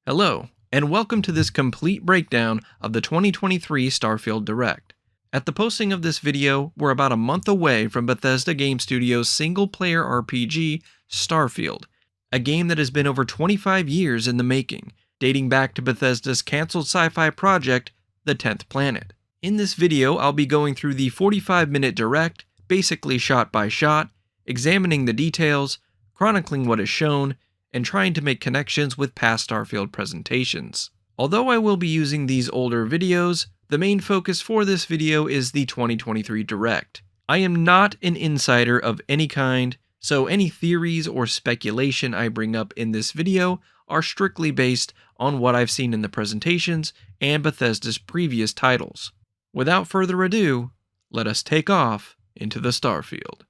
Hello, and welcome to this complete breakdown of the 2023 Starfield Direct. At the posting of this video, we're about a month away from Bethesda Game Studios' single-player RPG, Starfield, a game that has been over 25 years in the making, dating back to Bethesda's cancelled sci-fi project, The 10th Planet. In this video, I'll be going through the 45-minute Direct, basically shot by shot, examining the details, chronicling what is shown, and trying to make connections with past Starfield presentations. Although I will be using these older videos, the main focus for this video is the 2023 Direct. I am not an insider of any kind, so any theories or speculation I bring up in this video are strictly based on what I've seen in the presentations and Bethesda's previous titles. Without further ado, let us take off into the Starfield.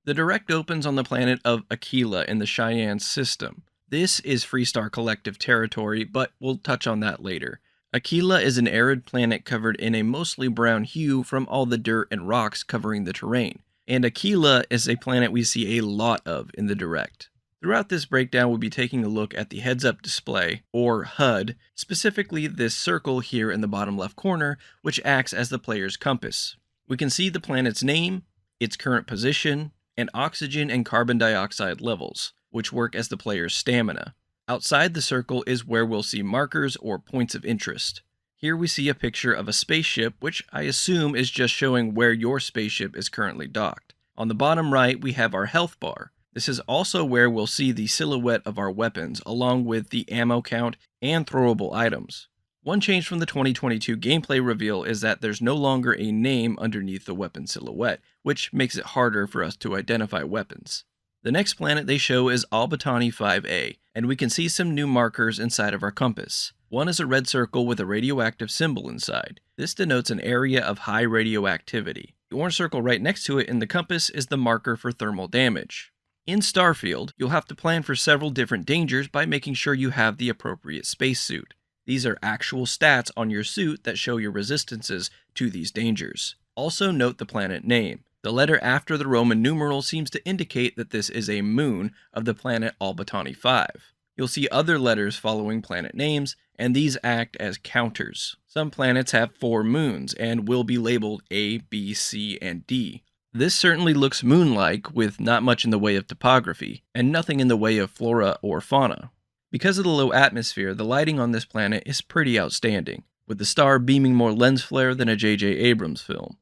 The Direct opens on the planet of Akila in the Cheyenne system. This is Freestar Collective territory, but we'll touch on that later. Akila is an arid planet covered in a mostly brown hue from all the dirt and rocks covering the terrain, and Akila is a planet we see a lot of in the Direct. Throughout this breakdown, we'll be taking a look at the heads-up display, or HUD, specifically this circle here in the bottom left corner, which acts as the player's compass. We can see the planet's name, its current position, and oxygen and carbon dioxide levels, which work as the player's stamina. Outside the circle is where we'll see markers or points of interest. Here we see a picture of a spaceship, which I assume is just showing where your spaceship is currently docked. On the bottom right, we have our health bar. This is also where we'll see the silhouette of our weapons, along with the ammo count and throwable items. One change from the 2022 gameplay reveal is that there's no longer a name underneath the weapon silhouette, which makes it harder for us to identify weapons. The next planet they show is Albatani 5A, and we can see some new markers inside of our compass. One is a red circle with a radioactive symbol inside. This denotes an area of high radioactivity. The orange circle right next to it in the compass is the marker for thermal damage. In Starfield, you'll have to plan for several different dangers by making sure you have the appropriate spacesuit. These are actual stats on your suit that show your resistances to these dangers. Also note the planet name. The letter after the Roman numeral seems to indicate that this is a moon of the planet Albatani 5. You'll see other letters following planet names, and these act as counters. Some planets have 4 moons and will be labeled A, B, C, and D. This certainly looks moon-like, with not much in the way of topography, and nothing in the way of flora or fauna. Because of the low atmosphere, the lighting on this planet is pretty outstanding, with the star beaming more lens flare than a J.J. Abrams film.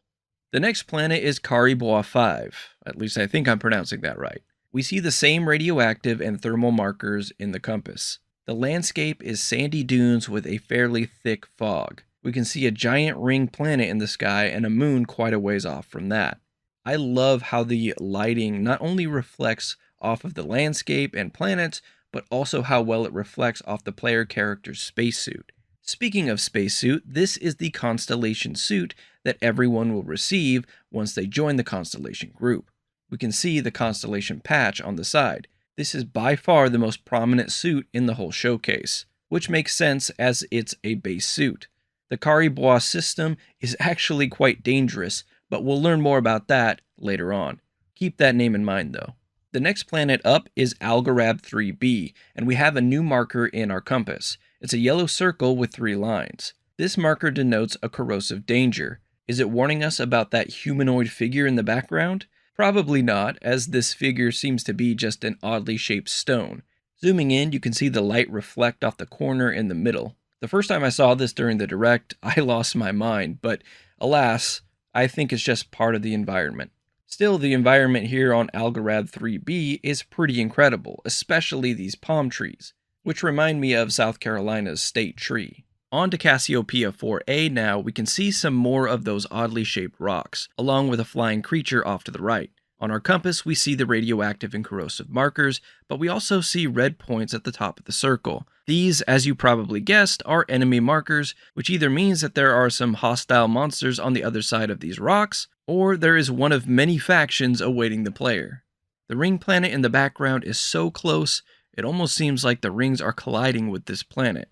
The next planet is Caribois 5, at least I think I'm pronouncing that right. We see the same radioactive and thermal markers in the compass. The landscape is sandy dunes with a fairly thick fog. We can see a giant ring planet in the sky and a moon quite a ways off from that. I love how the lighting not only reflects off of the landscape and planets, but also how well it reflects off the player character's spacesuit. Speaking of spacesuit, this is the Constellation suit that everyone will receive once they join the Constellation group. We can see the Constellation patch on the side. This is by far the most prominent suit in the whole showcase, which makes sense as it's a base suit. The Caribois system is actually quite dangerous, but we'll learn more about that later on. Keep that name in mind though. The next planet up is Algorab 3b, and we have a new marker in our compass. It's a yellow circle with 3 lines. This marker denotes a corrosive danger. Is it warning us about that humanoid figure in the background? Probably not, as this figure seems to be just an oddly shaped stone. Zooming in, you can see the light reflect off the corner in the middle. The first time I saw this during the Direct, I lost my mind, but alas, I think it's just part of the environment. Still, the environment here on Algorab 3b is pretty incredible, especially these palm trees, which remind me of South Carolina's state tree. On to Cassiopeia 4a now, we can see some more of those oddly shaped rocks, along with a flying creature off to the right. On our compass, we see the radioactive and corrosive markers, but we also see red points at the top of the circle. These, as you probably guessed, are enemy markers, which either means that there are some hostile monsters on the other side of these rocks, or there is one of many factions awaiting the player. The ring planet in the background is so close, it almost seems like the rings are colliding with this planet.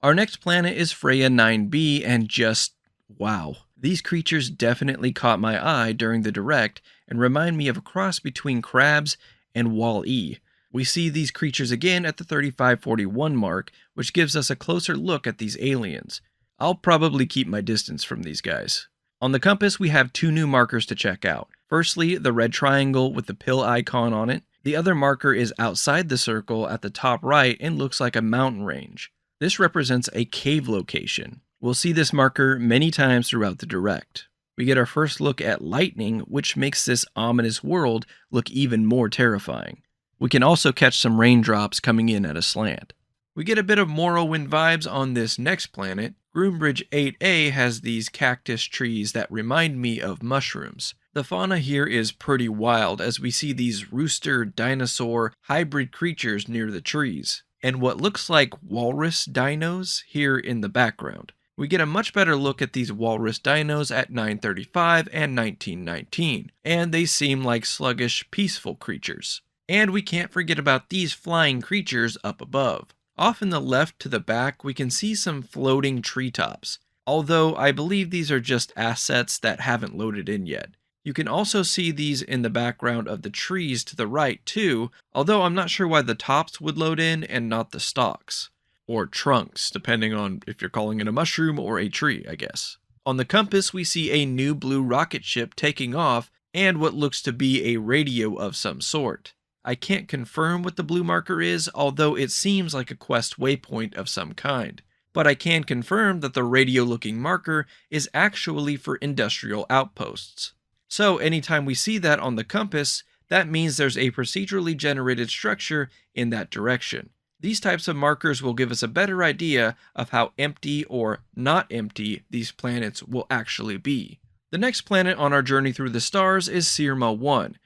Our next planet is Freya 9b, and just wow. These creatures definitely caught my eye during the Direct and remind me of a cross between crabs and Wall-E. We see these creatures again at the 3541 mark, which gives us a closer look at these aliens. I'll probably keep my distance from these guys. On the compass, we have two new markers to check out. Firstly, the red triangle with the pill icon on it. The other marker is outside the circle at the top right and looks like a mountain range. This represents a cave location. We'll see this marker many times throughout the Direct. We get our first look at lightning, which makes this ominous world look even more terrifying. We can also catch some raindrops coming in at a slant. We get a bit of Morrowind vibes on this next planet. Groombridge 8A has these cactus trees that remind me of mushrooms. The fauna here is pretty wild as we see these rooster, dinosaur, hybrid creatures near the trees, and what looks like walrus dinos here in the background. We get a much better look at these walrus dinos at 935 and 1919, and they seem like sluggish, peaceful creatures. And we can't forget about these flying creatures up above. Off in the left to the back, we can see some floating treetops, although I believe these are just assets that haven't loaded in yet. You can also see these in the background of the trees to the right too, although I'm not sure why the tops would load in and not the stalks. Or trunks, depending on if you're calling it a mushroom or a tree, I guess. On the compass, we see a new blue rocket ship taking off and what looks to be a radio of some sort. I can't confirm what the blue marker is, although it seems like a quest waypoint of some kind. But I can confirm that the radio-looking marker is actually for industrial outposts. So anytime we see that on the compass, that means there's a procedurally generated structure in that direction. These types of markers will give us a better idea of how empty or not empty these planets will actually be. The next planet on our journey through the stars is Sirma 1.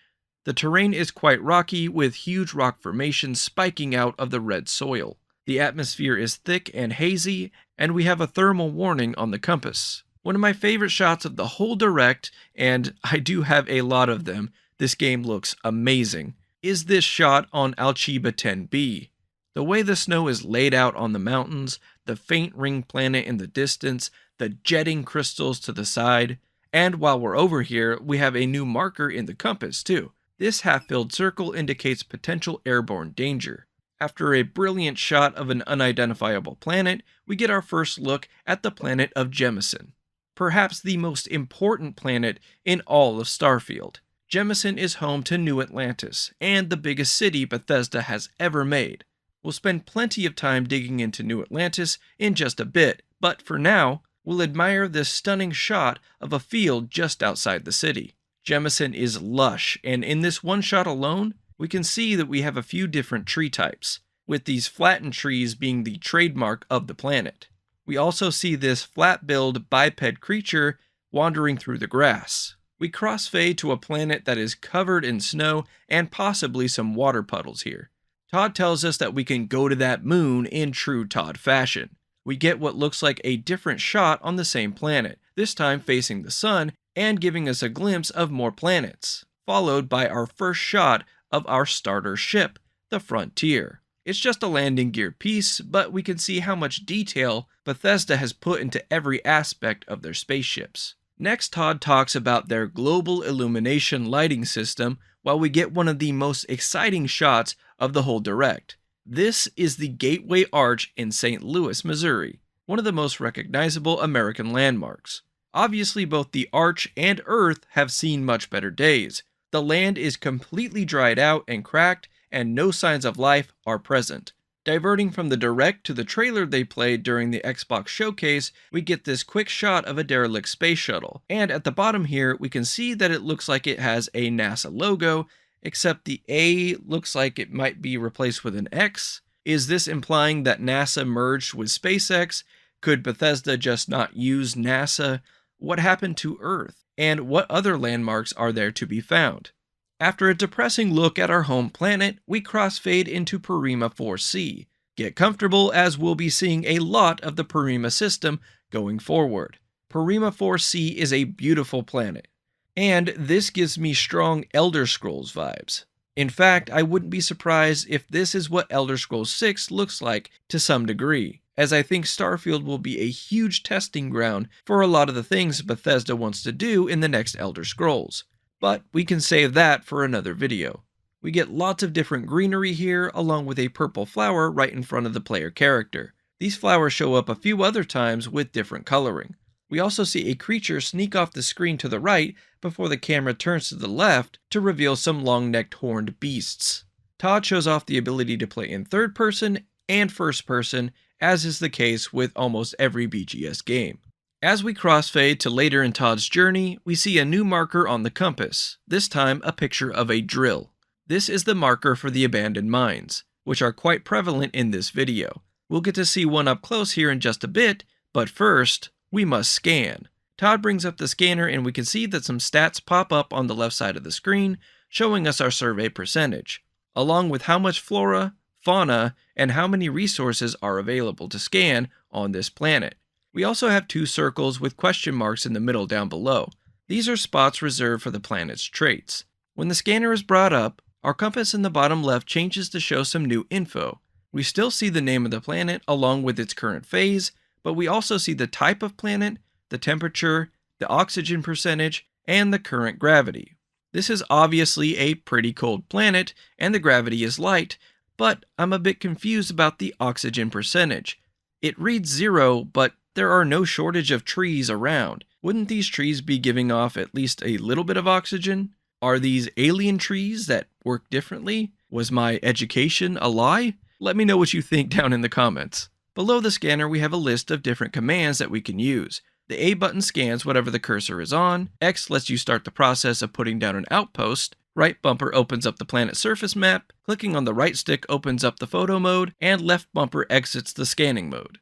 The terrain is quite rocky with huge rock formations spiking out of the red soil. The atmosphere is thick and hazy, and we have a thermal warning on the compass. One of my favorite shots of the whole Direct, and I do have a lot of them, this game looks amazing, is this shot on Alchiba 10b. The way the snow is laid out on the mountains, the faint ring planet in the distance, the jetting crystals to the side, and while we're over here, we have a new marker in the compass too. This half-filled circle indicates potential airborne danger. After a brilliant shot of an unidentifiable planet, we get our first look at the planet of Jemison. Perhaps the most important planet in all of Starfield. Jemison is home to New Atlantis, and the biggest city Bethesda has ever made. We'll spend plenty of time digging into New Atlantis in just a bit, but for now, we'll admire this stunning shot of a field just outside the city. Jemison is lush, and in this one shot alone, we can see that we have a few different tree types, with these flattened trees being the trademark of the planet. We also see this flat-billed biped creature wandering through the grass. We crossfade to a planet that is covered in snow and possibly some water puddles here. Todd tells us that we can go to that moon in true Todd fashion. We get what looks like a different shot on the same planet, this time facing the sun and giving us a glimpse of more planets, followed by our first shot of our starter ship, the Frontier. It's just a landing gear piece, but we can see how much detail Bethesda has put into every aspect of their spaceships. Next, Todd talks about their global illumination lighting system, while we get one of the most exciting shots of the whole Direct. This is the Gateway Arch in St. Louis, Missouri, one of the most recognizable American landmarks. Obviously, both the Arch and Earth have seen much better days. The land is completely dried out and cracked, and no signs of life are present. Diverting from the Direct to the trailer they played during the Xbox showcase, we get this quick shot of a derelict space shuttle, and at the bottom here we can see that it looks like it has a NASA logo, except the A looks like it might be replaced with an X. Is this implying that NASA merged with SpaceX? Could Bethesda just not use NASA? What happened to Earth? And what other landmarks are there to be found? After a depressing look at our home planet, we crossfade into Porrima 4C. Get comfortable as we'll be seeing a lot of the Porrima system going forward. Porrima 4C is a beautiful planet, and this gives me strong Elder Scrolls vibes. In fact, I wouldn't be surprised if this is what Elder Scrolls 6 looks like to some degree, as I think Starfield will be a huge testing ground for a lot of the things Bethesda wants to do in the next Elder Scrolls. But we can save that for another video. We get lots of different greenery here, along with a purple flower right in front of the player character. These flowers show up a few other times with different coloring. We also see a creature sneak off the screen to the right before the camera turns to the left to reveal some long-necked horned beasts. Todd shows off the ability to play in third person and first person, as is the case with almost every BGS game. As we crossfade to later in Todd's journey, we see a new marker on the compass, this time a picture of a drill. This is the marker for the abandoned mines, which are quite prevalent in this video. We'll get to see one up close here in just a bit, but first, we must scan. Todd brings up the scanner and we can see that some stats pop up on the left side of the screen, showing us our survey percentage, along with how much flora, fauna, and how many resources are available to scan on this planet. We also have two circles with question marks in the middle down below. These are spots reserved for the planet's traits. When the scanner is brought up, our compass in the bottom left changes to show some new info. We still see the name of the planet along with its current phase, but we also see the type of planet, the temperature, the oxygen percentage, and the current gravity. This is obviously a pretty cold planet, and the gravity is light, but I'm a bit confused about the oxygen percentage. It reads 0, but there are no shortage of trees around. Wouldn't these trees be giving off at least a little bit of oxygen? Are these alien trees that work differently? Was my education a lie? Let me know what you think down in the comments. Below the scanner we have a list of different commands that we can use. The A button scans whatever the cursor is on, X lets you start the process of putting down an outpost, right bumper opens up the planet surface map, clicking on the right stick opens up the photo mode, and left bumper exits the scanning mode.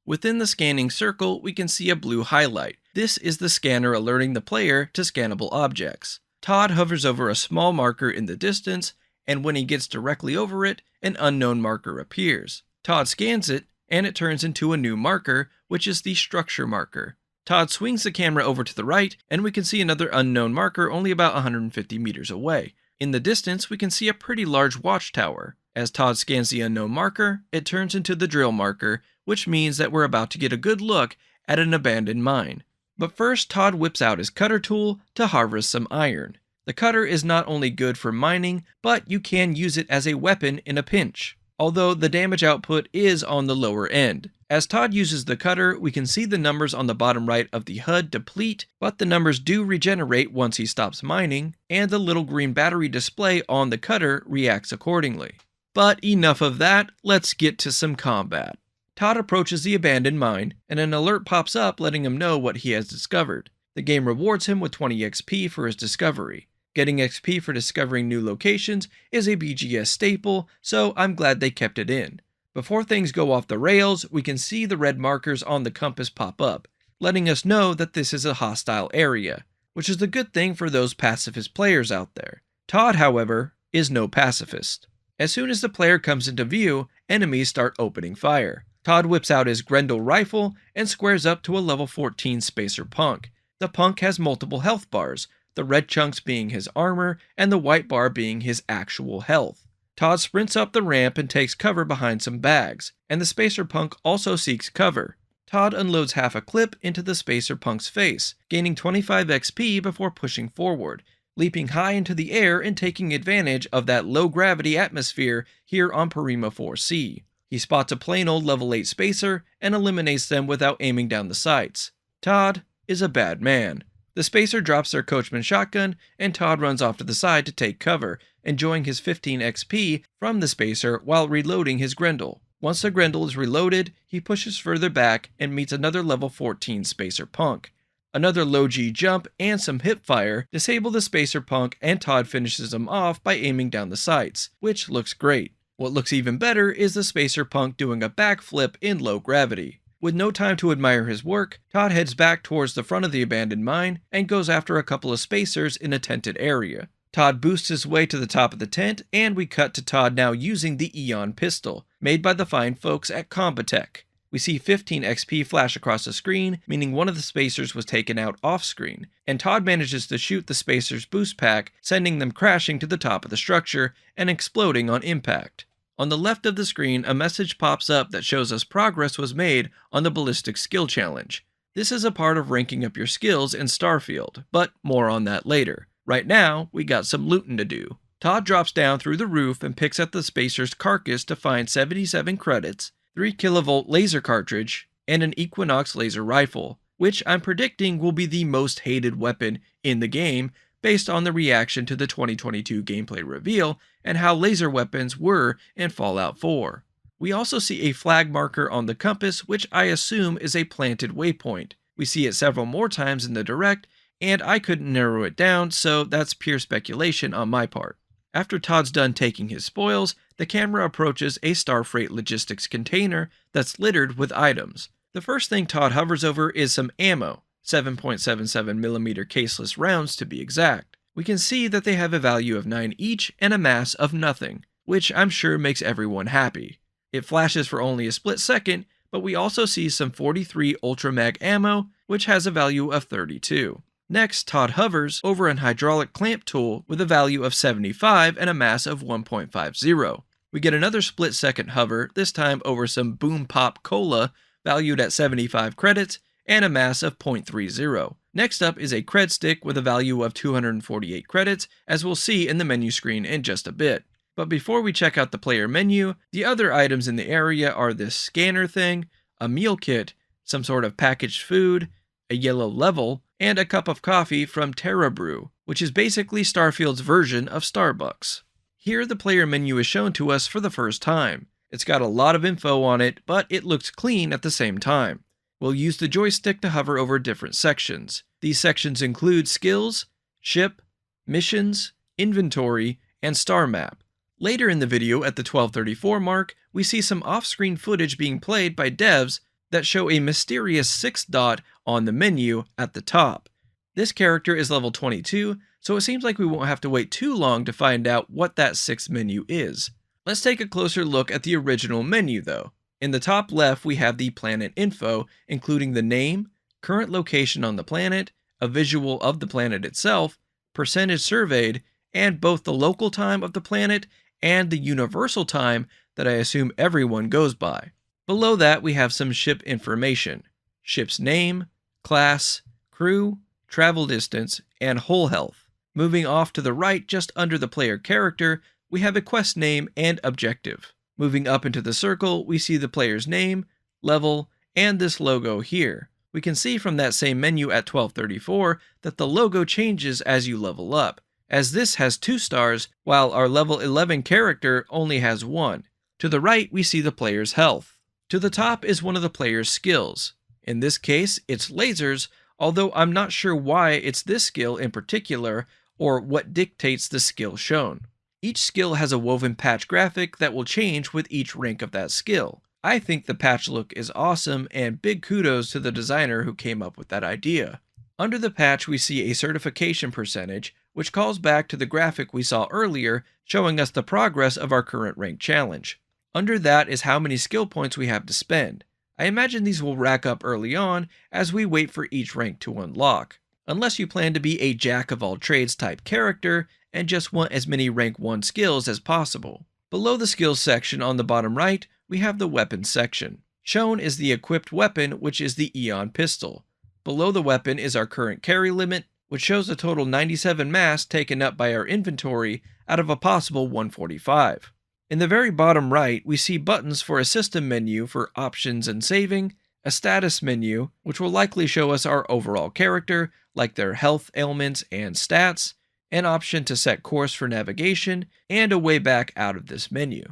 Within the scanning circle we can see a blue highlight. This is the scanner alerting the player to scannable objects. Todd hovers over a small marker in the distance, and when he gets directly over it, an unknown marker appears. Todd scans it, and it turns into a new marker, which is the structure marker. Todd swings the camera over to the right, and we can see another unknown marker only about 150 meters away. In the distance, we can see a pretty large watchtower. As Todd scans the unknown marker, it turns into the drill marker, which means that we're about to get a good look at an abandoned mine. But first, Todd whips out his cutter tool to harvest some iron. The cutter is not only good for mining, but you can use it as a weapon in a pinch, although the damage output is on the lower end. As Todd uses the cutter, we can see the numbers on the bottom right of the HUD deplete, but the numbers do regenerate once he stops mining, and the little green battery display on the cutter reacts accordingly. But enough of that, let's get to some combat. Todd approaches the abandoned mine, and an alert pops up letting him know what he has discovered. The game rewards him with 20 XP for his discovery. Getting XP for discovering new locations is a BGS staple, so I'm glad they kept it in. Before things go off the rails, we can see the red markers on the compass pop up, letting us know that this is a hostile area, which is a good thing for those pacifist players out there. Todd, however, is no pacifist. As soon as the player comes into view, enemies start opening fire. Todd whips out his Grendel rifle and squares up to a level 14 Spacer Punk. The Punk has multiple health bars, the red chunks being his armor and the white bar being his actual health. Todd sprints up the ramp and takes cover behind some bags, and the Spacer Punk also seeks cover. Todd unloads half a clip into the Spacer Punk's face, gaining 25 XP before pushing forward, leaping high into the air and taking advantage of that low-gravity atmosphere here on Parima 4C. He spots a plain old level 8 Spacer and eliminates them without aiming down the sights. Todd is a bad man. The Spacer drops their Coachman shotgun, and Todd runs off to the side to take cover, enjoying his 15 XP from the Spacer while reloading his Grendel. Once the Grendel is reloaded, he pushes further back and meets another level 14 Spacer Punk. Another low G jump and some hip fire disable the Spacer Punk, and Todd finishes him off by aiming down the sights, which looks great. What looks even better is the Spacer Punk doing a backflip in low gravity. With no time to admire his work, Todd heads back towards the front of the abandoned mine and goes after a couple of Spacers in a tented area. Todd boosts his way to the top of the tent, and we cut to Todd now using the Eon pistol, made by the fine folks at Compendium. We see 15 XP flash across the screen, meaning one of the Spacers was taken out off-screen, and Todd manages to shoot the Spacer's boost pack, sending them crashing to the top of the structure and exploding on impact. On the left of the screen, a message pops up that shows us progress was made on the Ballistic Skill Challenge. This is a part of ranking up your skills in Starfield, but more on that later. Right now, we got some looting to do. Todd drops down through the roof and picks at the spacer's carcass to find 77 credits, 3 kilovolt laser cartridge, and an Equinox laser rifle, which I'm predicting will be the most hated weapon in the game based on the reaction to the 2022 gameplay reveal and how laser weapons were in Fallout 4. We also see a flag marker on the compass, which I assume is a planted waypoint. We see it several more times in the Direct, and I couldn't narrow it down, so that's pure speculation on my part. After Todd's done taking his spoils, the camera approaches a Starfreight logistics container that's littered with items. The first thing Todd hovers over is some ammo, 7.77mm caseless rounds to be exact. We can see that they have a value of 9 each and a mass of nothing, which I'm sure makes everyone happy. It flashes for only a split second, but we also see some 43 Ultra Mag ammo, which has a value of 32. Next, Todd hovers over an hydraulic clamp tool with a value of 75 and a mass of 1.50. We get another split second hover, this time over some Boom Pop Cola, valued at 75 credits and a mass of 0.30. Next up is a cred stick with a value of 248 credits, as we'll see in the menu screen in just a bit. But before we check out the player menu, the other items in the area are this scanner thing, a meal kit, some sort of packaged food, a yellow level, and a cup of coffee from Terra Brew, which is basically Starfield's version of Starbucks. Here the player menu is shown to us for the first time. It's got a lot of info on it, but it looks clean at the same time. We'll use the joystick to hover over different sections. These sections include skills, ship, missions, inventory, and Starmap. Later in the video, at the 12:34 mark, we see some off-screen footage being played by devs that show a mysterious 6th dot on the menu at the top. This character is level 22, so it seems like we won't have to wait too long to find out what that 6th menu is. Let's take a closer look at the original menu though. In the top left, we have the planet info, including the name, current location on the planet, a visual of the planet itself, percentage surveyed, and both the local time of the planet and the universal time that I assume everyone goes by. Below that, we have some ship information: ship's name, class, crew, travel distance, and hull health. Moving off to the right, just under the player character, we have a quest name and objective. Moving up into the circle, we see the player's name, level, and this logo here. We can see from that same menu at 12:34 that the logo changes as you level up, as this has 2 stars, while our level 11 character only has 1. To the right, we see the player's health. To the top is one of the player's skills. In this case, it's lasers, although I'm not sure why it's this skill in particular, or what dictates the skill shown. Each skill has a woven patch graphic that will change with each rank of that skill. I think the patch look is awesome, and big kudos to the designer who came up with that idea. Under the patch, we see a certification percentage, which calls back to the graphic we saw earlier, showing us the progress of our current rank challenge. Under that is how many skill points we have to spend. I imagine these will rack up early on as we wait for each rank to unlock, unless you plan to be a jack-of-all-trades type character and just want as many rank 1 skills as possible. Below the skills section on the bottom right, we have the weapons section. Shown is the equipped weapon, which is the Ion pistol. Below the weapon is our current carry limit, which shows a total 97 mass taken up by our inventory out of a possible 145. In the very bottom right, we see buttons for a system menu for options and saving, a status menu, which will likely show us our overall character, like their health, ailments, and stats, an option to set course for navigation, and a way back out of this menu.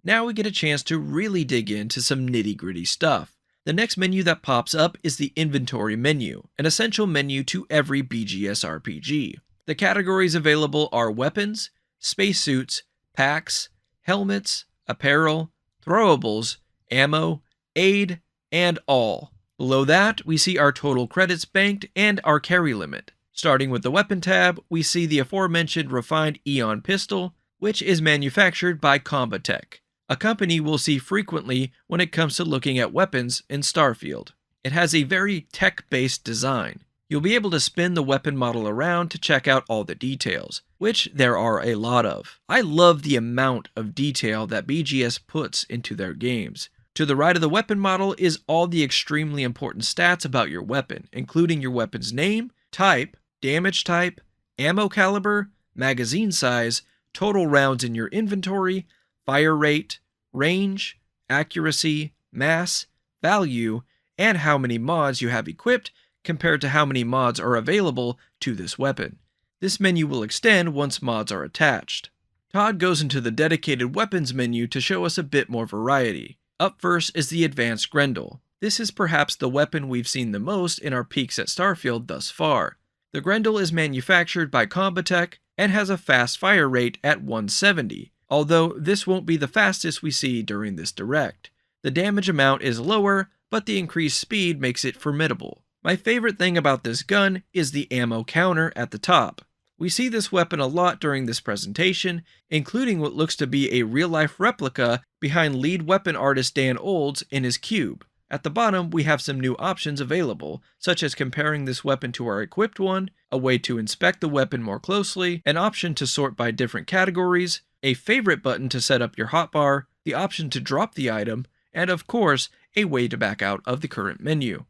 Now we get a chance to really dig into some nitty-gritty stuff. The next menu that pops up is the inventory menu, an essential menu to every BGS RPG. The categories available are weapons, spacesuits, packs, helmets, apparel, throwables, ammo, aid, and all. Below that, we see our total credits banked and our carry limit. Starting with the weapon tab, we see the aforementioned refined Ion pistol, which is manufactured by Combatech, a company we'll see frequently when it comes to looking at weapons in Starfield. It has a very tech-based design. You'll be able to spin the weapon model around to check out all the details, which there are a lot of. I love the amount of detail that BGS puts into their games. To the right of the weapon model is all the extremely important stats about your weapon, including your weapon's name, type, damage type, ammo caliber, magazine size, total rounds in your inventory, fire rate, range, accuracy, mass, value, and how many mods you have equipped compared to how many mods are available to this weapon. This menu will extend once mods are attached. Todd goes into the dedicated weapons menu to show us a bit more variety. Up first is the Advanced Grendel. This is perhaps the weapon we've seen the most in our peeks at Starfield thus far. The Grendel is manufactured by Combatech and has a fast fire rate at 170, although this won't be the fastest we see during this direct. The damage amount is lower, but the increased speed makes it formidable. My favorite thing about this gun is the ammo counter at the top. We see this weapon a lot during this presentation, including what looks to be a real-life replica behind lead weapon artist Dan Olds in his cube. At the bottom, we have some new options available, such as comparing this weapon to our equipped one, a way to inspect the weapon more closely, an option to sort by different categories, a favorite button to set up your hotbar, the option to drop the item, and of course, a way to back out of the current menu.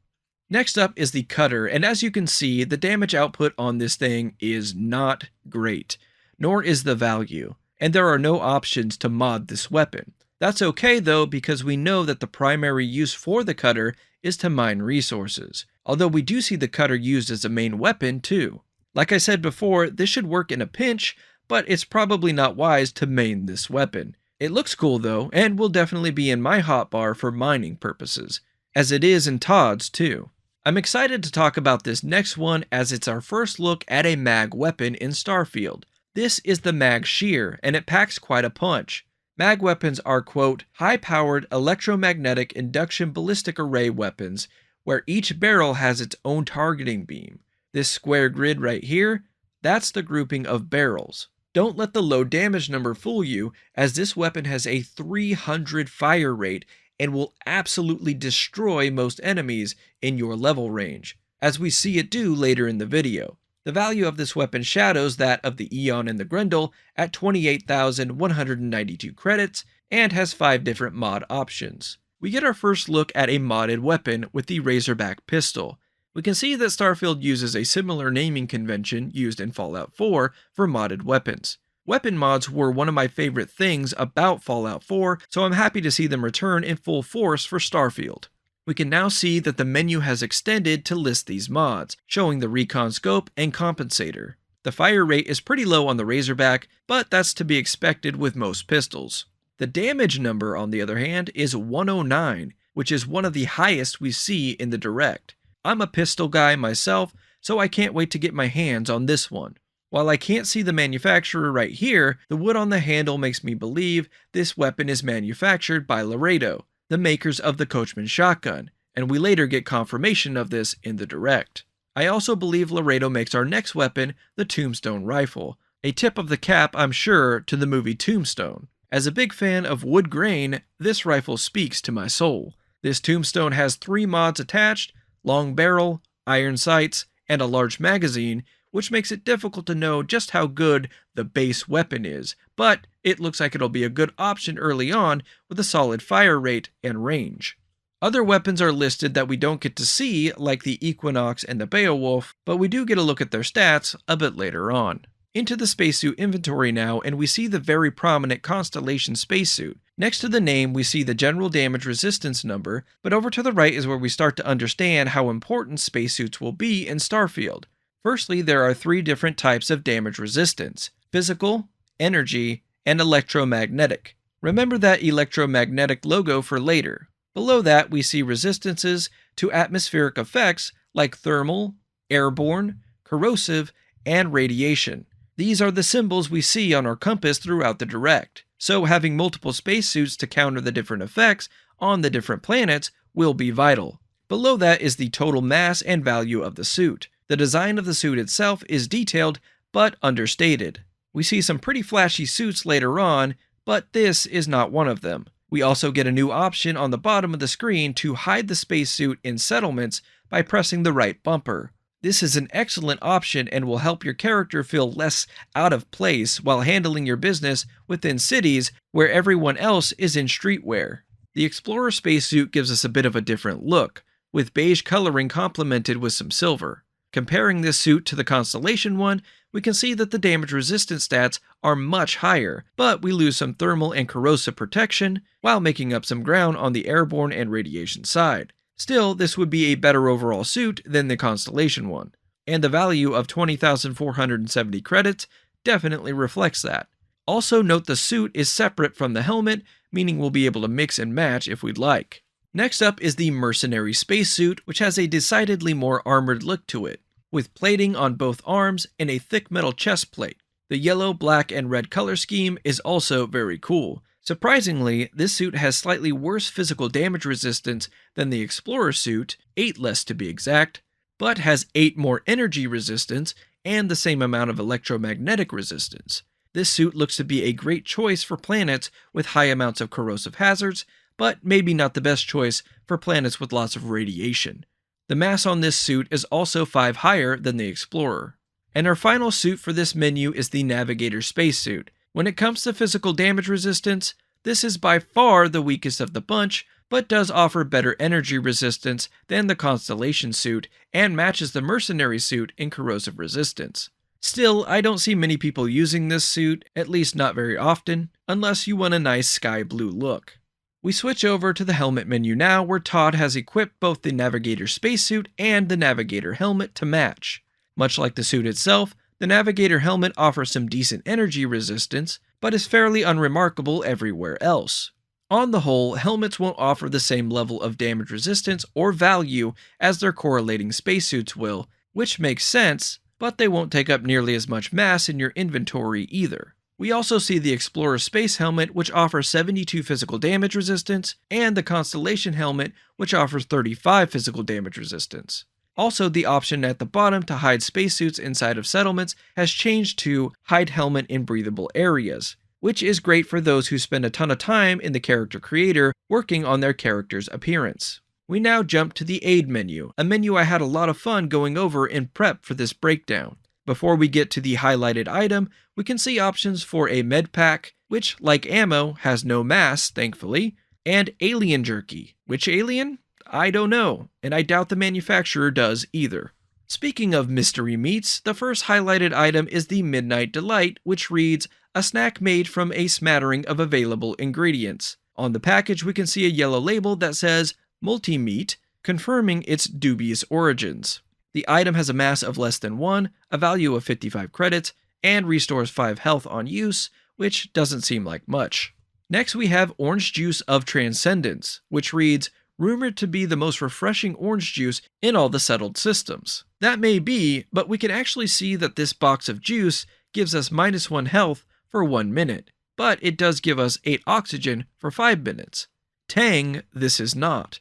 Next up is the cutter, and as you can see, the damage output on this thing is not great, nor is the value, and there are no options to mod this weapon. That's okay though, because we know that the primary use for the cutter is to mine resources, although we do see the cutter used as a main weapon too. Like I said before, this should work in a pinch, but it's probably not wise to main this weapon. It looks cool though, and will definitely be in my hotbar for mining purposes, as it is in Todd's too. I'm excited to talk about this next one as it's our first look at a mag weapon in Starfield. This is the Mag Shear, and it packs quite a punch. Mag weapons are, quote, high-powered electromagnetic induction ballistic array weapons, where each barrel has its own targeting beam. This square grid right here, that's the grouping of barrels. Don't let the low damage number fool you, as this weapon has a 300 fire rate and will absolutely destroy most enemies in your level range, as we see it do later in the video. The value of this weapon shadows that of the Eon and the Grendel at 28,192 credits, and has 5 different mod options. We get our first look at a modded weapon with the Razorback pistol. We can see that Starfield uses a similar naming convention used in Fallout 4 for modded weapons. Weapon mods were one of my favorite things about Fallout 4, so I'm happy to see them return in full force for Starfield. We can now see that the menu has extended to list these mods, showing the recon scope and compensator. The fire rate is pretty low on the Razorback, but that's to be expected with most pistols. The damage number, on the other hand, is 109, which is one of the highest we see in the Direct. I'm a pistol guy myself, so I can't wait to get my hands on this one. While I can't see the manufacturer right here, the wood on the handle makes me believe this weapon is manufactured by Laredo, the makers of the Coachman shotgun, and we later get confirmation of this in the Direct. I also believe Laredo makes our next weapon, the Tombstone rifle, a tip of the cap, I'm sure, to the movie Tombstone. As a big fan of wood grain, this rifle speaks to my soul. This Tombstone has 3 mods attached: long barrel, iron sights, and a large magazine, which makes it difficult to know just how good the base weapon is, but it looks like it'll be a good option early on with a solid fire rate and range. Other weapons are listed that we don't get to see, like the Equinox and the Beowulf, but we do get a look at their stats a bit later on. Into the spacesuit inventory now, and we see the very prominent Constellation spacesuit. Next to the name, we see the general damage resistance number, but over to the right is where we start to understand how important spacesuits will be in Starfield. Firstly, there are 3 different types of damage resistance: physical, energy, and electromagnetic. Remember that electromagnetic logo for later. Below that, we see resistances to atmospheric effects like thermal, airborne, corrosive, and radiation. These are the symbols we see on our compass throughout the Direct, so having multiple spacesuits to counter the different effects on the different planets will be vital. Below that is the total mass and value of the suit. The design of the suit itself is detailed, but understated. We see some pretty flashy suits later on, but this is not one of them. We also get a new option on the bottom of the screen to hide the spacesuit in settlements by pressing the right bumper. This is an excellent option and will help your character feel less out of place while handling your business within cities where everyone else is in streetwear. The Explorer spacesuit gives us a bit of a different look, with beige coloring complemented with some silver. Comparing this suit to the Constellation one, we can see that the damage resistance stats are much higher, but we lose some thermal and corrosive protection while making up some ground on the airborne and radiation side. Still, this would be a better overall suit than the Constellation one, and the value of 20,470 credits definitely reflects that. Also note the suit is separate from the helmet, meaning we'll be able to mix and match if we'd like. Next up is the Mercenary Spacesuit, which has a decidedly more armored look to it, with plating on both arms and a thick metal chest plate. The yellow, black, and red color scheme is also very cool. Surprisingly, this suit has slightly worse physical damage resistance than the Explorer suit, 8 less to be exact, but has 8 more energy resistance and the same amount of electromagnetic resistance. This suit looks to be a great choice for planets with high amounts of corrosive hazards, but maybe not the best choice for planets with lots of radiation. The mass on this suit is also 5 higher than the Explorer. And our final suit for this menu is the Navigator Spacesuit. When it comes to physical damage resistance, this is by far the weakest of the bunch, but does offer better energy resistance than the Constellation suit and matches the Mercenary suit in corrosive resistance. Still, I don't see many people using this suit, at least not very often, unless you want a nice sky blue look. We switch over to the helmet menu now, where Todd has equipped both the Navigator Spacesuit and the Navigator helmet to match. Much like the suit itself, the Navigator helmet offers some decent energy resistance, but is fairly unremarkable everywhere else. On the whole, helmets won't offer the same level of damage resistance or value as their correlating spacesuits will, which makes sense, but they won't take up nearly as much mass in your inventory either. We also see the Explorer Space Helmet, which offers 72 physical damage resistance, and the Constellation Helmet, which offers 35 physical damage resistance. Also, the option at the bottom to hide spacesuits inside of settlements has changed to hide helmet in breathable areas, which is great for those who spend a ton of time in the character creator working on their character's appearance. We now jump to the Aid menu, a menu I had a lot of fun going over in prep for this breakdown. Before we get to the highlighted item, we can see options for a med pack, which, like ammo, has no mass, thankfully, and alien jerky. Which alien? I don't know, and I doubt the manufacturer does either. Speaking of mystery meats, the first highlighted item is the Midnight Delight, which reads, a snack made from a smattering of available ingredients. On the package we can see a yellow label that says, multi-meat, confirming its dubious origins. The item has a mass of less than 1, a value of 55 credits, and restores 5 health on use, which doesn't seem like much. Next we have Orange Juice of Transcendence, which reads, rumored to be the most refreshing orange juice in all the settled systems. That may be, but we can actually see that this box of juice gives us -1 health for 1 minute, but it does give us 8 oxygen for 5 minutes. Tang, this is not.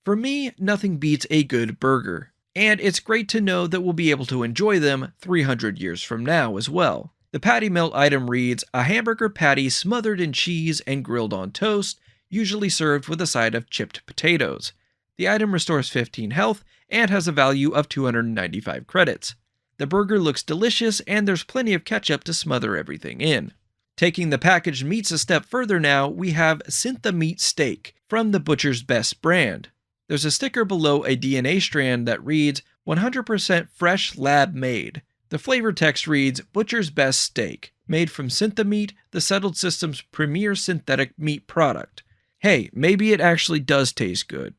For me, nothing beats a good burger, and it's great to know that we'll be able to enjoy them 300 years from now as well. The patty melt item reads, a hamburger patty smothered in cheese and grilled on toast, usually served with a side of chipped potatoes. The item restores 15 health and has a value of 295 credits. The burger looks delicious and there's plenty of ketchup to smother everything in. Taking the packaged meats a step further now, we have Syntha Meat Steak from the Butcher's Best brand. There's a sticker below a DNA strand that reads 100% fresh lab made. The flavor text reads Butcher's Best Steak, made from Syntha Meat, the settled system's premier synthetic meat product. Hey, maybe it actually does taste good.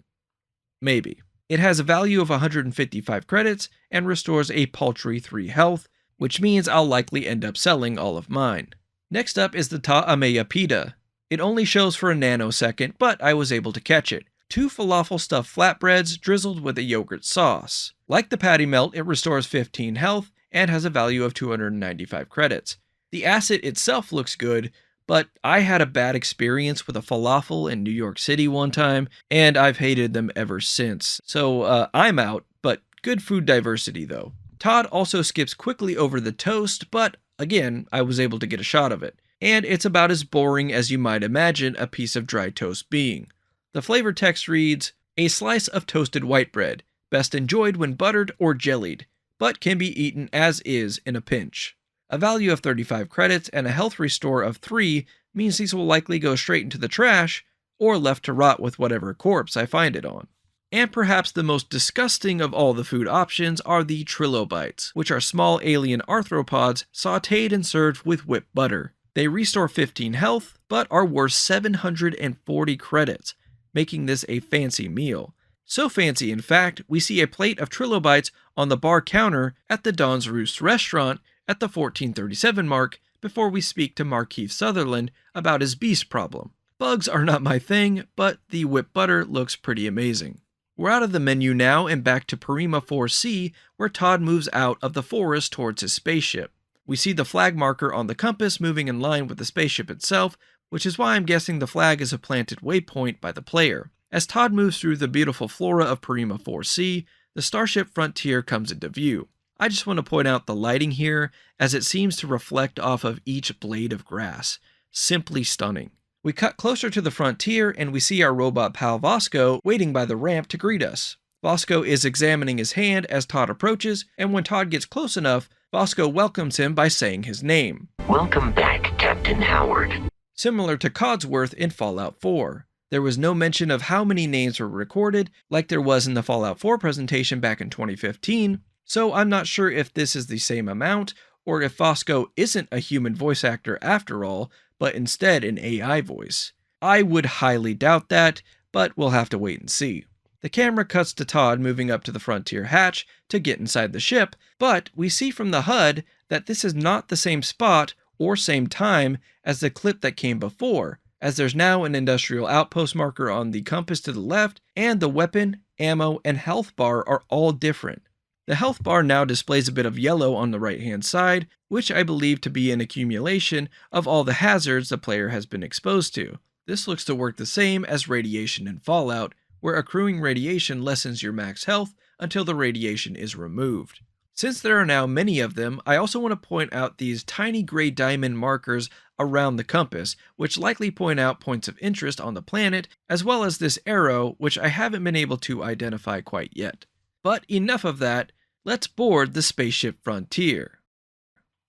Maybe. It has a value of 155 credits and restores a paltry 3 health, which means I'll likely end up selling all of mine. Next up is the Ta'ameya Pita. It only shows for a nanosecond, but I was able to catch it. 2 falafel stuffed flatbreads drizzled with a yogurt sauce. Like the patty melt, it restores 15 health and has a value of 295 credits. The asset itself looks good, but I had a bad experience with a falafel in New York City one time, and I've hated them ever since. So I'm out, but good food diversity though. Todd also skips quickly over the toast, but again, I was able to get a shot of it. And it's about as boring as you might imagine a piece of dry toast being. The flavor text reads, a slice of toasted white bread, best enjoyed when buttered or jellied, but can be eaten as is in a pinch. A value of 35 credits and a health restore of 3 means these will likely go straight into the trash, or left to rot with whatever corpse I find it on. And perhaps the most disgusting of all the food options are the trilobites, which are small alien arthropods sauteed and served with whipped butter. They restore 15 health, but are worth 740 credits, making this a fancy meal. So fancy, in fact, we see a plate of trilobites on the bar counter at the Don's Roost restaurant at the 1437 mark before we speak to Markeith Sutherland about his beast problem. Bugs are not my thing, but the whipped butter looks pretty amazing. We're out of the menu now and back to Parima 4C, where Todd moves out of the forest towards his spaceship. We see the flag marker on the compass moving in line with the spaceship itself, which is why I'm guessing the flag is a planted waypoint by the player. As Todd moves through the beautiful flora of Parima 4C, the Starship Frontier comes into view. I just want to point out the lighting here, as it seems to reflect off of each blade of grass. Simply stunning. We cut closer to the Frontier and we see our robot pal Vasco waiting by the ramp to greet us. Vasco is examining his hand as Todd approaches, and when Todd gets close enough, Vasco welcomes him by saying his name. Welcome back, Captain Howard. Similar to Codsworth in Fallout 4. There was no mention of how many names were recorded, like there was in the Fallout 4 presentation back in 2015, so I'm not sure if this is the same amount, or if Vasco isn't a human voice actor after all, but instead an AI voice. I would highly doubt that, but we'll have to wait and see. The camera cuts to Todd moving up to the Frontier hatch to get inside the ship, but we see from the HUD that this is not the same spot or same time as the clip that came before, as there's now an industrial outpost marker on the compass to the left, and the weapon, ammo, and health bar are all different. The health bar now displays a bit of yellow on the right hand side, which I believe to be an accumulation of all the hazards the player has been exposed to. This looks to work the same as radiation in Fallout, where accruing radiation lessens your max health until the radiation is removed. Since there are now many of them, I also want to point out these tiny gray diamond markers around the compass, which likely point out points of interest on the planet, as well as this arrow, which I haven't been able to identify quite yet. But enough of that, let's board the spaceship Frontier.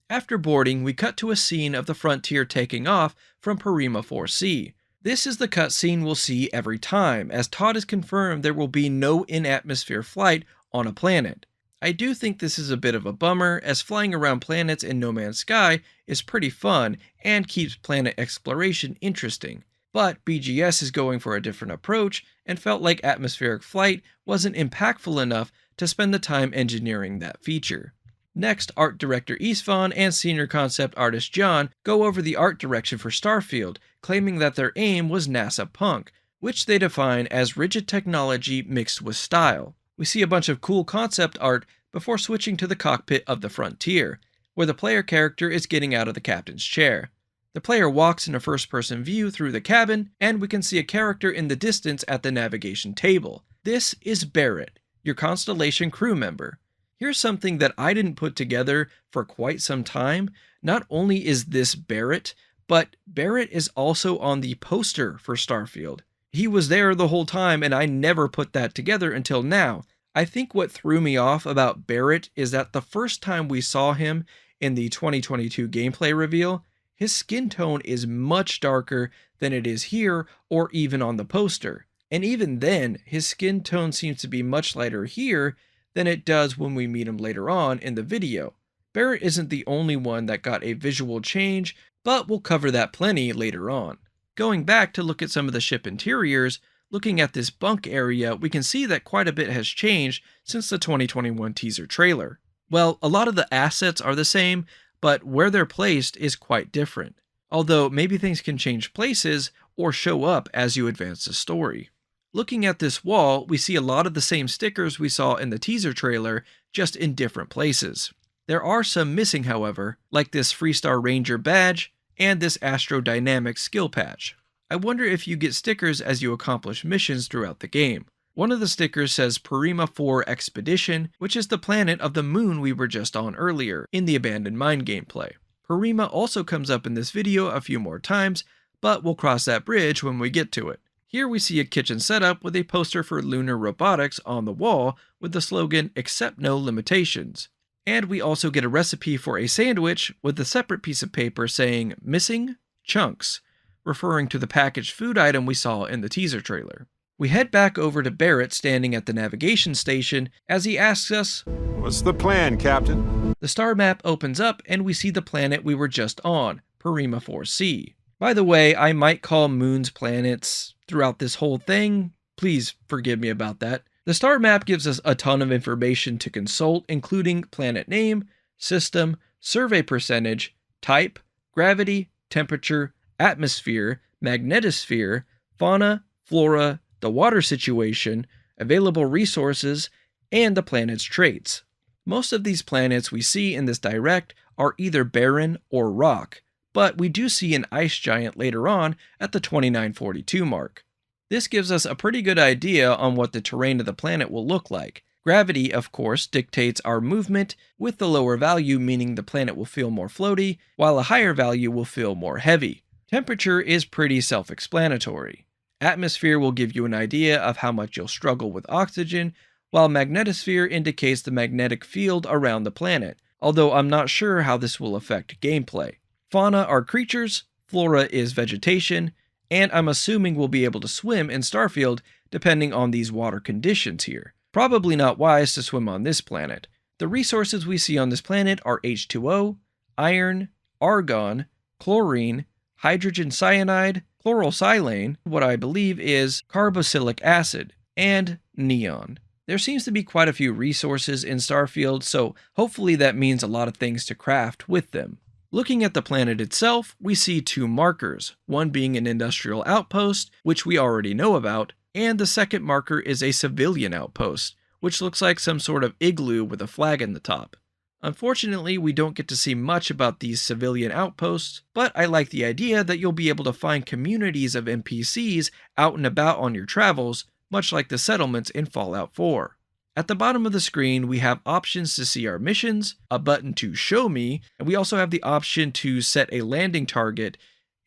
After boarding, we cut to a scene of the Frontier taking off from Parima 4C. This is the cutscene we'll see every time, as Todd has confirmed there will be no in-atmosphere flight on a planet. I do think this is a bit of a bummer, as flying around planets in No Man's Sky is pretty fun and keeps planet exploration interesting. But BGS is going for a different approach and felt like atmospheric flight wasn't impactful enough to spend the time engineering that feature. Next, art director Istvan and senior concept artist John go over the art direction for Starfield, claiming that their aim was NASA punk, which they define as rigid technology mixed with style. We see a bunch of cool concept art before switching to the cockpit of the Frontier, where the player character is getting out of the captain's chair. The player walks in a first-person view through the cabin, and we can see a character in the distance at the navigation table. This is Barrett, your Constellation crew member. Here's something that I didn't put together for quite some time. Not only is this Barrett, but Barrett is also on the poster for Starfield. He was there the whole time, and I never put that together until now. I think what threw me off about Barrett is that the first time we saw him in the 2022 gameplay reveal, his skin tone is much darker than it is here or even on the poster. And even then, his skin tone seems to be much lighter here than it does when we meet him later on in the video. Barrett isn't the only one that got a visual change, but we'll cover that plenty later on. Going back to look at some of the ship interiors, looking at this bunk area, we can see that quite a bit has changed since the 2021 teaser trailer. Well, a lot of the assets are the same, but where they're placed is quite different. Although maybe things can change places or show up as you advance the story. Looking at this wall, we see a lot of the same stickers we saw in the teaser trailer, just in different places. There are some missing, however, like this Freestar Ranger badge and this Astrodynamics skill patch. I wonder if you get stickers as you accomplish missions throughout the game. One of the stickers says Parima 4 Expedition, which is the planet of the moon we were just on earlier in the Abandoned Mine gameplay. Parima also comes up in this video a few more times, but we'll cross that bridge when we get to it. Here we see a kitchen setup with a poster for lunar robotics on the wall with the slogan, "Accept no limitations." And we also get a recipe for a sandwich with a separate piece of paper saying, "Missing chunks," referring to the packaged food item we saw in the teaser trailer. We head back over to Barrett standing at the navigation station as he asks us, "What's the plan, Captain?" The star map opens up and we see the planet we were just on, Porrima 4C. By the way, I might call moons planets throughout this whole thing. Please forgive me about that. The star map gives us a ton of information to consult, including planet name, system, survey percentage, type, gravity, temperature, atmosphere, magnetosphere, fauna, flora, the water situation, available resources, and the planet's traits. Most of these planets we see in this direct are either barren or rock, but we do see an ice giant later on at the 2942 mark. This gives us a pretty good idea on what the terrain of the planet will look like. Gravity, of course, dictates our movement, with the lower value meaning the planet will feel more floaty, while a higher value will feel more heavy. Temperature is pretty self-explanatory. Atmosphere will give you an idea of how much you'll struggle with oxygen, while magnetosphere indicates the magnetic field around the planet, although I'm not sure how this will affect gameplay. Fauna are creatures, flora is vegetation, and I'm assuming we'll be able to swim in Starfield depending on these water conditions here. Probably not wise to swim on this planet. The resources we see on this planet are H2O, iron, argon, chlorine, hydrogen cyanide, chlorosylane, what I believe is carboxylic acid, and neon. There seems to be quite a few resources in Starfield, so hopefully that means a lot of things to craft with them. Looking at the planet itself, we see two markers, one being an industrial outpost, which we already know about, and the second marker is a civilian outpost, which looks like some sort of igloo with a flag in the top. Unfortunately, we don't get to see much about these civilian outposts, but I like the idea that you'll be able to find communities of NPCs out and about on your travels, much like the settlements in Fallout 4. At the bottom of the screen, we have options to see our missions, a button to show me, and we also have the option to set a landing target,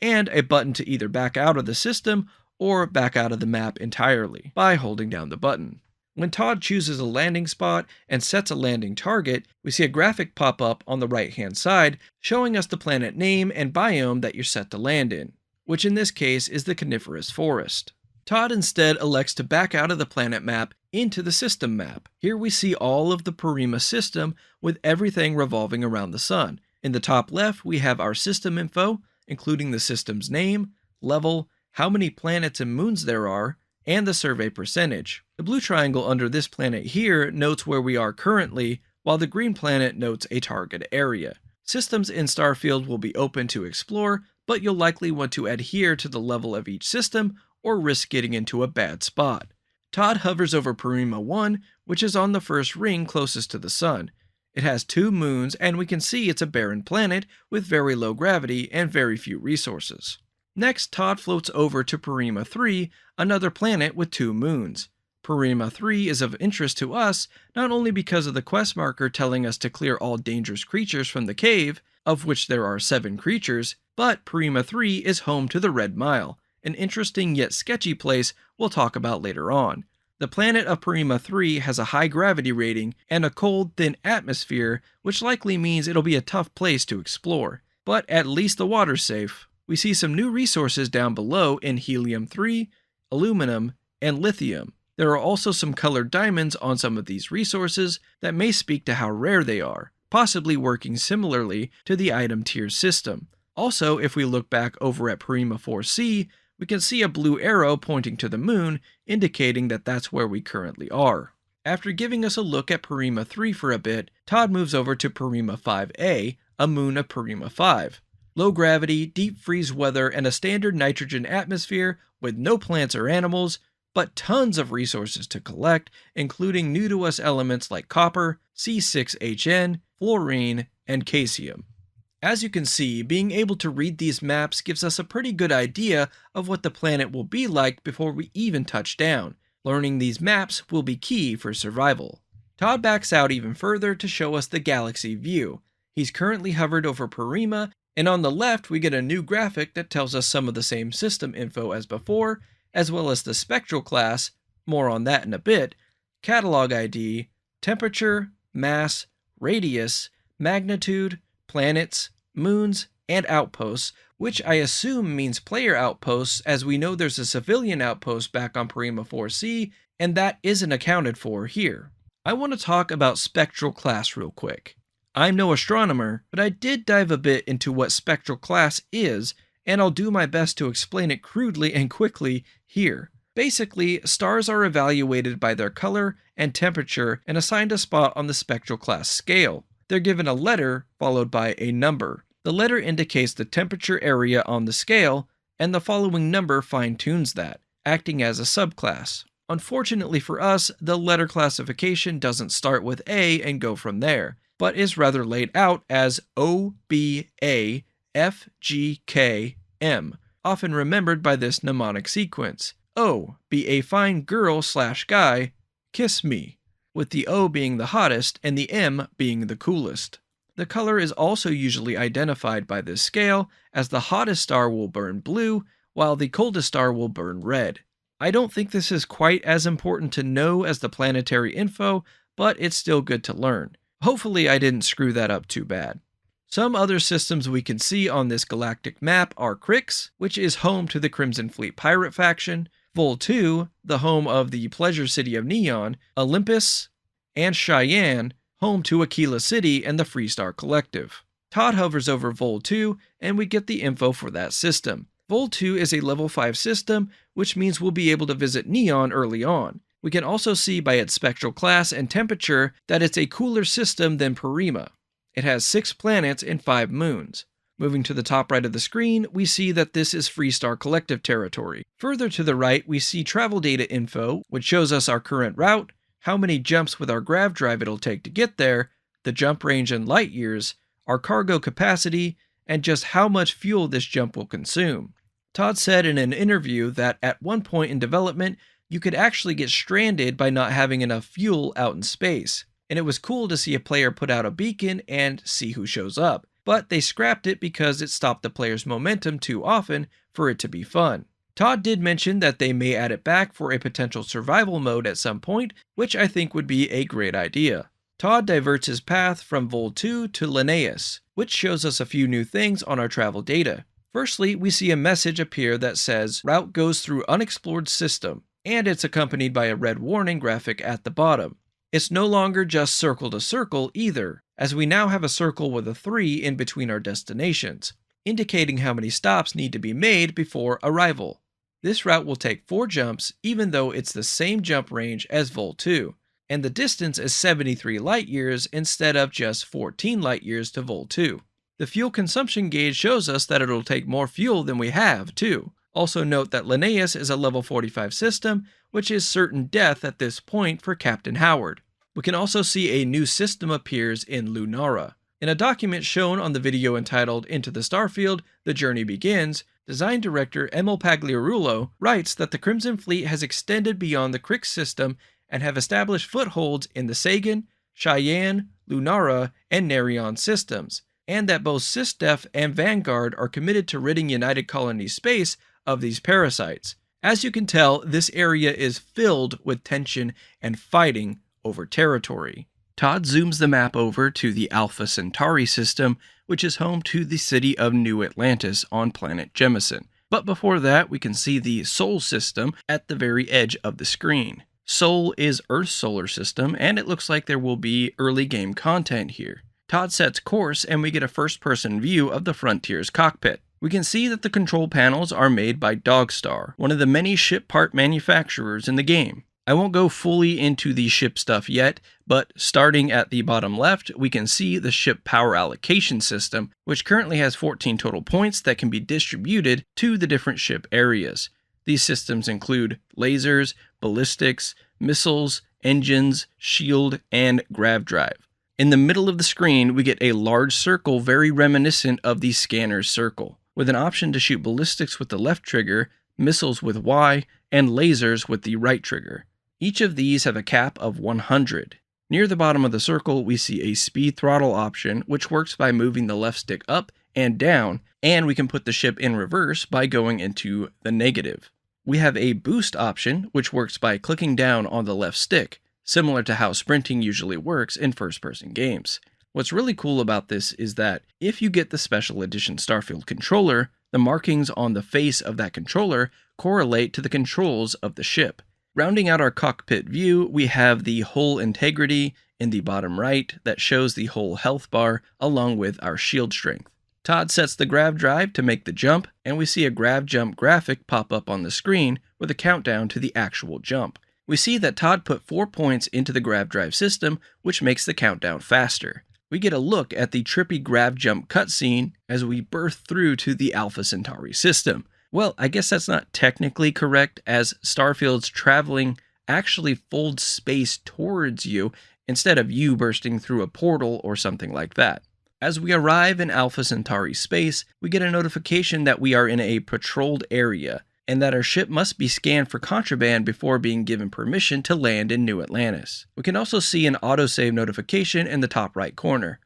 and a button to either back out of the system or back out of the map entirely by holding down the button. When Todd chooses a landing spot and sets a landing target, we see a graphic pop up on the right hand side showing us the planet name and biome that you're set to land in, which in this case is the coniferous forest. Todd instead elects to back out of the planet map into the system map. Here we see all of the Porrima system with everything revolving around the sun. In the top left we have our system info, including the system's name, level, how many planets and moons there are, and the survey percentage. The blue triangle under this planet here notes where we are currently, while the green planet notes a target area. Systems in Starfield will be open to explore, but you'll likely want to adhere to the level of each system or risk getting into a bad spot. Todd hovers over Porrima 1, which is on the first ring closest to the sun. It has 2 moons, and we can see it's a barren planet with very low gravity and very few resources. Next, Todd floats over to Porrima 3, another planet with 2 moons. Porrima 3 is of interest to us not only because of the quest marker telling us to clear all dangerous creatures from the cave, of which there are 7 creatures, but Porrima 3 is home to the Red Mile, an interesting yet sketchy place we'll talk about later on. The planet of Porrima 3 has a high gravity rating and a cold, thin atmosphere, which likely means it'll be a tough place to explore. But at least the water's safe. We see some new resources down below in helium-3, aluminum, and lithium. There are also some colored diamonds on some of these resources that may speak to how rare they are, possibly working similarly to the item tier system. Also, if we look back over at Porrima 4C, we can see a blue arrow pointing to the moon, indicating that that's where we currently are. After giving us a look at Porrima 3 for a bit, Todd moves over to Porrima 5A, a moon of Porrima 5. Low gravity, deep freeze weather, and a standard nitrogen atmosphere with no plants or animals, but tons of resources to collect, including new to us elements like copper, C6HN, fluorine, and caesium. As you can see, being able to read these maps gives us a pretty good idea of what the planet will be like before we even touch down. Learning these maps will be key for survival. Todd backs out even further to show us the galaxy view. He's currently hovered over Porrima, and on the left we get a new graphic that tells us some of the same system info as before, as well as the spectral class, more on that in a bit, catalog ID, temperature, mass, radius, magnitude, planets, moons, and Outposts, which I assume means player outposts, as we know there's a civilian outpost back on Parima 4C, and that isn't accounted for here. I want to talk about spectral class real quick. I'm no astronomer, but I did dive a bit into what spectral class is, and I'll do my best to explain it crudely and quickly here. Basically, stars are evaluated by their color and temperature and assigned a spot on the spectral class scale. They're given a letter followed by a number. The letter indicates the temperature area on the scale, and the following number fine-tunes that, acting as a subclass. Unfortunately for us, the letter classification doesn't start with A and go from there, but is rather laid out as O, B, A, F, G, K, M, often remembered by this mnemonic sequence. O, be a fine girl/guy, kiss me, with the O being the hottest and the M being the coolest. The color is also usually identified by this scale, as the hottest star will burn blue, while the coldest star will burn red. I don't think this is quite as important to know as the planetary info, but it's still good to learn. Hopefully I didn't screw that up too bad. Some other systems we can see on this galactic map are Crix, which is home to the Crimson Fleet pirate faction, Vol 2, the home of the Pleasure City of Neon, Olympus, and Cheyenne, home to Akila City and the Freestar Collective. Todd hovers over Vol 2, and we get the info for that system. Vol 2 is a level 5 system, which means we'll be able to visit Neon early on. We can also see by its spectral class and temperature that it's a cooler system than Parima. It has 6 planets and 5 moons. Moving to the top right of the screen, we see that this is Freestar Collective territory. Further to the right, we see travel data info, which shows us our current route, how many jumps with our grav drive it'll take to get there, the jump range in light years, our cargo capacity, and just how much fuel this jump will consume. Todd said in an interview that at one point in development, you could actually get stranded by not having enough fuel out in space, and it was cool to see a player put out a beacon and see who shows up, but they scrapped it because it stopped the player's momentum too often for it to be fun. Todd did mention that they may add it back for a potential survival mode at some point, which I think would be a great idea. Todd diverts his path from Vol 2 to Linnaeus, which shows us a few new things on our travel data. Firstly, we see a message appear that says, "Route goes through unexplored system," and it's accompanied by a red warning graphic at the bottom. It's no longer just circle to circle either, as we now have a circle with a 3 in between our destinations, indicating how many stops need to be made before arrival. This route will take 4 jumps even though it's the same jump range as Vol 2, and the distance is 73 light years instead of just 14 light years to Vol 2. The fuel consumption gauge shows us that it'll take more fuel than we have too. Also note that Linnaeus is a level 45 system, which is certain death at this point for Captain Howard. We can also see a new system appears in Lunara. In a document shown on the video entitled Into the Starfield, The Journey Begins, design director Emil Pagliarulo writes that the Crimson Fleet has extended beyond the Crix system and have established footholds in the Sagan, Cheyenne, Lunara, and Nerion systems, and that both SysDef and Vanguard are committed to ridding United Colonies space of these parasites. As you can tell, this area is filled with tension and fighting over territory. Todd zooms the map over to the Alpha Centauri system, which is home to the city of New Atlantis on planet Jemison. But before that, we can see the Sol system at the very edge of the screen. Sol is Earth's solar system, and it looks like there will be early game content here. Todd sets course, and we get a first-person view of the Frontier's cockpit. We can see that the control panels are made by Dogstar, one of the many ship part manufacturers in the game. I won't go fully into the ship stuff yet, but starting at the bottom left, we can see the ship power allocation system, which currently has 14 total points that can be distributed to the different ship areas. These systems include lasers, ballistics, missiles, engines, shield, and grav drive. In the middle of the screen, we get a large circle very reminiscent of the scanner's circle, with an option to shoot ballistics with the left trigger, missiles with Y, and lasers with the right trigger. Each of these have a cap of 100. Near the bottom of the circle, we see a speed throttle option, which works by moving the left stick up and down, and we can put the ship in reverse by going into the negative. We have a boost option, which works by clicking down on the left stick, similar to how sprinting usually works in first-person games. What's really cool about this is that if you get the special edition Starfield controller, the markings on the face of that controller correlate to the controls of the ship. Rounding out our cockpit view, we have the hull integrity in the bottom right that shows the hull health bar along with our shield strength. Todd sets the grav drive to make the jump, and we see a grav jump graphic pop up on the screen with a countdown to the actual jump. We see that Todd put 4 points into the grav drive system, which makes the countdown faster. We get a look at the trippy grav jump cutscene as we burst through to the Alpha Centauri system. Well, I guess that's not technically correct, as Starfield's traveling actually folds space towards you instead of you bursting through a portal or something like that. As we arrive in Alpha Centauri space, we get a notification that we are in a patrolled area, and that our ship must be scanned for contraband before being given permission to land in New Atlantis. We can also see an autosave notification in the top right corner.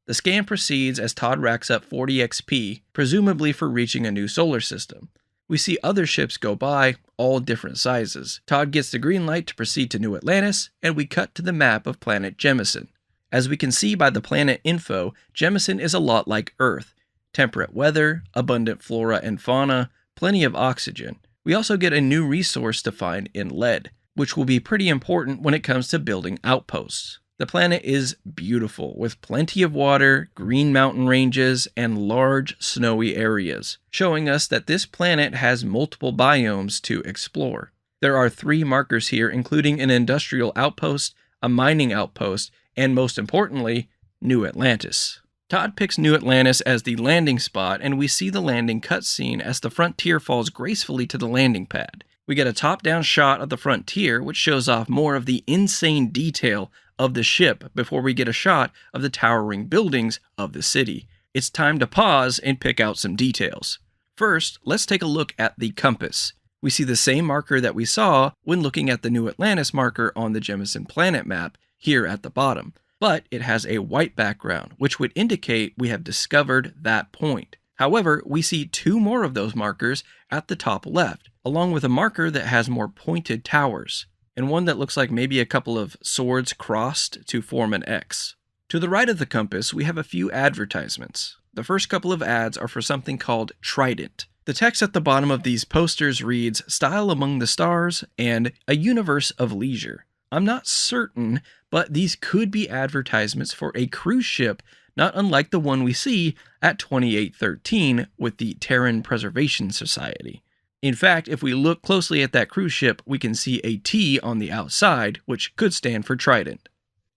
The scan proceeds as Todd racks up 40 XP, presumably for reaching a new solar system. We see other ships go by, all different sizes. Todd gets the green light to proceed to New Atlantis, and we cut to the map of planet Jemison. As we can see by the planet info, Jemison is a lot like Earth. Temperate weather, abundant flora and fauna, plenty of oxygen. We also get a new resource to find in lead, which will be pretty important when it comes to building outposts. The planet is beautiful, with plenty of water, green mountain ranges, and large snowy areas, showing us that this planet has multiple biomes to explore. There are 3 markers here, including an industrial outpost, a mining outpost, and most importantly, New Atlantis. Todd picks New Atlantis as the landing spot, and we see the landing cutscene as the Frontier falls gracefully to the landing pad. We get a top-down shot of the Frontier, which shows off more of the insane detail of the ship before we get a shot of the towering buildings of the city. It's time to pause and pick out some details. First, let's take a look at the compass. We see the same marker that we saw when looking at the New Atlantis marker on the Jemison planet map here at the bottom. But it has a white background, which would indicate we have discovered that point. However, we see 2 more of those markers at the top left, along with a marker that has more pointed towers, and one that looks like maybe a couple of swords crossed to form an X. To the right of the compass, we have a few advertisements. The first couple of ads are for something called Trident. The text at the bottom of these posters reads, "Style among the stars," and "A universe of leisure." I'm not certain, but these could be advertisements for a cruise ship, not unlike the one we see at 2813 with the Terran Preservation Society. In fact, if we look closely at that cruise ship, we can see a T on the outside, which could stand for Trident.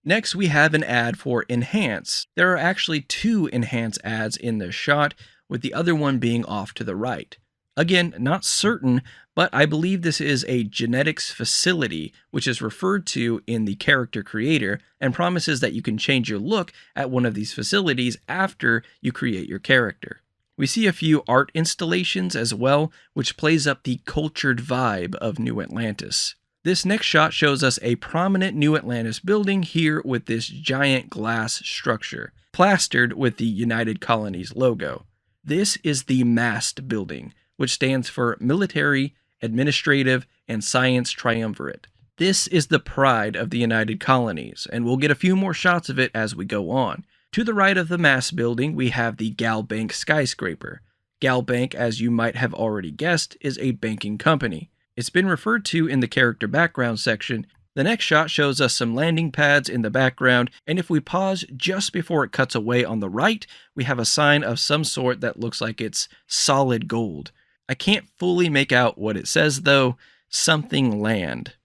Next, we have an ad for Enhance. There are actually 2 Enhance ads in this shot, with the other one being off to the right. Again, not certain, but I believe this is a genetics facility, which is referred to in the character creator, and promises that you can change your look at one of these facilities after you create your character. We see a few art installations as well, which plays up the cultured vibe of New Atlantis. This next shot shows us a prominent New Atlantis building here with this giant glass structure, plastered with the United Colonies logo. This is the MAST building, which stands for Military, Administrative, and Science Triumvirate. This is the pride of the United Colonies, and we'll get a few more shots of it as we go on. To the right of the MAST building, we have the Gal Bank skyscraper. Gal Bank, as you might have already guessed, is a banking company. It's been referred to in the character background section. The next shot shows us some landing pads in the background, and if we pause just before it cuts away on the right, we have a sign of some sort that looks like it's solid gold. I can't fully make out what it says though, something land.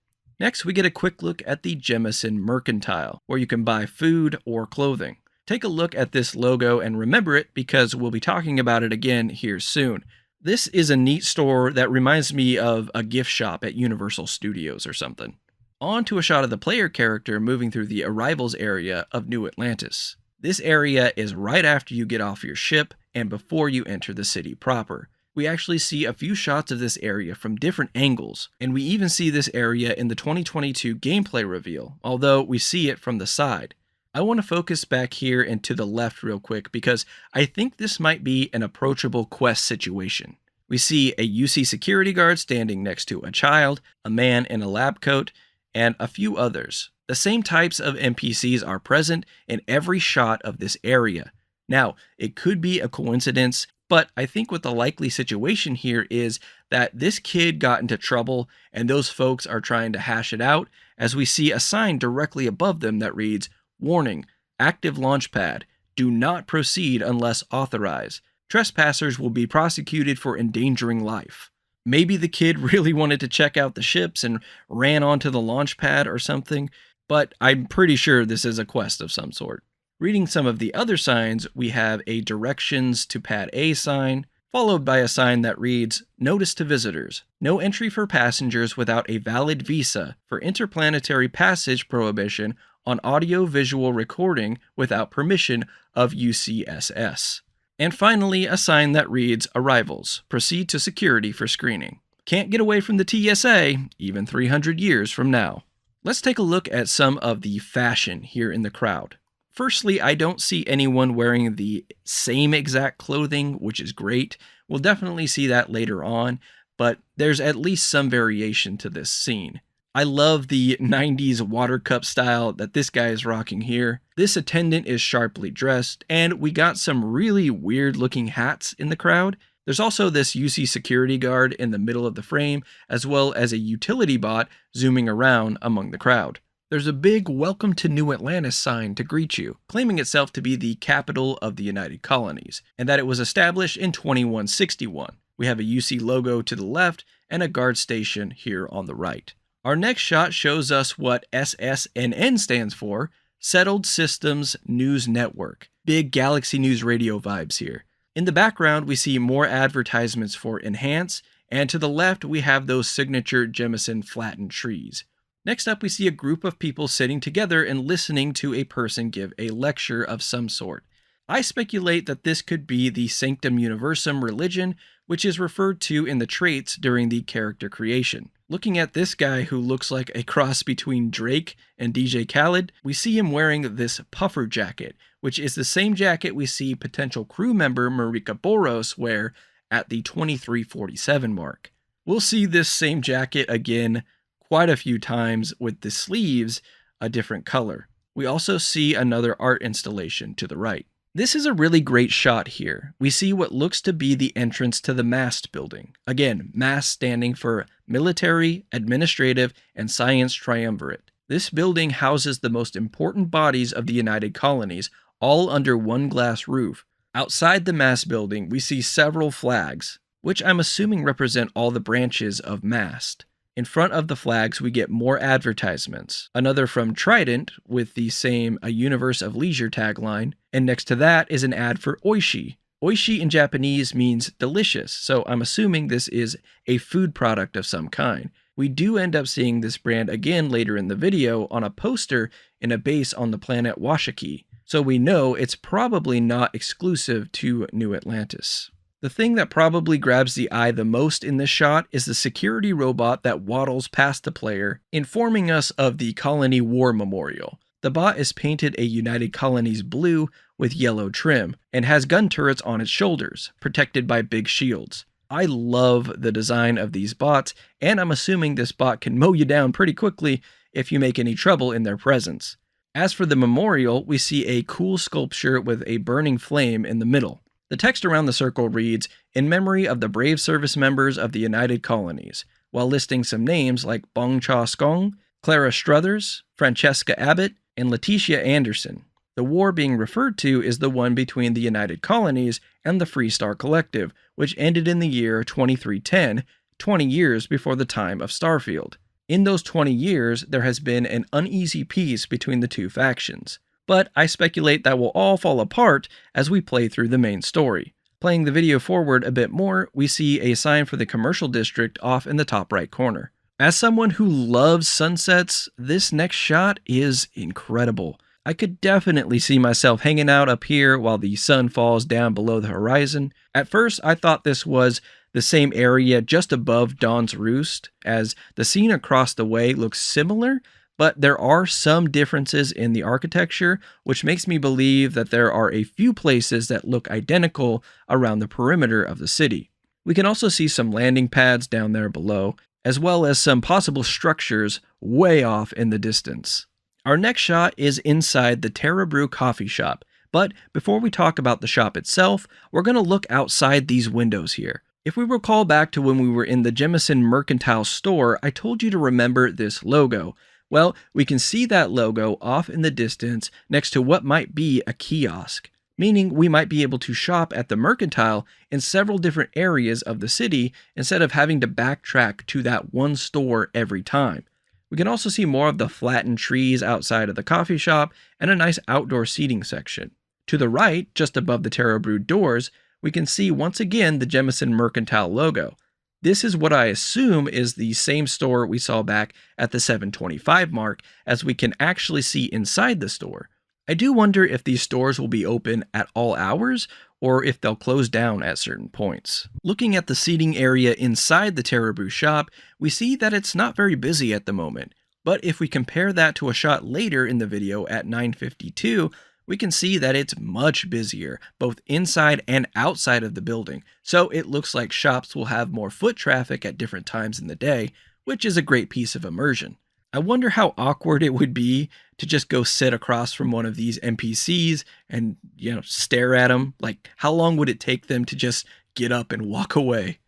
Next, we get a quick look at the Jemison Mercantile, where you can buy food or clothing. Take a look at this logo and remember it because we'll be talking about it again here soon. This is a neat store that reminds me of a gift shop at Universal Studios or something. On to a shot of the player character moving through the arrivals area of New Atlantis. This area is right after you get off your ship and before you enter the city proper. We actually see a few shots of this area from different angles, and we even see this area in the 2022 gameplay reveal, although we see it from the side. I want to focus back here and to the left real quick because I think this might be an approachable quest situation. We see a UC security guard standing next to a child, a man in a lab coat, and a few others. The same types of NPCs are present in every shot of this area. Now, it could be a coincidence, but I think what the likely situation here is that this kid got into trouble and those folks are trying to hash it out, as we see a sign directly above them that reads, "Warning, active launch pad. Do not proceed unless authorized. Trespassers will be prosecuted for endangering life." Maybe the kid really wanted to check out the ships and ran onto the launch pad or something, but I'm pretty sure this is a quest of some sort. Reading some of the other signs, we have a directions to pad A sign, followed by a sign that reads, "Notice to visitors. No entry for passengers without a valid visa for interplanetary passage prohibition on audio-visual recording without permission of UCSS." And finally, a sign that reads, "Arrivals. Proceed to security for screening." Can't get away from the TSA, even 300 years from now. Let's take a look at some of the fashion here in the crowd. Firstly, I don't see anyone wearing the same exact clothing, which is great. We'll definitely see that later on, but there's at least some variation to this scene. I love the 90s water cup style that this guy is rocking here. This attendant is sharply dressed, and we got some really weird looking hats in the crowd. There's also this UC security guard in the middle of the frame, as well as a utility bot zooming around among the crowd. There's a big "Welcome to New Atlantis" sign to greet you, claiming itself to be the capital of the United Colonies, and that it was established in 2161. We have a UC logo to the left and a guard station here on the right. Our next shot shows us what SSNN stands for, Settled Systems News Network. Big Galaxy News Radio vibes here. In the background, we see more advertisements for Enhance, and to the left, we have those signature Jemison flattened trees. Next up, we see a group of people sitting together and listening to a person give a lecture of some sort. I speculate that this could be the Sanctum Universum religion, which is referred to in the traits during the character creation. Looking at this guy who looks like a cross between Drake and DJ Khaled, we see him wearing this puffer jacket, which is the same jacket we see potential crew member Marika Boros wear at the 2347 mark. We'll see this same jacket again quite a few times with the sleeves a different color. We also see another art installation to the right. This is a really great shot here. We see what looks to be the entrance to the MAST building. Again, MAST standing for Military, Administrative, and Science Triumvirate. This building houses the most important bodies of the United Colonies, all under one glass roof. Outside the MAST building, we see several flags, which I'm assuming represent all the branches of MAST. In front of the flags, we get more advertisements. Another from Trident with the same "A Universe of Leisure" tagline, and next to that is an ad for Oishi. Oishi in Japanese means delicious, so I'm assuming this is a food product of some kind. We do end up seeing this brand again later in the video on a poster in a base on the planet Washiki, so we know it's probably not exclusive to New Atlantis. The thing that probably grabs the eye the most in this shot is the security robot that waddles past the player, informing us of the Colony War Memorial. The bot is painted a United Colonies blue with yellow trim, and has gun turrets on its shoulders, protected by big shields. I love the design of these bots, and I'm assuming this bot can mow you down pretty quickly if you make any trouble in their presence. As for the memorial, we see a cool sculpture with a burning flame in the middle. The text around the circle reads, "In memory of the brave service members of the United Colonies," while listing some names like Bong Cha Skong, Clara Struthers, Francesca Abbott, and Letitia Anderson. The war being referred to is the one between the United Colonies and the Free Star Collective, which ended in the year 2310, 20 years before the time of Starfield. In those 20 years, there has been an uneasy peace between the two factions. But I speculate that will all fall apart as we play through the main story. Playing the video forward a bit more, we see a sign for the commercial district off in the top right corner. As someone who loves sunsets, this next shot is incredible. I could definitely see myself hanging out up here while the sun falls down below the horizon. At first, I thought this was the same area just above Dawn's Roost, as the scene across the way looks similar, but there are some differences in the architecture, which makes me believe that there are a few places that look identical around the perimeter of the city. We can also see some landing pads down there below, as well as some possible structures way off in the distance. Our next shot is inside the Terra Brew coffee shop, but before we talk about the shop itself, we're going to look outside these windows here. If we recall back to when we were in the Jemison Mercantile store, I told you to remember this logo. Well, we can see that logo off in the distance next to what might be a kiosk, meaning we might be able to shop at the Mercantile in several different areas of the city instead of having to backtrack to that one store every time. We can also see more of the flattened trees outside of the coffee shop and a nice outdoor seating section. To the right, just above the Terra Brew doors, we can see once again the Jemison Mercantile logo. This is what I assume is the same store we saw back at the 725 mark, as we can actually see inside the store. I do wonder if these stores will be open at all hours or if they'll close down at certain points. Looking at the seating area inside the Terra Brew shop, we see that it's not very busy at the moment. But if we compare that to a shot later in the video at 9:52, we can see that it's much busier, both inside and outside of the building. So it looks like shops will have more foot traffic at different times in the day, which is a great piece of immersion. I wonder how awkward it would be to just go sit across from one of these NPCs and, stare at them. Like, how long would it take them to just get up and walk away?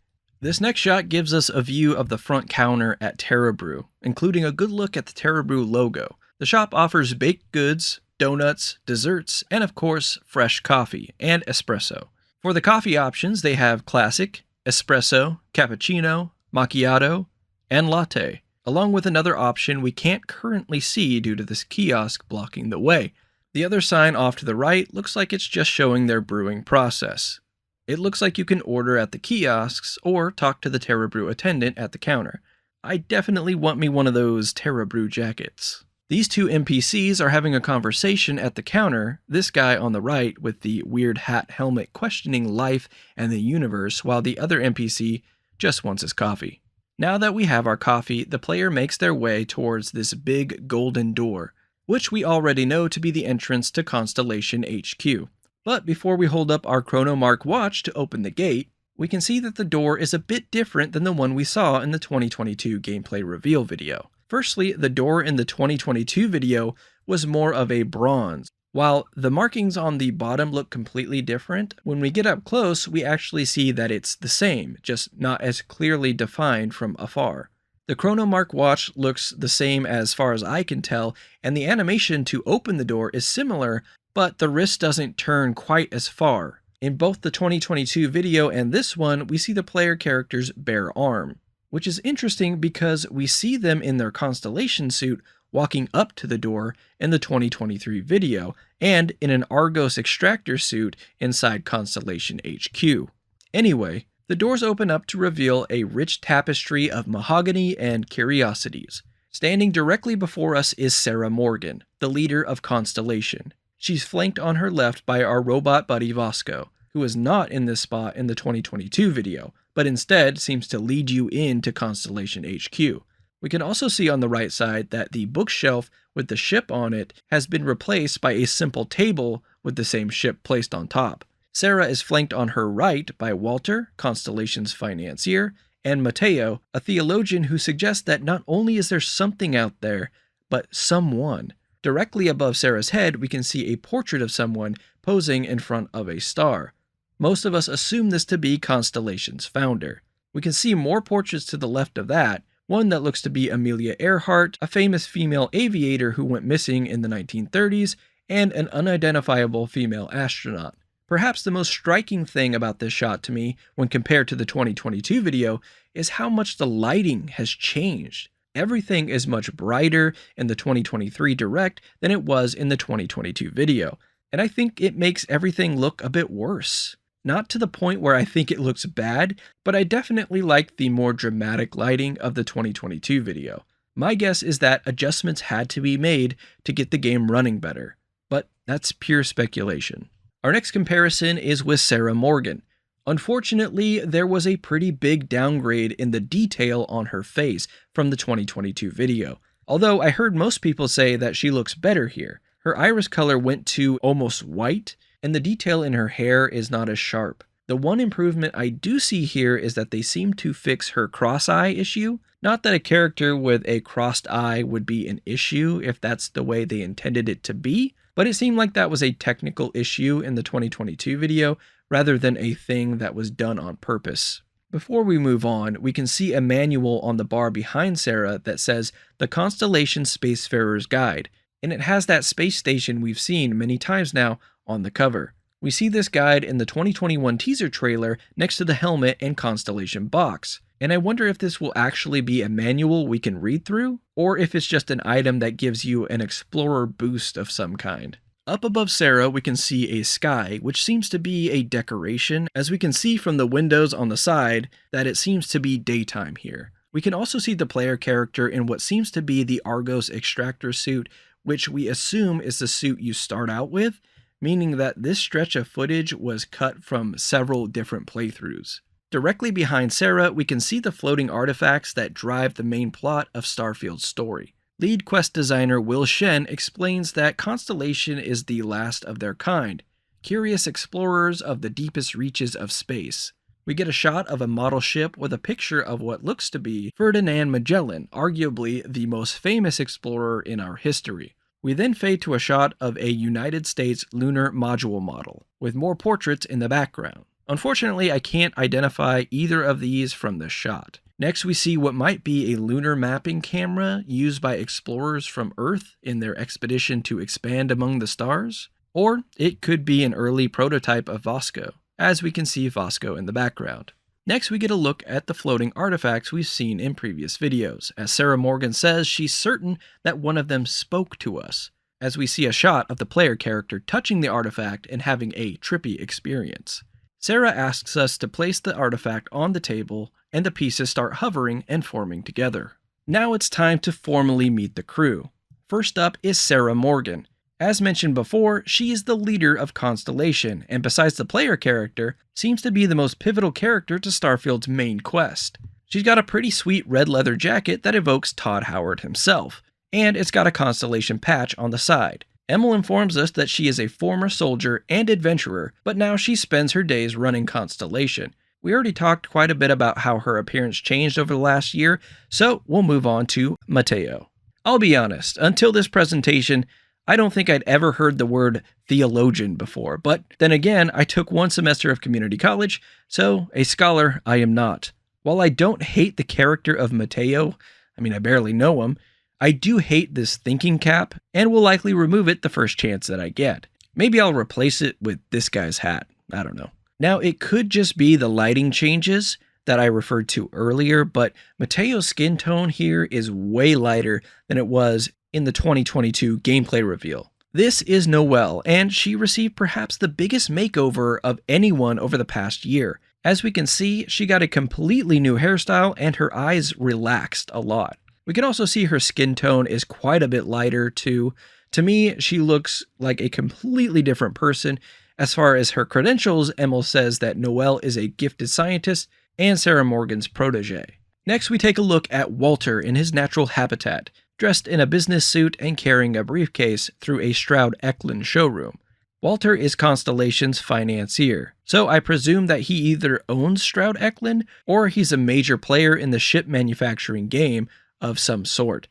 This next shot gives us a view of the front counter at Terra Brew, including a good look at the Terra Brew logo. The shop offers baked goods, donuts, desserts, and of course, fresh coffee and espresso. For the coffee options, they have classic, espresso, cappuccino, macchiato, and latte, along with another option we can't currently see due to this kiosk blocking the way. The other sign off to the right looks like it's just showing their brewing process. It looks like you can order at the kiosks or talk to the Terra Brew attendant at the counter. I definitely want me one of those Terra Brew jackets. These two NPCs are having a conversation at the counter, this guy on the right with the weird hat helmet questioning life and the universe, while the other NPC just wants his coffee. Now that we have our coffee, the player makes their way towards this big golden door, which we already know to be the entrance to Constellation HQ. But before we hold up our Chronomark watch to open the gate, we can see that the door is a bit different than the one we saw in the 2022 gameplay reveal video. Firstly, the door in the 2022 video was more of a bronze. While the markings on the bottom look completely different, when we get up close, we actually see that it's the same, just not as clearly defined from afar. The Chronomark watch looks the same as far as I can tell, and the animation to open the door is similar, but the wrist doesn't turn quite as far. In both the 2022 video and this one, we see the player character's bare arm, which is interesting because we see them in their Constellation suit walking up to the door in the 2023 video, and in an Argos extractor suit inside Constellation HQ. Anyway, the doors open up to reveal a rich tapestry of mahogany and curiosities. Standing directly before us is Sarah Morgan, the leader of Constellation. She's flanked on her left by our robot buddy Vasco, who is not in this spot in the 2022 video, but instead seems to lead you into Constellation HQ. We can also see on the right side that the bookshelf with the ship on it has been replaced by a simple table with the same ship placed on top. Sarah is flanked on her right by Walter, Constellation's financier, and Mateo, a theologian who suggests that not only is there something out there, but someone. Directly above Sarah's head, we can see a portrait of someone posing in front of a star. Most of us assume this to be Constellation's founder. We can see more portraits to the left of that, one that looks to be Amelia Earhart, a famous female aviator who went missing in the 1930s, and an unidentifiable female astronaut. Perhaps the most striking thing about this shot to me, when compared to the 2022 video, is how much the lighting has changed. Everything is much brighter in the 2023 Direct than it was in the 2022 video, and I think it makes everything look a bit worse. Not to the point where I think it looks bad, but I definitely like the more dramatic lighting of the 2022 video. My guess is that adjustments had to be made to get the game running better, but that's pure speculation. Our next comparison is with Sarah Morgan. Unfortunately, there was a pretty big downgrade in the detail on her face from the 2022 video, although I heard most people say that she looks better here. Her iris color went to almost white, and the detail in her hair is not as sharp. The one improvement I do see here is that they seem to fix her cross-eye issue. Not that a character with a crossed eye would be an issue if that's the way they intended it to be, but it seemed like that was a technical issue in the 2022 video rather than a thing that was done on purpose. Before we move on, we can see a manual on the bar behind Sarah that says The Constellation Spacefarer's Guide, and it has that space station we've seen many times now on the cover. We see this guide in the 2021 teaser trailer next to the helmet and Constellation box, and I wonder if this will actually be a manual we can read through, or if it's just an item that gives you an explorer boost of some kind. Up above Sarah, we can see a sky, which seems to be a decoration, as we can see from the windows on the side that it seems to be daytime here. We can also see the player character in what seems to be the Argos extractor suit, which we assume is the suit you start out with, meaning that this stretch of footage was cut from several different playthroughs. Directly behind Sarah, we can see the floating artifacts that drive the main plot of Starfield's story. Lead quest designer Will Shen explains that Constellation is the last of their kind, curious explorers of the deepest reaches of space. We get a shot of a model ship with a picture of what looks to be Ferdinand Magellan, arguably the most famous explorer in our history. We then fade to a shot of a United States lunar module model, with more portraits in the background. Unfortunately, I can't identify either of these from this shot. Next, we see what might be a lunar mapping camera used by explorers from Earth in their expedition to expand among the stars. Or it could be an early prototype of Vasco, as we can see Vasco in the background. Next, we get a look at the floating artifacts we've seen in previous videos, as Sarah Morgan says she's certain that one of them spoke to us, as we see a shot of the player character touching the artifact and having a trippy experience. Sarah asks us to place the artifact on the table, and the pieces start hovering and forming together. Now it's time to formally meet the crew. First up is Sarah Morgan. As mentioned before, she is the leader of Constellation, and besides the player character, seems to be the most pivotal character to Starfield's main quest. She's got a pretty sweet red leather jacket that evokes Todd Howard himself, and it's got a Constellation patch on the side. Emil informs us that she is a former soldier and adventurer, but now she spends her days running Constellation. We already talked quite a bit about how her appearance changed over the last year, so we'll move on to Mateo. I'll be honest, until this presentation, I don't think I'd ever heard the word theologian before, but then again, I took one semester of community college, so a scholar I am not. While I don't hate the character of Mateo, I barely know him, I do hate this thinking cap, and will likely remove it the first chance that I get. Maybe I'll replace it with this guy's hat, I don't know. Now, it could just be the lighting changes that I referred to earlier, but Mateo's skin tone here is way lighter than it was in the 2022 gameplay reveal. This is Noelle, and she received perhaps the biggest makeover of anyone over the past year. As we can see, she got a completely new hairstyle and her eyes relaxed a lot. We can also see her skin tone is quite a bit lighter too. To me, she looks like a completely different person. As far as her credentials, Emil says that Noelle is a gifted scientist and Sarah Morgan's protege. Next, we take a look at Walter in his natural habitat, dressed in a business suit and carrying a briefcase through a Stroud Eklund showroom. Walter is Constellation's financier, so I presume that he either owns Stroud Eklund or he's a major player in the ship manufacturing game of some sort.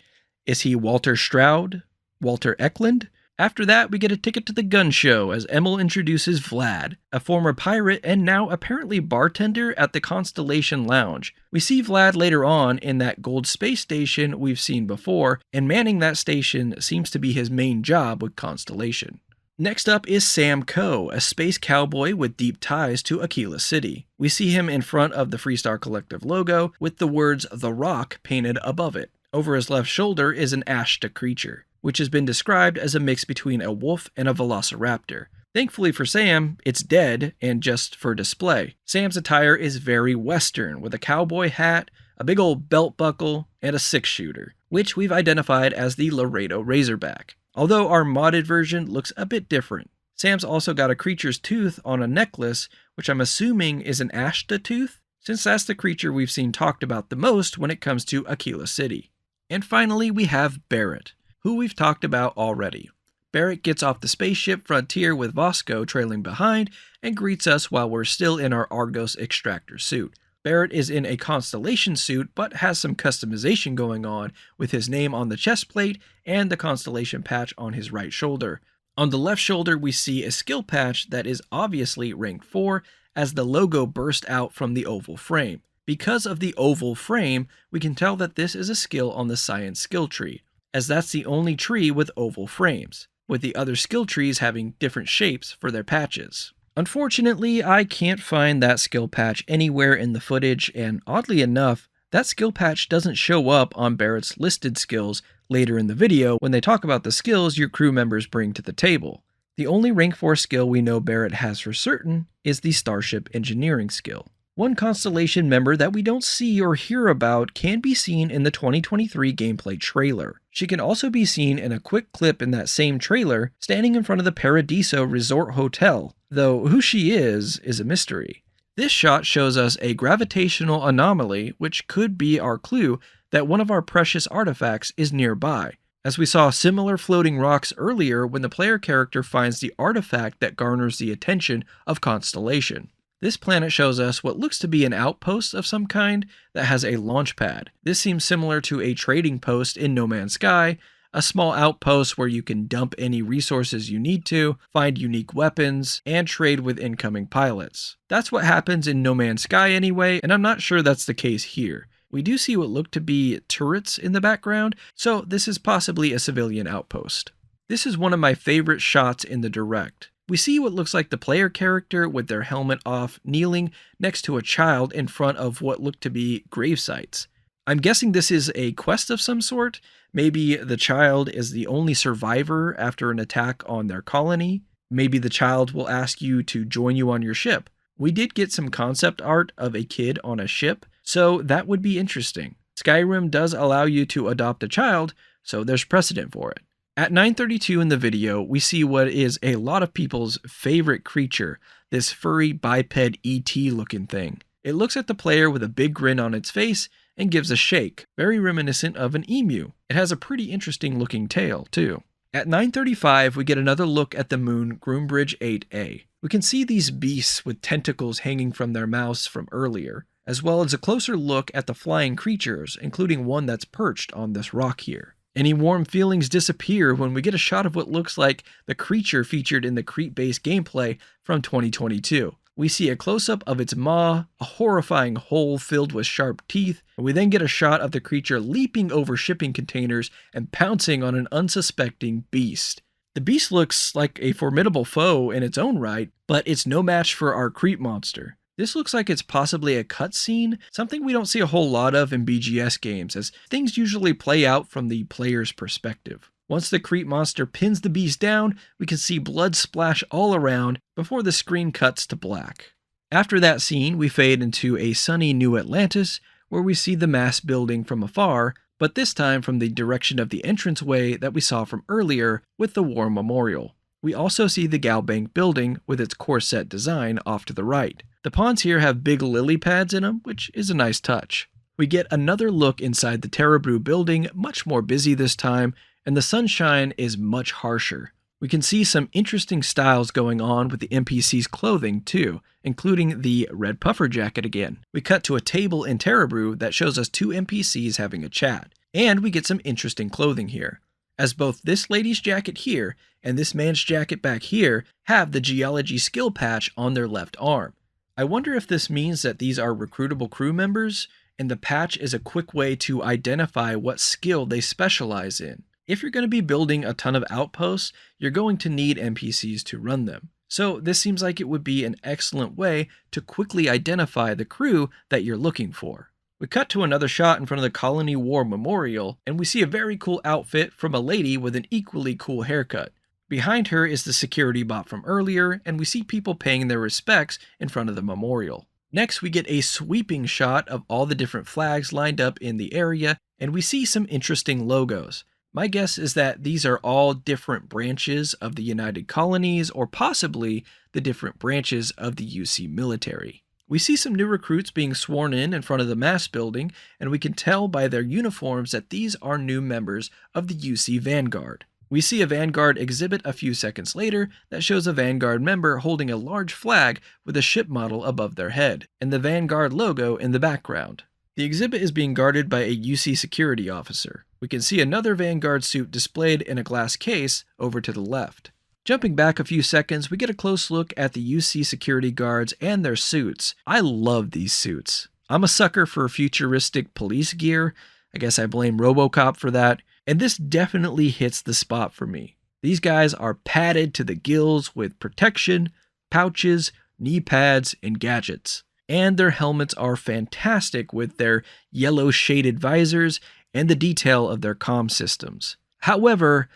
Is he Walter Stroud? Walter Eklund? After that, we get a ticket to the gun show as Emil introduces Vlad, a former pirate and now apparently bartender at the Constellation Lounge. We see Vlad later on in that gold space station we've seen before, and manning that station seems to be his main job with Constellation. Next up is Sam Coe, a space cowboy with deep ties to Akila City. We see him in front of the Freestar Collective logo with the words The Rock painted above it. Over his left shoulder is an Ashta creature, which has been described as a mix between a wolf and a velociraptor. Thankfully for Sam, it's dead and just for display. Sam's attire is very Western, with a cowboy hat, a big old belt buckle, and a six-shooter, which we've identified as the Laredo Razorback. Although our modded version looks a bit different. Sam's also got a creature's tooth on a necklace, which I'm assuming is an Ashta tooth, since that's the creature we've seen talked about the most when it comes to Akila City. And finally, we have Barrett, who we've talked about already. Barrett gets off the spaceship Frontier with Vasco trailing behind and greets us while we're still in our Argos extractor suit. Barrett is in a Constellation suit but has some customization going on with his name on the chest plate and the Constellation patch on his right shoulder. On the left shoulder we see a skill patch that is obviously rank 4 as the logo burst out from the oval frame. Because of the oval frame, we can tell that this is a skill on the science skill tree, as that's the only tree with oval frames, with the other skill trees having different shapes for their patches. Unfortunately, I can't find that skill patch anywhere in the footage, and oddly enough, that skill patch doesn't show up on Barrett's listed skills later in the video when they talk about the skills your crew members bring to the table. The only rank 4 skill we know Barrett has for certain is the Starship Engineering skill. One Constellation member that we don't see or hear about can be seen in the 2023 gameplay trailer. She can also be seen in a quick clip in that same trailer, standing in front of the Paradiso Resort Hotel, though who she is a mystery. This shot shows us a gravitational anomaly, which could be our clue that one of our precious artifacts is nearby, as we saw similar floating rocks earlier when the player character finds the artifact that garners the attention of Constellation. This planet shows us what looks to be an outpost of some kind that has a launch pad. This seems similar to a trading post in No Man's Sky, a small outpost where you can dump any resources you need to, find unique weapons, and trade with incoming pilots. That's what happens in No Man's Sky anyway, and I'm not sure that's the case here. We do see what look to be turrets in the background, so this is possibly a civilian outpost. This is one of my favorite shots in the Direct. We see what looks like the player character with their helmet off, kneeling next to a child in front of what look to be grave sites. I'm guessing this is a quest of some sort. Maybe the child is the only survivor after an attack on their colony. Maybe the child will ask you to join you on your ship. We did get some concept art of a kid on a ship, so that would be interesting. Skyrim does allow you to adopt a child, so there's precedent for it. At 9:32 in the video, we see what is a lot of people's favorite creature, this furry biped ET looking thing. It looks at the player with a big grin on its face and gives a shake, very reminiscent of an emu. It has a pretty interesting looking tail, too. At 9:35, we get another look at the moon Groombridge 8A. We can see these beasts with tentacles hanging from their mouths from earlier, as well as a closer look at the flying creatures, including one that's perched on this rock here. Any warm feelings disappear when we get a shot of what looks like the creature featured in the Crete-based gameplay from 2022. We see a close-up of its maw, a horrifying hole filled with sharp teeth, and we then get a shot of the creature leaping over shipping containers and pouncing on an unsuspecting beast. The beast looks like a formidable foe in its own right, but it's no match for our Crete monster. This looks like it's possibly a cutscene, something we don't see a whole lot of in BGS games, as things usually play out from the player's perspective. Once the Crete monster pins the beast down, we can see blood splash all around before the screen cuts to black. After that scene, we fade into a sunny New Atlantis, where we see the mass building from afar, but this time from the direction of the entranceway that we saw from earlier with the War Memorial. We also see the Galbank building with its corset design off to the right. The pawns here have big lily pads in them, which is a nice touch. We get another look inside the Terebrew building, much more busy this time, and the sunshine is much harsher. We can see some interesting styles going on with the NPC's clothing too, including the red puffer jacket again. We cut to a table in Terebrew that shows us two NPCs having a chat, and we get some interesting clothing here, as both this lady's jacket here and this man's jacket back here have the geology skill patch on their left arm. I wonder if this means that these are recruitable crew members, and the patch is a quick way to identify what skill they specialize in. If you're going to be building a ton of outposts, you're going to need NPCs to run them. So this seems like it would be an excellent way to quickly identify the crew that you're looking for. We cut to another shot in front of the Colony War Memorial, and we see a very cool outfit from a lady with an equally cool haircut. Behind her is the security bot from earlier, and we see people paying their respects in front of the memorial. Next, we get a sweeping shot of all the different flags lined up in the area, and we see some interesting logos. My guess is that these are all different branches of the United Colonies, or possibly the different branches of the UC military. We see some new recruits being sworn in front of the mass building, and we can tell by their uniforms that these are new members of the UC Vanguard. We see a Vanguard exhibit a few seconds later that shows a Vanguard member holding a large flag with a ship model above their head, and the Vanguard logo in the background. The exhibit is being guarded by a UC security officer. We can see another Vanguard suit displayed in a glass case over to the left. Jumping back a few seconds, we get a close look at the UC security guards and their suits. I love these suits. I'm a sucker for futuristic police gear. I guess I blame RoboCop for that. And this definitely hits the spot for me. These guys are padded to the gills with protection, pouches, knee pads, and gadgets. And their helmets are fantastic with their yellow shaded visors and the detail of their comm systems. However,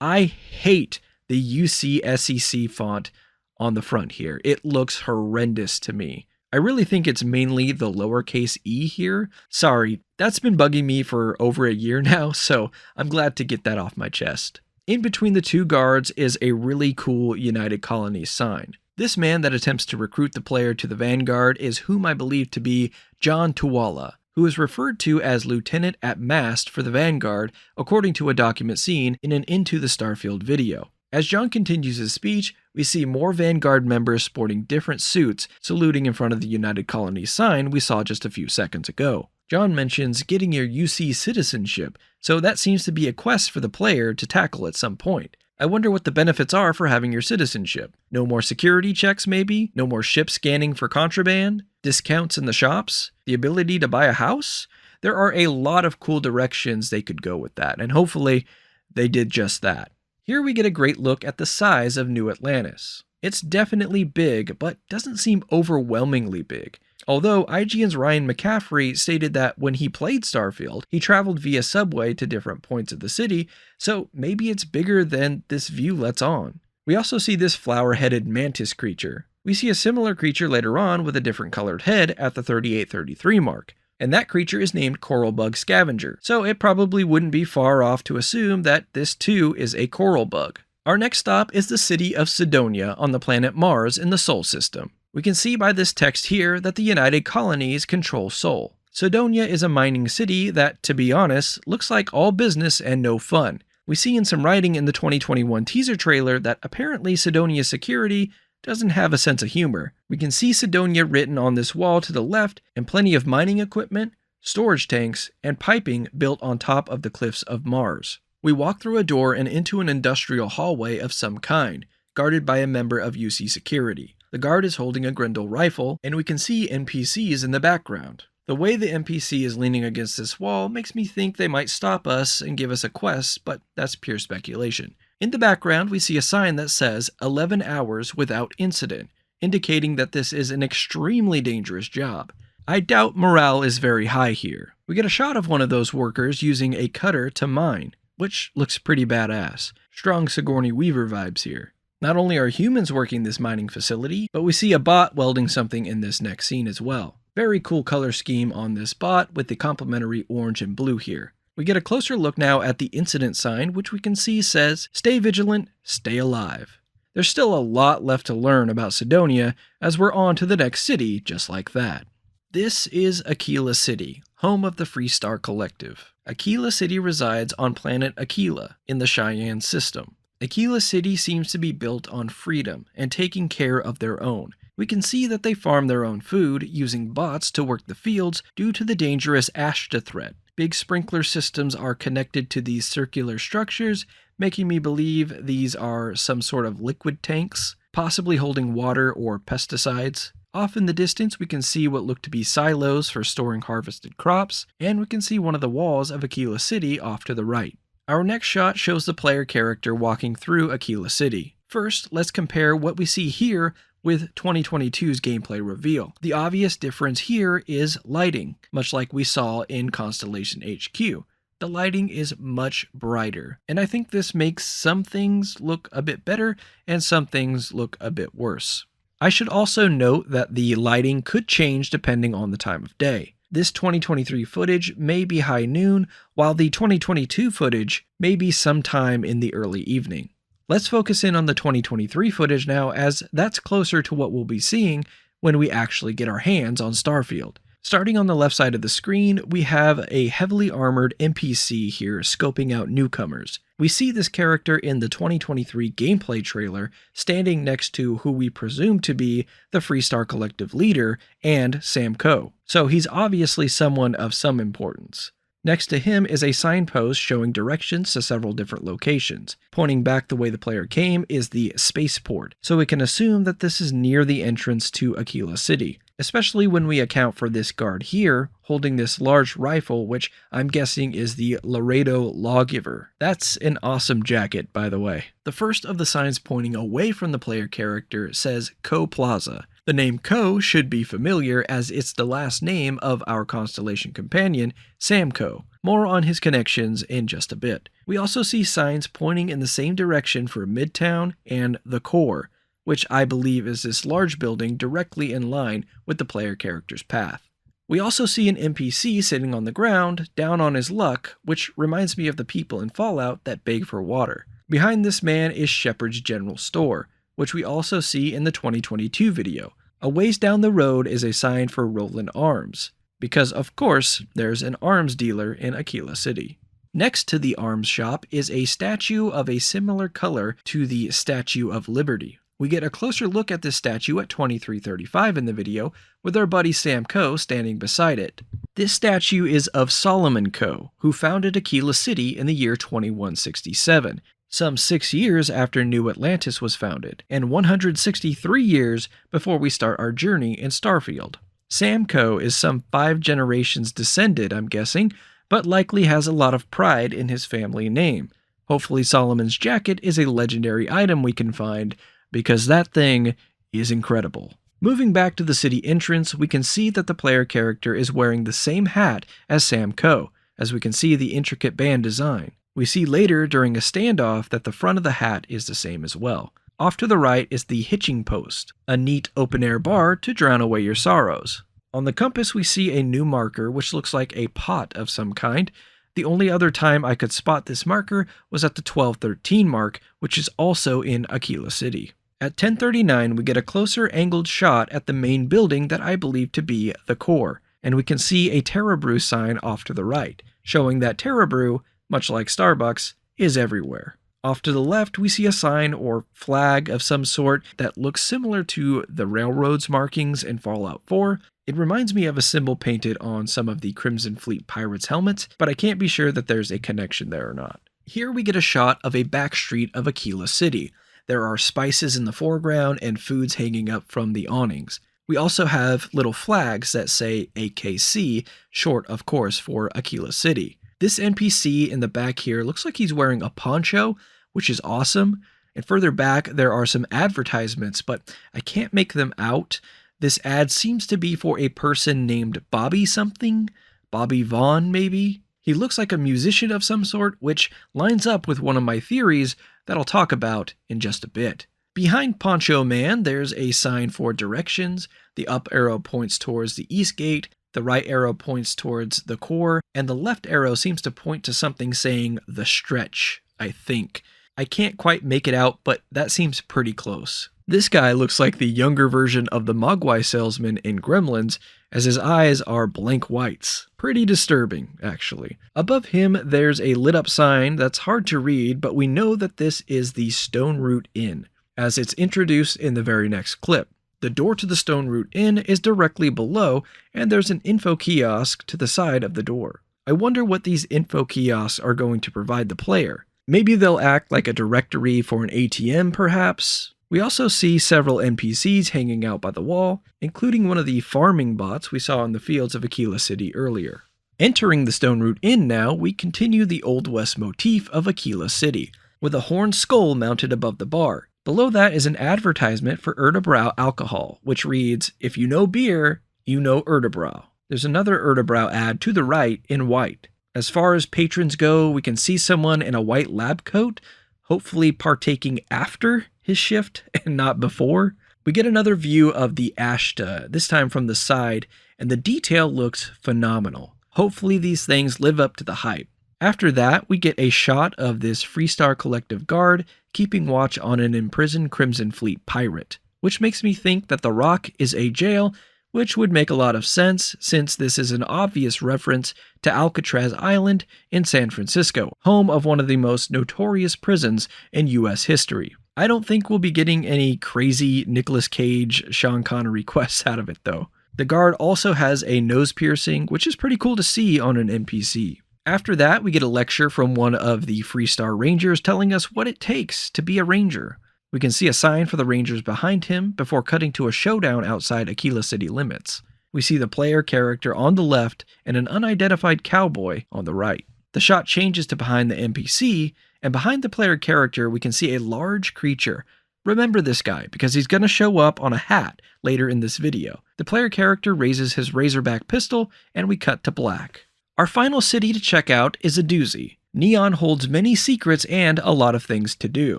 I hate the UCSEC font on the front here. It looks horrendous to me. I really think it's mainly the lowercase e here. Sorry, that's been bugging me for over a year now, so I'm glad to get that off my chest. In between the two guards is a really cool United Colonies sign. This man that attempts to recruit the player to the Vanguard is whom I believe to be John Tuwala, who is referred to as Lieutenant at Mast for the Vanguard, according to a document seen in an Into the Starfield video. As John continues his speech, we see more Vanguard members sporting different suits, saluting in front of the United Colonies sign we saw just a few seconds ago. John mentions getting your UC citizenship, so that seems to be a quest for the player to tackle at some point. I wonder what the benefits are for having your citizenship. No more security checks maybe? No more ship scanning for contraband? Discounts in the shops? The ability to buy a house? There are a lot of cool directions they could go with that, and hopefully they did just that. Here we get a great look at the size of New Atlantis. It's definitely big, but doesn't seem overwhelmingly big. Although IGN's Ryan McCaffrey stated that when he played Starfield, he traveled via subway to different points of the city, so maybe it's bigger than this view lets on. We also see this flower-headed mantis creature. We see a similar creature later on with a different colored head at the 3833 mark. And that creature is named Coral Bug Scavenger, so it probably wouldn't be far off to assume that this too is a coral bug. Our next stop is the city of Cydonia on the planet Mars in the Sol system. We can see by this text here that the United Colonies control Sol. Cydonia is a mining city that, to be honest, looks like all business and no fun. We see in some writing in the 2021 teaser trailer that apparently Cydonia security doesn't have a sense of humor. We can see Cydonia written on this wall to the left, and plenty of mining equipment, storage tanks, and piping built on top of the cliffs of Mars. We walk through a door and into an industrial hallway of some kind, guarded by a member of UC security. The guard is holding a Grendel rifle, and we can see NPCs in the background. The way the NPC is leaning against this wall makes me think they might stop us and give us a quest, but that's pure speculation. In the background, we see a sign that says 11 hours without incident, indicating that this is an extremely dangerous job. I doubt morale is very high here. We get a shot of one of those workers using a cutter to mine, which looks pretty badass. Strong Sigourney Weaver vibes here. Not only are humans working this mining facility, but we see a bot welding something in this next scene as well. Very cool color scheme on this bot with the complementary orange and blue here. We get a closer look now at the incident sign, which we can see says, "Stay vigilant, stay alive." There's still a lot left to learn about Cydonia as we're on to the next city just like that. This is Akila City, home of the Freestar Collective. Akila City resides on planet Akila in the Cheyenne system. Akila City seems to be built on freedom and taking care of their own. We can see that they farm their own food using bots to work the fields due to the dangerous Ashta threat. Big sprinkler systems are connected to these circular structures, making me believe these are some sort of liquid tanks, possibly holding water or pesticides. Off in the distance, we can see what look to be silos for storing harvested crops, and we can see one of the walls of Akila City off to the right. Our next shot shows the player character walking through Akila City. First, let's compare what we see here with 2022's gameplay reveal. The obvious difference here is lighting, much like we saw in Constellation HQ. The lighting is much brighter, and I think this makes some things look a bit better and some things look a bit worse. I should also note that the lighting could change depending on the time of day. This 2023 footage may be high noon, while the 2022 footage may be sometime in the early evening. Let's focus in on the 2023 footage now, as that's closer to what we'll be seeing when we actually get our hands on Starfield. Starting on the left side of the screen, we have a heavily armored NPC here scoping out newcomers. We see this character in the 2023 gameplay trailer standing next to who we presume to be the Freestar Collective leader and Sam Coe, so he's obviously someone of some importance. Next to him is a signpost showing directions to several different locations. Pointing back the way the player came is the spaceport, so we can assume that this is near the entrance to Akila City, especially when we account for this guard here holding this large rifle, which I'm guessing is the Laredo Lawgiver. That's an awesome jacket, by the way. The first of the signs pointing away from the player character says Co Plaza. The name Co should be familiar as it's the last name of our Constellation companion, Sam Coe. More on his connections in just a bit. We also see signs pointing in the same direction for Midtown and the Core, which I believe is this large building directly in line with the player character's path. We also see an NPC sitting on the ground, down on his luck, which reminds me of the people in Fallout that beg for water. Behind this man is Shepard's General Store, which we also see in the 2022 video. A ways down the road is a sign for Roland Arms, because of course there's an arms dealer in Akila City. Next to the arms shop is a statue of a similar color to the Statue of Liberty. We get a closer look at this statue at 23:35 in the video, with our buddy Sam Coe standing beside it. This statue is of Solomon Coe, who founded Akila City in the year 2167, some 6 years after New Atlantis was founded, and 163 years before we start our journey in Starfield. Sam Coe is some 5 generations descended, I'm guessing, but likely has a lot of pride in his family name. Hopefully Solomon's jacket is a legendary item we can find, because that thing is incredible. Moving back to the city entrance, we can see that the player character is wearing the same hat as Sam Coe, as we can see the intricate band design. We see later during a standoff that the front of the hat is the same as well. Off to the right is the hitching post, a neat open-air bar to drown away your sorrows. On the compass we see a new marker which looks like a pot of some kind. The only other time I could spot this marker was at the 12:13 mark, which is also in Akila City. At 10:39 we get a closer angled shot at the main building that I believe to be the Core, and we can see a Terra Brew sign off to the right, showing that Terra Brew, much like Starbucks, is everywhere. Off to the left, we see a sign or flag of some sort that looks similar to the railroad's markings in Fallout 4. It reminds me of a symbol painted on some of the Crimson Fleet pirates' helmets, but I can't be sure that there's a connection there or not. Here we get a shot of a back street of Akila City. There are spices in the foreground and foods hanging up from the awnings. We also have little flags that say AKC, short of course for Akila City. This NPC in the back here looks like he's wearing a poncho, which is awesome. And further back there are some advertisements, but I can't make them out. This ad seems to be for a person named Bobby something? Bobby Vaughn maybe? He looks like a musician of some sort, which lines up with one of my theories that I'll talk about in just a bit. Behind Poncho Man, there's a sign for directions. The up arrow points towards the east gate, the right arrow points towards the Core, and the left arrow seems to point to something saying the stretch, I think. I can't quite make it out, but that seems pretty close. This guy looks like the younger version of the Mogwai salesman in Gremlins, as his eyes are blank whites. Pretty disturbing, actually. Above him, there's a lit up sign that's hard to read, but we know that this is the Stone Root Inn, as it's introduced in the very next clip. The door to the Stone Root Inn is directly below, and there's an info kiosk to the side of the door. I wonder what these info kiosks are going to provide the player. Maybe they'll act like a directory for an ATM, perhaps? We also see several NPCs hanging out by the wall, including one of the farming bots we saw in the fields of Akila City earlier. Entering the Stone Root Inn now, we continue the Old West motif of Akila City, with a horned skull mounted above the bar. Below that is an advertisement for Erdebrau alcohol, which reads, "If you know beer, you know Erdebrau." There's another Erdebrau ad to the right in white. As far as patrons go, we can see someone in a white lab coat, hopefully partaking after his shift and not before. We get another view of the Ashta, this time from the side, and the detail looks phenomenal. Hopefully these things live up to the hype. After that, we get a shot of this Freestar Collective guard keeping watch on an imprisoned Crimson Fleet pirate, which makes me think that the Rock is a jail which would make a lot of sense since this is an obvious reference to Alcatraz Island in San Francisco, home of one of the most notorious prisons in US history. I don't think we'll be getting any crazy Nicolas Cage, Sean Connery quests out of it though. The guard also has a nose piercing, which is pretty cool to see on an NPC. After that, we get a lecture from one of the Freestar Rangers telling us what it takes to be a ranger. We can see a sign for the Rangers behind him before cutting to a showdown outside Akila City limits. We see the player character on the left and an unidentified cowboy on the right. The shot changes to behind the NPC, and behind the player character we can see a large creature. Remember this guy because he's going to show up on a hat later in this video. The player character raises his Razorback pistol and we cut to black. Our final city to check out is a doozy. Neon holds many secrets and a lot of things to do.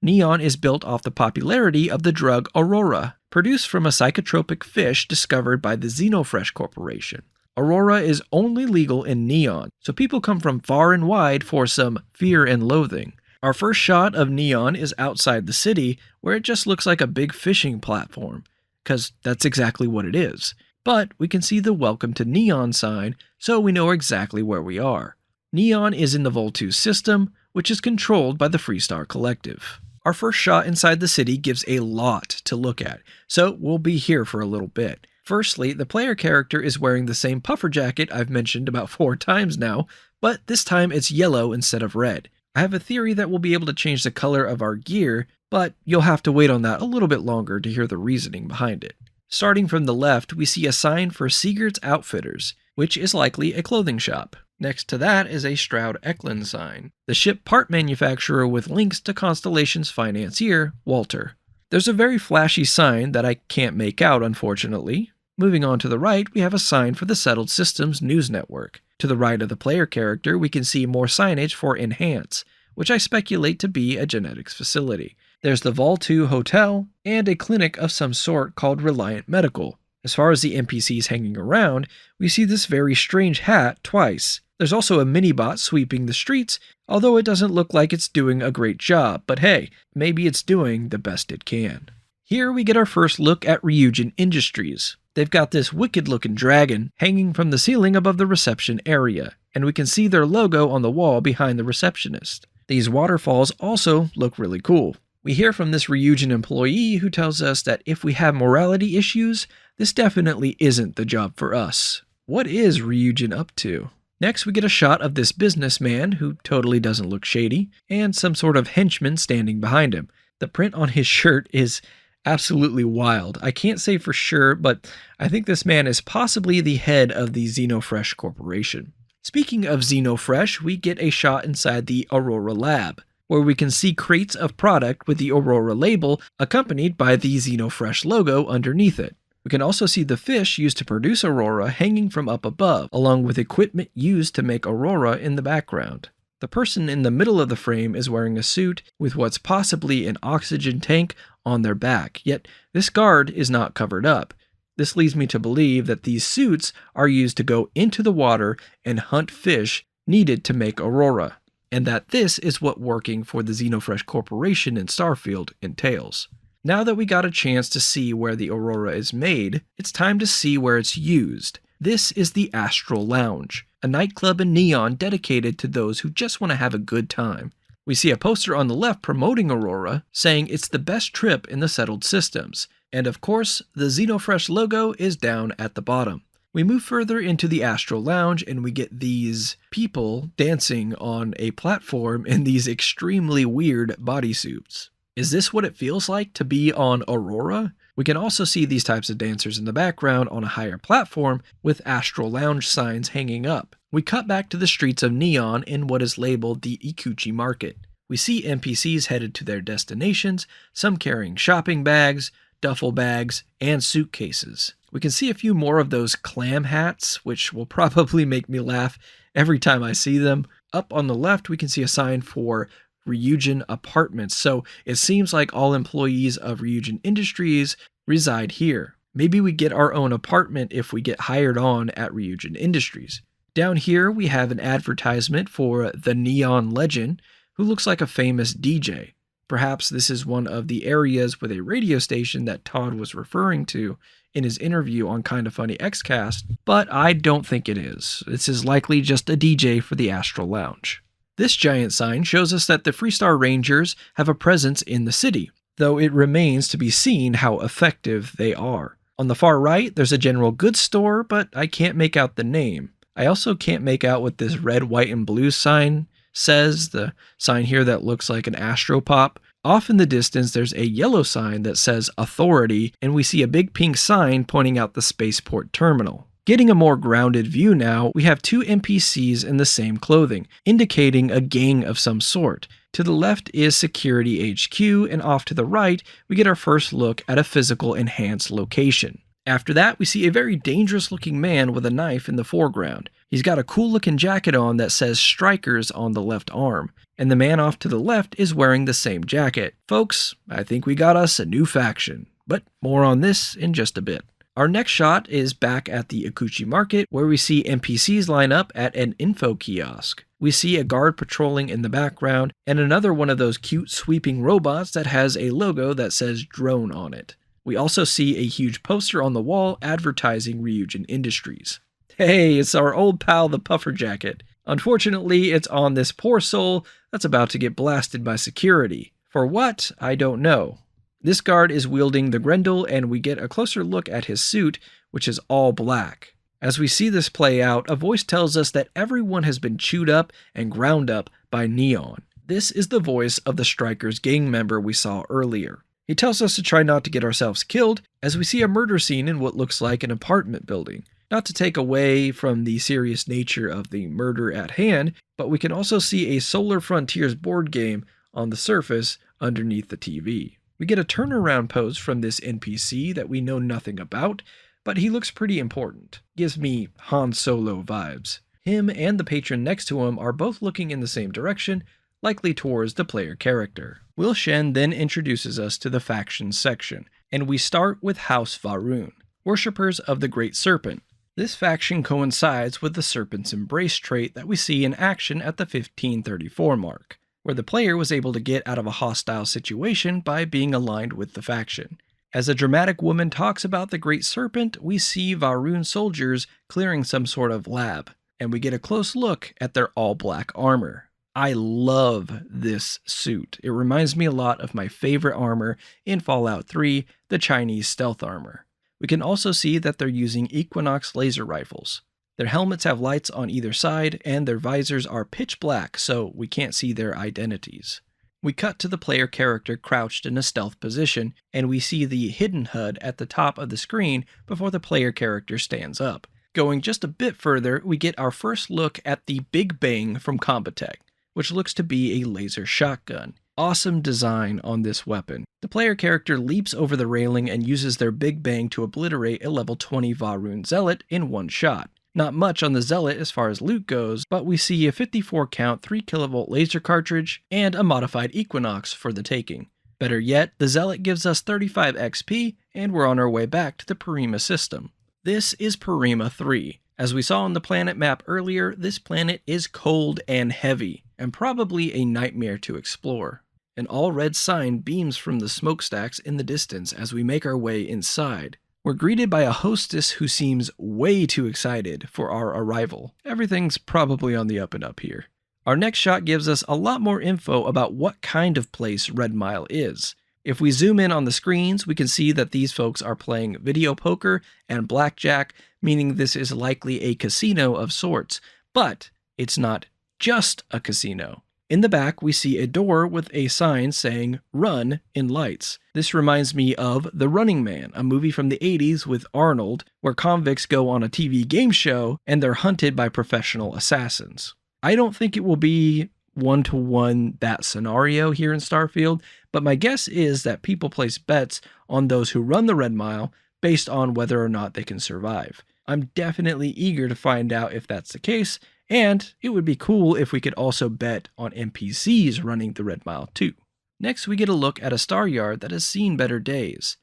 Neon is built off the popularity of the drug Aurora, produced from a psychotropic fish discovered by the Xenofresh Corporation. Aurora is only legal in Neon, so people come from far and wide for some fear and loathing. Our first shot of Neon is outside the city, where it just looks like a big fishing platform, because that's exactly what it is. But we can see the Welcome to Neon sign, so we know exactly where we are. Neon is in the Vol2 system, which is controlled by the Freestar Collective. Our first shot inside the city gives a lot to look at, so we'll be here for a little bit. Firstly, the player character is wearing the same puffer jacket I've mentioned about 4 times now, but this time it's yellow instead of red. I have a theory that we'll be able to change the color of our gear, but you'll have to wait on that a little bit longer to hear the reasoning behind it. Starting from the left, we see a sign for Sigurd's Outfitters, which is likely a clothing shop. Next to that is a Stroud Eklund sign, the ship part manufacturer with links to Constellation's financier, Walter. There's a very flashy sign that I can't make out, unfortunately. Moving on to the right, we have a sign for the Settled Systems News Network. To the right of the player character, we can see more signage for Enhance, which I speculate to be a genetics facility. There's the Vol2 Hotel, and a clinic of some sort called Reliant Medical. As far as the NPCs hanging around, we see this very strange hat twice. There's also a mini-bot sweeping the streets, although it doesn't look like it's doing a great job, but hey, maybe it's doing the best it can. Here we get our first look at Ryujin Industries. They've got this wicked-looking dragon hanging from the ceiling above the reception area, and we can see their logo on the wall behind the receptionist. These waterfalls also look really cool. We hear from this Ryujin employee who tells us that if we have morality issues, this definitely isn't the job for us. What is Ryujin up to? Next, we get a shot of this businessman who totally doesn't look shady, and some sort of henchman standing behind him. The print on his shirt is absolutely wild. I can't say for sure, but I think this man is possibly the head of the Xenofresh Corporation. Speaking of Xenofresh, we get a shot inside the Aurora Lab, where we can see crates of product with the Aurora label accompanied by the Xenofresh logo underneath it. We can also see the fish used to produce Aurora hanging from up above, along with equipment used to make Aurora in the background. The person in the middle of the frame is wearing a suit with what's possibly an oxygen tank on their back, yet this guard is not covered up. This leads me to believe that these suits are used to go into the water and hunt fish needed to make Aurora, and that this is what working for the Xenofresh Corporation in Starfield entails. Now that we got a chance to see where the Aurora is made, it's time to see where it's used. This is the Astral Lounge, a nightclub in Neon dedicated to those who just want to have a good time. We see a poster on the left promoting Aurora, saying it's the best trip in the Settled Systems, and of course, the Xenofresh logo is down at the bottom. We move further into the Astral Lounge and we get these people dancing on a platform in these extremely weird bodysuits. Is this what it feels like to be on Aurora? We can also see these types of dancers in the background on a higher platform with Astral Lounge signs hanging up. We cut back to the streets of Neon in what is labeled the Ikuchi Market. We see NPCs headed to their destinations, some carrying shopping bags, duffel bags, and suitcases. We can see a few more of those clam hats, which will probably make me laugh every time I see them. Up on the left, we can see a sign for Ryujin Apartments, so it seems like all employees of Ryujin Industries reside here. Maybe we get our own apartment if we get hired on at Ryujin Industries. Down here we have an advertisement for the Neon Legend, who looks like a famous DJ. Perhaps this is one of the areas with a radio station that Todd was referring to in his interview on Kinda Funny Xcast, but I don't think it is. This is likely just a DJ for the Astral Lounge. This giant sign shows us that the Freestar Rangers have a presence in the city, though it remains to be seen how effective they are. On the far right, there's a general goods store, but I can't make out the name. I also can't make out what this red, white, and blue sign says, the sign here that looks like an Astropop. Off in the distance, there's a yellow sign that says Authority, and we see a big pink sign pointing out the spaceport terminal. Getting a more grounded view now, we have two NPCs in the same clothing, indicating a gang of some sort. To the left is Security HQ, and off to the right, we get our first look at a physical enhanced location. After that, we see a very dangerous looking man with a knife in the foreground. He's got a cool looking jacket on that says Strikers on the left arm, and the man off to the left is wearing the same jacket. Folks, I think we got us a new faction, but more on this in just a bit. Our next shot is back at the Akuchi Market, where we see NPCs line up at an info kiosk. We see a guard patrolling in the background, and another one of those cute sweeping robots that has a logo that says Drone on it. We also see a huge poster on the wall advertising Ryujin Industries. Hey, it's our old pal the Puffer Jacket. Unfortunately, it's on this poor soul that's about to get blasted by security. For what? I don't know. This guard is wielding the Grendel, and we get a closer look at his suit, which is all black. As we see this play out, a voice tells us that everyone has been chewed up and ground up by Neon. This is the voice of the Strikers gang member we saw earlier. He tells us to try not to get ourselves killed, as we see a murder scene in what looks like an apartment building. Not to take away from the serious nature of the murder at hand, but we can also see a Solar Frontiers board game on the surface underneath the TV. We get a turnaround pose from this NPC that we know nothing about, but he looks pretty important. Gives me Han Solo vibes. Him and the patron next to him are both looking in the same direction, likely towards the player character. Will Shen then introduces us to the factions section, and we start with House Varun, worshippers of the Great Serpent. This faction coincides with the Serpent's Embrace trait that we see in action at the 1534 mark, where the player was able to get out of a hostile situation by being aligned with the faction. As a dramatic woman talks about the Great Serpent, we see Varun soldiers clearing some sort of lab, and we get a close look at their all-black armor. I love this suit. It reminds me a lot of my favorite armor in Fallout 3, the Chinese stealth armor. We can also see that they're using Equinox laser rifles. Their helmets have lights on either side, and their visors are pitch black, so we can't see their identities. We cut to the player character crouched in a stealth position, and we see the hidden HUD at the top of the screen before the player character stands up. Going just a bit further, we get our first look at the Big Bang from Combatech, which looks to be a laser shotgun. Awesome design on this weapon. The player character leaps over the railing and uses their Big Bang to obliterate a level 20 Varun Zealot in one shot. Not much on the Zealot as far as loot goes, but we see a 54 count 3 kilovolt laser cartridge and a modified Equinox for the taking. Better yet, the Zealot gives us 35 XP, and we're on our way back to the Parima system. This is Parima 3. As we saw on the planet map earlier, this planet is cold and heavy, and probably a nightmare to explore. An all-red sign beams from the smokestacks in the distance as we make our way inside. We're greeted by a hostess who seems way too excited for our arrival. Everything's probably on the up and up here. Our next shot gives us a lot more info about what kind of place Red Mile is. If we zoom in on the screens, we can see that these folks are playing video poker and blackjack, meaning this is likely a casino of sorts, but it's not just a casino. In the back, we see a door with a sign saying "Run" in lights. This reminds me of The Running Man, a movie from the 80s with Arnold, where convicts go on a TV game show and they're hunted by professional assassins. I don't think it will be one-to-one that scenario here in Starfield, but my guess is that people place bets on those who run the Red Mile based on whether or not they can survive. I'm definitely eager to find out if that's the case, and it would be cool if we could also bet on NPCs running the Red Mile too. Next, we get a look at a star yard that has seen better days.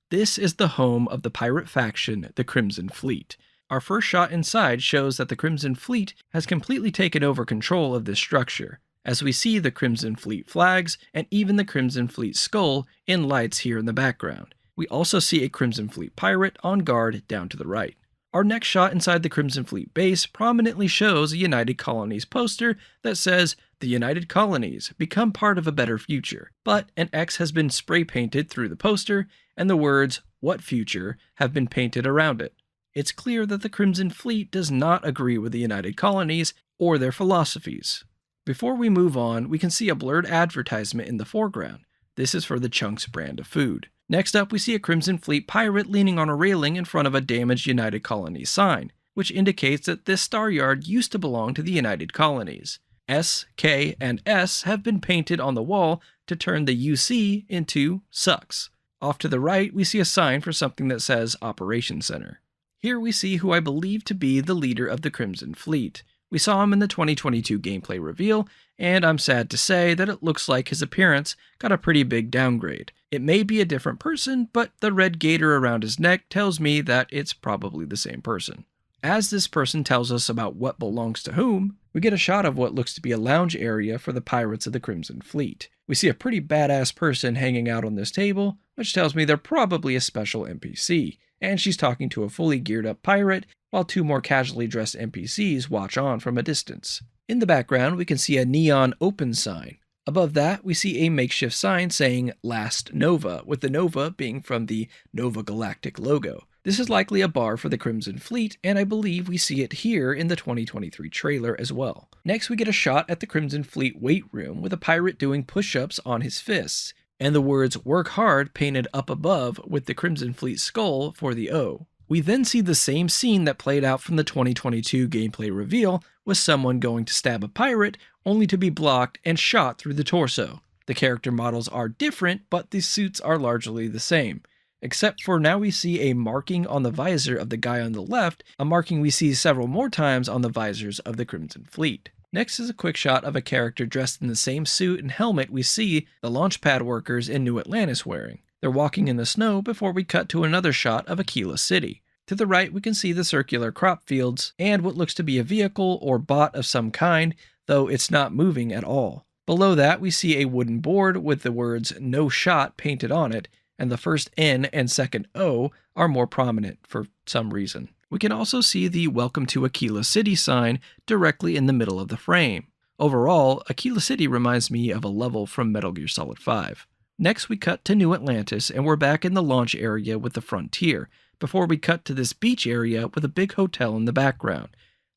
This is the home of the pirate faction, the Crimson Fleet. Our first shot inside shows that the Crimson Fleet has completely taken over control of this structure. as we see the Crimson Fleet flags and even the Crimson Fleet skull in lights here in the background. We also see a Crimson Fleet pirate on guard down to the right. Our next shot inside the Crimson Fleet base prominently shows a United Colonies poster that says, "The United Colonies, become part of a better future," but an X has been spray painted through the poster, and the words, "What future?" have been painted around it. It's clear that the Crimson Fleet does not agree with the United Colonies or their philosophies. Before we move on, we can see a blurred advertisement in the foreground. This is for the Chunks brand of food. Next up, we see a Crimson Fleet pirate leaning on a railing in front of a damaged United Colonies sign, which indicates that this star yard used to belong to the United Colonies. S, K, and S have been painted on the wall to turn the UC into sucks. Off to the right, we see a sign for something that says Operations Center. Here we see who I believe to be the leader of the Crimson Fleet. We saw him in the 2022 gameplay reveal, and I'm sad to say that it looks like his appearance got a pretty big downgrade. It may be a different person, but the red gator around his neck tells me that it's probably the same person. As this person tells us about what belongs to whom, we get a shot of what looks to be a lounge area for the pirates of the Crimson Fleet. We see a pretty badass person hanging out on this table, which tells me they're probably a special NPC, and she's talking to a fully geared up pirate, while two more casually dressed NPCs watch on from a distance. In the background, we can see a neon open sign. Above that, we see a makeshift sign saying Last Nova, with the Nova being from the Nova Galactic logo. This is likely a bar for the Crimson Fleet, and I believe we see it here in the 2023 trailer as well. Next, we get a shot at the Crimson Fleet weight room with a pirate doing push-ups on his fists, and the words "Work Hard" painted up above with the Crimson Fleet skull for the O. We then see the same scene that played out from the 2022 gameplay reveal, with someone going to stab a pirate, only to be blocked and shot through the torso. The character models are different, but the suits are largely the same. Except for now we see a marking on the visor of the guy on the left, a marking we see several more times on the visors of the Crimson Fleet. Next is a quick shot of a character dressed in the same suit and helmet we see the launchpad workers in New Atlantis wearing. They're walking in the snow before we cut to another shot of Akila City. To the right, we can see the circular crop fields and what looks to be a vehicle or bot of some kind, though it's not moving at all. Below that, we see a wooden board with the words "No Shot" painted on it, and the first N and second O are more prominent for some reason. We can also see the "Welcome to Akila City" sign directly in the middle of the frame. Overall, Akila City reminds me of a level from Metal Gear Solid 5. Next, we cut to New Atlantis, and we're back in the launch area with the Frontier, before we cut to this beach area with a big hotel in the background.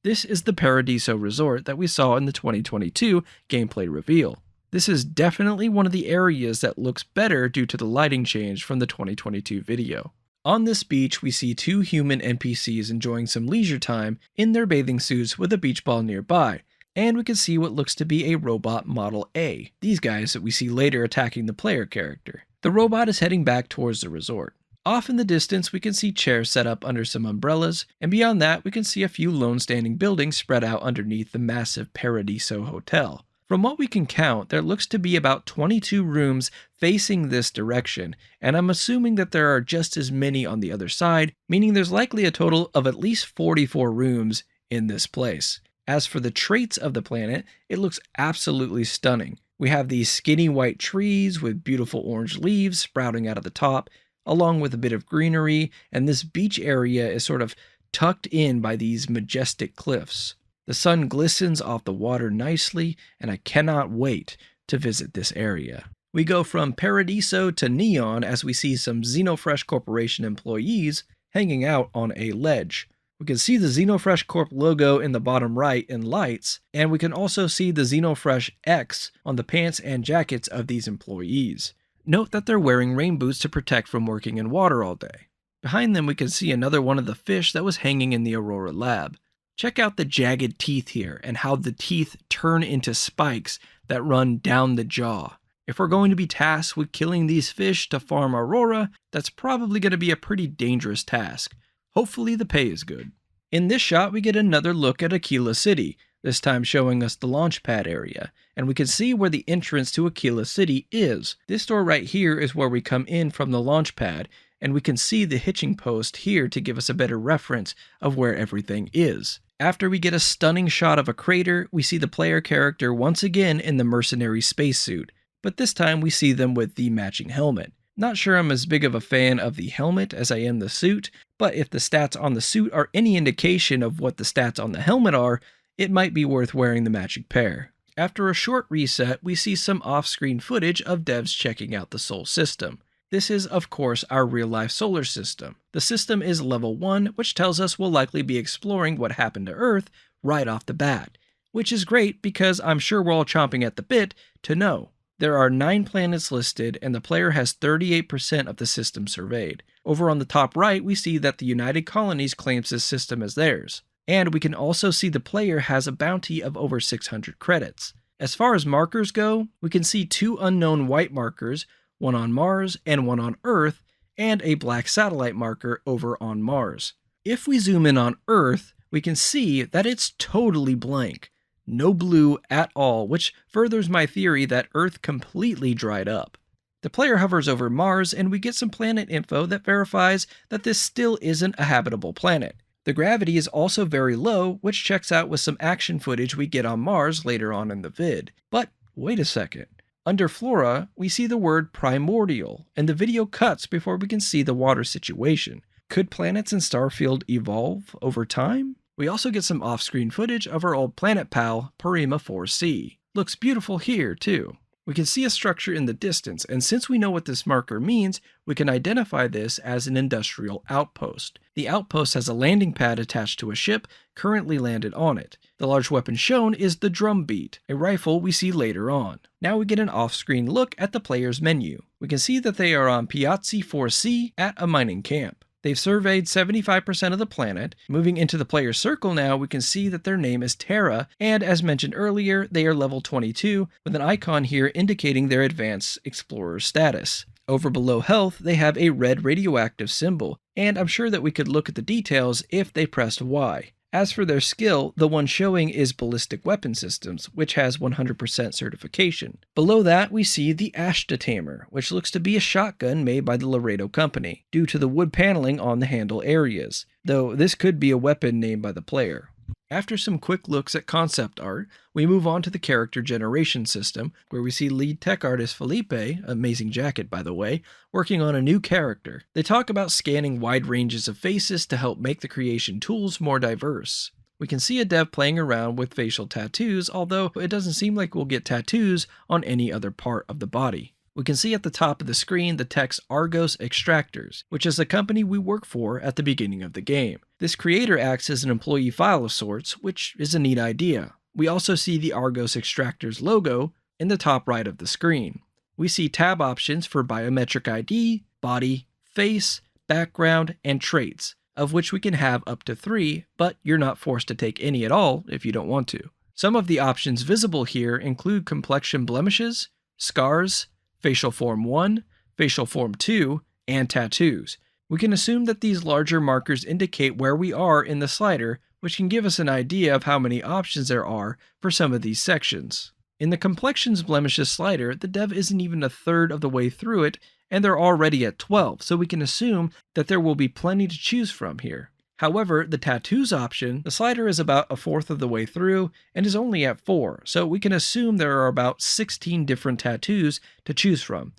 This is the Paradiso Resort that we saw in the 2022 gameplay reveal. This is definitely one of the areas that looks better due to the lighting change from the 2022 video. On this beach, we see two human NPCs enjoying some leisure time in their bathing suits with a beach ball nearby, and we can see what looks to be a robot Model A, these guys that we see later attacking the player character. The robot is heading back towards the resort. Off in the distance, we can see chairs set up under some umbrellas, and beyond that, we can see a few lone standing buildings spread out underneath the massive Paradiso Hotel. From what we can count, there looks to be about 22 rooms facing this direction, and I'm assuming that there are just as many on the other side, meaning there's likely a total of at least 44 rooms in this place. As for the traits of the planet, it looks absolutely stunning. We have these skinny white trees with beautiful orange leaves sprouting out of the top, along with a bit of greenery, and this beach area is sort of tucked in by these majestic cliffs. The sun glistens off the water nicely, and I cannot wait to visit this area. We go from Paradiso to Neon as we see some Xenofresh Corporation employees hanging out on a ledge. We can see the Xenofresh Corp logo in the bottom right in lights, and we can also see the Xenofresh X on the pants and jackets of these employees. Note that they're wearing rain boots to protect from working in water all day. Behind them we can see another one of the fish that was hanging in the Aurora lab. Check out the jagged teeth here and how the teeth turn into spikes that run down the jaw. If we're going to be tasked with killing these fish to farm Aurora, that's probably going to be a pretty dangerous task. Hopefully the pay is good. In this shot we get another look at Akila City, this time showing us the launch pad area, and we can see where the entrance to Akila City is. This door right here is where we come in from the launch pad, and we can see the hitching post here to give us a better reference of where everything is. After we get a stunning shot of a crater, we see the player character once again in the mercenary spacesuit, but this time we see them with the matching helmet. Not sure I'm as big of a fan of the helmet as I am the suit, but if the stats on the suit are any indication of what the stats on the helmet are, it might be worth wearing the matching pair. After a short reset, we see some off-screen footage of devs checking out the Sol system. This is, of course, our real-life solar system. The system is level 1, which tells us we'll likely be exploring what happened to Earth right off the bat, which is great because I'm sure we're all chomping at the bit to know. There are 9 planets listed, and the player has 38% of the system surveyed. Over on the top right, we see that the United Colonies claims this system as theirs. And we can also see the player has a bounty of over 600 credits. As far as markers go, we can see 2 unknown white markers, one on Mars and one on Earth, and a black satellite marker over on Mars. If we zoom in on Earth, we can see that it's totally blank. No blue at all, which furthers my theory that Earth completely dried up. The player hovers over Mars and we get some planet info that verifies that this still isn't a habitable planet. The gravity is also very low, which checks out with some action footage we get on Mars later on in the vid. But wait a second. Under flora, we see the word primordial, and the video cuts before we can see the water situation. Could planets in Starfield evolve over time? We also get some off-screen footage of our old planet pal, Parima 4C. Looks beautiful here, too. We can see a structure in the distance, and since we know what this marker means, we can identify this as an industrial outpost. The outpost has a landing pad attached to a ship currently landed on it. The large weapon shown is the drumbeat, a rifle we see later on. Now we get an off-screen look at the player's menu. We can see that they are on Piazzi 4C at a mining camp. They've surveyed 75% of the planet. Moving into the player's circle now, we can see that their name is Terra, and as mentioned earlier, they are level 22, with an icon here indicating their advanced explorer status. Over below health, they have a red radioactive symbol, and I'm sure that we could look at the details if they pressed Y. As for their skill, the one showing is Ballistic Weapon Systems, which has 100% certification. Below that, we see the Ashta-Tamer, which looks to be a shotgun made by the Laredo Company, due to the wood paneling on the handle areas, though this could be a weapon named by the player. After some quick looks at concept art, we move on to the character generation system, where we see lead tech artist Felipe, amazing jacket by the way, working on a new character. They talk about scanning wide ranges of faces to help make the creation tools more diverse. We can see a dev playing around with facial tattoos, although it doesn't seem like we'll get tattoos on any other part of the body. We can see at the top of the screen the text Argos Extractors, which is the company we work for at the beginning of the game. This creator acts as an employee file of sorts, which is a neat idea. We also see the Argos Extractors logo in the top right of the screen. We see tab options for biometric ID, body, face, background, and traits, of which we can have up to 3, but you're not forced to take any at all if you don't want to. Some of the options visible here include complexion blemishes, scars, facial form 1, facial form 2, and tattoos. We can assume that these larger markers indicate where we are in the slider, which can give us an idea of how many options there are for some of these sections. In the complexions blemishes slider, the dev isn't even a third of the way through it, and they're already at 12, so we can assume that there will be plenty to choose from here. However, the tattoos option, the slider is about a fourth of the way through and is only at 4, so we can assume there are about 16 different tattoos to choose from.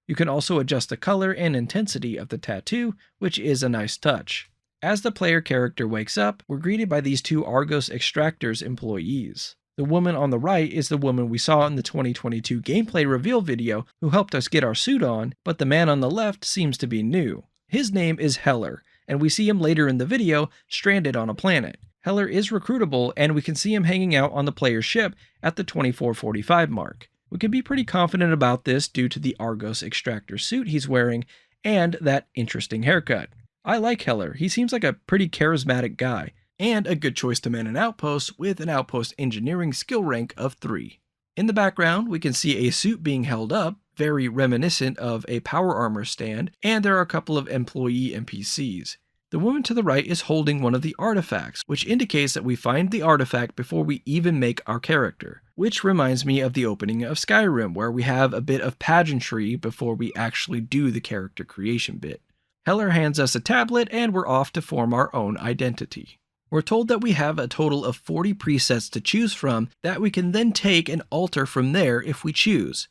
You can also adjust the color and intensity of the tattoo, which is a nice touch. As the player character wakes up, we're greeted by these 2 Argos Extractors employees. The woman on the right is the woman we saw in the 2022 gameplay reveal video who helped us get our suit on, but the man on the left seems to be new. His name is Heller, and we see him later in the video stranded on a planet. Heller is recruitable, and we can see him hanging out on the player's ship at the 2445 mark. We can be pretty confident about this due to the Argos Extractor suit he's wearing and that interesting haircut. I like Heller, he seems like a pretty charismatic guy, and a good choice to man an outpost with an outpost engineering skill rank of 3. In the background, we can see a suit being held up, very reminiscent of a power armor stand, and there are a couple of employee NPCs. The woman to the right is holding one of the artifacts, which indicates that we find the artifact before we even make our character. Which reminds me of the opening of Skyrim, where we have a bit of pageantry before we actually do the character creation bit. Heller hands us a tablet and we're off to form our own identity. We're told that we have a total of 40 presets to choose from that we can then take and alter from there if we choose.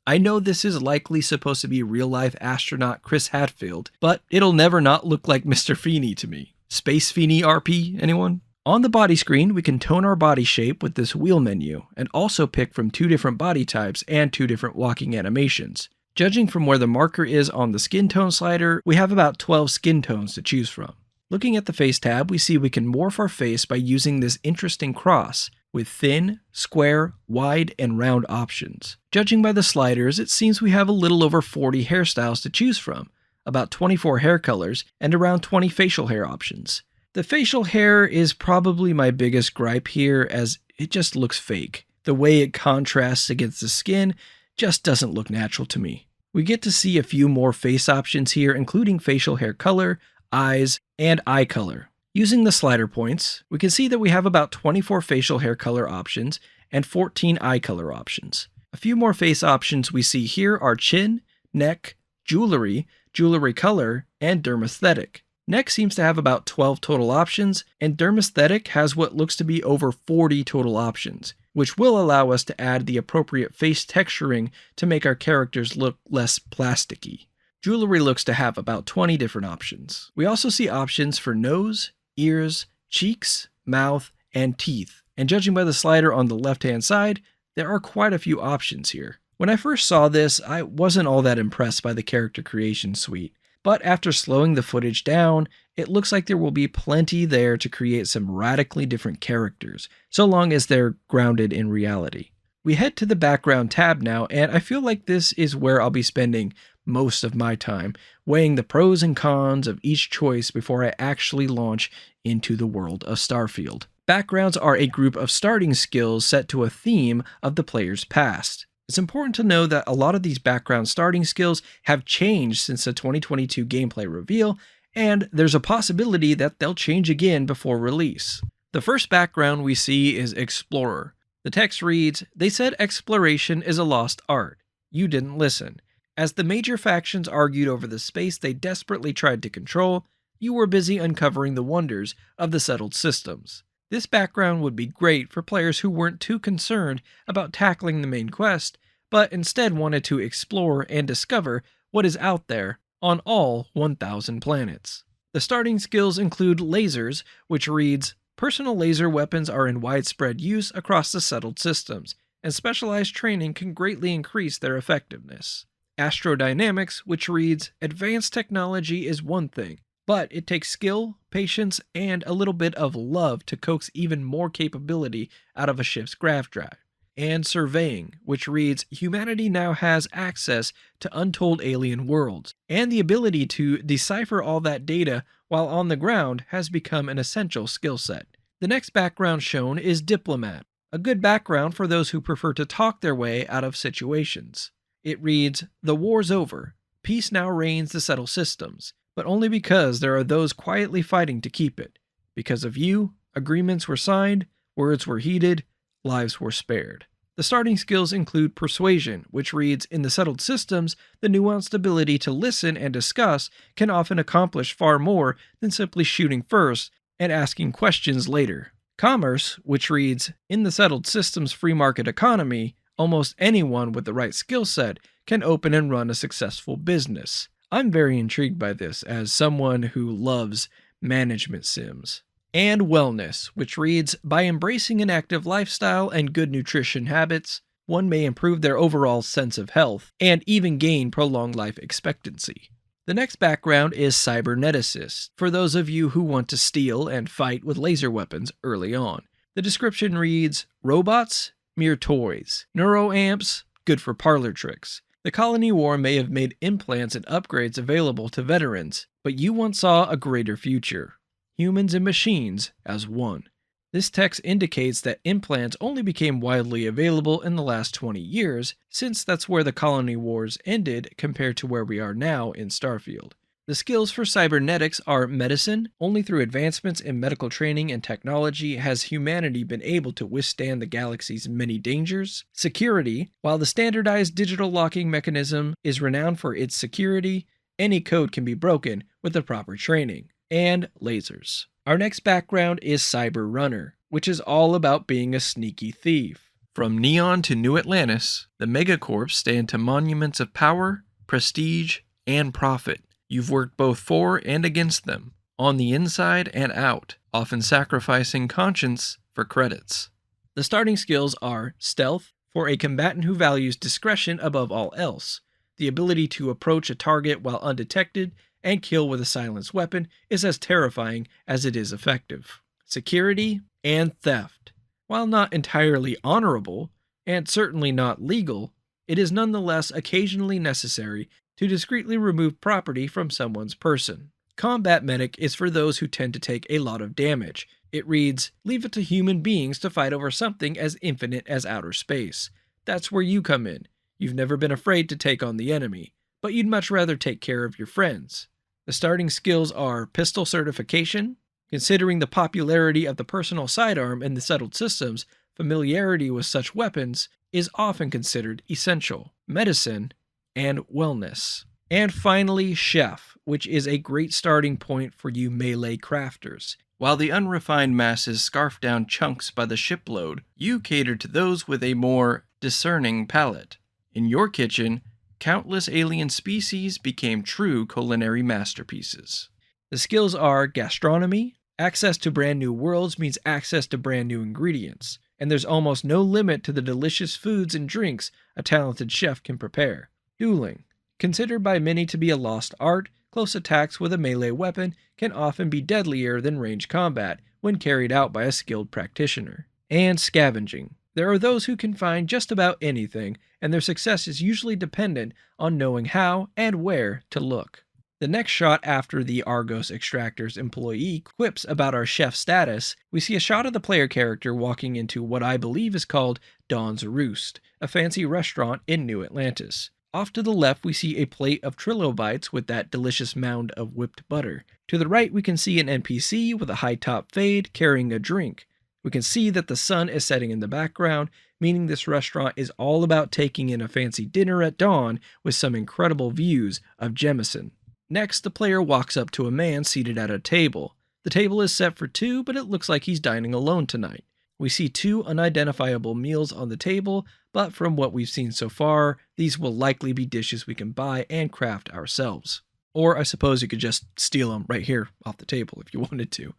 I know this is likely supposed to be real-life astronaut Chris Hadfield, but it'll never not look like Mr. Feeney to me. Space Feeney RP, anyone? On the body screen, we can tone our body shape with this wheel menu, and also pick from 2 different body types and 2 different walking animations. Judging from where the marker is on the skin tone slider, we have about 12 skin tones to choose from. Looking at the face tab, we see we can morph our face by using this interesting cross, with thin, square, wide, and round options. Judging by the sliders, it seems we have a little over 40 hairstyles to choose from, about 24 hair colors, and around 20 facial hair options. The facial hair is probably my biggest gripe here, as it just looks fake. The way it contrasts against the skin just doesn't look natural to me. We get to see a few more face options here, including facial hair color, eyes, and eye color. Using the slider points, we can see that we have about 24 facial hair color options and 14 eye color options. A few more face options we see here are chin, neck, jewelry, jewelry color, and dermaesthetic. Neck seems to have about 12 total options, and dermaesthetic has what looks to be over 40 total options, which will allow us to add the appropriate face texturing to make our characters look less plasticky. Jewelry looks to have about 20 different options. We also see options for nose, ears, cheeks, mouth, and teeth, and judging by the slider on the left-hand side, there are quite a few options here. When I first saw this, I wasn't all that impressed by the character creation suite. But after slowing the footage down, it looks like there will be plenty there to create some radically different characters, so long as they're grounded in reality. We head to the background tab now, and I feel like this is where I'll be spending most of my time, weighing the pros and cons of each choice before I actually launch into the world of Starfield. Backgrounds are a group of starting skills set to a theme of the player's past. It's important to know that a lot of these background starting skills have changed since the 2022 gameplay reveal, and there's a possibility that they'll change again before release. The first background we see is Explorer. The text reads, "They said exploration is a lost art. You didn't listen. As the major factions argued over the space they desperately tried to control, you were busy uncovering the wonders of the settled systems." This background would be great for players who weren't too concerned about tackling the main quest, but instead wanted to explore and discover what is out there on all 1,000 planets. The starting skills include lasers, which reads, "Personal laser weapons are in widespread use across the settled systems, and specialized training can greatly increase their effectiveness." Astrodynamics, which reads, "Advanced technology is one thing, but it takes skill, patience, and a little bit of love to coax even more capability out of a ship's grav drive." And Surveying, which reads, "Humanity now has access to untold alien worlds, and the ability to decipher all that data while on the ground has become an essential skill set." The next background shown is Diplomat, a good background for those who prefer to talk their way out of situations. It reads, "The war's over. Peace now reigns to settle systems, but only because there are those quietly fighting to keep it. Because of you, agreements were signed, words were heeded, lives were spared." The starting skills include Persuasion, which reads, "In the settled systems, the nuanced ability to listen and discuss can often accomplish far more than simply shooting first and asking questions later." Commerce, which reads, "In the settled systems free market economy, almost anyone with the right skill set can open and run a successful business." I'm very intrigued by this as someone who loves management sims. And Wellness, which reads, "By embracing an active lifestyle and good nutrition habits, one may improve their overall sense of health and even gain prolonged life expectancy." The next background is Cyberneticist, for those of you who want to steal and fight with laser weapons early on. The description reads, "Robots? Mere toys. Neuroamps? Good for parlor tricks. The colony war may have made implants and upgrades available to veterans, but you once saw a greater future. Humans and machines as one." This text indicates that implants only became widely available in the last 20 years, since that's where the colony wars ended compared to where we are now in Starfield. The skills for cybernetics are medicine. Only through advancements in medical training and technology has humanity been able to withstand the galaxy's many dangers. Security. While the standardized digital locking mechanism is renowned for its security, any code can be broken with the proper training. And lasers. Our next background is Cyber Runner, which is all about being a sneaky thief. From Neon to New Atlantis, the megacorps stand to monuments of power, prestige, and profit. You've worked both for and against them, on the inside and out, often sacrificing conscience for credits. The starting skills are Stealth, for a combatant who values discretion above all else. The ability to approach a target while undetected and kill with a silenced weapon is as terrifying as it is effective. Security and Theft. While not entirely honorable, and certainly not legal, it is nonetheless occasionally necessary to discreetly remove property from someone's person. Combat Medic is for those who tend to take a lot of damage. It reads, leave it to human beings to fight over something as infinite as outer space. That's where you come in. You've never been afraid to take on the enemy, but you'd much rather take care of your friends. The starting skills are Pistol Certification. Considering the popularity of the personal sidearm in the settled systems, familiarity with such weapons is often considered essential. Medicine and Wellness. And finally, Chef, which is a great starting point for you melee crafters. While the unrefined masses scarf down chunks by the shipload, you cater to those with a more discerning palate. In your kitchen, countless alien species became true culinary masterpieces. The skills are Gastronomy. Access to brand new worlds means access to brand new ingredients, and there's almost no limit to the delicious foods and drinks a talented chef can prepare. Dueling. Considered by many to be a lost art, close attacks with a melee weapon can often be deadlier than ranged combat when carried out by a skilled practitioner. And Scavenging. There are those who can find just about anything, and their success is usually dependent on knowing how and where to look. The next shot after the Argos Extractor's employee quips about our chef status, we see a shot of the player character walking into what I believe is called Dawn's Roost, a fancy restaurant in New Atlantis. Off to the left, we see a plate of trilobites with that delicious mound of whipped butter. To the right, we can see an NPC with a high top fade carrying a drink. We can see that the sun is setting in the background, meaning this restaurant is all about taking in a fancy dinner at dawn with some incredible views of Jemison. Next, the player walks up to a man seated at a table. The table is set for two, but it looks like he's dining alone tonight. We see two unidentifiable meals on the table, but from what we've seen so far, these will likely be dishes we can buy and craft ourselves. Or I suppose you could just steal them right here off the table if you wanted to.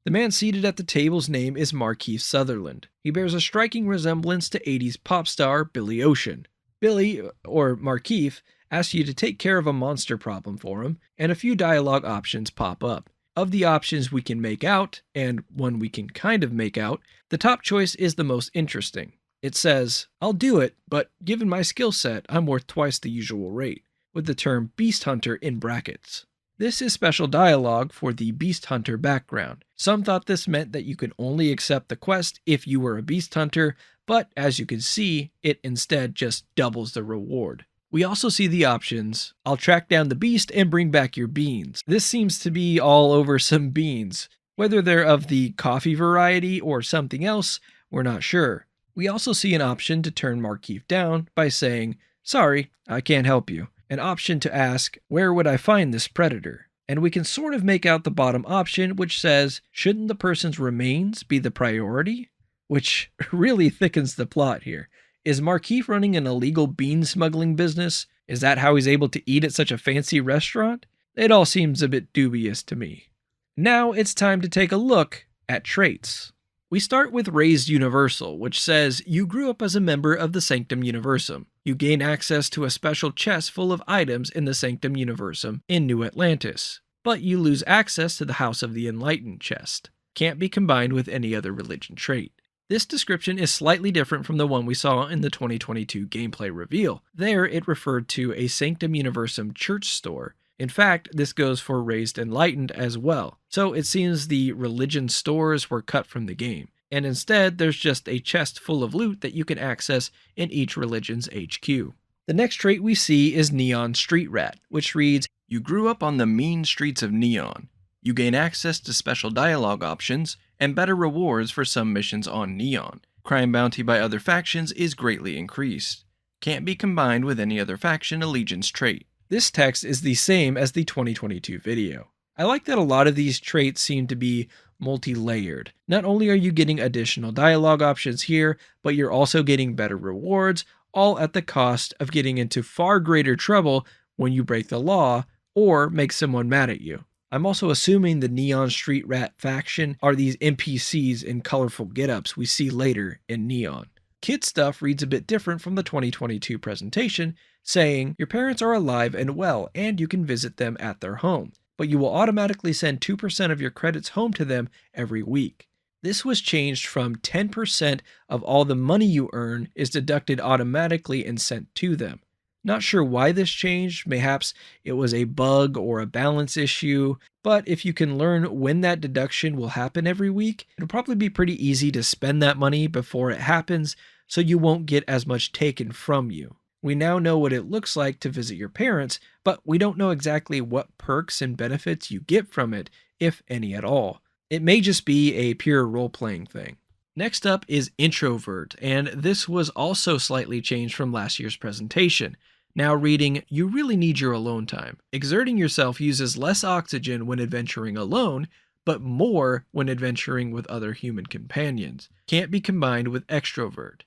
The man seated at the table's name is Markeith Sutherland. He bears a striking resemblance to 80s pop star Billy Ocean. Billy, or Markeith, asks you to take care of a monster problem for him, and a few dialogue options pop up. Of the options we can make out, and one we can kind of make out, the top choice is the most interesting. It says, I'll do it, but given my skill set, I'm worth twice the usual rate, with the term Beast Hunter in brackets. This is special dialogue for the Beast Hunter background. Some thought this meant that you could only accept the quest if you were a Beast Hunter, but as you can see, it instead just doubles the reward. We also see the options, I'll track down the beast and bring back your beans. This seems to be all over some beans. Whether they're of the coffee variety or something else, we're not sure. We also see an option to turn Markeith down by saying, sorry, I can't help you. An option to ask, where would I find this predator? And we can sort of make out the bottom option, which says, shouldn't the person's remains be the priority? Which really thickens the plot here. Is Markeith running an illegal bean smuggling business? Is that how he's able to eat at such a fancy restaurant? It all seems a bit dubious to me. Now it's time to take a look at traits. We start with Raised Universal, which says, you grew up as a member of the Sanctum Universum. You gain access to a special chest full of items in the Sanctum Universum in New Atlantis. But you lose access to the House of the Enlightened chest. Can't be combined with any other religion trait. This description is slightly different from the one we saw in the 2022 gameplay reveal. There, it referred to a Sanctum Universum church store. In fact, this goes for Raised Enlightened as well. So it seems the religion stores were cut from the game, and instead there's just a chest full of loot that you can access in each religion's HQ. The next trait we see is Neon Street Rat, which reads, you grew up on the mean streets of Neon. You gain access to special dialogue options and better rewards for some missions on Neon. Crime bounty by other factions is greatly increased. Can't be combined with any other faction allegiance trait. This text is the same as the 2022 video. I like that a lot of these traits seem to be multi-layered. Not only are you getting additional dialogue options here, but you're also getting better rewards, all at the cost of getting into far greater trouble when you break the law or make someone mad at you. I'm also assuming the Neon Street Rat faction are these NPCs in colorful getups we see later in Neon. Kid stuff reads a bit different from the 2022 presentation, saying your parents are alive and well and you can visit them at their home, but you will automatically send 2% of your credits home to them every week. This was changed from 10% of all the money you earn is deducted automatically and sent to them. Not sure why this changed, perhaps it was a bug or a balance issue, but if you can learn when that deduction will happen every week, it'll probably be pretty easy to spend that money before it happens, so you won't get as much taken from you. We now know what it looks like to visit your parents, but we don't know exactly what perks and benefits you get from it, if any at all. It may just be a pure role-playing thing. Next up is Introvert, and this was also slightly changed from last year's presentation. Now reading, you really need your alone time. Exerting yourself uses less oxygen when adventuring alone, but more when adventuring with other human companions. Can't be combined with Extrovert.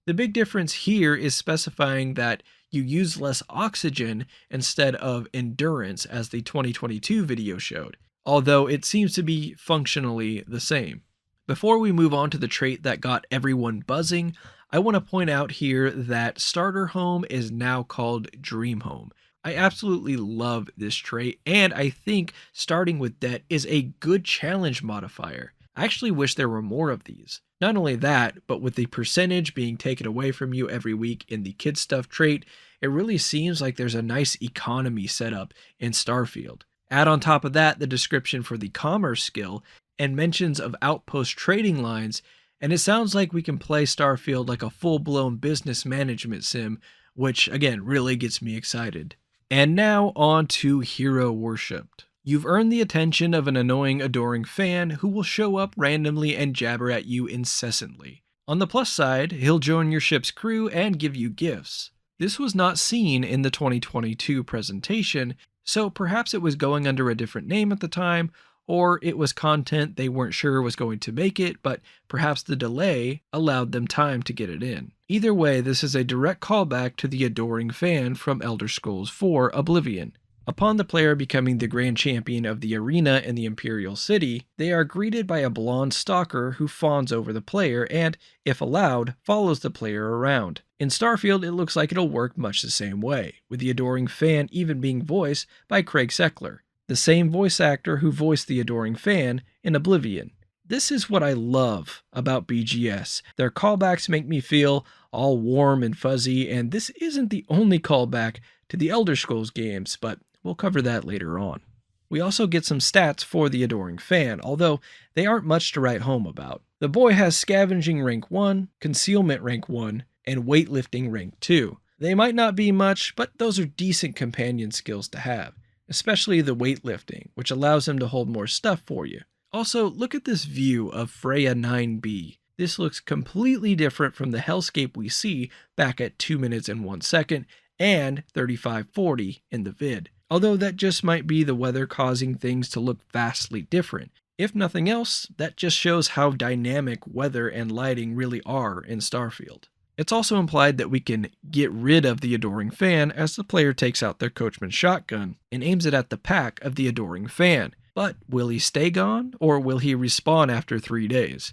The big difference here is specifying that you use less oxygen instead of endurance as the 2022 video showed, although it seems to be functionally the same. Before we move on to the trait that got everyone buzzing, I want to point out here that Starter Home is now called Dream Home. I absolutely love this trait, and I think starting with debt is a good challenge modifier. I actually wish there were more of these. Not only that, but with the percentage being taken away from you every week in the kid stuff trait, it really seems like there's a nice economy set up in Starfield. Add on top of that the description for the commerce skill and mentions of Outpost trading lines, and it sounds like we can play Starfield like a full-blown business management sim, which again really gets me excited. And now on to Hero Worshipped. You've earned the attention of an annoying, adoring fan who will show up randomly and jabber at you incessantly. On the plus side, he'll join your ship's crew and give you gifts. This was not seen in the 2022 presentation, so perhaps it was going under a different name at the time, or it was content they weren't sure was going to make it, but perhaps the delay allowed them time to get it in. Either way, this is a direct callback to the adoring fan from Elder Scrolls IV: Oblivion. Upon the player becoming the grand champion of the arena in the Imperial City, they are greeted by a blonde stalker who fawns over the player and, if allowed, follows the player around. In Starfield, it looks like it'll work much the same way, with the adoring fan even being voiced by Craig Seckler, the same voice actor who voiced the adoring fan in Oblivion. This is what I love about BGS. Their callbacks make me feel all warm and fuzzy, and this isn't the only callback to the Elder Scrolls games, but we'll cover that later on. We also get some stats for the adoring fan, although they aren't much to write home about. The boy has scavenging rank 1, concealment rank 1, and weightlifting rank 2. They might not be much, but those are decent companion skills to have, especially the weightlifting, which allows him to hold more stuff for you. Also, look at this view of Freya 9B. This looks completely different from the hellscape we see back at 2 minutes and 1 second and 3540 in the vid. Although that just might be the weather causing things to look vastly different. If nothing else, that just shows how dynamic weather and lighting really are in Starfield. It's also implied that we can get rid of the adoring fan as the player takes out their coachman's shotgun and aims it at the pack of the adoring fan. But will he stay gone, or will he respawn after 3 days?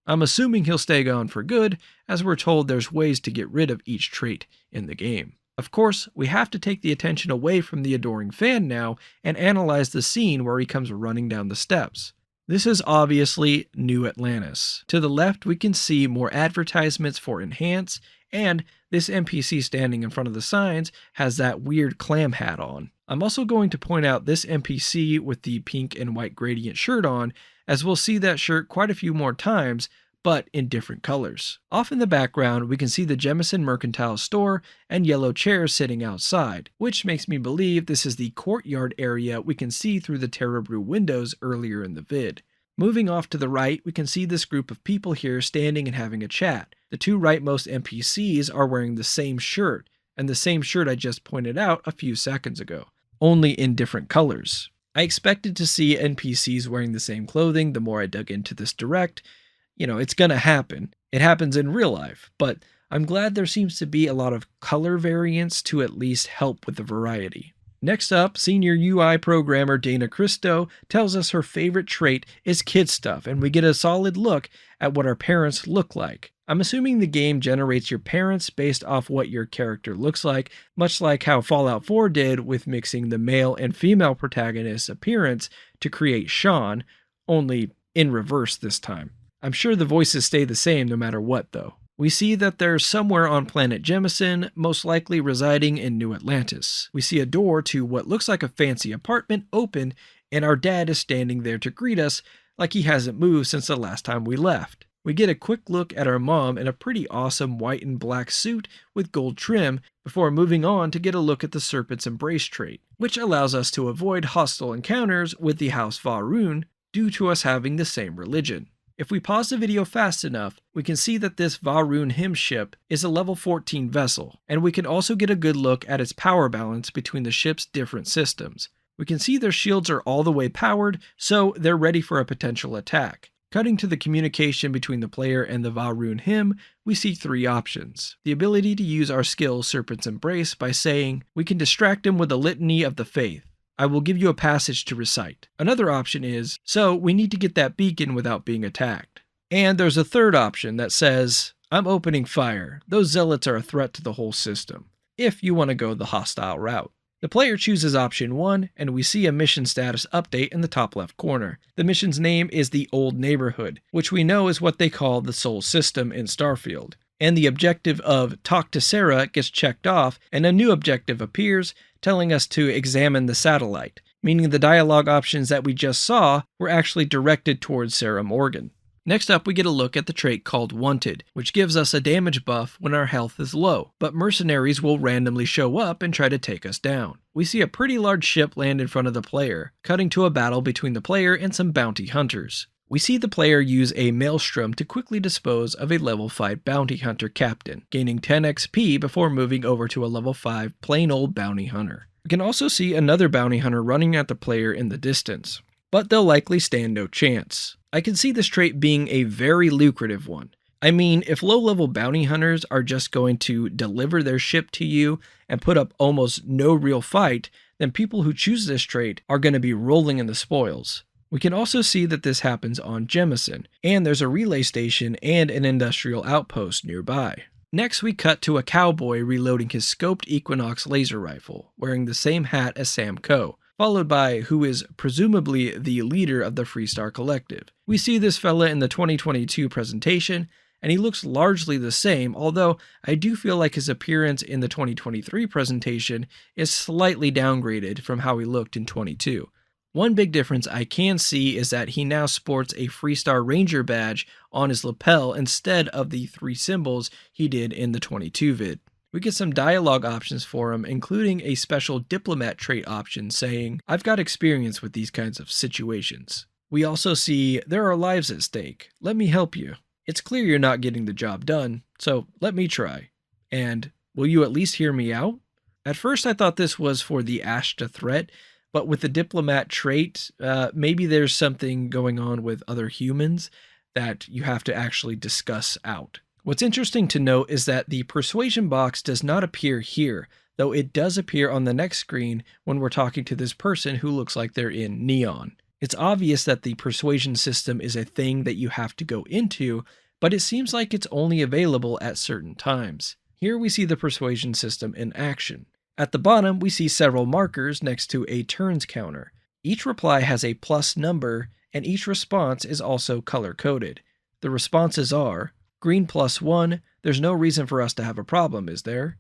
I'm assuming he'll stay gone for good, as we're told there's ways to get rid of each trait in the game. Of course, we have to take the attention away from the adoring fan now and analyze the scene where he comes running down the steps. This is obviously New Atlantis. To the left, we can see more advertisements for Enhance, and this NPC standing in front of the signs has that weird clam hat on. I'm also going to point out this NPC with the pink and white gradient shirt on, as we'll see that shirt quite a few more times, but in different colors. Off in the background, we can see the Jemison Mercantile Store and yellow chairs sitting outside, which makes me believe this is the courtyard area we can see through the Terra Brew windows earlier in the vid. Moving off to the right, we can see this group of people here standing and having a chat. The two rightmost NPCs are wearing the same shirt, and the same shirt I just pointed out a few seconds ago, only in different colors. I expected to see NPCs wearing the same clothing the more I dug into this direct. It's gonna happen. It happens in real life, but I'm glad there seems to be a lot of color variance to at least help with the variety. Next up, senior UI programmer Dana Cristo tells us her favorite trait is kid stuff, and we get a solid look at what our parents look like. I'm assuming the game generates your parents based off what your character looks like, much like how Fallout 4 did with mixing the male and female protagonist's appearance to create Sean, only in reverse this time. I'm sure the voices stay the same no matter what, though. We see that they're somewhere on planet Jemison, most likely residing in New Atlantis. We see a door to what looks like a fancy apartment open, and our dad is standing there to greet us like he hasn't moved since the last time we left. We get a quick look at our mom in a pretty awesome white and black suit with gold trim before moving on to get a look at the Serpent's Embrace trait, which allows us to avoid hostile encounters with the House Varun due to us having the same religion. If we pause the video fast enough, we can see that this Varun hymn ship is a level 14 vessel, and we can also get a good look at its power balance between the ship's different systems. We can see their shields are all the way powered, so they're ready for a potential attack. Cutting to the communication between the player and the Varun hymn, we see three options. The ability to use our skill Serpent's Embrace by saying, we can distract him with a litany of the faith. I will give you a passage to recite. Another option is, so we need to get that beacon without being attacked. And there's a third option that says, I'm opening fire. Those zealots are a threat to the whole system, if you want to go the hostile route. The player chooses option 1, and we see a mission status update in the top left corner. The mission's name is the Old Neighborhood, which we know is what they call the Sol system in Starfield. And the objective of Talk to Sarah gets checked off, and a new objective appears, telling us to examine the satellite, meaning the dialogue options that we just saw were actually directed towards Sarah Morgan. Next up, we get a look at the trait called Wanted, which gives us a damage buff when our health is low, but mercenaries will randomly show up and try to take us down. We see a pretty large ship land in front of the player, cutting to a battle between the player and some bounty hunters. We see the player use a maelstrom to quickly dispose of a level 5 bounty hunter captain, gaining 10 XP before moving over to a level 5 plain old bounty hunter. We can also see another bounty hunter running at the player in the distance, but they'll likely stand no chance. I can see this trait being a very lucrative one. I mean, if low-level bounty hunters are just going to deliver their ship to you and put up almost no real fight, then people who choose this trait are going to be rolling in the spoils. We can also see that this happens on Jemison, and there's a relay station and an industrial outpost nearby. Next, we cut to a cowboy reloading his scoped Equinox laser rifle, wearing the same hat as Sam Coe, followed by who is presumably the leader of the Freestar Collective. We see this fella in the 2022 presentation, and he looks largely the same, although I do feel like his appearance in the 2023 presentation is slightly downgraded from how he looked in 22. One big difference I can see is that he now sports a Freestar Ranger badge on his lapel instead of the 3 symbols he did in the 22 vid. We get some dialogue options for him, including a special diplomat trait option saying, I've got experience with these kinds of situations. We also see, there are lives at stake. Let me help you. It's clear you're not getting the job done, so let me try. And will you at least hear me out? At first I thought this was for the Ashta threat, but with the diplomat trait, maybe there's something going on with other humans that you have to actually discuss out. What's interesting to note is that the persuasion box does not appear here, though it does appear on the next screen when we're talking to this person who looks like they're in neon. It's obvious that the persuasion system is a thing that you have to go into, but it seems like it's only available at certain times. Here we see the persuasion system in action. At the bottom, we see several markers next to a turns counter. Each reply has a plus number, and each response is also color-coded. The responses are, green +1, there's no reason for us to have a problem, is there?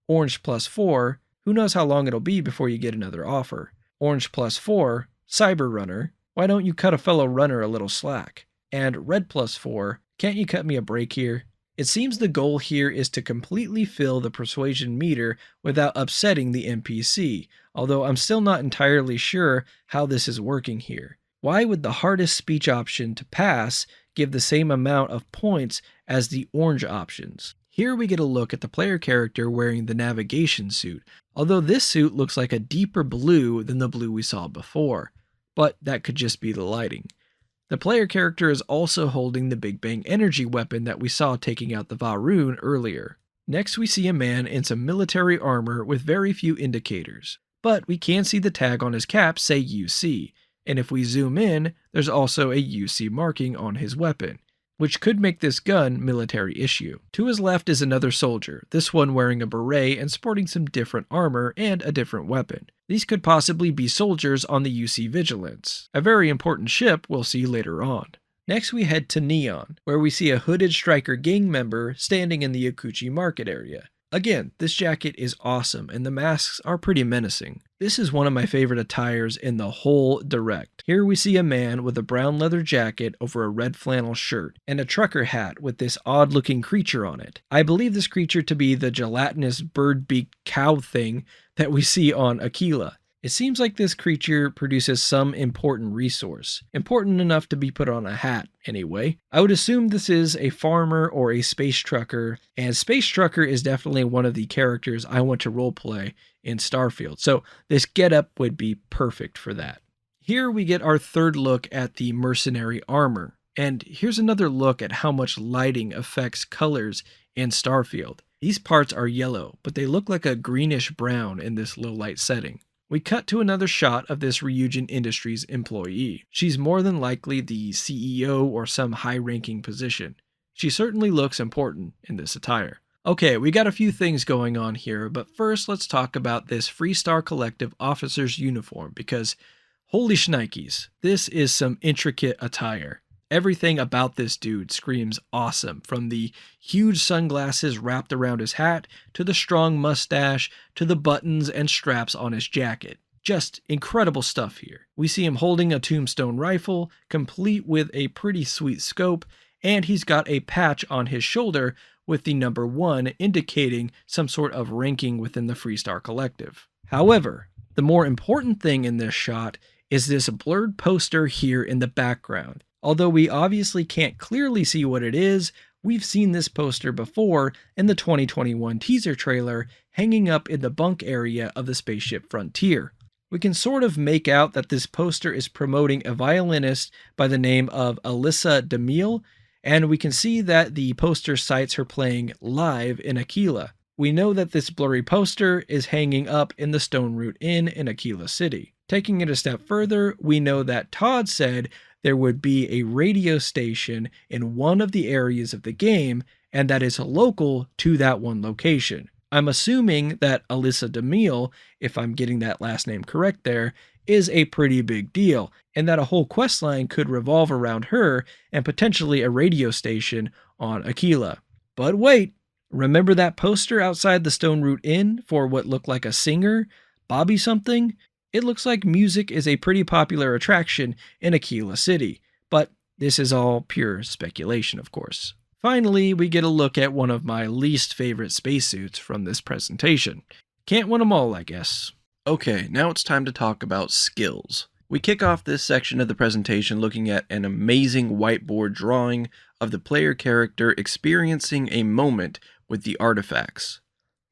Orange +4, who knows how long it'll be before you get another offer? Orange +4, Cyber Runner, why don't you cut a fellow runner a little slack? And red +4, can't you cut me a break here? It seems the goal here is to completely fill the persuasion meter without upsetting the NPC, although I'm still not entirely sure how this is working here. Why would the hardest speech option to pass give the same amount of points as the orange options? Here we get a look at the player character wearing the navigation suit, although this suit looks like a deeper blue than the blue we saw before. but that could just be the lighting. The player character is also holding the Big Bang energy weapon that we saw taking out the Varun earlier. Next we see a man in some military armor with very few indicators, but we can see the tag on his cap say UC, and if we zoom in, there's also a UC marking on his weapon, which could make this gun military issue. To his left is another soldier, this one wearing a beret and sporting some different armor and a different weapon. These could possibly be soldiers on the UC Vigilance, a very important ship we'll see later on. Next we head to Neon, where we see a hooded striker gang member standing in the Yakuchi market area. Again, this jacket is awesome and the masks are pretty menacing. This is one of my favorite attires in the whole Direct. Here we see a man with a brown leather jacket over a red flannel shirt and a trucker hat with this odd looking creature on it. I believe this creature to be the gelatinous bird-beaked cow thing that we see on Akila. It seems like this creature produces some important resource, important enough to be put on a hat anyway. I would assume this is a farmer or a space trucker, and space trucker is definitely one of the characters I want to roleplay in Starfield, so this getup would be perfect for that. Here we get our third look at the mercenary armor, and here's another look at how much lighting affects colors in Starfield. These parts are yellow, but they look like a greenish brown in this low light setting. We cut to another shot of this Ryujin Industries employee. She's more than likely the CEO or some high-ranking position. She certainly looks important in this attire. Okay, we got a few things going on here, but first let's talk about this Freestar Collective officer's uniform, because holy shnikes, this is some intricate attire. Everything about this dude screams awesome, from the huge sunglasses wrapped around his hat, to the strong mustache, to the buttons and straps on his jacket. Just incredible stuff here. We see him holding a tombstone rifle, complete with a pretty sweet scope, and he's got a patch on his shoulder with the number 1 indicating some sort of ranking within the Freestar Collective. However, the more important thing in this shot is this blurred poster here in the background. Although we obviously can't clearly see what it is, we've seen this poster before in the 2021 teaser trailer hanging up in the bunk area of the spaceship Frontier. We can sort of make out that this poster is promoting a violinist by the name of Alyssa DeMille, and we can see that the poster cites her playing live in Akila. We know that this blurry poster is hanging up in the Stone Root Inn in Akila City. Taking it a step further, we know that Todd said there would be a radio station in one of the areas of the game, and that is local to that one location. I'm assuming that Alyssa DeMille, if I'm getting that last name correct there, is a pretty big deal, and that a whole questline could revolve around her and potentially a radio station on Akila. But wait, remember that poster outside the Stone Root Inn for what looked like a singer, Bobby something? It looks like music is a pretty popular attraction in Akila City, but this is all pure speculation, of course. Finally, we get a look at one of my least favorite spacesuits from this presentation. Can't win them all, I guess. Okay, now it's time to talk about skills. We kick off this section of the presentation looking at an amazing whiteboard drawing of the player character experiencing a moment with the artifacts.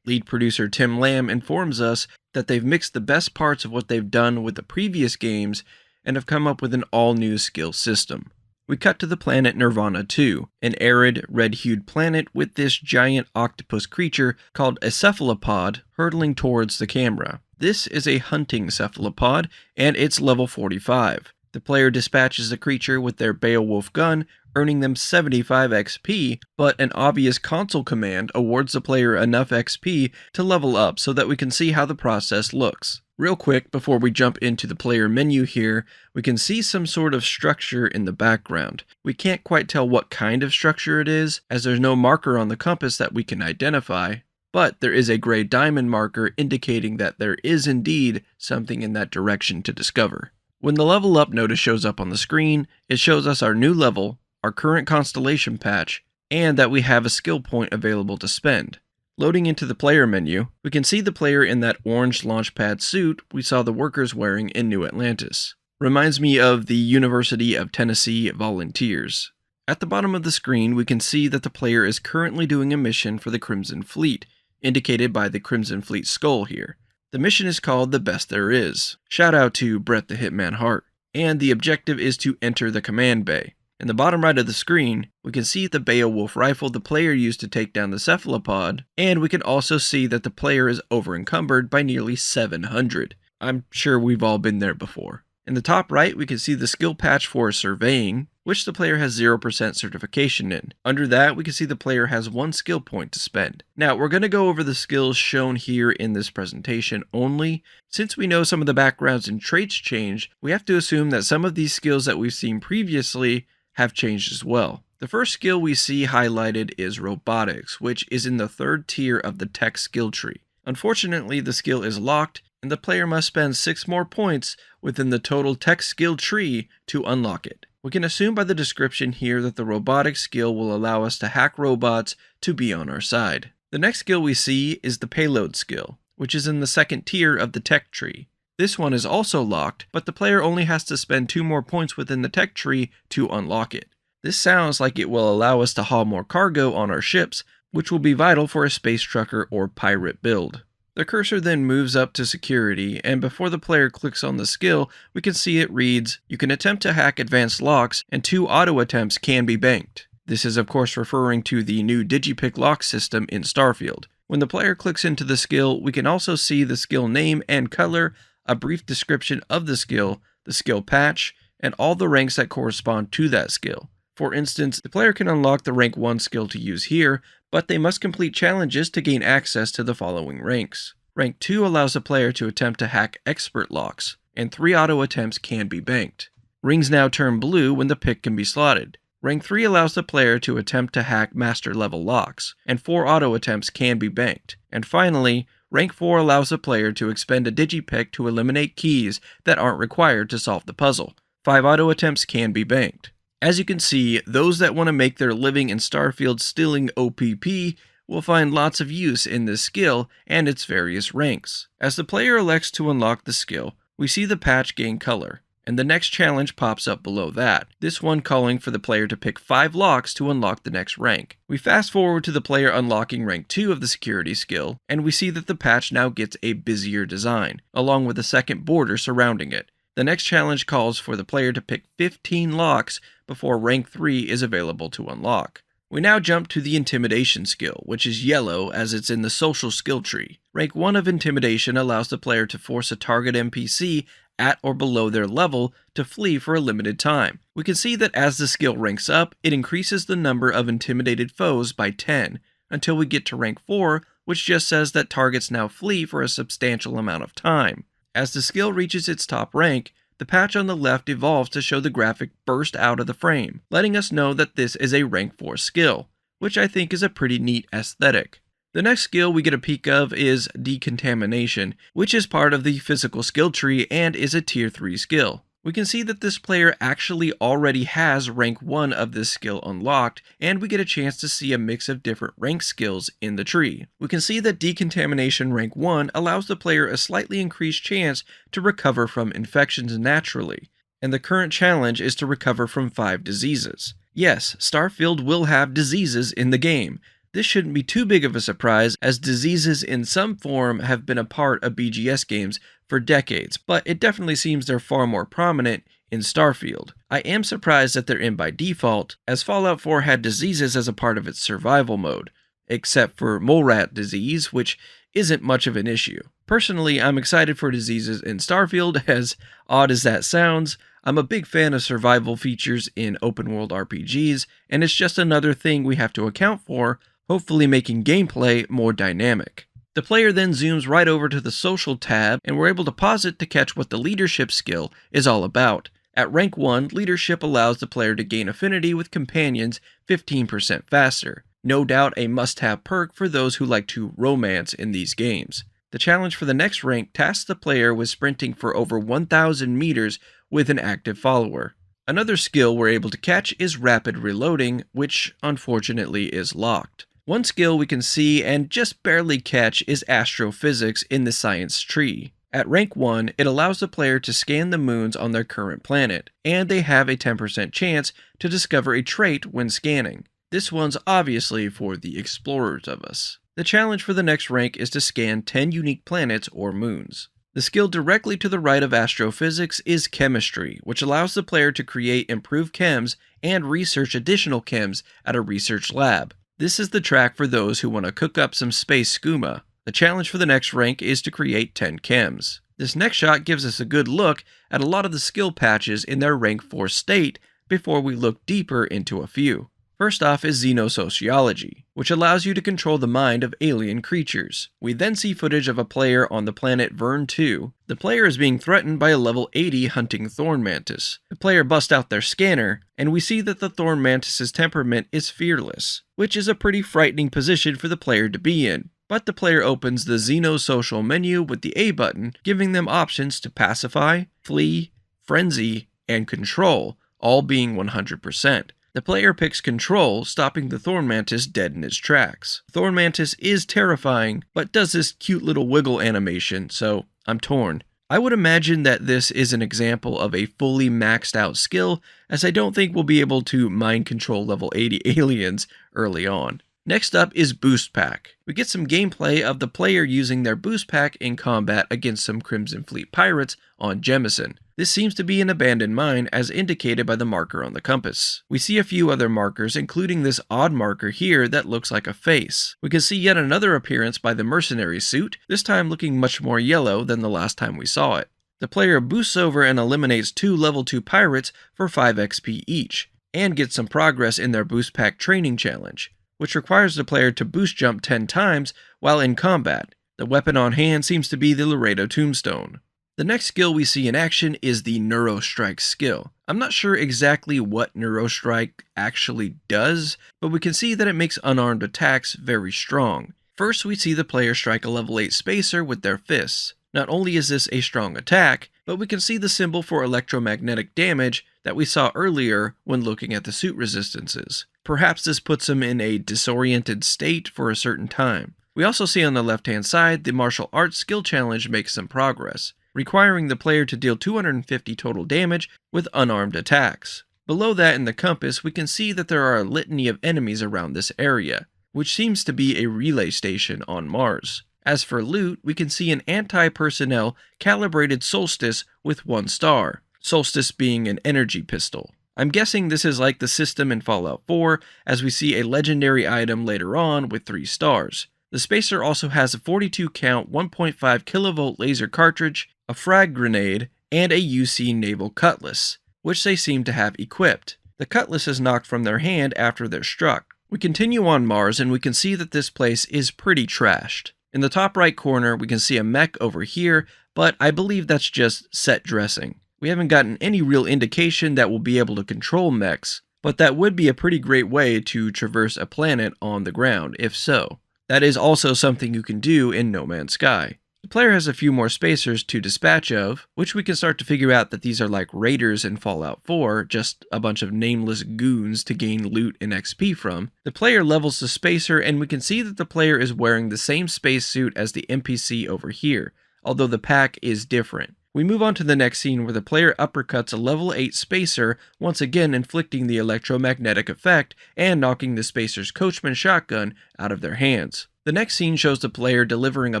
Lead producer Tim Lamb informs us that they've mixed the best parts of what they've done with the previous games and have come up with an all-new skill system. We cut to the planet Nirvana 2, an arid, red-hued planet with this giant octopus creature called a cephalopod hurtling towards the camera. This is a hunting cephalopod, and it's level 45. The player dispatches the creature with their Beowulf gun, earning them 75 XP, but an obvious console command awards the player enough XP to level up so that we can see how the process looks. Real quick, before we jump into the player menu here, we can see some sort of structure in the background. We can't quite tell what kind of structure it is, as there's no marker on the compass that we can identify, but there is a gray diamond marker indicating that there is indeed something in that direction to discover. When the level up notice shows up on the screen, it shows us our new level, our current constellation patch, and that we have a skill point available to spend. Loading into the player menu, we can see the player in that orange launchpad suit we saw the workers wearing in New Atlantis. Reminds me of the University of Tennessee volunteers. At the bottom of the screen, we can see that the player is currently doing a mission for the Crimson Fleet, indicated by the Crimson Fleet skull here. The mission is called The Best There Is. Shout out to Brett the Hitman Hart. and the objective is to enter the command bay. In the bottom right of the screen, we can see the Beowulf rifle the player used to take down the cephalopod, and we can also see that the player is over-encumbered by nearly 700. I'm sure we've all been there before. In the top right, we can see the skill patch for surveying, which the player has 0% certification in. Under that, we can see the player has 1 skill point to spend. Now, we're going to go over the skills shown here in this presentation only. Since we know some of the backgrounds and traits change, we have to assume that some of these skills that we've seen previously have changed as well. The first skill we see highlighted is robotics, which is in the 3rd tier of the tech skill tree. Unfortunately, the skill is locked, and the player must spend 6 more points within the total tech skill tree to unlock it. We can assume by the description here that the robotics skill will allow us to hack robots to be on our side. The next skill we see is the payload skill, which is in the 2nd tier of the tech tree. This one is also locked, but the player only has to spend 2 more points within the tech tree to unlock it. This sounds like it will allow us to haul more cargo on our ships, which will be vital for a space trucker or pirate build. The cursor then moves up to security, and before the player clicks on the skill, we can see it reads, "You can attempt to hack advanced locks, and 2 auto attempts can be banked." This is of course referring to the new Digipick lock system in Starfield. When the player clicks into the skill, we can also see the skill name and color, a brief description of the skill patch, and all the ranks that correspond to that skill. For instance, the player can unlock the rank 1 skill to use here, but they must complete challenges to gain access to the following ranks. Rank 2 allows the player to attempt to hack expert locks, and 3 auto attempts can be banked. Rings now turn blue when the pick can be slotted. Rank 3 allows the player to attempt to hack master level locks, and 4 auto attempts can be banked. And finally, Rank 4 allows the player to expend a digipick to eliminate keys that aren't required to solve the puzzle. 5 auto attempts can be banked. As you can see, those that want to make their living in Starfield stealing OPP will find lots of use in this skill and its various ranks. As the player elects to unlock the skill, we see the patch gain color, and the next challenge pops up below that, this one calling for the player to pick 5 locks to unlock the next rank. We fast forward to the player unlocking rank 2 of the security skill, and we see that the patch now gets a busier design, along with a second border surrounding it. The next challenge calls for the player to pick 15 locks before rank 3 is available to unlock. We now jump to the Intimidation skill, which is yellow as it's in the social skill tree. Rank 1 of Intimidation allows the player to force a target NPC at or below their level to flee for a limited time. We can see that as the skill ranks up, it increases the number of intimidated foes by 10, until we get to rank 4, which just says that targets now flee for a substantial amount of time. As the skill reaches its top rank, the patch on the left evolves to show the graphic burst out of the frame, letting us know that this is a rank 4 skill, which I think is a pretty neat aesthetic. The next skill we get a peek of is Decontamination, which is part of the physical skill tree and is a tier 3 skill. We can see that this player actually already has rank 1 of this skill unlocked, and we get a chance to see a mix of different rank skills in the tree. We can see that Decontamination rank 1 allows the player a slightly increased chance to recover from infections naturally, and the current challenge is to recover from 5 diseases. Yes, Starfield will have diseases in the game. This shouldn't be too big of a surprise, as diseases in some form have been a part of BGS games for decades, but it definitely seems they're far more prominent in Starfield. I am surprised that they're in by default, as Fallout 4 had diseases as a part of its survival mode, except for mole rat disease, which isn't much of an issue. Personally, I'm excited for diseases in Starfield, as odd as that sounds. I'm a big fan of survival features in open-world RPGs, and it's just another thing we have to account for, hopefully making gameplay more dynamic. The player then zooms right over to the Social tab, and we're able to pause it to catch what the Leadership skill is all about. At rank 1, Leadership allows the player to gain affinity with companions 15% faster. No doubt a must-have perk for those who like to romance in these games. The challenge for the next rank tasks the player with sprinting for over 1,000 meters with an active follower. Another skill we're able to catch is Rapid Reloading, which unfortunately is locked. One skill we can see and just barely catch is Astrophysics in the Science tree. At rank 1, it allows the player to scan the moons on their current planet, and they have a 10% chance to discover a trait when scanning. This one's obviously for the explorers of us. The challenge for the next rank is to scan 10 unique planets or moons. The skill directly to the right of astrophysics is chemistry, which allows the player to create improved chems and research additional chems at a research lab. This is the track for those who want to cook up some space skooma. The challenge for the next rank is to create 10 chems. This next shot gives us a good look at a lot of the skill patches in their rank 4 state before we look deeper into a few. First off is xenosociology, which allows you to control the mind of alien creatures. We then see footage of a player on the planet Vern 2. The player is being threatened by a level 80 hunting thorn mantis. The player busts out their scanner, and we see that the thorn mantis's temperament is fearless, which is a pretty frightening position for the player to be in. But the player opens the xenosocial menu with the A button, giving them options to pacify, flee, frenzy, and control, all being 100%. The player picks control, stopping the thorn mantis dead in its tracks. Thorn mantis is terrifying, but does this cute little wiggle animation, so I'm torn. I would imagine that this is an example of a fully maxed out skill, as I don't think we'll be able to mind control level 80 aliens early on. Next up is Boost Pack. We get some gameplay of the player using their Boost Pack in combat against some Crimson Fleet pirates on Jemison. This seems to be an abandoned mine as indicated by the marker on the compass. We see a few other markers, including this odd marker here that looks like a face. We can see yet another appearance by the mercenary suit, this time looking much more yellow than the last time we saw it. The player boosts over and eliminates 2 level 2 pirates for 5 XP each, and gets some progress in their Boost Pack training challenge, which requires the player to boost jump 10 times while in combat. The weapon on hand seems to be the Laredo Tombstone. The next skill we see in action is the Neurostrike skill. I'm not sure exactly what Neurostrike actually does, but we can see that it makes unarmed attacks very strong. First, we see the player strike a level 8 spacer with their fists. Not only is this a strong attack, but we can see the symbol for electromagnetic damage that we saw earlier when looking at the suit resistances. Perhaps this puts him in a disoriented state for a certain time. We also see on the left-hand side the martial arts skill challenge makes some progress, requiring the player to deal 250 total damage with unarmed attacks. Below that in the compass, we can see that there are a litany of enemies around this area, which seems to be a relay station on Mars. As for loot, we can see an anti-personnel calibrated Solstice with 1 star, Solstice being an energy pistol. I'm guessing this is like the system in Fallout 4, as we see a legendary item later on with 3 stars. The spacer also has a 42 count 1.5 kilovolt laser cartridge, a frag grenade, and a UC naval cutlass, which they seem to have equipped. The cutlass is knocked from their hand after they're struck. We continue on Mars and we can see that this place is pretty trashed. In the top right corner we can see a mech over here, but I believe that's just set dressing. We haven't gotten any real indication that we'll be able to control mechs, but that would be a pretty great way to traverse a planet on the ground, if so. That is also something you can do in No Man's Sky. The player has a few more spacers to dispatch of, which we can start to figure out that these are like raiders in Fallout 4, just a bunch of nameless goons to gain loot and XP from. The player levels the spacer and we can see that the player is wearing the same spacesuit as the NPC over here, although the pack is different. We move on to the next scene where the player uppercuts a level 8 spacer, once again inflicting the electromagnetic effect and knocking the spacer's coachman shotgun out of their hands. The next scene shows the player delivering a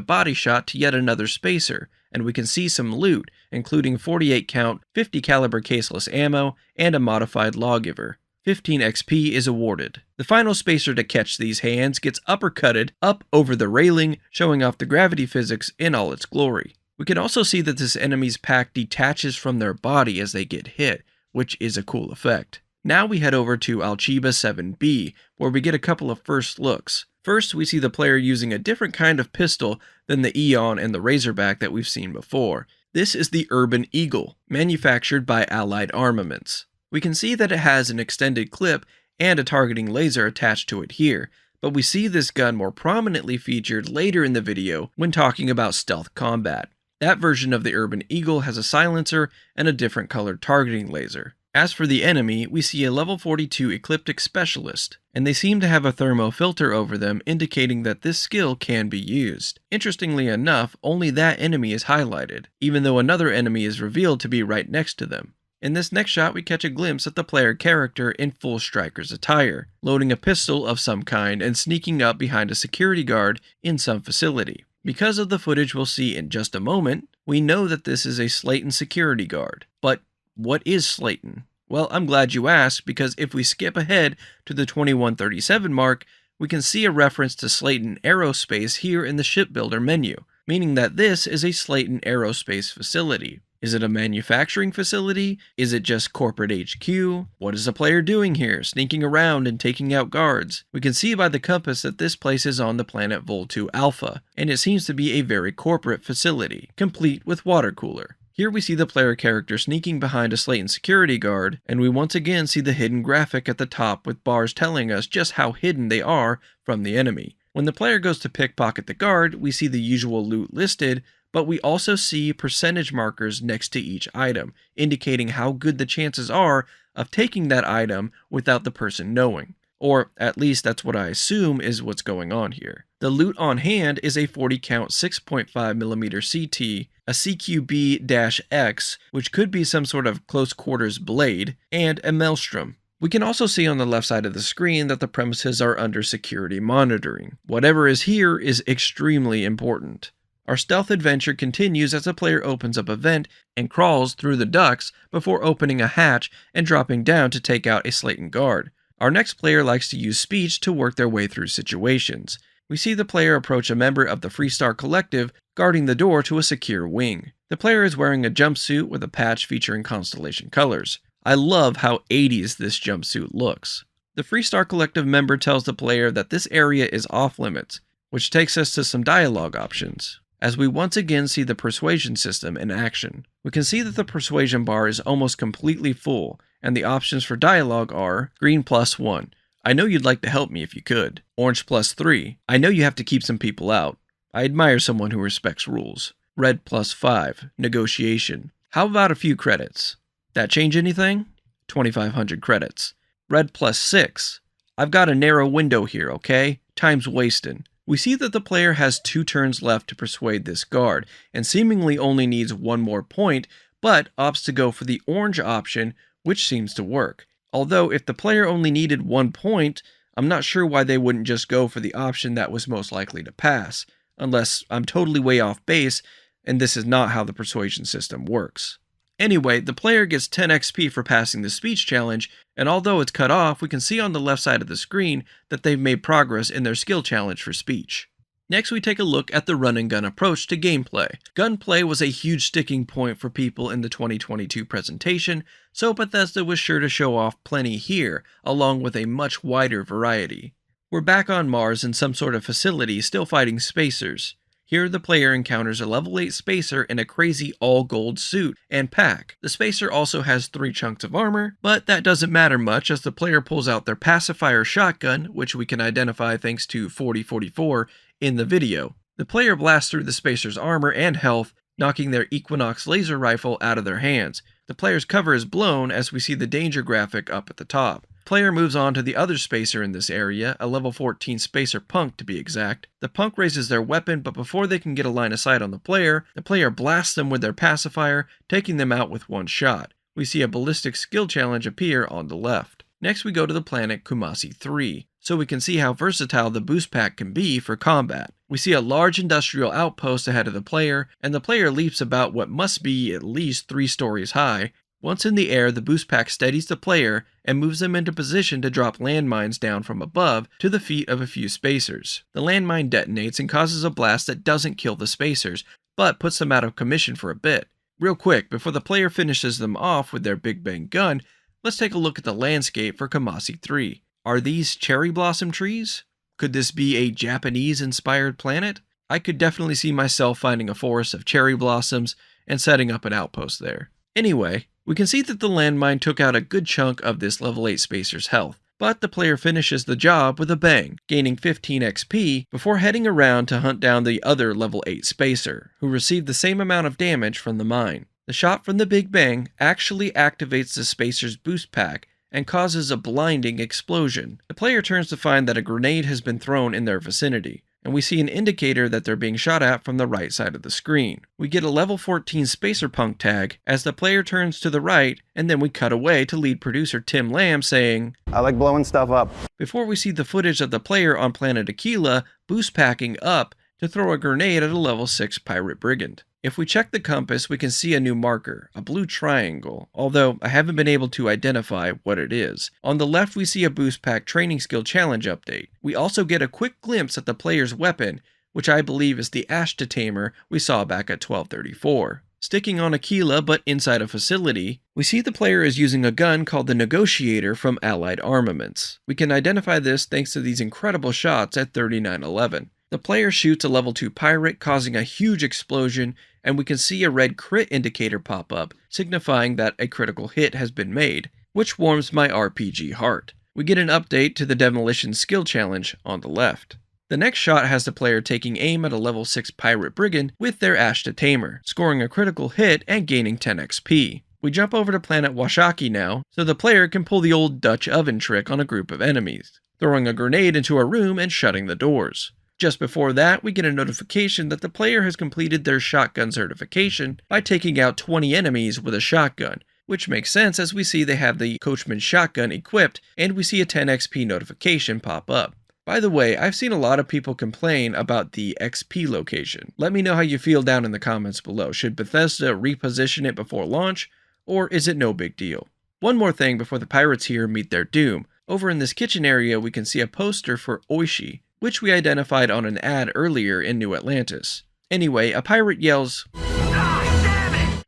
body shot to yet another spacer, and we can see some loot, including 48 count 50 caliber caseless ammo and a modified lawgiver. 15 XP is awarded. The final spacer to catch these hands gets uppercutted up over the railing, showing off the gravity physics in all its glory. We can also see that this enemy's pack detaches from their body as they get hit, which is a cool effect. Now we head over to Alchiba 7B, where we get a couple of first looks. First, we see the player using a different kind of pistol than the Eon and the Razorback that we've seen before. This is the Urban Eagle, manufactured by Allied Armaments. We can see that it has an extended clip and a targeting laser attached to it here, but we see this gun more prominently featured later in the video when talking about stealth combat. That version of the Urban Eagle has a silencer and a different colored targeting laser. As for the enemy, we see a level 42 Ecliptic Specialist, and they seem to have a thermo filter over them indicating that this skill can be used. Interestingly enough, only that enemy is highlighted, even though another enemy is revealed to be right next to them. In this next shot, we catch a glimpse at the player character in full striker's attire, loading a pistol of some kind and sneaking up behind a security guard in some facility. Because of the footage we'll see in just a moment, we know that this is a Slayton security guard. But what is Slayton? Well, I'm glad you asked, because if we skip ahead to the 2137 mark, we can see a reference to Slayton Aerospace here in the shipbuilder menu, meaning that this is a Slayton Aerospace facility. Is it a manufacturing facility? Is it just corporate HQ? What is the player doing here, sneaking around and taking out guards? We can see by the compass that this place is on the planet Vol2 Alpha, and it seems to be a very corporate facility, complete with water cooler. Here we see the player character sneaking behind a Slayton security guard, and we once again see the hidden graphic at the top with bars telling us just how hidden they are from the enemy. When the player goes to pickpocket the guard, we see the usual loot listed, but we also see percentage markers next to each item, indicating how good the chances are of taking that item without the person knowing. Or at least that's what I assume is what's going on here. The loot on hand is a 40 count 6.5mm CT, a CQB-X, which could be some sort of close quarters blade, and a Maelstrom. We can also see on the left side of the screen that the premises are under security monitoring. Whatever is here is extremely important. Our stealth adventure continues as the player opens up a vent and crawls through the ducts before opening a hatch and dropping down to take out a Slayton guard. Our next player likes to use speech to work their way through situations. We see the player approach a member of the Freestar Collective guarding the door to a secure wing. The player is wearing a jumpsuit with a patch featuring Constellation colors. I love how 80s this jumpsuit looks. The Freestar Collective member tells the player that this area is off limits, which takes us to some dialogue options. As we once again see the persuasion system in action. We can see that the persuasion bar is almost completely full, and the options for dialogue are green +1. I know you'd like to help me if you could. Orange +3. I know you have to keep some people out. I admire someone who respects rules. Red +5. Negotiation. How about a few credits? That change anything? 2,500 credits. Red +6. I've got a narrow window here, okay? Time's wasting. We see that the player has 2 turns left to persuade this guard, and seemingly only needs 1 more point, but opts to go for the orange option, which seems to work. Although if the player only needed 1 point, I'm not sure why they wouldn't just go for the option that was most likely to pass, unless I'm totally way off base, and this is not how the persuasion system works. Anyway, the player gets 10 XP for passing the speech challenge, and although it's cut off, we can see on the left side of the screen that they've made progress in their skill challenge for speech. Next, we take a look at the run and gun approach to gameplay. Gunplay was a huge sticking point for people in the 2022 presentation, so Bethesda was sure to show off plenty here, along with a much wider variety. We're back on Mars in some sort of facility still fighting spacers. Here the player encounters a level 8 spacer in a crazy all-gold suit and pack. The spacer also has 3 chunks of armor, but that doesn't matter much as the player pulls out their pacifier shotgun, which we can identify thanks to 4044 in the video. The player blasts through the spacer's armor and health, knocking their Equinox laser rifle out of their hands. The player's cover is blown as we see the danger graphic up at the top. Player moves on to the other spacer in this area, a level 14 spacer punk to be exact. The punk raises their weapon, but before they can get a line of sight on the player blasts them with their pacifier, taking them out with 1 shot. We see a ballistic skill challenge appear on the left. Next we go to the planet Kumasi 3, so we can see how versatile the boost pack can be for combat. We see a large industrial outpost ahead of the player, and the player leaps about what must be at least 3 stories high. Once in the air, the boost pack steadies the player and moves them into position to drop landmines down from above to the feet of a few spacers. The landmine detonates and causes a blast that doesn't kill the spacers, but puts them out of commission for a bit. Real quick, before the player finishes them off with their Big Bang gun, let's take a look at the landscape for Kumasi 3. Are these cherry blossom trees? Could this be a Japanese-inspired planet? I could definitely see myself finding a forest of cherry blossoms and setting up an outpost there. Anyway, we can see that the landmine took out a good chunk of this level 8 spacer's health, but the player finishes the job with a bang, gaining 15 XP before heading around to hunt down the other level 8 spacer, who received the same amount of damage from the mine. The shot from the Big Bang actually activates the spacer's boost pack and causes a blinding explosion. The player turns to find that a grenade has been thrown in their vicinity, and we see an indicator that they're being shot at from the right side of the screen. We get a level 14 Spacer Punk tag as the player turns to the right, and then we cut away to lead producer Tim Lamb saying, "I like blowing stuff up." Before we see the footage of the player on planet Akila boost packing up to throw a grenade at a level 6 pirate brigand. If we check the compass, we can see a new marker, a blue triangle, although I haven't been able to identify what it is. On the left, we see a boost pack training skill challenge update. We also get a quick glimpse at the player's weapon, which I believe is the Tamer we saw back at 1234. Sticking on Akila but inside a facility, we see the player is using a gun called the Negotiator from Allied Armaments. We can identify this thanks to these incredible shots at 3911. The player shoots a level 2 pirate, causing a huge explosion, and we can see a red crit indicator pop up, signifying that a critical hit has been made, which warms my RPG heart. We get an update to the Demolition skill challenge on the left. The next shot has the player taking aim at a level 6 pirate brigand with their Tamer, scoring a critical hit and gaining 10 XP. We jump over to planet Washaki now, so the player can pull the old Dutch oven trick on a group of enemies, throwing a grenade into a room and shutting the doors. Just before that, we get a notification that the player has completed their shotgun certification by taking out 20 enemies with a shotgun, which makes sense as we see they have the Coachman shotgun equipped and we see a 10 XP notification pop up. By the way, I've seen a lot of people complain about the XP location. Let me know how you feel down in the comments below. Should Bethesda reposition it before launch, or is it no big deal? One more thing before the pirates here meet their doom. Over in this kitchen area, we can see a poster for Oishi, which we identified on an ad earlier in New Atlantis. Anyway, a pirate yells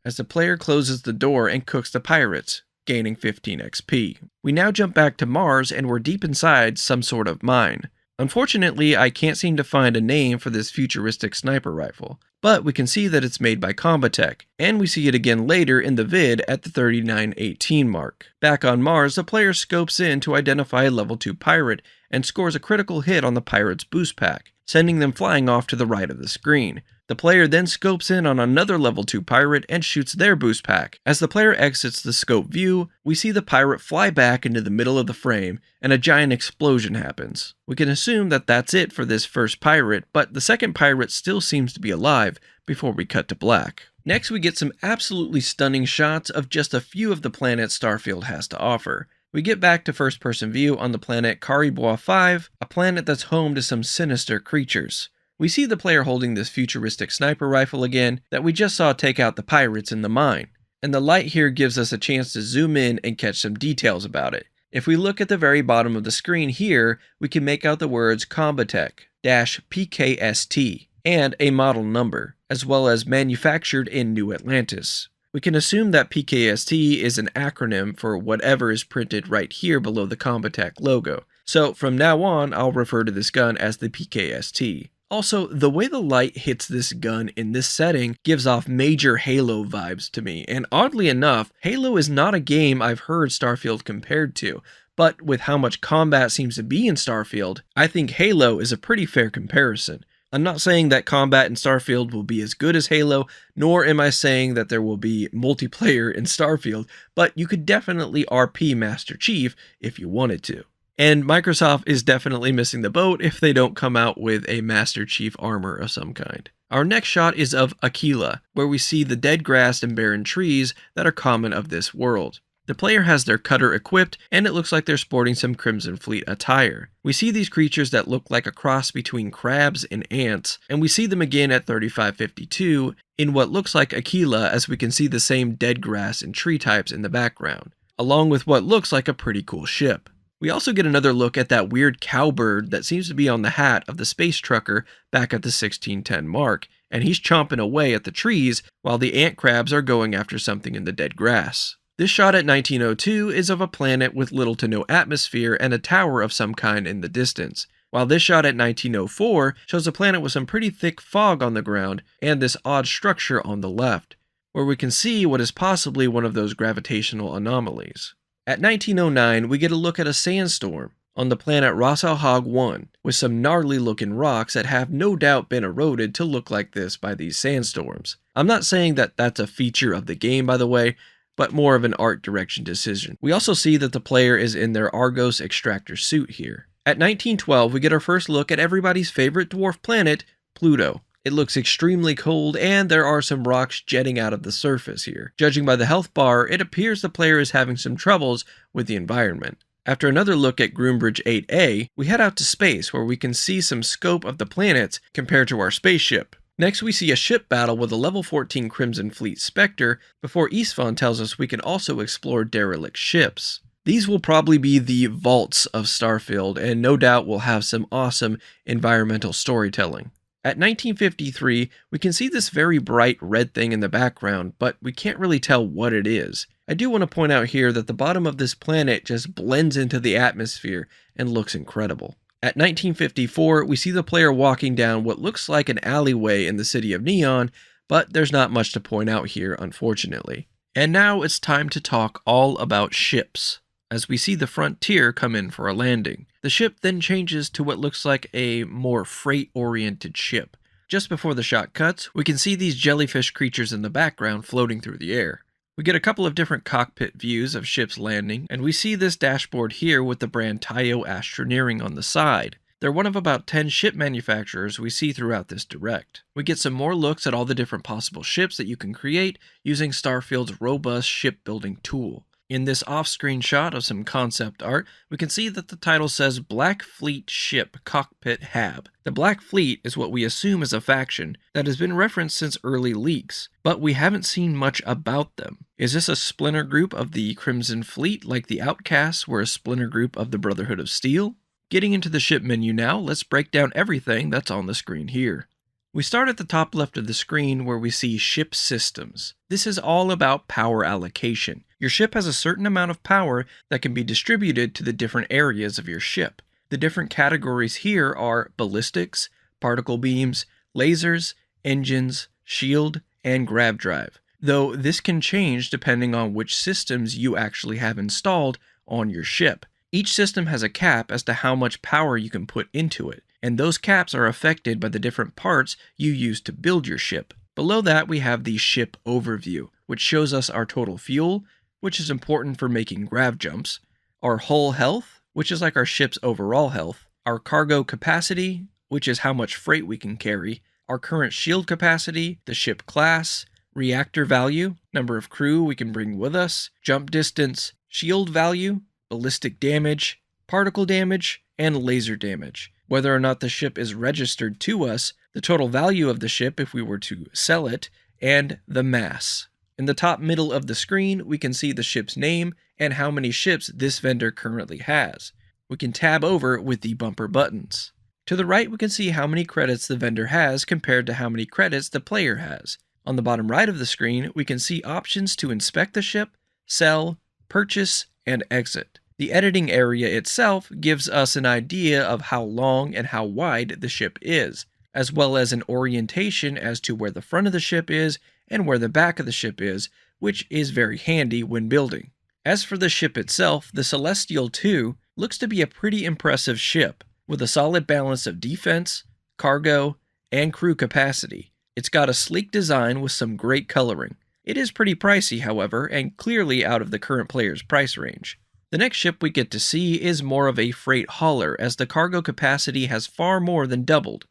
as the player closes the door and cooks the pirates, gaining 15 XP. We now jump back to Mars and we're deep inside some sort of mine. Unfortunately, I can't seem to find a name for this futuristic sniper rifle, but we can see that it's made by Combatech, and we see it again later in the vid at the 3918 mark. Back on Mars, the player scopes in to identify a level 2 pirate and scores a critical hit on the pirate's boost pack, sending them flying off to the right of the screen. The player then scopes in on another level 2 pirate and shoots their boost pack. As the player exits the scope view, we see the pirate fly back into the middle of the frame and a giant explosion happens. We can assume that that's it for this first pirate, but the second pirate still seems to be alive before we cut to black. Next we get some absolutely stunning shots of just a few of the planets Starfield has to offer. We get back to first person view on the planet Caribois 5, a planet that's home to some sinister creatures. We see the player holding this futuristic sniper rifle again that we just saw take out the pirates in the mine, and the light here gives us a chance to zoom in and catch some details about it. If we look at the very bottom of the screen here, we can make out the words Combatech-PKST and a model number, as well as manufactured in New Atlantis. We can assume that PKST is an acronym for whatever is printed right here below the Combatech logo, so from now on I'll refer to this gun as the PKST. Also, the way the light hits this gun in this setting gives off major Halo vibes to me, and oddly enough, Halo is not a game I've heard Starfield compared to, but with how much combat seems to be in Starfield, I think Halo is a pretty fair comparison. I'm not saying that combat in Starfield will be as good as Halo, nor am I saying that there will be multiplayer in Starfield, but you could definitely RP Master Chief if you wanted to. And Microsoft is definitely missing the boat if they don't come out with a Master Chief armor of some kind. Our next shot is of Akila, where we see the dead grass and barren trees that are common of this world. The player has their cutter equipped, and it looks like they're sporting some Crimson Fleet attire. We see these creatures that look like a cross between crabs and ants, and we see them again at 3552 in what looks like Akila, as we can see the same dead grass and tree types in the background, along with what looks like a pretty cool ship. We also get another look at that weird cowbird that seems to be on the hat of the space trucker back at the 1610 mark, and he's chomping away at the trees while the ant crabs are going after something in the dead grass. This shot at 1902 is of a planet with little to no atmosphere and a tower of some kind in the distance, while this shot at 1904 shows a planet with some pretty thick fog on the ground and this odd structure on the left, where we can see what is possibly one of those gravitational anomalies. At 1909, we get a look at a sandstorm on the planet Rossalhog 1, with some gnarly looking rocks that have no doubt been eroded to look like this by these sandstorms. I'm not saying that that's a feature of the game, by the way, but more of an art direction decision. We also see that the player is in their Argos extractor suit here. At 1912, we get our first look at everybody's favorite dwarf planet, Pluto. It looks extremely cold, and there are some rocks jetting out of the surface here. Judging by the health bar, it appears the player is having some troubles with the environment. After another look at Groombridge 8A, we head out to space where we can see some scope of the planets compared to our spaceship. Next we see a ship battle with a level 14 Crimson Fleet Spectre before Isfan tells us we can also explore derelict ships. These will probably be the vaults of Starfield and no doubt will have some awesome environmental storytelling. At 1953, we can see this very bright red thing in the background, but we can't really tell what it is. I do want to point out here that the bottom of this planet just blends into the atmosphere and looks incredible. At 1954, we see the player walking down what looks like an alleyway in the city of Neon, but there's not much to point out here, unfortunately. And now it's time to talk all about ships, as we see the Frontier come in for a landing. The ship then changes to what looks like a more freight-oriented ship. Just before the shot cuts, we can see these jellyfish creatures in the background floating through the air. We get a couple of different cockpit views of ships landing, and we see this dashboard here with the brand Tayo Astroneering on the side. They're one of about 10 ship manufacturers we see throughout this direct. We get some more looks at all the different possible ships that you can create using Starfield's robust shipbuilding tool. In this off-screen shot of some concept art, we can see that the title says Black Fleet Ship Cockpit Hab. The Black Fleet is what we assume is a faction that has been referenced since early leaks, but we haven't seen much about them. Is this a splinter group of the Crimson Fleet like the Outcasts were a splinter group of the Brotherhood of Steel? Getting into the ship menu now, let's break down everything that's on the screen here. We start at the top left of the screen where we see Ship Systems. This is all about power allocation. Your ship has a certain amount of power that can be distributed to the different areas of your ship. The different categories here are ballistics, particle beams, lasers, engines, shield, and grav drive, though this can change depending on which systems you actually have installed on your ship. Each system has a cap as to how much power you can put into it, and those caps are affected by the different parts you use to build your ship. Below that we have the ship overview, which shows us our total fuel, which is important for making grav jumps, our hull health, which is like our ship's overall health, our cargo capacity, which is how much freight we can carry, our current shield capacity, the ship class, reactor value, number of crew we can bring with us, jump distance, shield value, ballistic damage, particle damage, and laser damage. Whether or not the ship is registered to us, the total value of the ship if we were to sell it, and the mass. In the top middle of the screen, we can see the ship's name and how many ships this vendor currently has. We can tab over with the bumper buttons. To the right, we can see how many credits the vendor has compared to how many credits the player has. On the bottom right of the screen, we can see options to inspect the ship, sell, purchase, and exit. The editing area itself gives us an idea of how long and how wide the ship is, as well as an orientation as to where the front of the ship is and where the back of the ship is, which is very handy when building. As for the ship itself, the Celestial 2 looks to be a pretty impressive ship, with a solid balance of defense, cargo, and crew capacity. It's got a sleek design with some great coloring. It is pretty pricey, however, and clearly out of the current player's price range. The next ship we get to see is more of a freight hauler, as the cargo capacity has far more than doubled.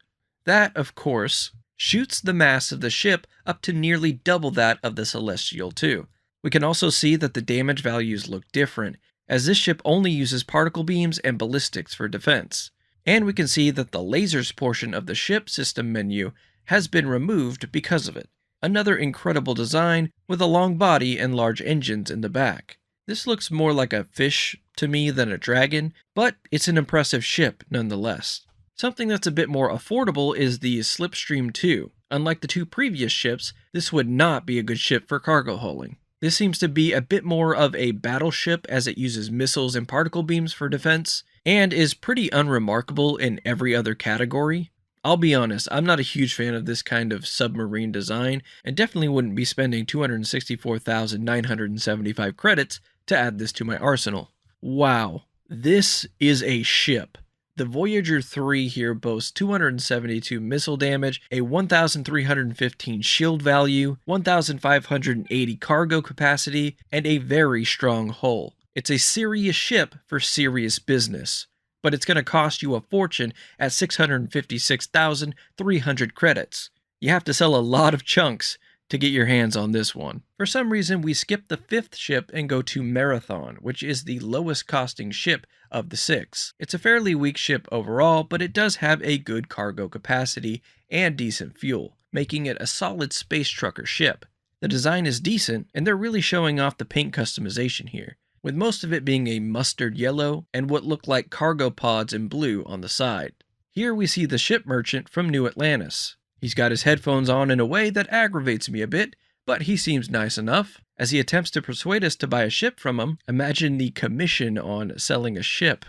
That, of course, shoots the mass of the ship up to nearly double that of the Celestial 2. We can also see that the damage values look different, as this ship only uses particle beams and ballistics for defense. And we can see that the lasers portion of the ship system menu has been removed because of it. Another incredible design with a long body and large engines in the back. This looks more like a fish to me than a dragon, but it's an impressive ship nonetheless. Something that's a bit more affordable is the Slipstream 2. Unlike the two previous ships, this would not be a good ship for cargo hauling. This seems to be a bit more of a battleship as it uses missiles and particle beams for defense, and is pretty unremarkable in every other category. I'll be honest, I'm not a huge fan of this kind of submarine design, and definitely wouldn't be spending 264,975 credits to add this to my arsenal. Wow, this is a ship. The Voyager 3 here boasts 272 missile damage, a 1,315 shield value, 1,580 cargo capacity, and a very strong hull. It's a serious ship for serious business, but it's going to cost you a fortune at 656,300 credits. You have to sell a lot of chunks to get your hands on this one. For some reason, we skip the 5th ship and go to Marathon, which is the lowest costing ship of the 6. It's a fairly weak ship overall, but it does have a good cargo capacity and decent fuel, making it a solid space trucker ship. The design is decent, and they're really showing off the paint customization here, with most of it being a mustard yellow and what look like cargo pods in blue on the side. Here we see the ship merchant from New Atlantis. He's got his headphones on in a way that aggravates me a bit, but he seems nice enough. As he attempts to persuade us to buy a ship from him, imagine the commission on selling a ship.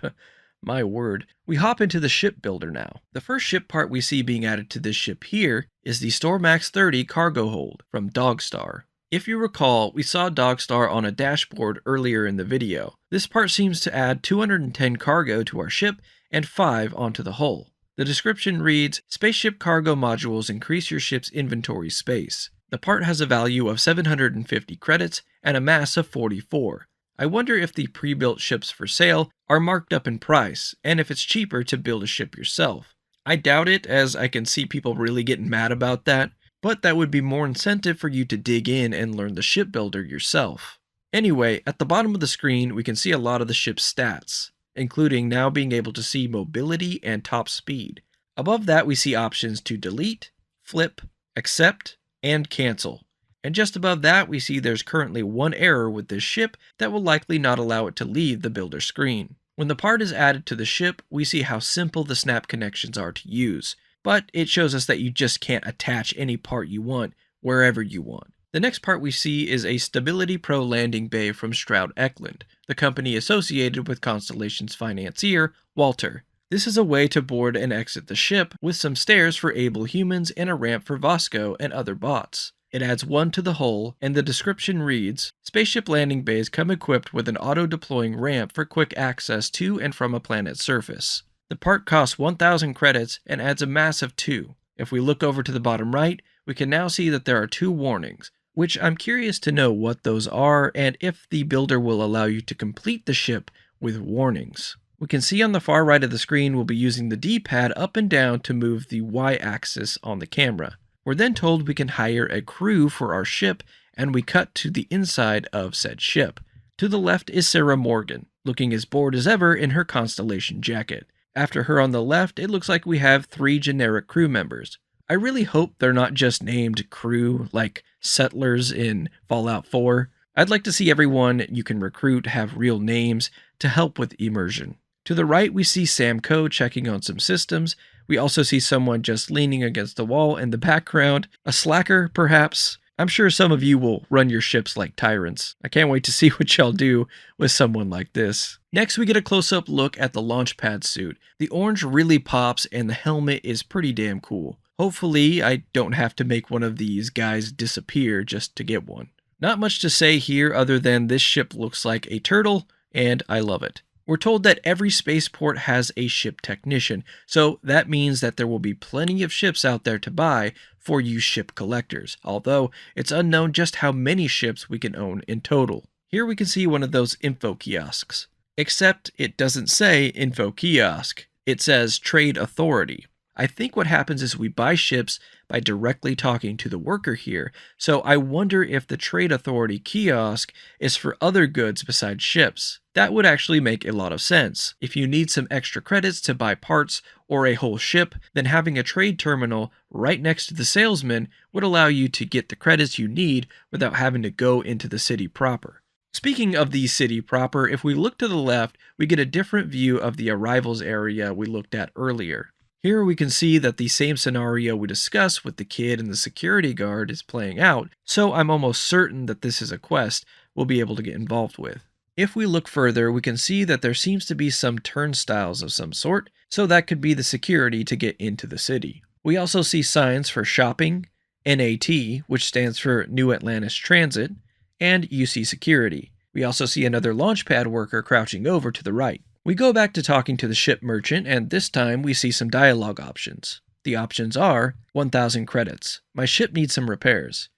My word. We hop into the shipbuilder now. The first ship part we see being added to this ship here is the Stormax 30 cargo hold from Dogstar. If you recall, we saw Dogstar on a dashboard earlier in the video. This part seems to add 210 cargo to our ship and 5 onto the hull. The description reads, "Spaceship cargo modules increase your ship's inventory space." The part has a value of 750 credits and a mass of 44. I wonder if the pre-built ships for sale are marked up in price, and if it's cheaper to build a ship yourself. I doubt it, as I can see people really getting mad about that, but that would be more incentive for you to dig in and learn the shipbuilder yourself. Anyway, at the bottom of the screen we can see a lot of the ship's stats, including now being able to see mobility and top speed. Above that we see options to delete, flip, accept, and cancel. And just above that we see there's currently one error with this ship that will likely not allow it to leave the builder screen. When the part is added to the ship, we see how simple the snap connections are to use, but it shows us that you just can't attach any part you want wherever you want. The next part we see is a Stability Pro landing bay from Stroud Eklund, the company associated with Constellation's financier, Walter. This is a way to board and exit the ship, with some stairs for able humans and a ramp for Vasco and other bots. It adds 1 to the hull, and the description reads, "Spaceship landing bays come equipped with an auto-deploying ramp for quick access to and from a planet's surface." The part costs 1,000 credits and adds a mass of 2. If we look over to the bottom right, we can now see that there are 2 warnings, which I'm curious to know what those are and if the builder will allow you to complete the ship with warnings. We can see on the far right of the screen we'll be using the D-pad up and down to move the Y-axis on the camera. We're then told we can hire a crew for our ship, and we cut to the inside of said ship. To the left is Sarah Morgan, looking as bored as ever in her Constellation jacket. After her on the left, it looks like we have 3 generic crew members. I really hope they're not just named crew like settlers in Fallout 4. I'd like to see everyone you can recruit have real names to help with immersion. To the right, we see Sam Coe checking on some systems. We also see someone just leaning against the wall in the background. A slacker, perhaps? I'm sure some of you will run your ships like tyrants. I can't wait to see what y'all do with someone like this. Next, we get a close-up look at the launchpad suit. The orange really pops, and the helmet is pretty damn cool. Hopefully, I don't have to make one of these guys disappear just to get one. Not much to say here other than this ship looks like a turtle, and I love it. We're told that every spaceport has a ship technician, so that means that there will be plenty of ships out there to buy for you ship collectors, although it's unknown just how many ships we can own in total. Here we can see one of those info kiosks, except it doesn't say info kiosk, it says trade authority. I think what happens is we buy ships by directly talking to the worker here, so I wonder if the Trade Authority kiosk is for other goods besides ships. That would actually make a lot of sense. If you need some extra credits to buy parts or a whole ship, then having a trade terminal right next to the salesman would allow you to get the credits you need without having to go into the city proper. Speaking of the city proper, if we look to the left, we get a different view of the arrivals area we looked at earlier. Here we can see that the same scenario we discussed with the kid and the security guard is playing out, so I'm almost certain that this is a quest we'll be able to get involved with. If we look further, we can see that there seems to be some turnstiles of some sort, so that could be the security to get into the city. We also see signs for shopping, NAT, which stands for New Atlantis Transit, and UC Security. We also see another launchpad worker crouching over to the right. We go back to talking to the ship merchant, and this time we see some dialogue options. The options are 1,000 credits. My ship needs some repairs.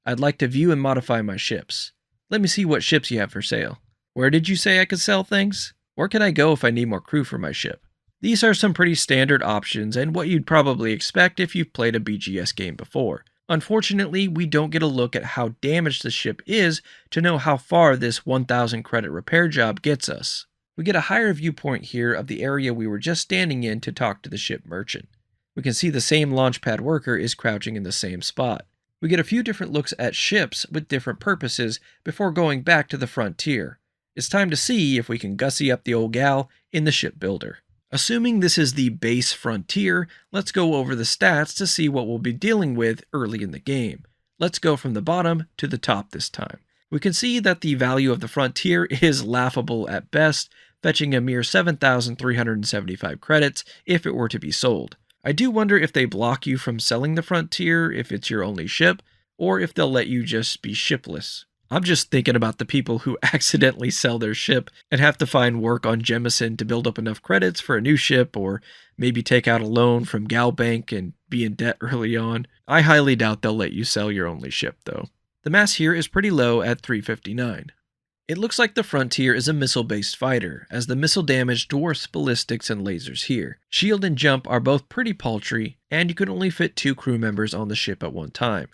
I'd like to view and modify my ships. Let me see what ships you have for sale. Where did you say I could sell things? Where can I go if I need more crew for my ship? These are some pretty standard options and what you'd probably expect if you've played a BGS game before. Unfortunately, we don't get a look at how damaged the ship is to know how far this 1000 credit repair job gets us. We get a higher viewpoint here of the area we were just standing in to talk to the ship merchant. We can see the same launchpad worker is crouching in the same spot. We get a few different looks at ships with different purposes before going back to the frontier. It's time to see if we can gussy up the old gal in the shipbuilder. Assuming this is the base frontier, let's go over the stats to see what we'll be dealing with early in the game. Let's go from the bottom to the top this time. We can see that the value of the frontier is laughable at best, fetching a mere 7,375 credits if it were to be sold. I do wonder if they block you from selling the frontier if it's your only ship, or if they'll let you just be shipless. I'm just thinking about the people who accidentally sell their ship and have to find work on Jemison to build up enough credits for a new ship, or maybe take out a loan from Galbank and be in debt early on. I highly doubt they'll let you sell your only ship though. The mass here is pretty low at 359. It looks like the Frontier is a missile-based fighter, as the missile damage dwarfs ballistics and lasers here. Shield and jump are both pretty paltry, and you can only fit 2 crew members on the ship at one time.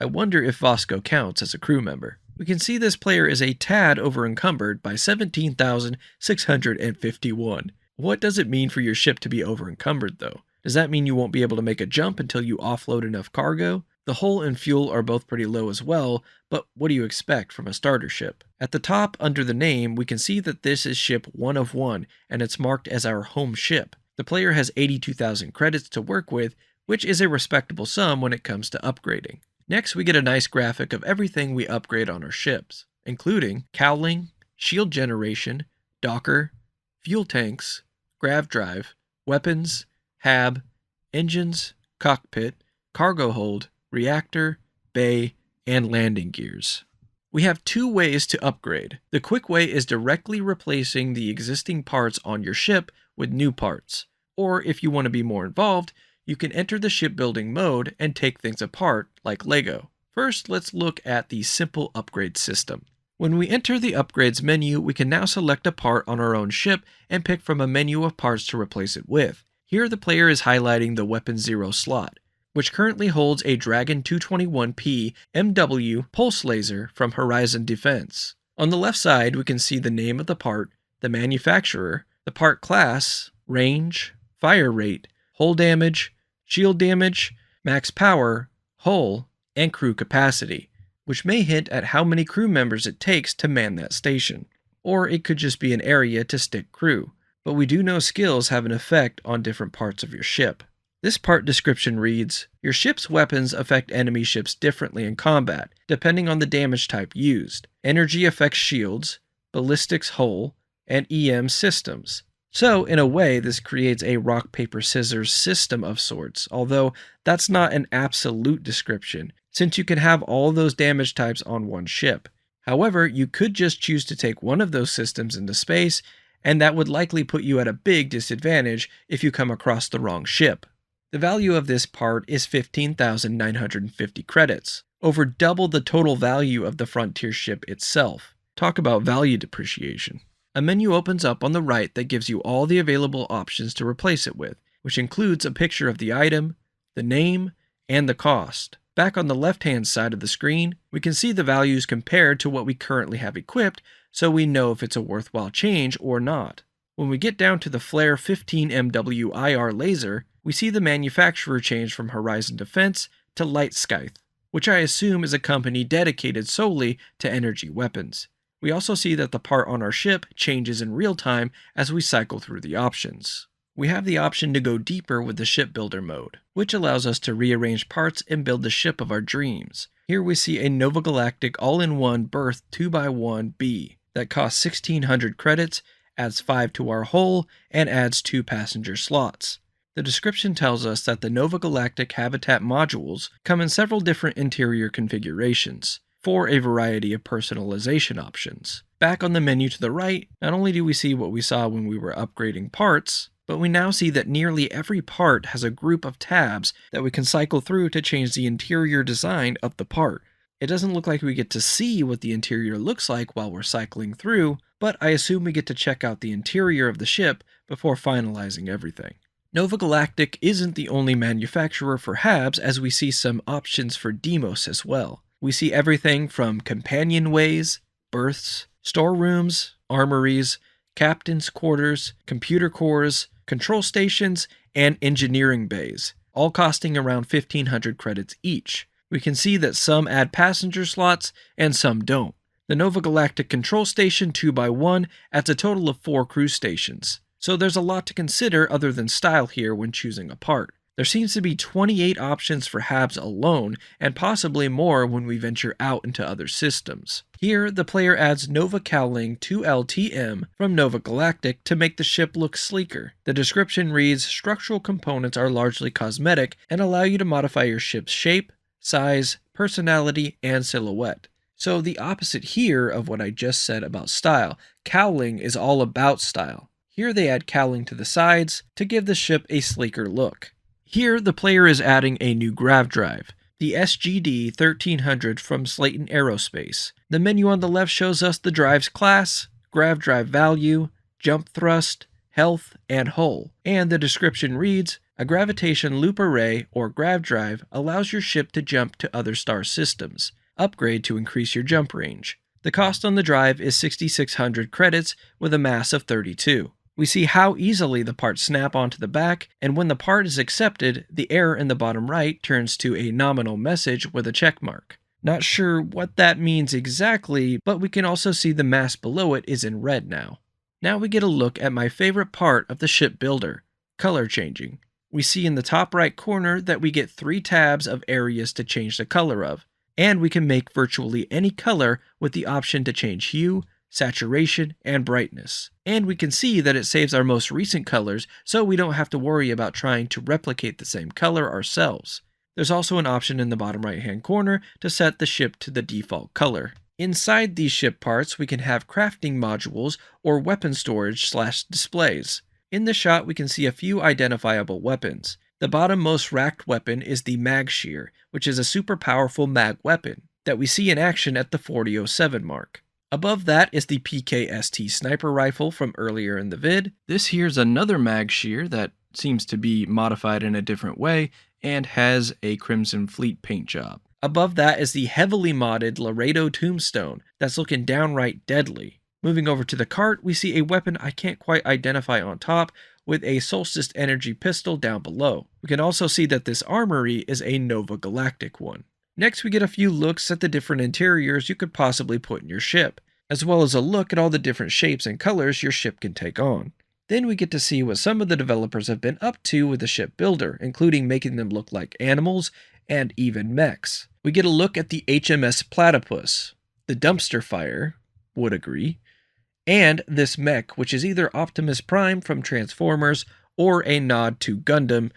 I wonder if Vasco counts as a crew member. We can see this player is a tad over-encumbered by 17,651. What does it mean for your ship to be over-encumbered though? Does that mean you won't be able to make a jump until you offload enough cargo? The hull and fuel are both pretty low as well, but what do you expect from a starter ship? At the top, under the name, we can see that this is ship 1 of 1, and it's marked as our home ship. The player has 82,000 credits to work with, which is a respectable sum when it comes to upgrading. Next, we get a nice graphic of everything we upgrade on our ships, including cowling, shield generation, docker, fuel tanks, grav drive, weapons, hab, engines, cockpit, cargo hold, reactor, bay, and landing gears. We have 2 ways to upgrade. The quick way is directly replacing the existing parts on your ship with new parts. Or if you want to be more involved, you can enter the shipbuilding mode and take things apart like Lego. First, let's look at the simple upgrade system. When we enter the upgrades menu, we can now select a part on our own ship and pick from a menu of parts to replace it with. Here the player is highlighting the Weapon 0 slot, which currently holds a Dragon 221P MW pulse laser from Horizon Defense. On the left side, we can see the name of the part, the manufacturer, the part class, range, fire rate, hull damage, shield damage, max power, hull, and crew capacity, which may hint at how many crew members it takes to man that station. Or it could just be an area to stick crew, but we do know skills have an effect on different parts of your ship. This part description reads, your ship's weapons affect enemy ships differently in combat, depending on the damage type used. Energy affects shields, ballistics hull, and EM systems. So, in a way, this creates a rock, paper, scissors system of sorts, although that's not an absolute description, since you can have all those damage types on one ship. However, you could just choose to take one of those systems into space, and that would likely put you at a big disadvantage if you come across the wrong ship. The value of this part is 15,950 credits, over double the total value of the Frontier ship itself. Talk about value depreciation. A menu opens up on the right that gives you all the available options to replace it with, which includes a picture of the item, the name, and the cost. Back on the left-hand side of the screen, we can see the values compared to what we currently have equipped, so we know if it's a worthwhile change or not. When we get down to the Flare 15 MW IR laser, we see the manufacturer change from Horizon Defense to Light Scythe, which I assume is a company dedicated solely to energy weapons. We also see that the part on our ship changes in real time as we cycle through the options. We have the option to go deeper with the shipbuilder mode, which allows us to rearrange parts and build the ship of our dreams. Here we see a Nova Galactic all-in-one berth 2x1B that costs 1,600 credits, adds 5 to our hull, and adds 2 passenger slots. The description tells us that the Nova Galactic Habitat modules come in several different interior configurations, for a variety of personalization options. Back on the menu to the right, not only do we see what we saw when we were upgrading parts, but we now see that nearly every part has a group of tabs that we can cycle through to change the interior design of the part. It doesn't look like we get to see what the interior looks like while we're cycling through, but I assume we get to check out the interior of the ship before finalizing everything. Nova Galactic isn't the only manufacturer for HABs, as we see some options for Deimos as well. We see everything from companionways, berths, storerooms, armories, captain's quarters, computer cores, control stations, and engineering bays, all costing around 1,500 credits each. We can see that some add passenger slots and some don't. The Nova Galactic Control Station 2x1 adds a total of 4 crew stations, so there's a lot to consider other than style here when choosing a part. There seems to be 28 options for HABs alone, and possibly more when we venture out into other systems. Here, the player adds Nova Cowling 2LTM from Nova Galactic to make the ship look sleeker. The description reads, structural components are largely cosmetic and allow you to modify your ship's shape, size, personality, and silhouette. So the opposite here of what I just said about style. Cowling is all about style. Here they add cowling to the sides to give the ship a sleeker look. Here the player is adding a new grav drive, the SGD 1300 from Slayton Aerospace. The menu on the left shows us the drive's class, grav drive value, jump thrust, health, and hull. And the description reads, a gravitation loop array or grav drive allows your ship to jump to other star systems. Upgrade to increase your jump range. The cost on the drive is 6,600 credits with a mass of 32. We see how easily the parts snap onto the back, and when the part is accepted, the error in the bottom right turns to a nominal message with a check mark. Not sure what that means exactly, but we can also see the mass below it is in red now. Now we get a look at my favorite part of the ship builder, color changing. We see in the top right corner that we get 3 tabs of areas to change the color of, and we can make virtually any color with the option to change hue, saturation, and brightness. And we can see that it saves our most recent colors, so we don't have to worry about trying to replicate the same color ourselves. There's also an option in the bottom right hand corner to set the ship to the default color. Inside these ship parts, we can have crafting modules or weapon storage / displays. In the shot, we can see a few identifiable weapons. The bottom most racked weapon is the Mag Shear, which is a super powerful mag weapon that we see in action at the 4007 mark. Above that is the PKST sniper rifle from earlier in the vid. This here's another Mag Shear that seems to be modified in a different way and has a Crimson Fleet paint job. Above that is the heavily modded Laredo Tombstone that's looking downright deadly. Moving over to the cart, we see a weapon I can't quite identify on top with a Solstice Energy pistol down below. We can also see that this armory is a Nova Galactic one. Next, we get a few looks at the different interiors you could possibly put in your ship, as well as a look at all the different shapes and colors your ship can take on. Then we get to see what some of the developers have been up to with the ship builder, including making them look like animals and even mechs. We get a look at the HMS Platypus, the Dumpster Fire, would agree, and this mech, which is either Optimus Prime from Transformers or a nod to Gundam,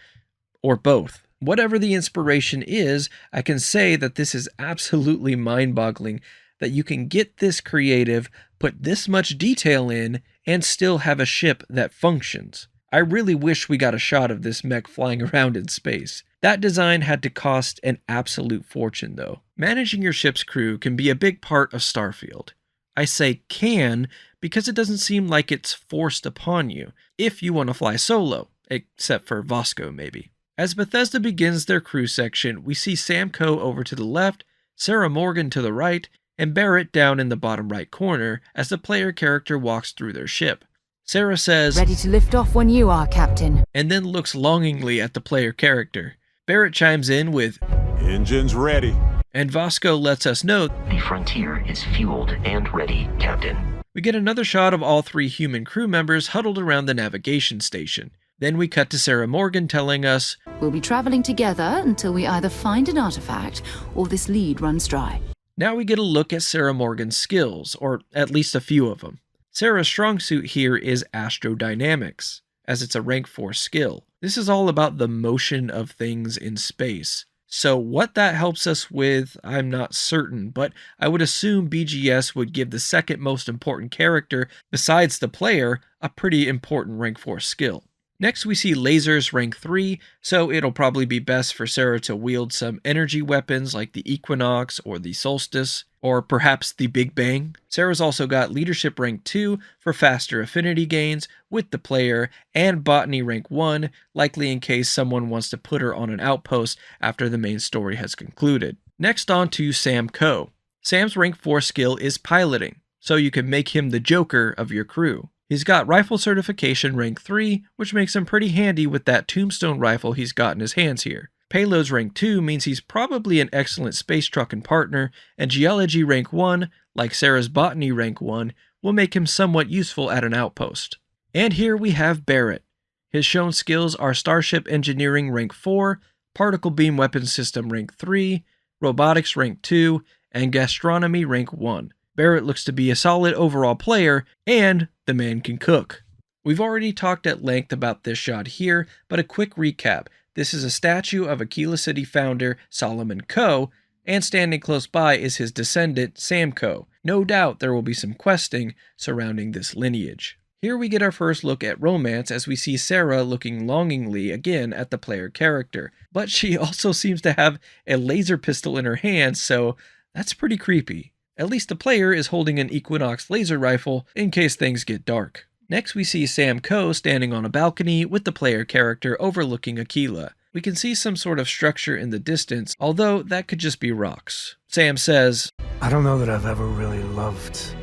or both. Whatever the inspiration is, I can say that this is absolutely mind-boggling that you can get this creative, put this much detail in, and still have a ship that functions. I really wish we got a shot of this mech flying around in space. That design had to cost an absolute fortune though. Managing your ship's crew can be a big part of Starfield. I say can because it doesn't seem like it's forced upon you, if you want to fly solo, except for Vasco maybe. As Bethesda begins their crew section, we see Samco over to the left, Sarah Morgan to the right, and Barrett down in the bottom right corner as the player character walks through their ship. Sarah says, "Ready to lift off when you are, Captain," and then looks longingly at the player character. Barrett chimes in with, Engines ready. and Vasco lets us know The Frontier is fueled and ready, Captain. We get another shot of all 3 human crew members huddled around the navigation station. Then we cut to Sarah Morgan telling us, "We'll be traveling together until we either find an artifact or this lead runs dry." Now we get a look at Sarah Morgan's skills, or at least a few of them. Sarah's strong suit here is astrodynamics, as it's a rank 4 skill. This is all about the motion of things in space. So what that helps us with, I'm not certain, but I would assume BGS would give the second most important character, besides the player, a pretty important rank 4 skill. Next we see lasers rank 3, so it'll probably be best for Sarah to wield some energy weapons like the Equinox or the Solstice. Or perhaps the Big Bang? Sarah's also got Leadership rank 2 for faster affinity gains with the player, and Botany rank 1, likely in case someone wants to put her on an outpost after the main story has concluded. Next on to Sam Coe. Sam's rank 4 skill is Piloting, so you can make him the Joker of your crew. He's got Rifle Certification rank 3, which makes him pretty handy with that tombstone rifle he's got in his hands here. Payloads rank 2 means he's probably an excellent space truck and partner, and Geology rank 1, like Sarah's Botany rank 1, will make him somewhat useful at an outpost. And here we have Barrett. His shown skills are Starship Engineering rank 4, Particle Beam Weapon System rank 3, Robotics rank 2, and Gastronomy rank 1. Barrett looks to be a solid overall player, and the man can cook. We've already talked at length about this shot here, but a quick recap. This is a statue of Akila City founder Solomon Coe, and standing close by is his descendant Sam Coe. No doubt there will be some questing surrounding this lineage. Here we get our first look at romance as we see Sarah looking longingly again at the player character, but she also seems to have a laser pistol in her hand, so that's pretty creepy. At least the player is holding an Equinox laser rifle in case things get dark. Next we see Sam Coe standing on a balcony with the player character overlooking Akila. We can see some sort of structure in the distance, although that could just be rocks. Sam says, I don't know that I've ever really loved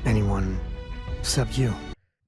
anyone except you.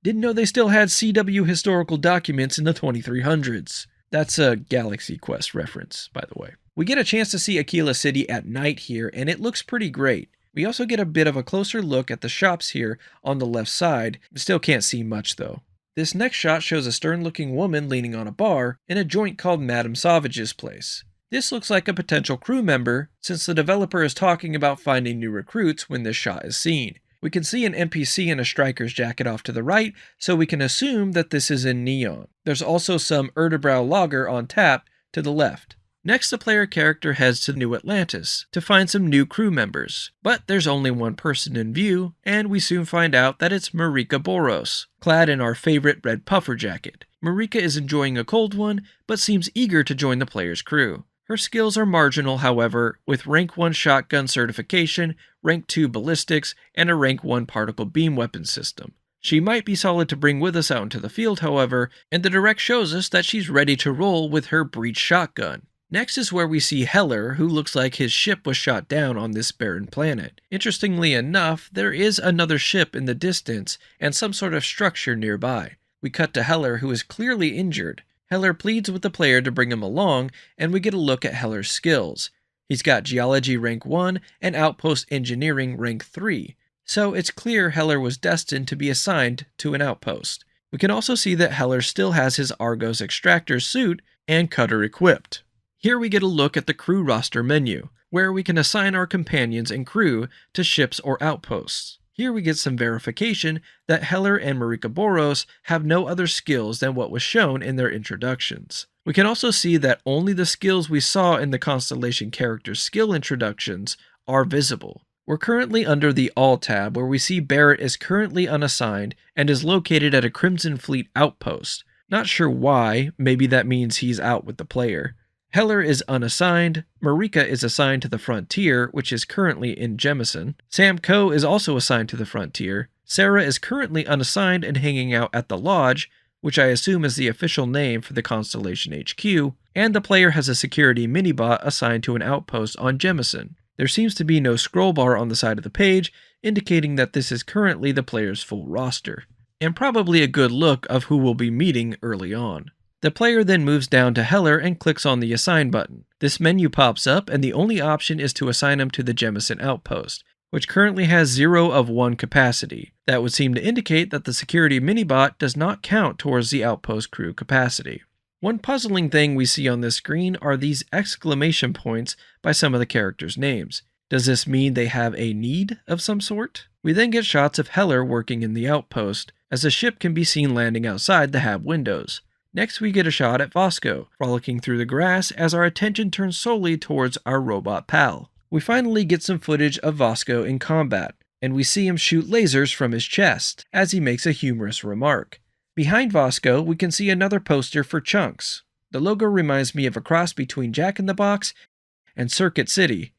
Didn't know they still had CW historical documents in the 2300s. That's a Galaxy Quest reference, by the way. We get a chance to see Akila City at night here, and it looks pretty great. We also get a bit of a closer look at the shops here on the left side. Still can't see much though. This next shot shows a stern-looking woman leaning on a bar in a joint called Madame Savage's place. This looks like a potential crew member, since the developer is talking about finding new recruits when this shot is seen. We can see an NPC in a striker's jacket off to the right, so we can assume that this is in neon. There's also some Erdebrow lager on tap to the left. Next, the player character heads to New Atlantis to find some new crew members. But there's only one person in view, and we soon find out that it's Marika Boros, clad in our favorite red puffer jacket. Marika is enjoying a cold one, but seems eager to join the player's crew. Her skills are marginal, however, with rank 1 shotgun certification, rank 2 ballistics, and a rank 1 particle beam weapon system. She might be solid to bring with us out into the field, however, and the direct shows us that she's ready to roll with her breech shotgun. Next is where we see Heller, who looks like his ship was shot down on this barren planet. Interestingly enough, there is another ship in the distance and some sort of structure nearby. We cut to Heller, who is clearly injured. Heller pleads with the player to bring him along, and we get a look at Heller's skills. He's got Geology rank 1 and Outpost Engineering rank 3, so it's clear Heller was destined to be assigned to an outpost. We can also see that Heller still has his Argos extractor suit and cutter equipped. Here we get a look at the crew roster menu, where we can assign our companions and crew to ships or outposts. Here we get some verification that Heller and Marika Boros have no other skills than what was shown in their introductions. We can also see that only the skills we saw in the Constellation character skill introductions are visible. We're currently under the All tab, where we see Barrett is currently unassigned and is located at a Crimson Fleet outpost. Not sure why, maybe that means he's out with the player. Heller is unassigned, Marika is assigned to the Frontier, which is currently in Jemison. Sam Coe is also assigned to the Frontier. Sarah is currently unassigned and hanging out at the Lodge, which I assume is the official name for the Constellation HQ, and the player has a security minibot assigned to an outpost on Jemison. There seems to be no scroll bar on the side of the page, indicating that this is currently the player's full roster, and probably a good look of who we'll be meeting early on. The player then moves down to Heller and clicks on the Assign button. This menu pops up, and the only option is to assign him to the Jemison outpost, which currently has 0 of 1 capacity. That would seem to indicate that the security minibot does not count towards the outpost crew capacity. One puzzling thing we see on this screen are these exclamation points by some of the characters' names. Does this mean they have a need of some sort? We then get shots of Heller working in the outpost, as a ship can be seen landing outside the hab windows. Next we get a shot at Vasco, frolicking through the grass as our attention turns solely towards our robot pal. We finally get some footage of Vasco in combat, and we see him shoot lasers from his chest, as he makes a humorous remark. Behind Vasco, we can see another poster for Chunks. The logo reminds me of a cross between Jack in the Box and Circuit City.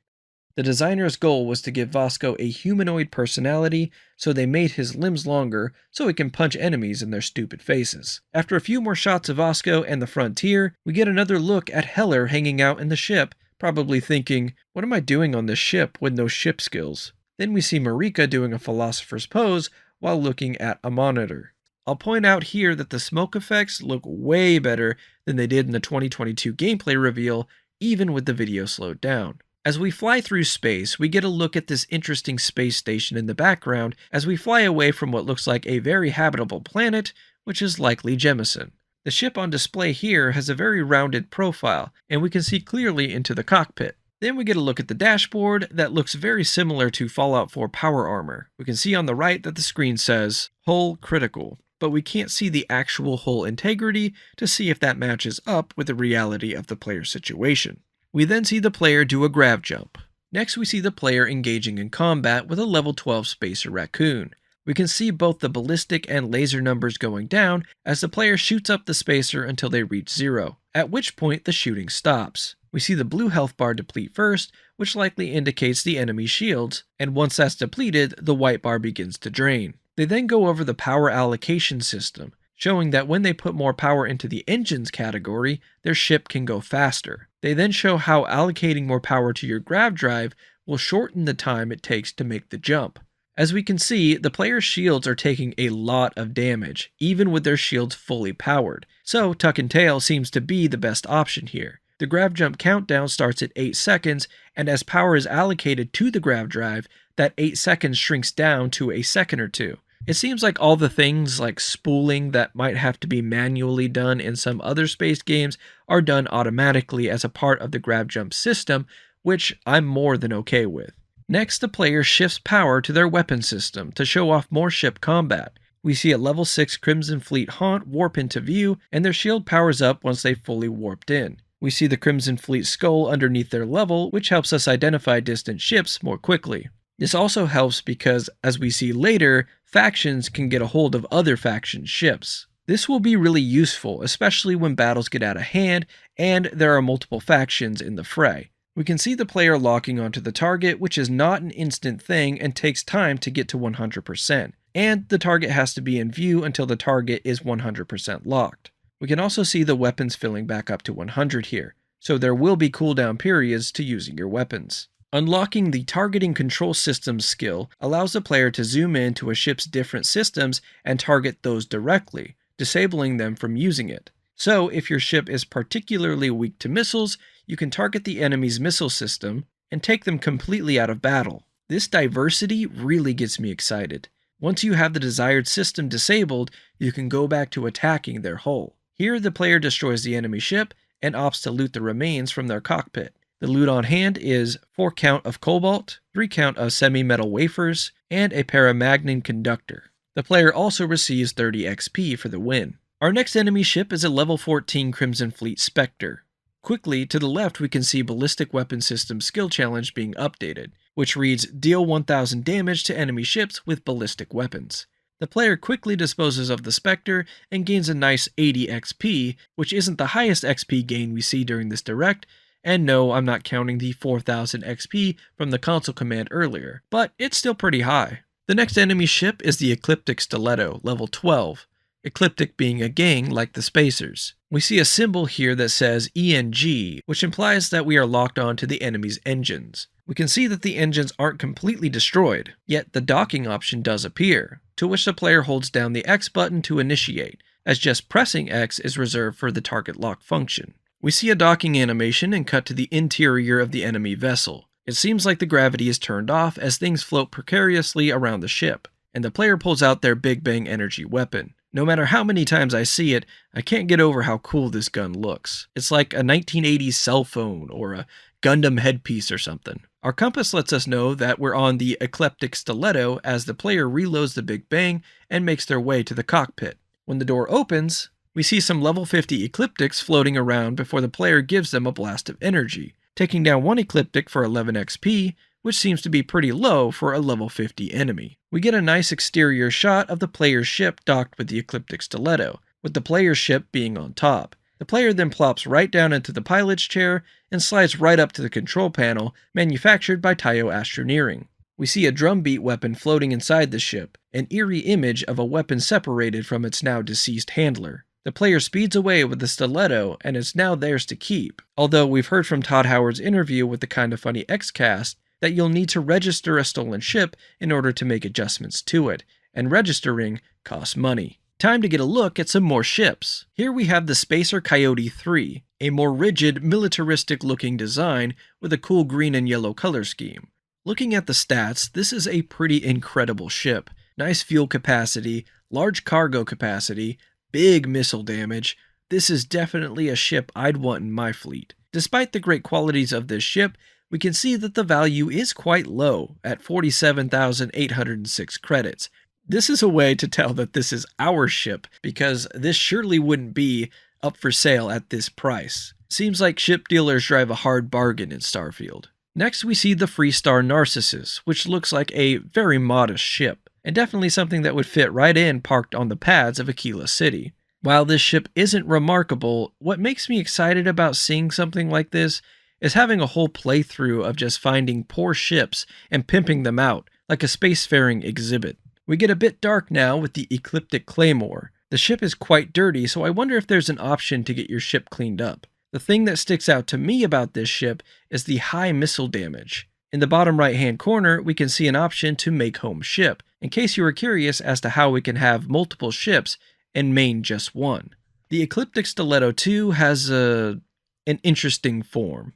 The designer's goal was to give Vasco a humanoid personality, so they made his limbs longer so he can punch enemies in their stupid faces. After a few more shots of Vasco and the Frontier, we get another look at Heller hanging out in the ship, probably thinking, what am I doing on this ship with no ship skills? Then we see Marika doing a philosopher's pose while looking at a monitor. I'll point out here that the smoke effects look way better than they did in the 2022 gameplay reveal, even with the video slowed down. As we fly through space, we get a look at this interesting space station in the background as we fly away from what looks like a very habitable planet, which is likely Jemison. The ship on display here has a very rounded profile, and we can see clearly into the cockpit. Then we get a look at the dashboard that looks very similar to Fallout 4 power armor. We can see on the right that the screen says, Hull Critical, but we can't see the actual hull integrity to see if that matches up with the reality of the player's situation. We then see the player do a grav jump. Next we see the player engaging in combat with a level 12 Spacer Raccoon. We can see both the ballistic and laser numbers going down as the player shoots up the spacer until they reach 0, at which point the shooting stops. We see the blue health bar deplete first, which likely indicates the enemy's shields, and once that's depleted, the white bar begins to drain. They then go over the power allocation system, showing that when they put more power into the engines category, their ship can go faster. They then show how allocating more power to your grav drive will shorten the time it takes to make the jump. As we can see, the player's shields are taking a lot of damage, even with their shields fully powered, so tuck and tail seems to be the best option here. The grav jump countdown starts at 8 seconds, and as power is allocated to the grav drive, that 8 seconds shrinks down to a second or two. It seems like all the things like spooling that might have to be manually done in some other space games are done automatically as a part of the grav jump system, which I'm more than okay with. Next, the player shifts power to their weapon system to show off more ship combat. We see a level 6 Crimson Fleet Haunt warp into view, and their shield powers up once they've fully warped in. We see the Crimson Fleet skull underneath their level, which helps us identify distant ships more quickly. This also helps because, as we see later, factions can get a hold of other faction ships. This will be really useful, especially when battles get out of hand and there are multiple factions in the fray. We can see the player locking onto the target, which is not an instant thing and takes time to get to 100%, and the target has to be in view until the target is 100% locked. We can also see the weapons filling back up to 100 here, so there will be cooldown periods to using your weapons. Unlocking the Targeting Control Systems skill allows the player to zoom in to a ship's different systems and target those directly, disabling them from using it. So, if your ship is particularly weak to missiles, you can target the enemy's missile system and take them completely out of battle. This diversity really gets me excited. Once you have the desired system disabled, you can go back to attacking their hull. Here, the player destroys the enemy ship and opts to loot the remains from their cockpit. The loot on hand is 4 count of cobalt, 3 count of semi-metal wafers, and a paramagnon conductor. The player also receives 30 XP for the win. Our next enemy ship is a level 14 Crimson Fleet Spectre. Quickly, to the left we can see Ballistic Weapon System skill challenge being updated, which reads, deal 1000 damage to enemy ships with ballistic weapons. The player quickly disposes of the Spectre and gains a nice 80 XP, which isn't the highest XP gain we see during this direct, and no, I'm not counting the 4000 XP from the console command earlier, but it's still pretty high. The next enemy ship is the Ecliptic Stiletto, level 12. Ecliptic being a gang like the Spacers. We see a symbol here that says ENG, which implies that we are locked on to the enemy's engines. We can see that the engines aren't completely destroyed, yet the docking option does appear, to which the player holds down the X button to initiate, as just pressing X is reserved for the target lock function. We see a docking animation and cut to the interior of the enemy vessel. It seems like the gravity is turned off as things float precariously around the ship, and the player pulls out their Big Bang energy weapon. No matter how many times I see it, I can't get over how cool this gun looks. It's like a 1980s cell phone or a Gundam headpiece or something. Our compass lets us know that we're on the Ecliptic Stiletto as the player reloads the Big Bang and makes their way to the cockpit. When the door opens, we see some level 50 Ecliptics floating around before the player gives them a blast of energy, taking down one Ecliptic for 11 XP, which seems to be pretty low for a level 50 enemy. We get a nice exterior shot of the player's ship docked with the Ecliptic Stiletto, with the player's ship being on top. The player then plops right down into the pilot's chair and slides right up to the control panel, manufactured by Tayo Astroneering. We see a drumbeat weapon floating inside the ship, an eerie image of a weapon separated from its now deceased handler. The player speeds away with the stiletto, and it's now theirs to keep, although we've heard from Todd Howard's interview with the Kinda Funny Xcast that you'll need to register a stolen ship in order to make adjustments to it, and registering costs money. Time to get a look at some more ships. Here we have the Spacer Coyote 3, a more rigid, militaristic-looking design with a cool green and yellow color scheme. Looking at the stats, this is a pretty incredible ship. Nice fuel capacity, large cargo capacity, big missile damage. This is definitely a ship I'd want in my fleet. Despite the great qualities of this ship, we can see that the value is quite low at 47,806 credits. This is a way to tell that this is our ship, because this surely wouldn't be up for sale at this price. Seems like ship dealers drive a hard bargain in Starfield. Next we see the Freestar Narcissus, which looks like a very modest ship, and definitely something that would fit right in parked on the pads of Akila City. While this ship isn't remarkable, what makes me excited about seeing something like this is having a whole playthrough of just finding poor ships and pimping them out, like a spacefaring exhibit. We get a bit dark now with the Ecliptic Claymore. The ship is quite dirty, so I wonder if there's an option to get your ship cleaned up. The thing that sticks out to me about this ship is the high missile damage. In the bottom right hand corner, we can see an option to make home ship, in case you were curious as to how we can have multiple ships and main just one. The Ecliptic Stiletto 2 has an interesting form.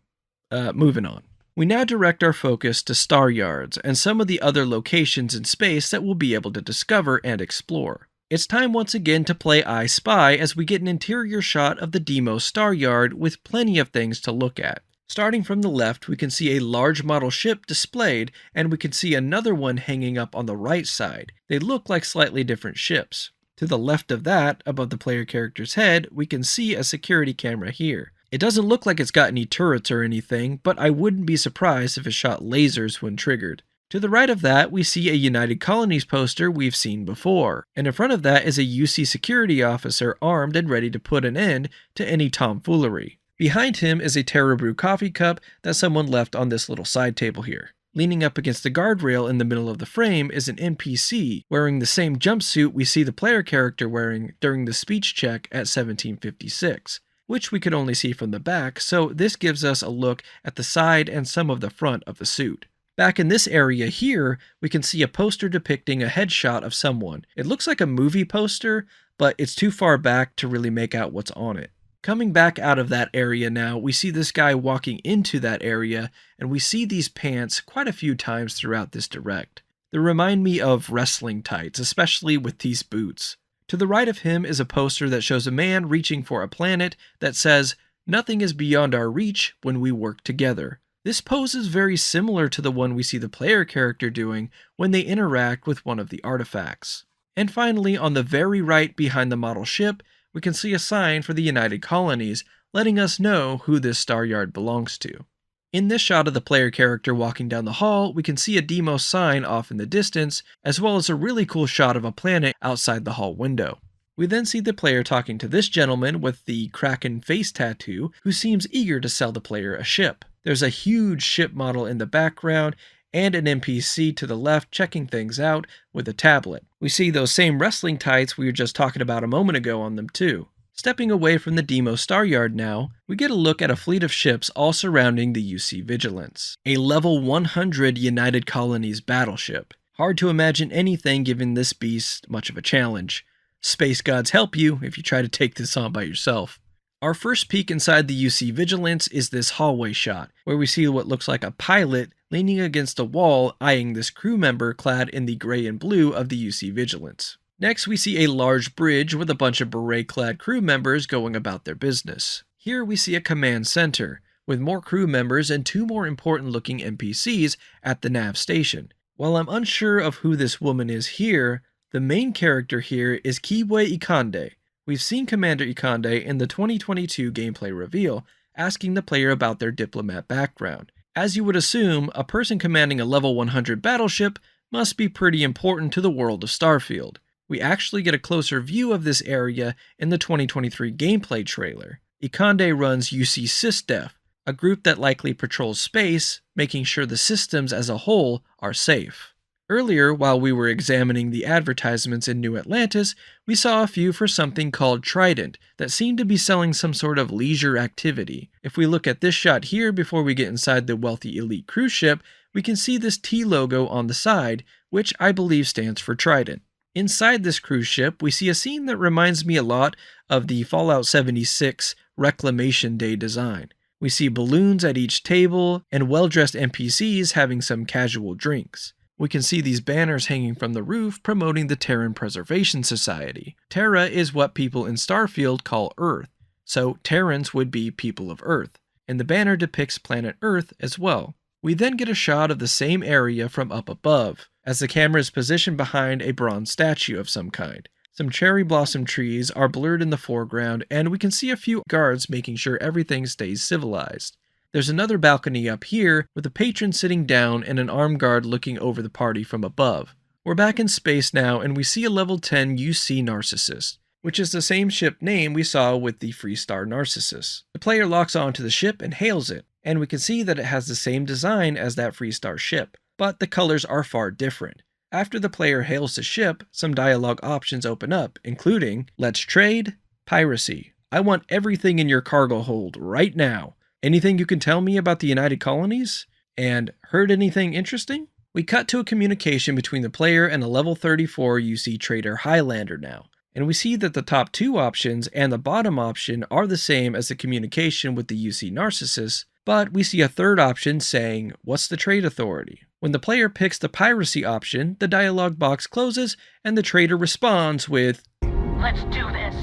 Moving on. We now direct our focus to star yards and some of the other locations in space that we'll be able to discover and explore. It's time once again to play I Spy as we get an interior shot of the Deimos star yard with plenty of things to look at. Starting from the left, we can see a large model ship displayed, and we can see another one hanging up on the right side. They look like slightly different ships. To the left of that, above the player character's head, we can see a security camera here. It doesn't look like it's got any turrets or anything, but I wouldn't be surprised if it shot lasers when triggered. To the right of that, we see a United Colonies poster we've seen before, and in front of that is a UC security officer armed and ready to put an end to any tomfoolery. Behind him is a Terra Brew coffee cup that someone left on this little side table here. Leaning up against the guardrail in the middle of the frame is an NPC wearing the same jumpsuit we see the player character wearing during the speech check at 1756. Which we could only see from the back, so this gives us a look at the side and some of the front of the suit. Back in this area here, we can see a poster depicting a headshot of someone. It looks like a movie poster, but it's too far back to really make out what's on it. Coming back out of that area now, we see this guy walking into that area, and we see these pants quite a few times throughout this direct. They remind me of wrestling tights, especially with these boots. To the right of him is a poster that shows a man reaching for a planet that says, "Nothing is beyond our reach when we work together." This pose is very similar to the one we see the player character doing when they interact with one of the artifacts. And finally, on the very right behind the model ship, we can see a sign for the United Colonies, letting us know who this star yard belongs to. In this shot of the player character walking down the hall, we can see a Deimos sign off in the distance, as well as a really cool shot of a planet outside the hall window. We then see the player talking to this gentleman with the Kraken face tattoo, who seems eager to sell the player a ship. There's a huge ship model in the background, and an NPC to the left checking things out with a tablet. We see those same wrestling tights we were just talking about a moment ago on them too. Stepping away from the Deimos Star Yard now, we get a look at a fleet of ships all surrounding the UC Vigilance, a level 100 United Colonies battleship. Hard to imagine anything giving this beast much of a challenge. Space gods help you if you try to take this on by yourself. Our first peek inside the UC Vigilance is this hallway shot, where we see what looks like a pilot leaning against a wall eyeing this crew member clad in the gray and blue of the UC Vigilance. Next, we see a large bridge with a bunch of beret-clad crew members going about their business. Here we see a command center, with more crew members and two more important-looking NPCs at the nav station. While I'm unsure of who this woman is here, the main character here is Kiwe Ikande. We've seen Commander Ikande in the 2022 gameplay reveal, asking the player about their diplomat background. As you would assume, a person commanding a level 100 battleship must be pretty important to the world of Starfield. We actually get a closer view of this area in the 2023 gameplay trailer. Ikande runs UC SysDef, a group that likely patrols space, making sure the systems as a whole are safe. Earlier, while we were examining the advertisements in New Atlantis, we saw a few for something called Trident that seemed to be selling some sort of leisure activity. If we look at this shot here before we get inside the wealthy elite cruise ship, we can see this T logo on the side, which I believe stands for Trident. Inside this cruise ship, we see a scene that reminds me a lot of the Fallout 76 Reclamation Day design. We see balloons at each table and well-dressed NPCs having some casual drinks. We can see these banners hanging from the roof promoting the Terran Preservation Society. Terra is what people in Starfield call Earth, so Terrans would be people of Earth, and the banner depicts planet Earth as well. We then get a shot of the same area from up above, as the camera is positioned behind a bronze statue of some kind. Some cherry blossom trees are blurred in the foreground, and we can see a few guards making sure everything stays civilized. There's another balcony up here with a patron sitting down and an armed guard looking over the party from above. We're back in space now, and we see a level 10 UC Narcissus, which is the same ship name we saw with the Freestar Narcissus. The player locks onto the ship and hails it, and we can see that it has the same design as that Freestar ship, but the colors are far different. After the player hails the ship, some dialogue options open up, including, "Let's trade," "Piracy," "I want everything in your cargo hold right now," "Anything you can tell me about the United Colonies?" and "Heard anything interesting?" We cut to a communication between the player and a level 34 UC trader Highlander now, and we see that the top two options and the bottom option are the same as the communication with the UC Narcissus, but we see a third option saying, "What's the trade authority?" When the player picks the piracy option, the dialog box closes and the trader responds with, Let's do this.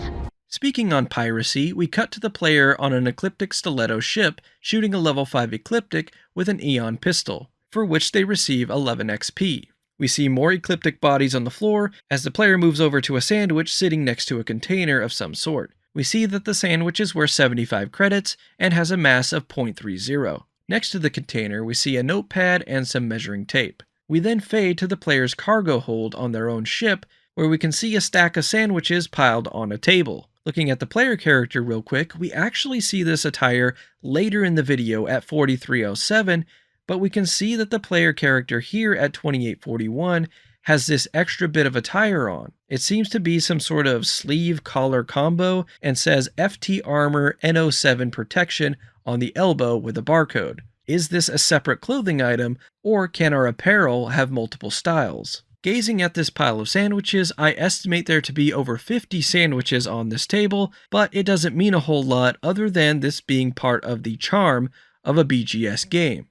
Speaking on piracy, we cut to the player on an Ecliptic Stiletto ship shooting a level 5 Ecliptic with an Eon pistol, for which they receive 11 XP. We see more Ecliptic bodies on the floor as the player moves over to a sandwich sitting next to a container of some sort. We see that the sandwich is worth 75 credits and has a mass of 0.30. Next to the container, we see a notepad and some measuring tape. We then fade to the player's cargo hold on their own ship, where we can see a stack of sandwiches piled on a table. Looking at the player character real quick, we actually see this attire later in the video at 4307, but we can see that the player character here at 2841 has this extra bit of attire on. It seems to be some sort of sleeve collar combo and says FT Armor N07 Protection on the elbow with a barcode. Is this a separate clothing item, or can our apparel have multiple styles? Gazing at this pile of sandwiches, I estimate there to be over 50 sandwiches on this table, but it doesn't mean a whole lot other than this being part of the charm of a BGS game.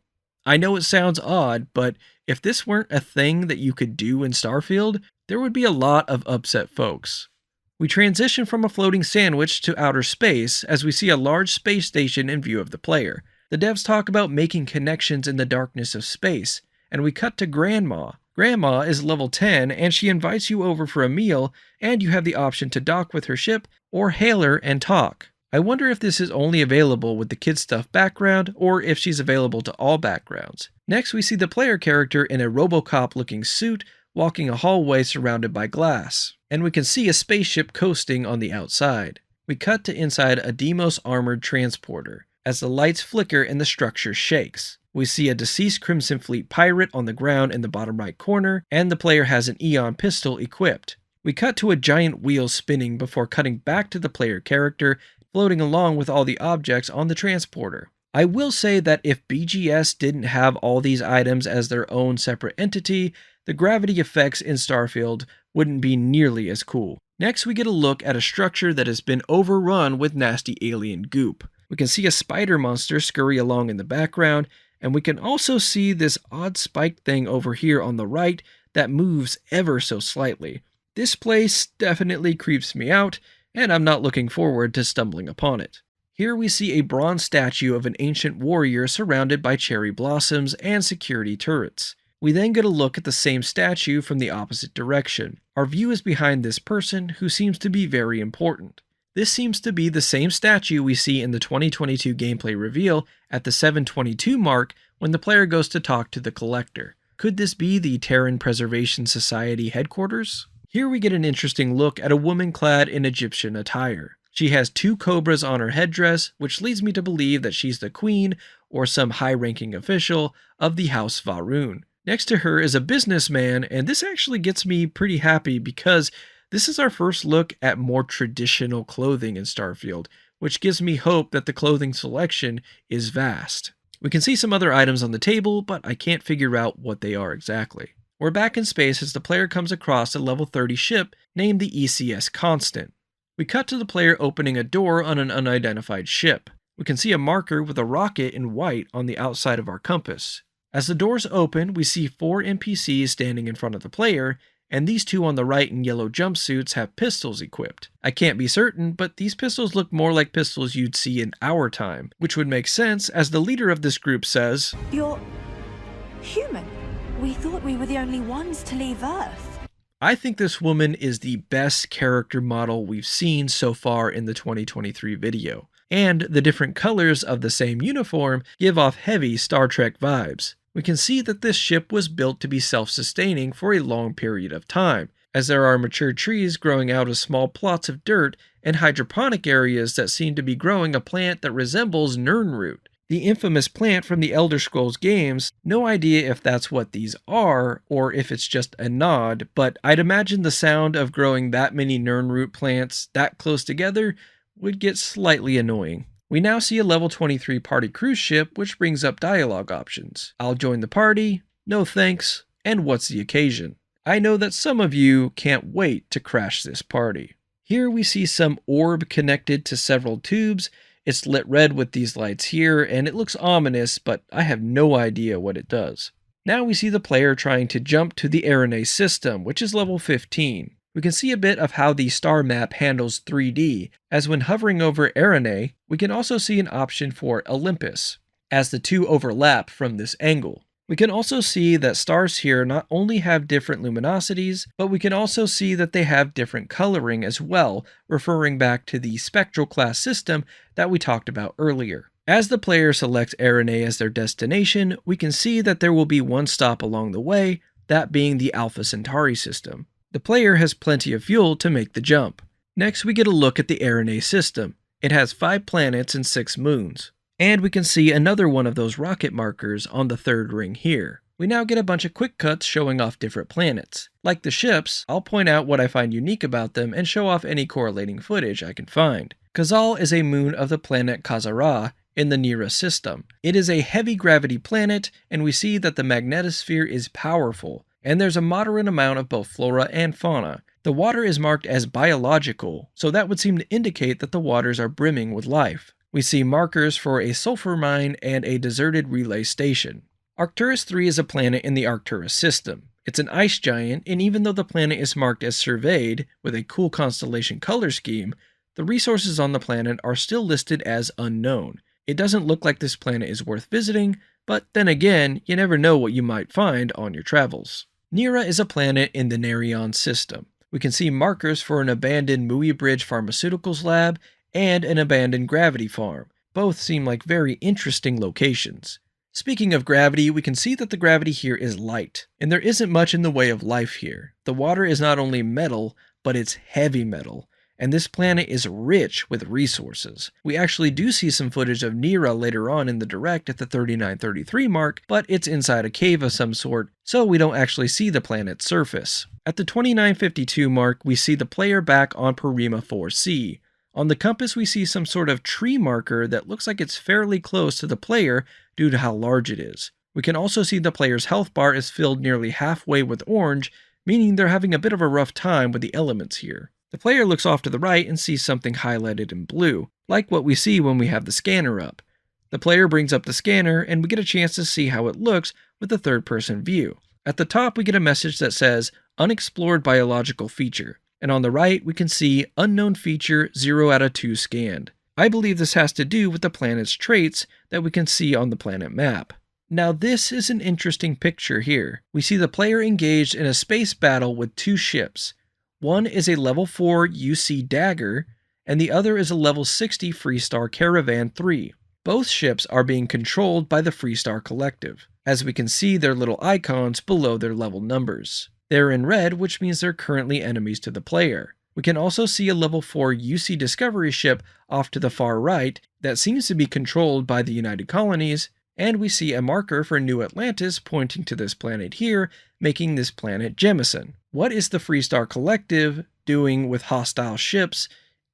I know it sounds odd, but if this weren't a thing that you could do in Starfield, there would be a lot of upset folks. We transition from a floating sandwich to outer space as we see a large space station in view of the player. The devs talk about making connections in the darkness of space, and we cut to Grandma. Grandma is level 10 and she invites you over for a meal, and you have the option to dock with her ship or hail her and talk. I wonder if this is only available with the Kid Stuff background or if she's available to all backgrounds. Next we see the player character in a Robocop looking suit walking a hallway surrounded by glass, and we can see a spaceship coasting on the outside. We cut to inside a Deimos armored transporter. As the lights flicker and the structure shakes, we see a deceased Crimson Fleet pirate on the ground in the bottom right corner, and the player has an Eon pistol equipped. We cut to a giant wheel spinning before cutting back to the player character floating along with all the objects on the transporter. I will say that if BGS didn't have all these items as their own separate entity, the gravity effects in Starfield wouldn't be nearly as cool. Next we get a look at a structure that has been overrun with nasty alien goop. We can see a spider monster scurry along in the background, and we can also see this odd spiked thing over here on the right that moves ever so slightly. This place definitely creeps me out, and I'm not looking forward to stumbling upon it. Here we see a bronze statue of an ancient warrior surrounded by cherry blossoms and security turrets. We then get a look at the same statue from the opposite direction. Our view is behind this person who seems to be very important. This seems to be the same statue we see in the 2022 gameplay reveal at the 722 mark when the player goes to talk to the Collector. Could this be the Terran Preservation Society headquarters? Here we get an interesting look at a woman clad in Egyptian attire. She has 2 cobras on her headdress, which leads me to believe that she's the queen or some high-ranking official of the House Varun. Next to her is a businessman, and this actually gets me pretty happy because this is our first look at more traditional clothing in Starfield, which gives me hope that the clothing selection is vast. We can see some other items on the table, but I can't figure out what they are exactly. We're back in space as the player comes across a level 30 ship named the ECS Constant. We cut to the player opening a door on an unidentified ship. We can see a marker with a rocket in white on the outside of our compass. As the doors open, we see 4 NPCs standing in front of the player, and these 2 on the right in yellow jumpsuits have pistols equipped. I can't be certain, but these pistols look more like pistols you'd see in our time, which would make sense as the leader of this group says, "You're human. We thought we were the only ones to leave Earth." I think this woman is the best character model we've seen so far in the 2023 video, and the different colors of the same uniform give off heavy Star Trek vibes. We can see that this ship was built to be self-sustaining for a long period of time, as there are mature trees growing out of small plots of dirt and hydroponic areas that seem to be growing a plant that resembles Nirnroot, the infamous plant from the Elder Scrolls games. No idea if that's what these are, or if it's just a nod, but I'd imagine the sound of growing that many Nirnroot plants that close together would get slightly annoying. We now see a level 23 party cruise ship, which brings up dialogue options. I'll join the party, no thanks, and what's the occasion? I know that some of you can't wait to crash this party. Here we see some orb connected to several tubes. It's lit red with these lights here, and it looks ominous, but I have no idea what it does. Now we see the player trying to jump to the Arene system, which is level 15. We can see a bit of how the Starmap handles 3D, as when hovering over Arene, we can also see an option for Olympus, as the 2 overlap from this angle. We can also see that stars here not only have different luminosities, but we can also see that they have different coloring as well, referring back to the spectral class system that we talked about earlier. As the player selects Arene as their destination, we can see that there will be one stop along the way, that being the Alpha Centauri system. The player has plenty of fuel to make the jump. Next, we get a look at the Arene system. It has 5 planets and 6 moons. And we can see another one of those rocket markers on the 3rd ring here. We now get a bunch of quick cuts showing off different planets. Like the ships, I'll point out what I find unique about them and show off any correlating footage I can find. Kazal is a moon of the planet Khazara in the Nira system. It is a heavy gravity planet, and we see that the magnetosphere is powerful, and there's a moderate amount of both flora and fauna. The water is marked as biological, so that would seem to indicate that the waters are brimming with life. We see markers for a sulfur mine and a deserted relay station. Arcturus 3 is a planet in the Arcturus system. It's an ice giant, and even though the planet is marked as surveyed with a cool constellation color scheme, the resources on the planet are still listed as unknown. It doesn't look like this planet is worth visiting, but then again, you never know what you might find on your travels. Nira is a planet in the Nerion system. We can see markers for an abandoned Mui Bridge Pharmaceuticals lab and an abandoned gravity farm. Both seem like very interesting locations. Speaking of gravity, we can see that the gravity here is light, and there isn't much in the way of life here. The water is not only metal, but it's heavy metal, and this planet is rich with resources. We actually do see some footage of Nira later on in the Direct at the 3933 mark, but it's inside a cave of some sort, so we don't actually see the planet's surface. At the 2952 mark, we see the player back on Perima 4C. On the compass, we see some sort of tree marker that looks like it's fairly close to the player due to how large it is. We can also see the player's health bar is filled nearly halfway with orange, meaning they're having a bit of a rough time with the elements here. The player looks off to the right and sees something highlighted in blue, like what we see when we have the scanner up. The player brings up the scanner and we get a chance to see how it looks with the third-person view. At the top, we get a message that says, "Unexplored biological feature." And on the right, we can see unknown feature 0 out of 2 scanned. I believe this has to do with the planet's traits that we can see on the planet map. Now this is an interesting picture here. We see the player engaged in a space battle with 2 ships. One is a level 4 UC Dagger, and the other is a level 60 Freestar Caravan 3. Both ships are being controlled by the Freestar Collective, as we can see their little icons below their level numbers. They're in red, which means they're currently enemies to the player. We can also see a level 4 UC Discovery ship off to the far right that seems to be controlled by the United Colonies, and we see a marker for New Atlantis pointing to this planet here, making this planet Jemison. What is the Freestar Collective doing with hostile ships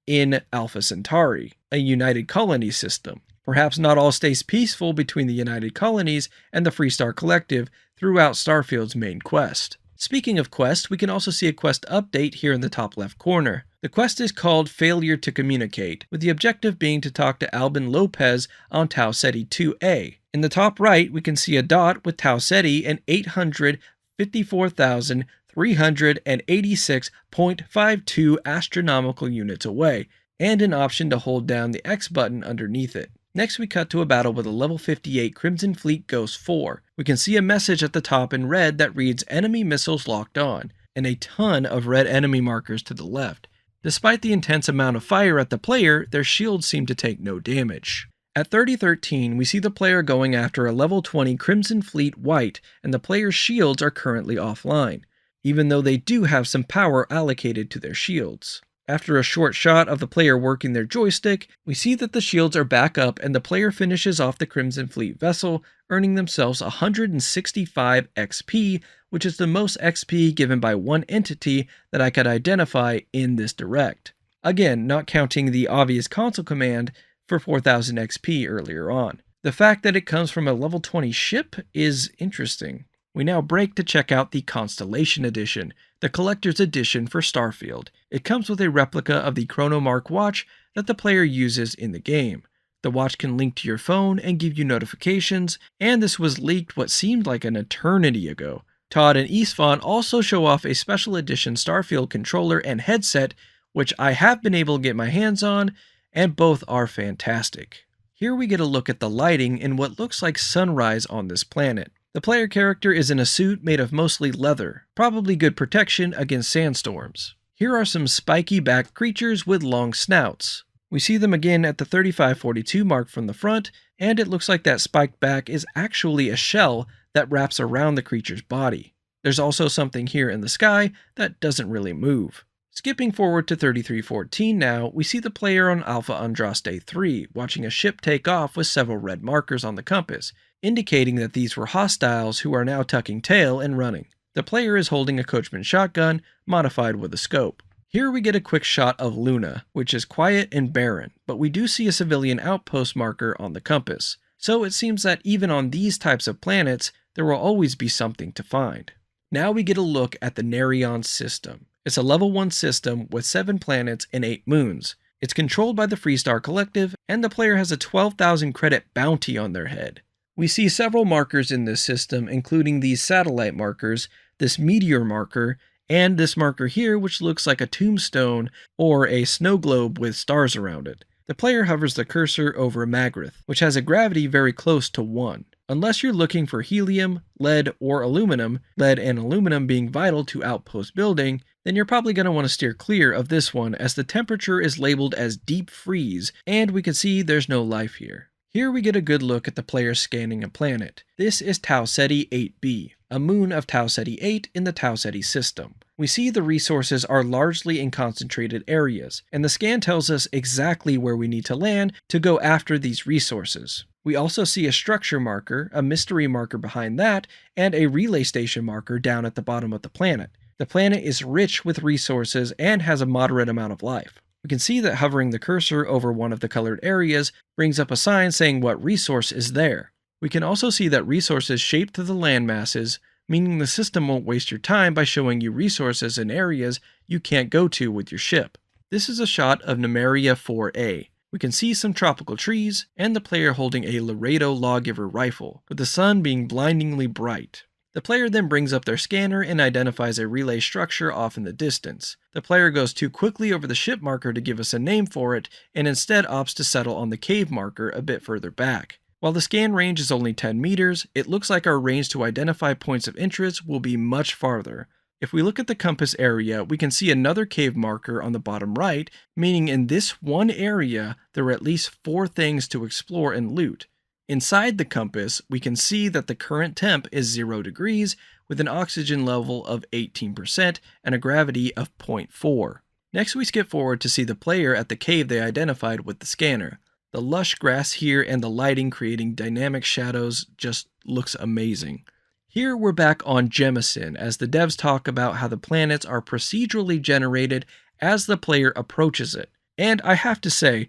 in Alpha Centauri, a United Colony system? Perhaps not all stays peaceful between the United Colonies and the Freestar Collective throughout Starfield's main quest. Speaking of quest, we can also see a quest update here in the top left corner. The quest is called Failure to Communicate, with the objective being to talk to Albin Lopez on Tau Ceti 2A. In the top right, we can see a dot with Tau Ceti and 854,386.52 astronomical units away, and an option to hold down the X button underneath it. Next we cut to a battle with a level 58 Crimson Fleet Ghost 4. We can see a message at the top in red that reads enemy missiles locked on, and a ton of red enemy markers to the left. Despite the intense amount of fire at the player, their shields seem to take no damage. At 3013, we see the player going after a level 20 Crimson Fleet White, and the player's shields are currently offline, even though they do have some power allocated to their shields. After a short shot of the player working their joystick, we see that the shields are back up and the player finishes off the Crimson Fleet vessel, earning themselves 165 XP, which is the most XP given by one entity that I could identify in this direct. Again, not counting the obvious console command for 4000 XP earlier on. The fact that it comes from a level 20 ship is interesting. We now break to check out the Constellation Edition, the collector's edition for Starfield. It comes with a replica of the Chronomark watch that the player uses in the game. The watch can link to your phone and give you notifications, and this was leaked what seemed like an eternity ago. Todd and Isfan also show off a special edition Starfield controller and headset, which I have been able to get my hands on, and both are fantastic. Here we get a look at the lighting in what looks like sunrise on this planet. The player character is in a suit made of mostly leather, probably good protection against sandstorms. Here are some spiky-backed creatures with long snouts. We see them again at the 3542 mark from the front, and it looks like that spiked back is actually a shell that wraps around the creature's body. There's also something here in the sky that doesn't really move. Skipping forward to 3314 now, we see the player on Alpha Andraste 3, watching a ship take off with several red markers on the compass, indicating that these were hostiles who are now tucking tail and running. The player is holding a Coachman shotgun, modified with a scope. Here we get a quick shot of Luna, which is quiet and barren, but we do see a civilian outpost marker on the compass. So it seems that even on these types of planets, there will always be something to find. Now we get a look at the Nerion system. It's a level 1 system with 7 planets and 8 moons. It's controlled by the Freestar Collective, and the player has a 12,000 credit bounty on their head. We see several markers in this system, including these satellite markers, this meteor marker, and this marker here which looks like a tombstone or a snow globe with stars around it. The player hovers the cursor over Magrath, which has a gravity very close to 1. Unless you're looking for helium, lead, or aluminum, lead and aluminum being vital to outpost building, then you're probably going to want to steer clear of this one as the temperature is labeled as deep freeze, and we can see there's no life here. Here we get a good look at the player scanning a planet. This is Tau Ceti 8b, a moon of Tau Ceti 8 in the Tau Ceti system. We see the resources are largely in concentrated areas, and the scan tells us exactly where we need to land to go after these resources. We also see a structure marker, a mystery marker behind that, and a relay station marker down at the bottom of the planet. The planet is rich with resources and has a moderate amount of life. We can see that hovering the cursor over one of the colored areas brings up a sign saying what resource is there. We can also see that resources shape to the land masses, meaning the system won't waste your time by showing you resources in areas you can't go to with your ship. This is a shot of Numeria 4A. We can see some tropical trees, and the player holding a Laredo Lawgiver rifle, with the sun being blindingly bright. The player then brings up their scanner and identifies a relay structure off in the distance. The player goes too quickly over the ship marker to give us a name for it, and instead opts to settle on the cave marker a bit further back. While the scan range is only 10 meters, it looks like our range to identify points of interest will be much farther. If we look at the compass area, we can see another cave marker on the bottom right, meaning in this one area, there are at least 4 things to explore and loot. Inside the compass, we can see that the current temp is 0 degrees with an oxygen level of 18% and a gravity of 0.4. Next we skip forward to see the player at the cave they identified with the scanner. The lush grass here and the lighting creating dynamic shadows just looks amazing. Here we're back on Jemison as the devs talk about how the planets are procedurally generated as the player approaches it. And I have to say,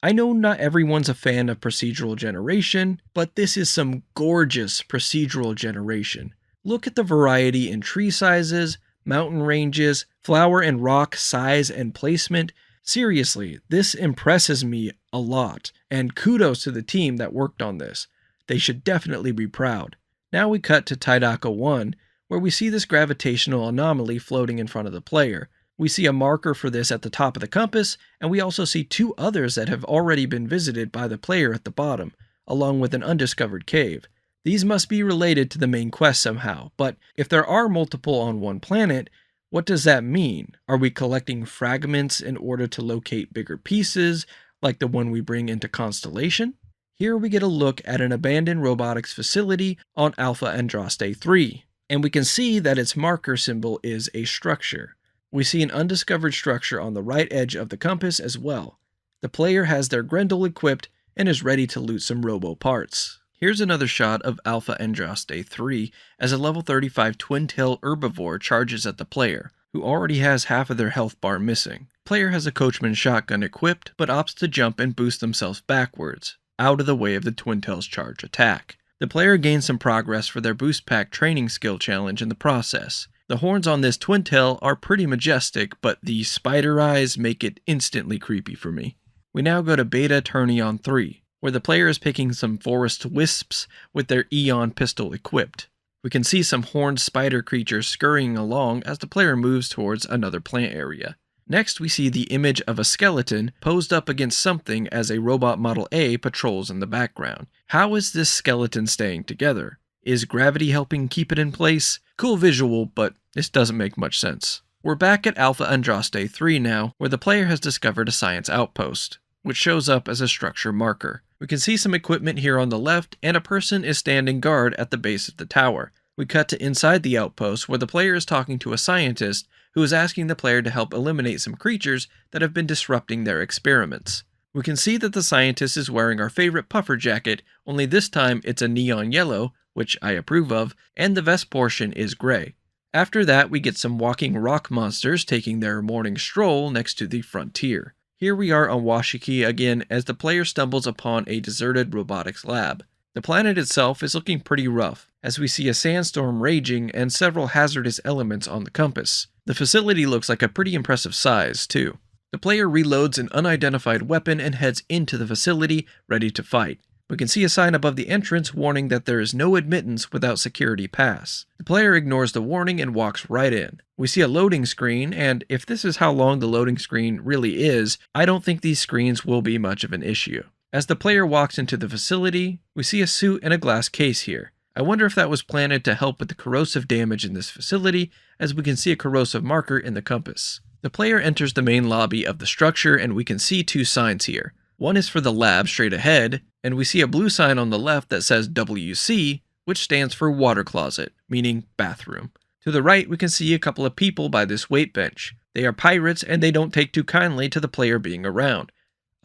I know not everyone's a fan of procedural generation, but this is some gorgeous procedural generation. Look at the variety in tree sizes, mountain ranges, flower and rock size and placement. Seriously, this impresses me a lot, and kudos to the team that worked on this. They should definitely be proud. Now we cut to Taidaka 1, where we see this gravitational anomaly floating in front of the player. We see a marker for this at the top of the compass, and we also see 2 others that have already been visited by the player at the bottom, along with an undiscovered cave. These must be related to the main quest somehow, but if there are multiple on one planet, what does that mean? Are we collecting fragments in order to locate bigger pieces, like the one we bring into Constellation? Here we get a look at an abandoned robotics facility on Alpha Andraste 3, and we can see that its marker symbol is a structure. We see an undiscovered structure on the right edge of the compass as well. The player has their Grendel equipped and is ready to loot some robo parts. Here's another shot of Alpha Andraste 3 as a level 35 twin-tail herbivore charges at the player, who already has half of their health bar missing. Player has a Coachman shotgun equipped, but opts to jump and boost themselves backwards, out of the way of the twin-tail's charge attack. The player gains some progress for their boost pack training skill challenge in the process. The horns on this twin-tail are pretty majestic, but the spider eyes make it instantly creepy for me. We now go to Beta Turnion 3, where the player is picking some forest wisps with their Eon pistol equipped. We can see some horned spider creatures scurrying along as the player moves towards another plant area. Next we see the image of a skeleton posed up against something as a robot Model A patrols in the background. How is this skeleton staying together? Is gravity helping keep it in place? Cool visual, but this doesn't make much sense. We're back at Alpha Andraste 3 now, where the player has discovered a science outpost, which shows up as a structure marker. We can see some equipment here on the left, and a person is standing guard at the base of the tower. We cut to inside the outpost, where the player is talking to a scientist who is asking the player to help eliminate some creatures that have been disrupting their experiments. We can see that the scientist is wearing our favorite puffer jacket, only this time it's a neon yellow, which I approve of, and the vest portion is gray. After that, we get some walking rock monsters taking their morning stroll next to the frontier. Here we are on Washiki again as the player stumbles upon a deserted robotics lab. The planet itself is looking pretty rough, as we see a sandstorm raging and several hazardous elements on the compass. The facility looks like a pretty impressive size, too. The player reloads an unidentified weapon and heads into the facility, ready to fight. We can see a sign above the entrance warning that there is no admittance without security pass. The player ignores the warning and walks right in. We see a loading screen, and if this is how long the loading screen really is, I don't think these screens will be much of an issue. As the player walks into the facility, we see a suit and a glass case here. I wonder if that was planted to help with the corrosive damage in this facility, as we can see a corrosive marker in the compass. The player enters the main lobby of the structure, and we can see 2 signs here. One is for the lab straight ahead, and we see a blue sign on the left that says WC, which stands for water closet, meaning bathroom. To the right, we can see a couple of people by this weight bench. They are pirates, and they don't take too kindly to the player being around.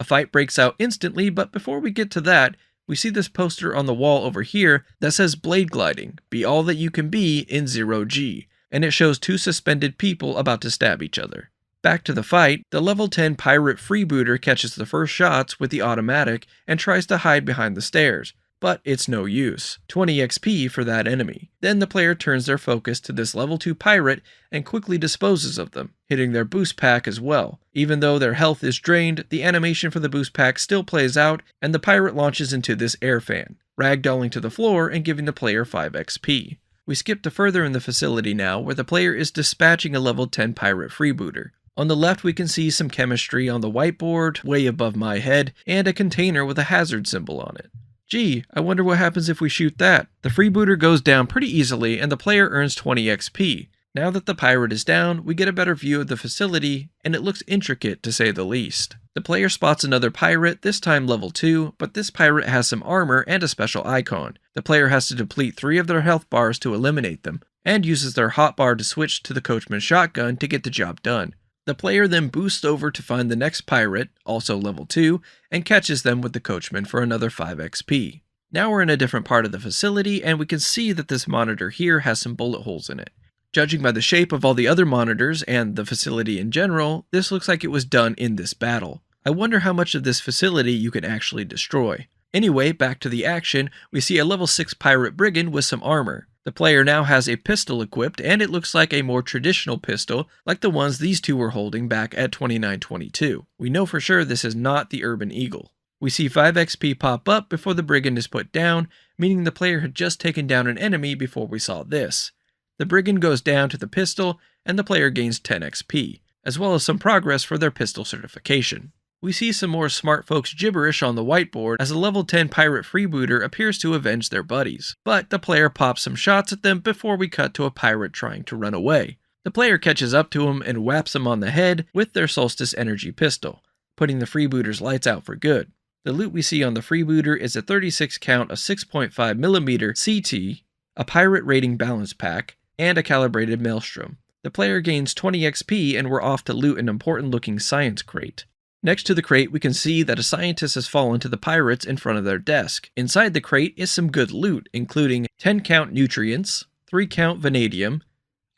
A fight breaks out instantly, but before we get to that, we see this poster on the wall over here that says blade gliding, be all that you can be in 0G, and it shows 2 suspended people about to stab each other. Back to the fight, the level 10 pirate freebooter catches the first shots with the automatic and tries to hide behind the stairs, but it's no use. 20 XP for that enemy. Then the player turns their focus to this level 2 pirate and quickly disposes of them, hitting their boost pack as well. Even though their health is drained, the animation for the boost pack still plays out, and the pirate launches into this air fan, ragdolling to the floor and giving the player 5 XP. We skip to further in the facility now, where the player is dispatching a level 10 pirate freebooter. On the left we can see some chemistry on the whiteboard, way above my head, and a container with a hazard symbol on it. Gee, I wonder what happens if we shoot that. The freebooter goes down pretty easily and the player earns 20 XP. Now that the pirate is down, we get a better view of the facility, and it looks intricate to say the least. The player spots another pirate, this time level 2, but this pirate has some armor and a special icon. The player has to deplete 3 of their health bars to eliminate them, and uses their hotbar to switch to the Coachman shotgun to get the job done. The player then boosts over to find the next pirate, also level 2, and catches them with the coachman for another 5 XP. Now we're in a different part of the facility, and we can see that this monitor here has some bullet holes in it. Judging by the shape of all the other monitors and the facility in general, this looks like it was done in this battle. I wonder how much of this facility you can actually destroy. Anyway, back to the action, we see a level 6 pirate brigand with some armor. The player now has a pistol equipped, and it looks like a more traditional pistol, like the ones these two were holding back at 2922. We know for sure this is not the Urban Eagle. We see 5 XP pop up before the brigand is put down, meaning the player had just taken down an enemy before we saw this. The brigand goes down to the pistol, and the player gains 10 XP, as well as some progress for their pistol certification. We see some more smart folks gibberish on the whiteboard as a level 10 pirate freebooter appears to avenge their buddies, but the player pops some shots at them before we cut to a pirate trying to run away. The player catches up to him and whaps him on the head with their Solstice energy pistol, putting the freebooter's lights out for good. The loot we see on the freebooter is a 36 count of 6.5mm CT, a pirate rating balance pack, and a calibrated maelstrom. The player gains 20 XP and we're off to loot an important looking science crate. Next to the crate, we can see that a scientist has fallen to the pirates in front of their desk. Inside the crate is some good loot, including 10 count nutrients, 3 count vanadium,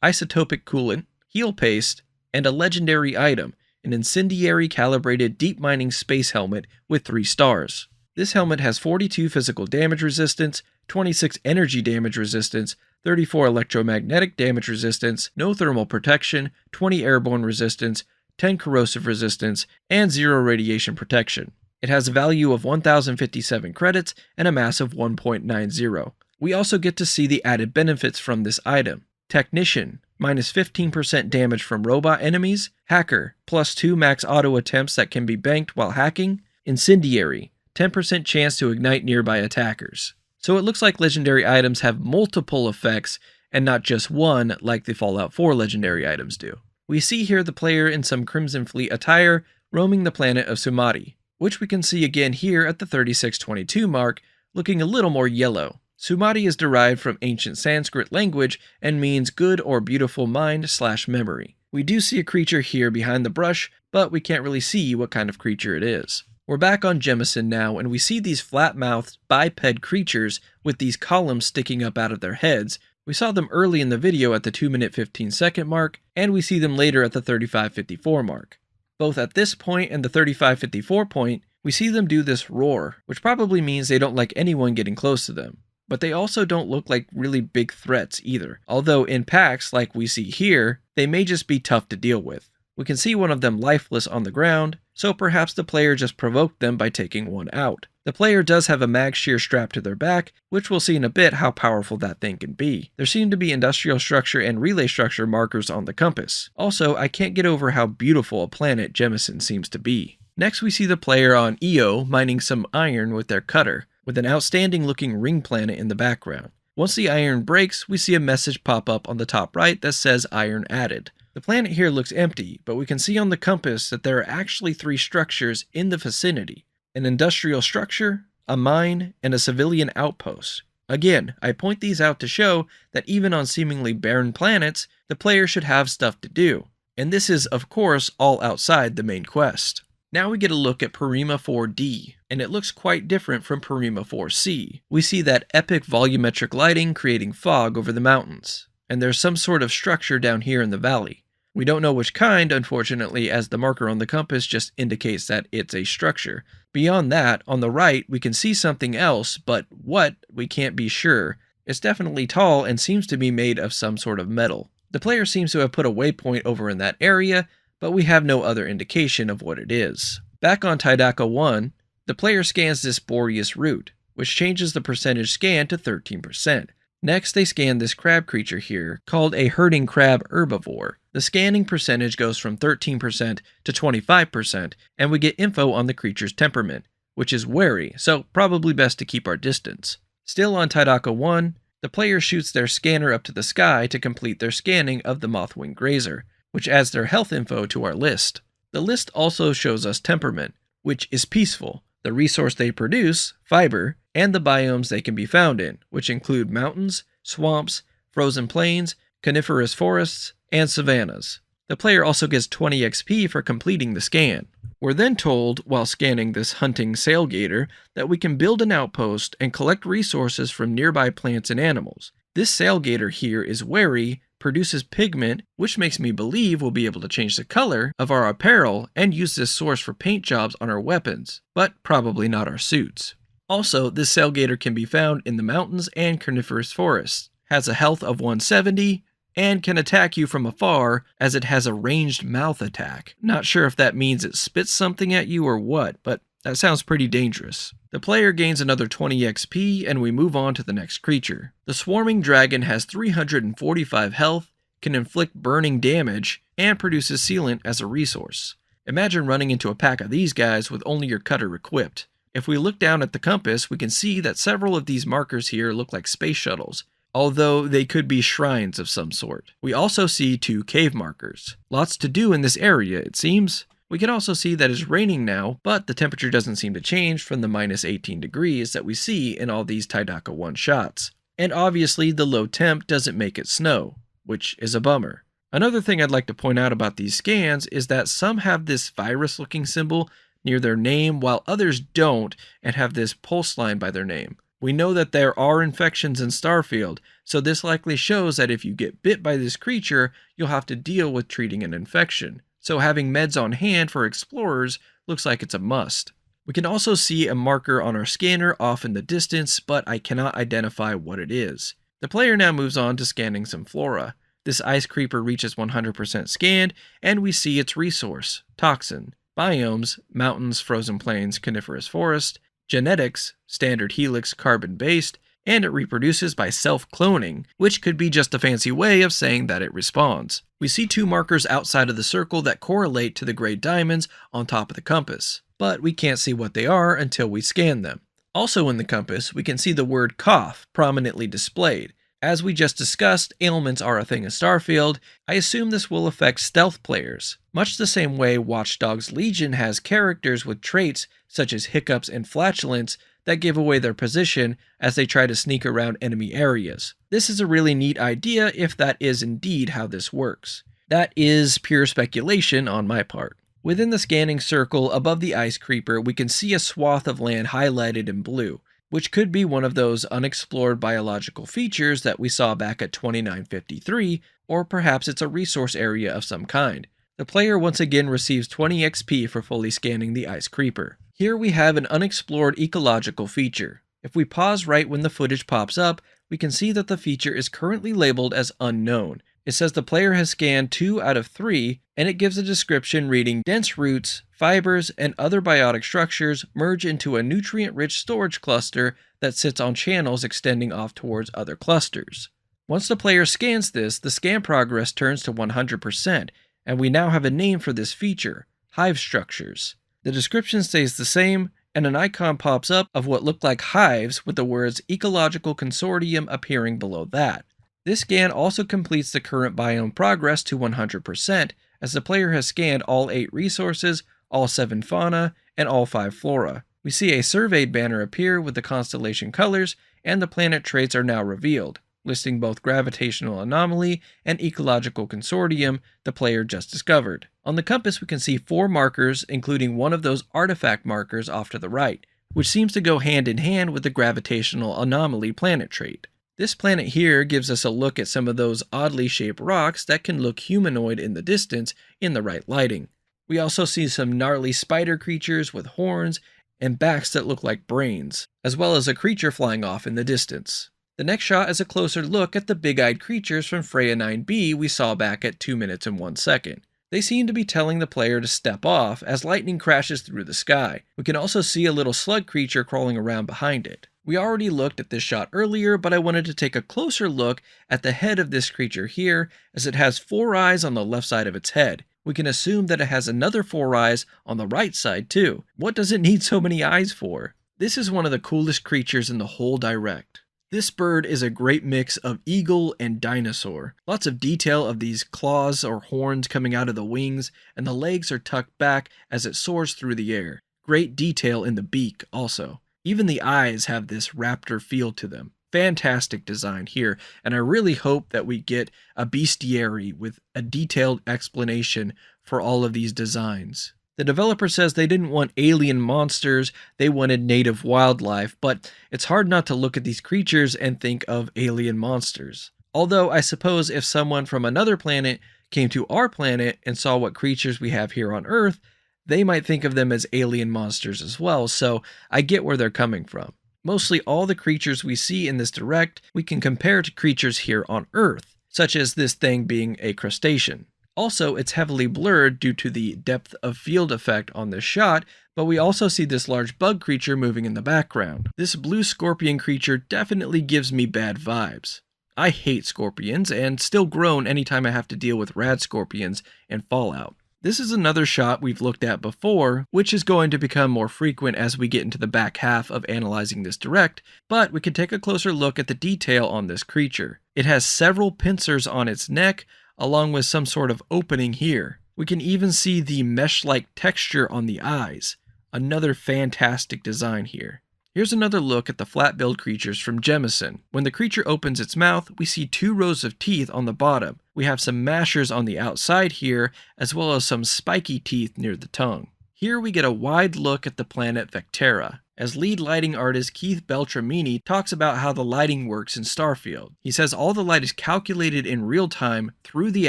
isotopic coolant, heal paste, and a legendary item, an incendiary calibrated deep mining space helmet with 3 stars. This helmet has 42 physical damage resistance, 26 energy damage resistance, 34 electromagnetic damage resistance, no thermal protection, 20 airborne resistance, 10 corrosive resistance, and 0 radiation protection. It has a value of 1057 credits and a mass of 1.90. We also get to see the added benefits from this item. Technician, minus 15% damage from robot enemies. Hacker, plus 2 max auto attempts that can be banked while hacking. Incendiary, 10% chance to ignite nearby attackers. So it looks like legendary items have multiple effects and not just one like the Fallout 4 legendary items do. We see here the player in some Crimson Fleet attire roaming the planet of Sumati, which we can see again here at the 3622 mark, looking a little more yellow. Sumati is derived from ancient Sanskrit language and means good or beautiful mind/memory. We do see a creature here behind the brush, but we can't really see what kind of creature it is. We're back on Jemison now, and we see these flat-mouthed, biped creatures with these columns sticking up out of their heads. We saw them early in the video at the 2-minute 15-second mark, and we see them later at the 35:54 mark. Both at this point and the 35:54 point, we see them do this roar, which probably means they don't like anyone getting close to them. But they also don't look like really big threats either, although in packs like we see here, they may just be tough to deal with. We can see one of them lifeless on the ground, so perhaps the player just provoked them by taking one out. The player does have a mag shear strapped to their back, which we'll see in a bit how powerful that thing can be. There seem to be industrial structure and relay structure markers on the compass. Also, I can't get over how beautiful a planet Jemison seems to be. Next we see the player on Io mining some iron with their cutter, with an outstanding looking ring planet in the background. Once the iron breaks, we see a message pop up on the top right that says iron added. The planet here looks empty, but we can see on the compass that there are actually 3 structures in the vicinity. An industrial structure, a mine, and a civilian outpost. Again, I point these out to show that even on seemingly barren planets, the player should have stuff to do. And this is, of course, all outside the main quest. Now we get a look at Parima 4D, and it looks quite different from Parima 4C. We see that epic volumetric lighting creating fog over the mountains, and there's some sort of structure down here in the valley. We don't know which kind, unfortunately, as the marker on the compass just indicates that it's a structure. Beyond that, on the right, we can see something else, but what, we can't be sure. It's definitely tall and seems to be made of some sort of metal. The player seems to have put a waypoint over in that area, but we have no other indication of what it is. Back on Tydaka 1, the player scans this Boreas root, which changes the percentage scan to 13%. Next, they scan this crab creature here, called a herding crab herbivore. The scanning percentage goes from 13% to 25%, and we get info on the creature's temperament, which is wary, so probably best to keep our distance. Still on Tydaka 1, the player shoots their scanner up to the sky to complete their scanning of the Mothwing Grazer, which adds their health info to our list. The list also shows us temperament, which is peaceful, the resource they produce, fiber, and the biomes they can be found in, which include mountains, swamps, frozen plains, coniferous forests, and savannas. The player also gets 20 XP for completing the scan. We're then told, while scanning this hunting sailgator, that we can build an outpost and collect resources from nearby plants and animals. This sailgator here is wary, produces pigment, which makes me believe we'll be able to change the color of our apparel and use this source for paint jobs on our weapons, but probably not our suits. Also, this sailgator can be found in the mountains and coniferous forests, has a health of 170, and can attack you from afar as it has a ranged mouth attack. Not sure if that means it spits something at you or what, but that sounds pretty dangerous. The player gains another 20 XP and we move on to the next creature. The swarming dragon has 345 health, can inflict burning damage, and produces sealant as a resource. Imagine running into a pack of these guys with only your cutter equipped. If we look down at the compass, we can see that several of these markers here look like space shuttles, although they could be shrines of some sort. We also see 2 cave markers. Lots to do in this area, it seems. We can also see that it's raining now, but the temperature doesn't seem to change from the minus 18 degrees that we see in all these Taidaka 1 shots. And obviously the low temp doesn't make it snow, which is a bummer. Another thing I'd like to point out about these scans is that some have this virus-looking symbol near their name while others don't and have this pulse line by their name. We know that there are infections in Starfield, so this likely shows that if you get bit by this creature, you'll have to deal with treating an infection. So having meds on hand for explorers looks like it's a must. We can also see a marker on our scanner off in the distance, but I cannot identify what it is. The player now moves on to scanning some flora. This ice creeper reaches 100% scanned, and we see its resource, toxin. Biomes, mountains, frozen plains, coniferous forest. Genetics, standard helix, carbon-based, and it reproduces by self-cloning, which could be just a fancy way of saying that it responds. We see 2 markers outside of the circle that correlate to the gray diamonds on top of the compass, but we can't see what they are until we scan them. Also in the compass, we can see the word cough prominently displayed. As we just discussed, ailments are a thing in Starfield. I assume this will affect stealth players, much the same way Watch Dogs Legion has characters with traits such as hiccups and flatulence that give away their position as they try to sneak around enemy areas. This is a really neat idea if that is indeed how this works. That is pure speculation on my part. Within the scanning circle above the ice creeper, we can see a swath of land highlighted in blue, which could be one of those unexplored biological features that we saw back at 2953, or perhaps it's a resource area of some kind. The player once again receives 20 XP for fully scanning the ice creeper. Here we have an unexplored ecological feature. If we pause right when the footage pops up, we can see that the feature is currently labeled as unknown. It says the player has scanned 2 out of 3, and it gives a description reading, dense roots, fibers, and other biotic structures merge into a nutrient-rich storage cluster that sits on channels extending off towards other clusters. Once the player scans this, the scan progress turns to 100%, and we now have a name for this feature, hive structures. The description stays the same, and an icon pops up of what look like hives with the words Ecological Consortium appearing below that. This scan also completes the current biome progress to 100%, as the player has scanned all 8 resources, all 7 fauna, and all 5 flora. We see a surveyed banner appear with the constellation colors, and the planet traits are now revealed, listing both gravitational anomaly and ecological consortium the player just discovered. On the compass we can see 4 markers, including one of those artifact markers off to the right, which seems to go hand in hand with the gravitational anomaly planet trait. This planet here gives us a look at some of those oddly shaped rocks that can look humanoid in the distance in the right lighting. We also see some gnarly spider creatures with horns and backs that look like brains, as well as a creature flying off in the distance. The next shot is a closer look at the big-eyed creatures from Freya 9b we saw back at 2 minutes and 1 second. They seem to be telling the player to step off as lightning crashes through the sky. We can also see a little slug creature crawling around behind it. We already looked at this shot earlier, but I wanted to take a closer look at the head of this creature here, as it has 4 eyes on the left side of its head. We can assume that it has another 4 eyes on the right side too. What does it need so many eyes for? This is one of the coolest creatures in the whole Direct. This bird is a great mix of eagle and dinosaur. Lots of detail of these claws or horns coming out of the wings, and the legs are tucked back as it soars through the air. Great detail in the beak also. Even the eyes have this raptor feel to them. Fantastic design here, and I really hope that we get a bestiary with a detailed explanation for all of these designs. The developer says they didn't want alien monsters, they wanted native wildlife, but it's hard not to look at these creatures and think of alien monsters. Although I suppose if someone from another planet came to our planet and saw what creatures we have here on Earth, they might think of them as alien monsters as well, so I get where they're coming from. Mostly all the creatures we see in this direct we can compare to creatures here on Earth, such as this thing being a crustacean. Also, it's heavily blurred due to the depth of field effect on this shot, but we also see this large bug creature moving in the background. This blue scorpion creature definitely gives me bad vibes. I hate scorpions and still groan anytime I have to deal with rad scorpions in Fallout. This is another shot we've looked at before, which is going to become more frequent as we get into the back half of analyzing this direct, but we can take a closer look at the detail on this creature. It has several pincers on its neck, along with some sort of opening here. We can even see the mesh-like texture on the eyes. Another fantastic design here. Here's another look at the flat-billed creatures from Jemison. When the creature opens its mouth, we see 2 rows of teeth on the bottom. We have some mashers on the outside here, as well as some spiky teeth near the tongue. Here we get a wide look at the planet Vectera, as lead lighting artist Keith Beltramini talks about how the lighting works in Starfield. He says all the light is calculated in real time through the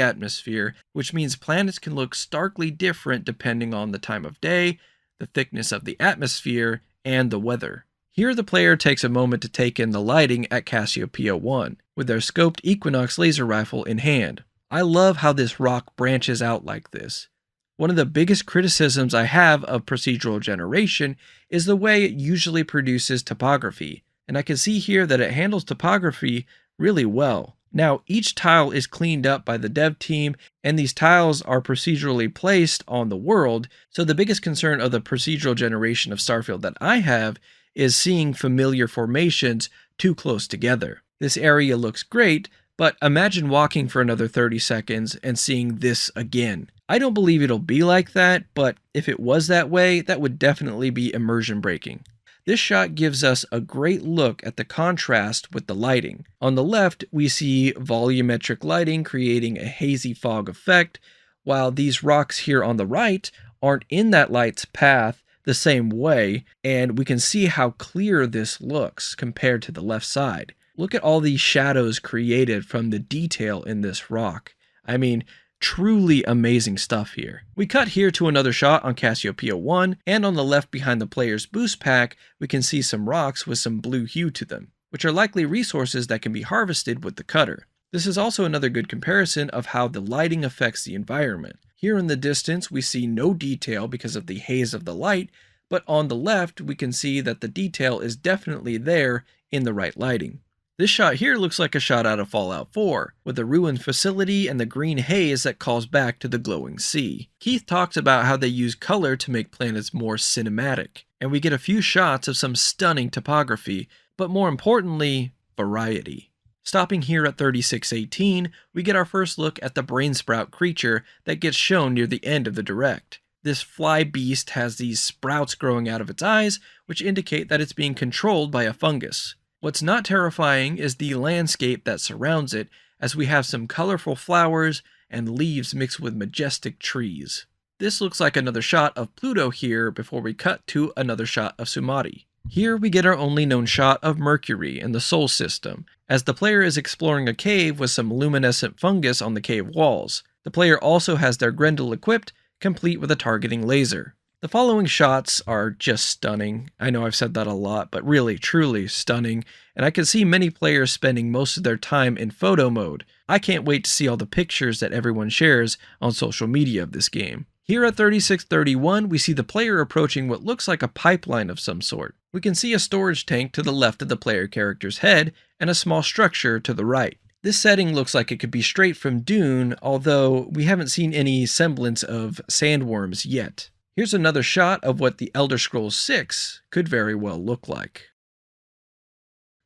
atmosphere, which means planets can look starkly different depending on the time of day, the thickness of the atmosphere, and the weather. Here the player takes a moment to take in the lighting at Cassiopeia 1, with their scoped Equinox laser rifle in hand. I love how this rock branches out like this. One of the biggest criticisms I have of procedural generation is the way it usually produces topography, and I can see here that it handles topography really well. Now, each tile is cleaned up by the dev team, and these tiles are procedurally placed on the world, so the biggest concern of the procedural generation of Starfield that I have is seeing familiar formations too close together. This area looks great, but imagine walking for another 30 seconds and seeing this again. I don't believe it'll be like that, but if it was that way, that would definitely be immersion breaking. This shot gives us a great look at the contrast with the lighting. On the left, we see volumetric lighting creating a hazy fog effect, while these rocks here on the right aren't in that light's path the same way, and we can see how clear this looks compared to the left side. Look at all these shadows created from the detail in this rock. I mean, truly amazing stuff here. We cut here to another shot on Cassiopeia 1, and on the left behind the player's boost pack, we can see some rocks with some blue hue to them, which are likely resources that can be harvested with the cutter. This is also another good comparison of how the lighting affects the environment. Here in the distance, we see no detail because of the haze of the light, but on the left, we can see that the detail is definitely there in the right lighting. This shot here looks like a shot out of Fallout 4, with the ruined facility and the green haze that calls back to the glowing sea. Keith talks about how they use color to make planets more cinematic, and we get a few shots of some stunning topography, but more importantly, variety. Stopping here at 3618, we get our first look at the brain sprout creature that gets shown near the end of the direct. This fly beast has these sprouts growing out of its eyes, which indicate that it's being controlled by a fungus. What's not terrifying is the landscape that surrounds it, as we have some colorful flowers and leaves mixed with majestic trees. This looks like another shot of Pluto here before we cut to another shot of Sumati. Here we get our only known shot of Mercury in the Sol system, as the player is exploring a cave with some luminescent fungus on the cave walls. The player also has their Grendel equipped, complete with a targeting laser. The following shots are just stunning. I know I've said that a lot, but really, truly stunning, and I can see many players spending most of their time in photo mode. I can't wait to see all the pictures that everyone shares on social media of this game. Here at 3631, we see the player approaching what looks like a pipeline of some sort. We can see a storage tank to the left of the player character's head, and a small structure to the right. This setting looks like it could be straight from Dune, although we haven't seen any semblance of sandworms yet. Here's another shot of what the Elder Scrolls 6 could very well look like.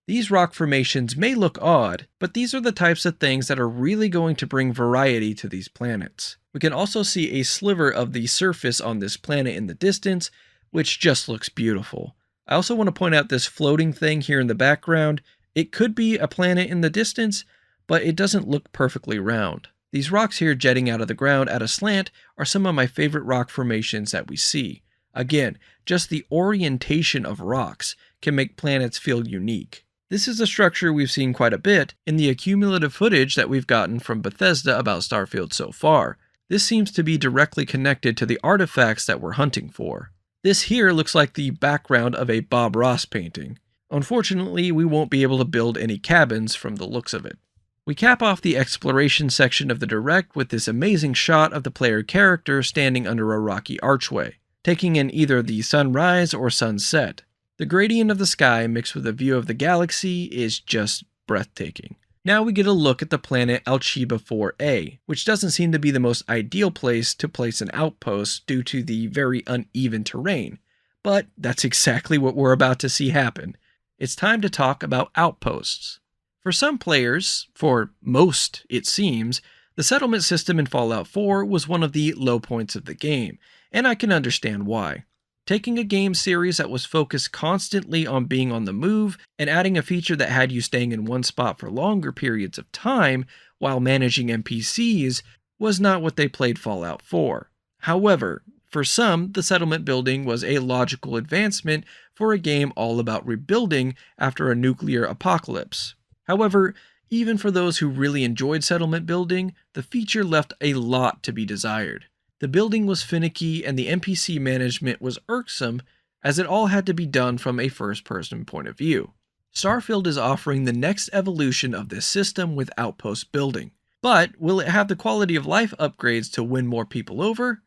These rock formations may look odd, but these are the types of things that are really going to bring variety to these planets. We can also see a sliver of the surface on this planet in the distance, which just looks beautiful. I also want to point out this floating thing here in the background. It could be a planet in the distance, but it doesn't look perfectly round. These rocks here jetting out of the ground at a slant are some of my favorite rock formations that we see. Again, just the orientation of rocks can make planets feel unique. This is a structure we've seen quite a bit in the accumulative footage that we've gotten from Bethesda about Starfield so far. This seems to be directly connected to the artifacts that we're hunting for. This here looks like the background of a Bob Ross painting. Unfortunately, we won't be able to build any cabins from the looks of it. We cap off the exploration section of the Direct with this amazing shot of the player character standing under a rocky archway, taking in either the sunrise or sunset. The gradient of the sky mixed with a view of the galaxy is just breathtaking. Now we get a look at the planet Alchiba 4A, which doesn't seem to be the most ideal place to place an outpost due to the very uneven terrain, but that's exactly what we're about to see happen. It's time to talk about outposts. For some players, for most it seems, the settlement system in Fallout 4 was one of the low points of the game, and I can understand why. Taking a game series that was focused constantly on being on the move and adding a feature that had you staying in one spot for longer periods of time while managing NPCs was not what they played Fallout for. However, for some, the settlement building was a logical advancement for a game all about rebuilding after a nuclear apocalypse. However, even for those who really enjoyed settlement building, the feature left a lot to be desired. The building was finicky and the NPC management was irksome, as it all had to be done from a first-person point of view. Starfield is offering the next evolution of this system with outpost building. But will it have the quality of life upgrades to win more people over?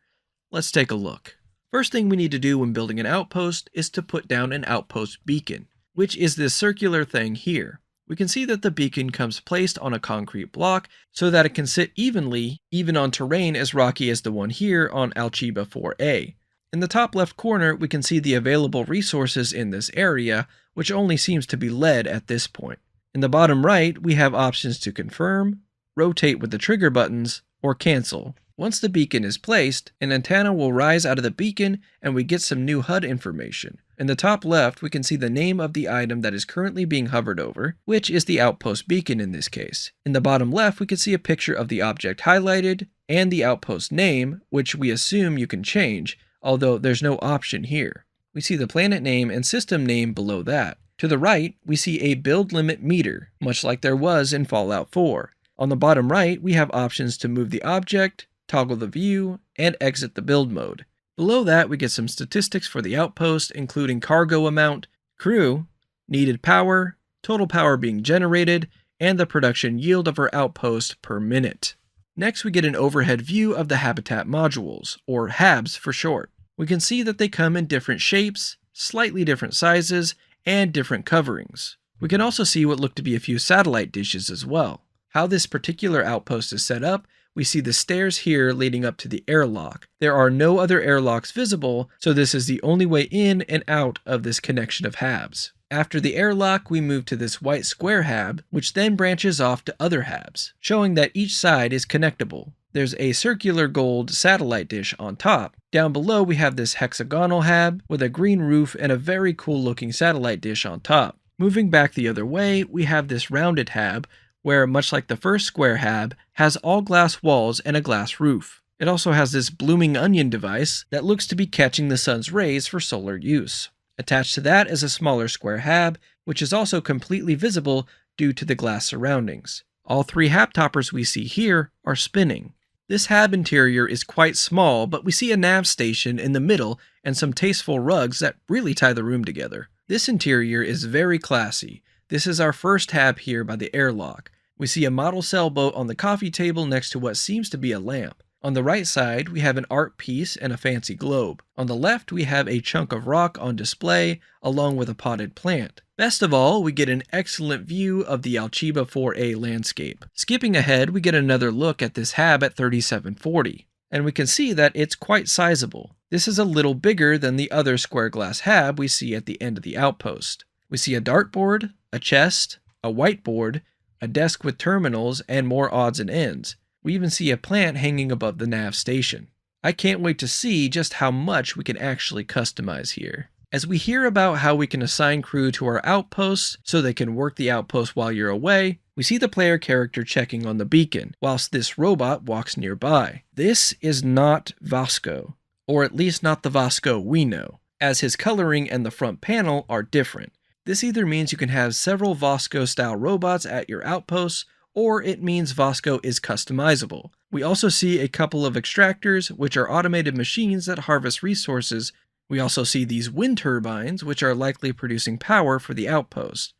Let's take a look. First thing we need to do when building an outpost is to put down an outpost beacon, which is this circular thing here. We can see that the beacon comes placed on a concrete block so that it can sit evenly, even on terrain as rocky as the one here on Alchiba 4A. In the top left corner, we can see the available resources in this area, which only seems to be lead at this point. In the bottom right, we have options to confirm, rotate with the trigger buttons, or cancel. Once the beacon is placed, an antenna will rise out of the beacon and we get some new HUD information. In the top left, we can see the name of the item that is currently being hovered over, which is the outpost beacon in this case. In the bottom left, we can see a picture of the object highlighted and the outpost name, which we assume you can change, although there's no option here. We see the planet name and system name below that. To the right, we see a build limit meter, much like there was in Fallout 4. On the bottom right, we have options to move the object, toggle the view, and exit the build mode. Below that, we get some statistics for the outpost, including cargo amount, crew, needed power, total power being generated, and the production yield of our outpost per minute. Next, we get an overhead view of the habitat modules, or HABs for short. We can see that they come in different shapes, slightly different sizes, and different coverings. We can also see what look to be a few satellite dishes as well. How this particular outpost is set up, we see the stairs here leading up to the airlock. There are no other airlocks visible, so this is the only way in and out of this connection of HABs. After the airlock, we move to this white square HAB, which then branches off to other HABs, showing that each side is connectable. There's a circular gold satellite dish on top. Down below, we have this hexagonal HAB with a green roof and a very cool looking satellite dish on top. Moving back the other way, we have this rounded HAB, where, much like the first square HAB, has all glass walls and a glass roof. It also has this blooming onion device that looks to be catching the sun's rays for solar use. Attached to that is a smaller square HAB, which is also completely visible due to the glass surroundings. All three HAB toppers we see here are spinning. This HAB interior is quite small, but we see a nav station in the middle and some tasteful rugs that really tie the room together. This interior is very classy. This is our first HAB here by the airlock. We see a model sailboat on the coffee table next to what seems to be a lamp. On the right side, we have an art piece and a fancy globe. On the left, we have a chunk of rock on display, along with a potted plant. Best of all, we get an excellent view of the Alchiba 4A landscape. Skipping ahead, we get another look at this HAB at 3740, and we can see that it's quite sizable. This is a little bigger than the other square glass HAB we see at the end of the outpost. We see a dartboard, a chest, a whiteboard, a desk with terminals, and more odds and ends. We even see a plant hanging above the nav station. I can't wait to see just how much we can actually customize here. As we hear about how we can assign crew to our outposts so they can work the outpost while you're away, we see the player character checking on the beacon, whilst this robot walks nearby. This is not Vasco, or at least not the Vasco we know, as his coloring and the front panel are different. This either means you can have several Vasco-style robots at your outposts, or it means Vasco is customizable. We also see a couple of extractors, which are automated machines that harvest resources. We also see these wind turbines, which are likely producing power for the outpost,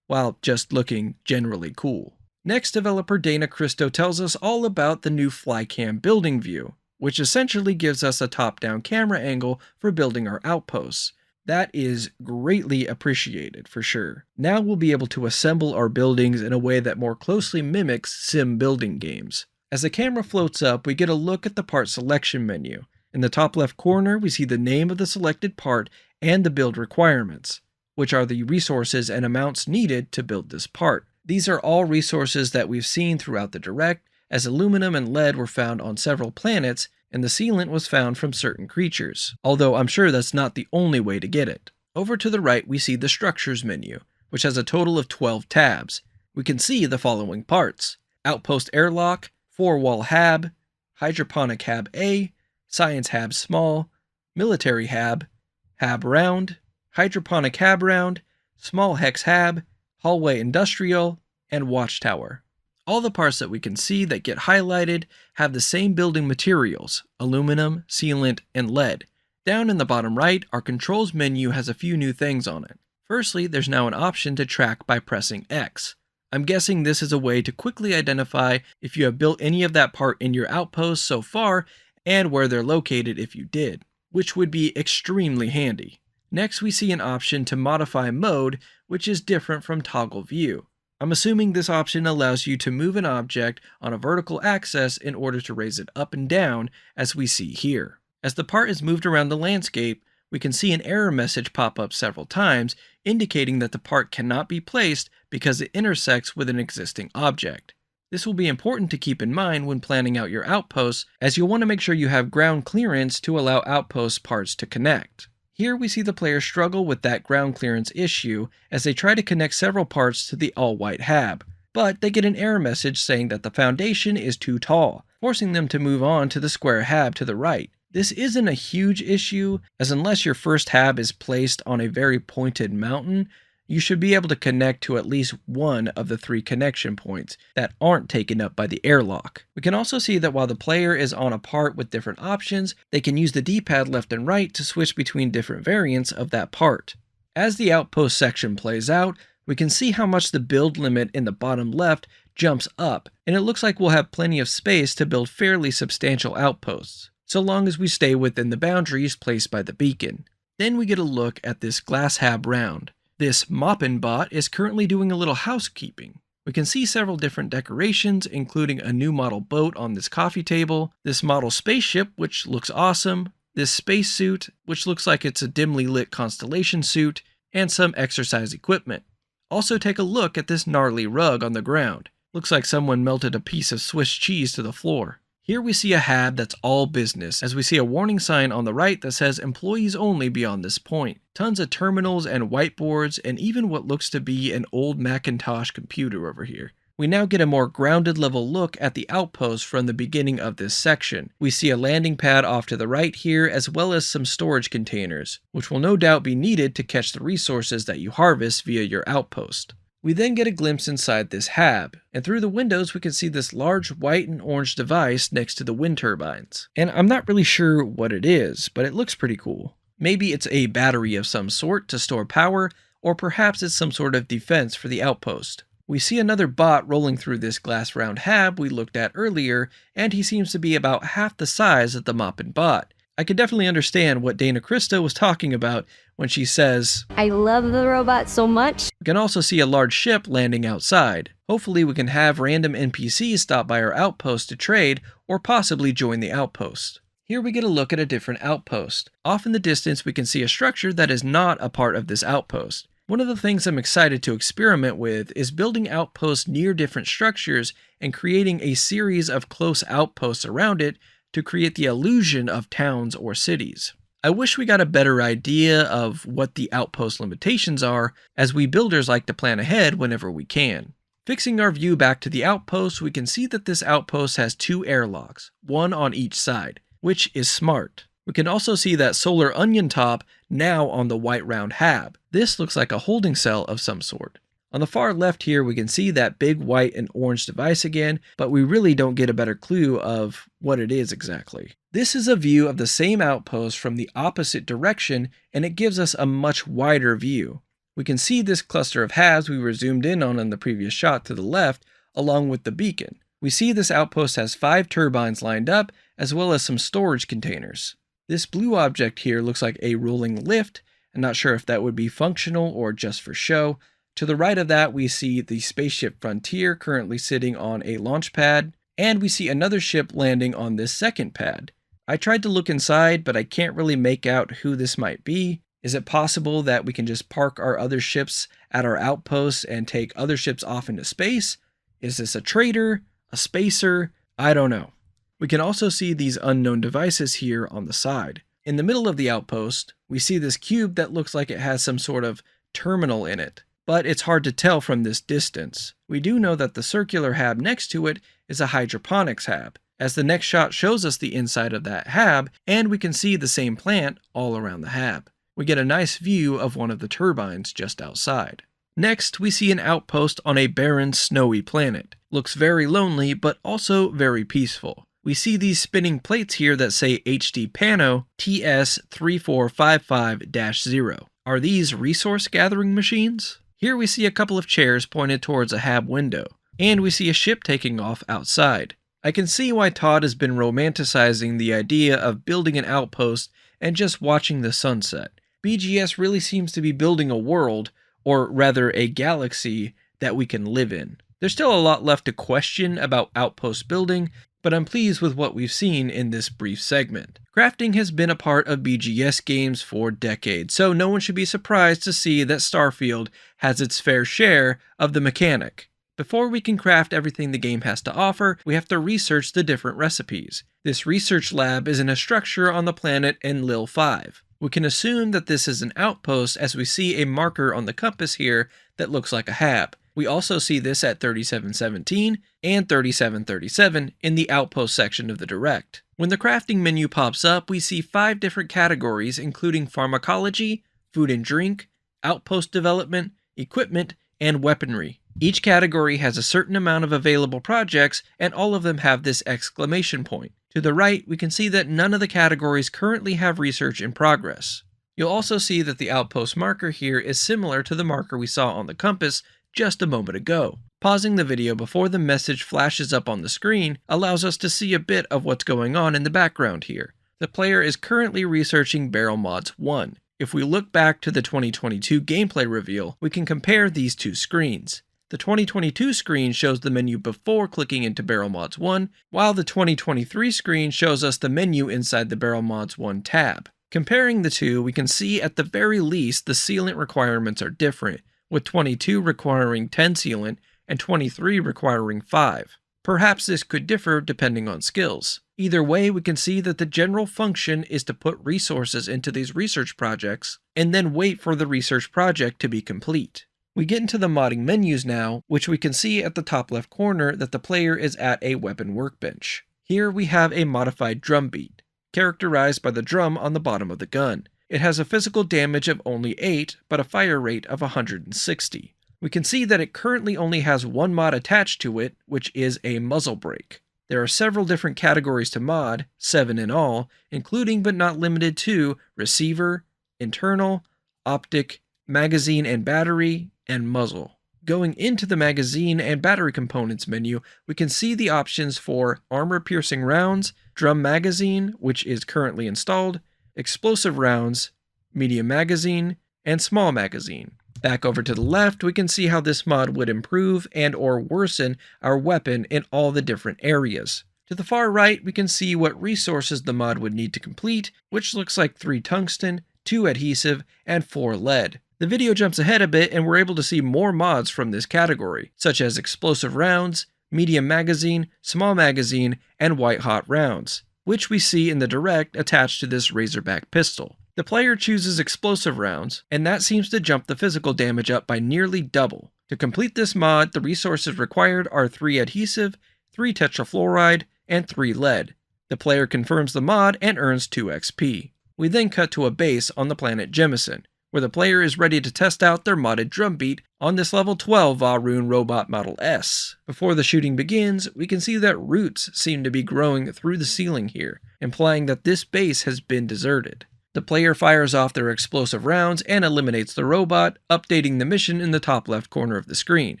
while just looking generally cool. Next, developer Dana Cristo tells us all about the new Flycam building view, which essentially gives us a top-down camera angle for building our outposts. That is greatly appreciated, for sure. Now we'll be able to assemble our buildings in a way that more closely mimics sim building games. As the camera floats up, we get a look at the part selection menu. In the top left corner, we see the name of the selected part and the build requirements, which are the resources and amounts needed to build this part. These are all resources that we've seen throughout the Direct, as aluminum and lead were found on several planets, and the sealant was found from certain creatures, although I'm sure that's not the only way to get it. Over to the right, we see the Structures menu, which has a total of 12 tabs. We can see the following parts: Outpost Airlock, 4-Wall Hab, Hydroponic Hab A, Science Hab Small, Military Hab, Hab Round, Hydroponic Hab Round, Small Hex Hab, Hallway Industrial, and Watchtower. All the parts that we can see that get highlighted have the same building materials: aluminum, sealant, and lead. Down in the bottom right, our controls menu has a few new things on it. Firstly, there's now an option to track by pressing X. I'm guessing this is a way to quickly identify if you have built any of that part in your outpost so far and where they're located if you did, which would be extremely handy. Next, we see an option to modify mode, which is different from toggle view. I'm assuming this option allows you to move an object on a vertical axis in order to raise it up and down, as we see here. As the part is moved around the landscape, we can see an error message pop up several times, indicating that the part cannot be placed because it intersects with an existing object. This will be important to keep in mind when planning out your outposts, as you'll want to make sure you have ground clearance to allow outpost parts to connect. Here we see the player struggle with that ground clearance issue as they try to connect several parts to the all-white hab, but they get an error message saying that the foundation is too tall, forcing them to move on to the square hab to the right. This isn't a huge issue, as unless your first hab is placed on a very pointed mountain, you should be able to connect to at least one of the 3 connection points that aren't taken up by the airlock. We can also see that while the player is on a part with different options, they can use the D-pad left and right to switch between different variants of that part. As the outpost section plays out, we can see how much the build limit in the bottom left jumps up, and it looks like we'll have plenty of space to build fairly substantial outposts, so long as we stay within the boundaries placed by the beacon. Then we get a look at this glass hab round. This Moppin' bot is currently doing a little housekeeping. We can see several different decorations, including a new model boat on this coffee table, this model spaceship, which looks awesome, this spacesuit, which looks like it's a dimly lit Constellation suit, and some exercise equipment. Also take a look at this gnarly rug on the ground. Looks like someone melted a piece of Swiss cheese to the floor. Here we see a hab that's all business, as we see a warning sign on the right that says employees only beyond this point. Tons of terminals and whiteboards, and even what looks to be an old Macintosh computer over here. We now get a more grounded level look at the outpost from the beginning of this section. We see a landing pad off to the right here, as well as some storage containers, which will no doubt be needed to catch the resources that you harvest via your outpost. We then get a glimpse inside this hab, and through the windows we can see this large white and orange device next to the wind turbines. And I'm not really sure what it is, but it looks pretty cool. Maybe it's a battery of some sort to store power, or perhaps it's some sort of defense for the outpost. We see another bot rolling through this glass round hab we looked at earlier, and he seems to be about half the size of the Moppin' bot. I could definitely understand what Dana Cristo was talking about when she says, "I love the robot so much." We can also see a large ship landing outside. Hopefully we can have random NPCs stop by our outpost to trade, or possibly join the outpost. Here we get a look at a different outpost. Off in the distance we can see a structure that is not a part of this outpost. One of the things I'm excited to experiment with is building outposts near different structures and creating a series of close outposts around it to create the illusion of towns or cities. I wish we got a better idea of what the outpost limitations are, as we builders like to plan ahead whenever we can. Fixing our view back to the outpost, we can see that this outpost has 2 airlocks, one on each side, which is smart. We can also see that solar onion top now on the white round hab. This looks like a holding cell of some sort. On the far left here, we can see that big white and orange device again, but we really don't get a better clue of what it is exactly. This is a view of the same outpost from the opposite direction, and it gives us a much wider view. We can see this cluster of halves we were zoomed in on the previous shot to the left, along with the beacon. We see this outpost has 5 turbines lined up, as well as some storage containers. This blue object here looks like a rolling lift. I'm not sure if that would be functional or just for show. To the right of that, we see the spaceship Frontier currently sitting on a launch pad, and we see another ship landing on this second pad. I tried to look inside, but I can't really make out who this might be. Is it possible that we can just park our other ships at our outposts and take other ships off into space? Is this a trader? A spacer? I don't know. We can also see these unknown devices here on the side. In the middle of the outpost, we see this cube that looks like it has some sort of terminal in it, but it's hard to tell from this distance. We do know that the circular hab next to it is a hydroponics hab, as the next shot shows us the inside of that hab, and we can see the same plant all around the hab. We get a nice view of one of the turbines just outside. Next, we see an outpost on a barren, snowy planet. Looks very lonely, but also very peaceful. We see these spinning plates here that say HD Pano TS3455-0. Are these resource gathering machines? Here we see a couple of chairs pointed towards a hab window, and we see a ship taking off outside. I can see why Todd has been romanticizing the idea of building an outpost and just watching the sunset. BGS really seems to be building a world, or rather a galaxy, that we can live in. There's still a lot left to question about outpost building, but I'm pleased with what we've seen in this brief segment. Crafting has been a part of BGS games for decades, so no one should be surprised to see that Starfield has its fair share of the mechanic. Before we can craft everything the game has to offer, we have to research the different recipes. This research lab is in a structure on the planet Enlil 5. We can assume that this is an outpost as we see a marker on the compass here that looks like a hab. We also see this at 3717 and 3737 in the Outpost section of the Direct. When the crafting menu pops up, we see 5 different categories including pharmacology, food and drink, outpost development, equipment, and weaponry. Each category has a certain amount of available projects, and all of them have this exclamation point. To the right, we can see that none of the categories currently have research in progress. You'll also see that the outpost marker here is similar to the marker we saw on the compass just a moment ago. Pausing the video before the message flashes up on the screen allows us to see a bit of what's going on in the background here. The player is currently researching Barrel Mods 1. If we look back to the 2022 gameplay reveal, we can compare these two screens. The 2022 screen shows the menu before clicking into Barrel Mods 1, while the 2023 screen shows us the menu inside the Barrel Mods 1 tab. Comparing the two, we can see at the very least the sealant requirements are different, with 22 requiring 10 sealant and 23 requiring 5. Perhaps this could differ depending on skills. Either way, we can see that the general function is to put resources into these research projects and then wait for the research project to be complete. We get into the modding menus now, which we can see at the top left corner that the player is at a weapon workbench. Here we have a modified drum beat, characterized by the drum on the bottom of the gun. It has a physical damage of only 8, but a fire rate of 160. We can see that it currently only has one mod attached to it, which is a muzzle brake. There are several different categories to mod, 7 in all, including but not limited to receiver, internal, optic, magazine and battery, and muzzle. Going into the magazine and battery components menu, we can see the options for armor-piercing rounds, drum magazine, which is currently installed, explosive rounds, medium magazine, and small magazine. Back over to the left, we can see how this mod would improve and or worsen our weapon in all the different areas. To the far right, we can see what resources the mod would need to complete, which looks like 3 tungsten, 2 adhesive, and 4 lead. The video jumps ahead a bit and we're able to see more mods from this category, such as explosive rounds, medium magazine, small magazine, and white hot rounds. which we see in the Direct attached to this Razorback pistol. The player chooses explosive rounds, and that seems to jump the physical damage up by nearly double. To complete this mod, the resources required are 3 adhesive, 3 tetrafluoride, and 3 lead. The player confirms the mod and earns 2 XP. We then cut to a base on the planet Jemison, where the player is ready to test out their modded drumbeat on this level 12 Va'ruun Robot Model S. Before the shooting begins, we can see that roots seem to be growing through the ceiling here, implying that this base has been deserted. The player fires off their explosive rounds and eliminates the robot, updating the mission in the top left corner of the screen.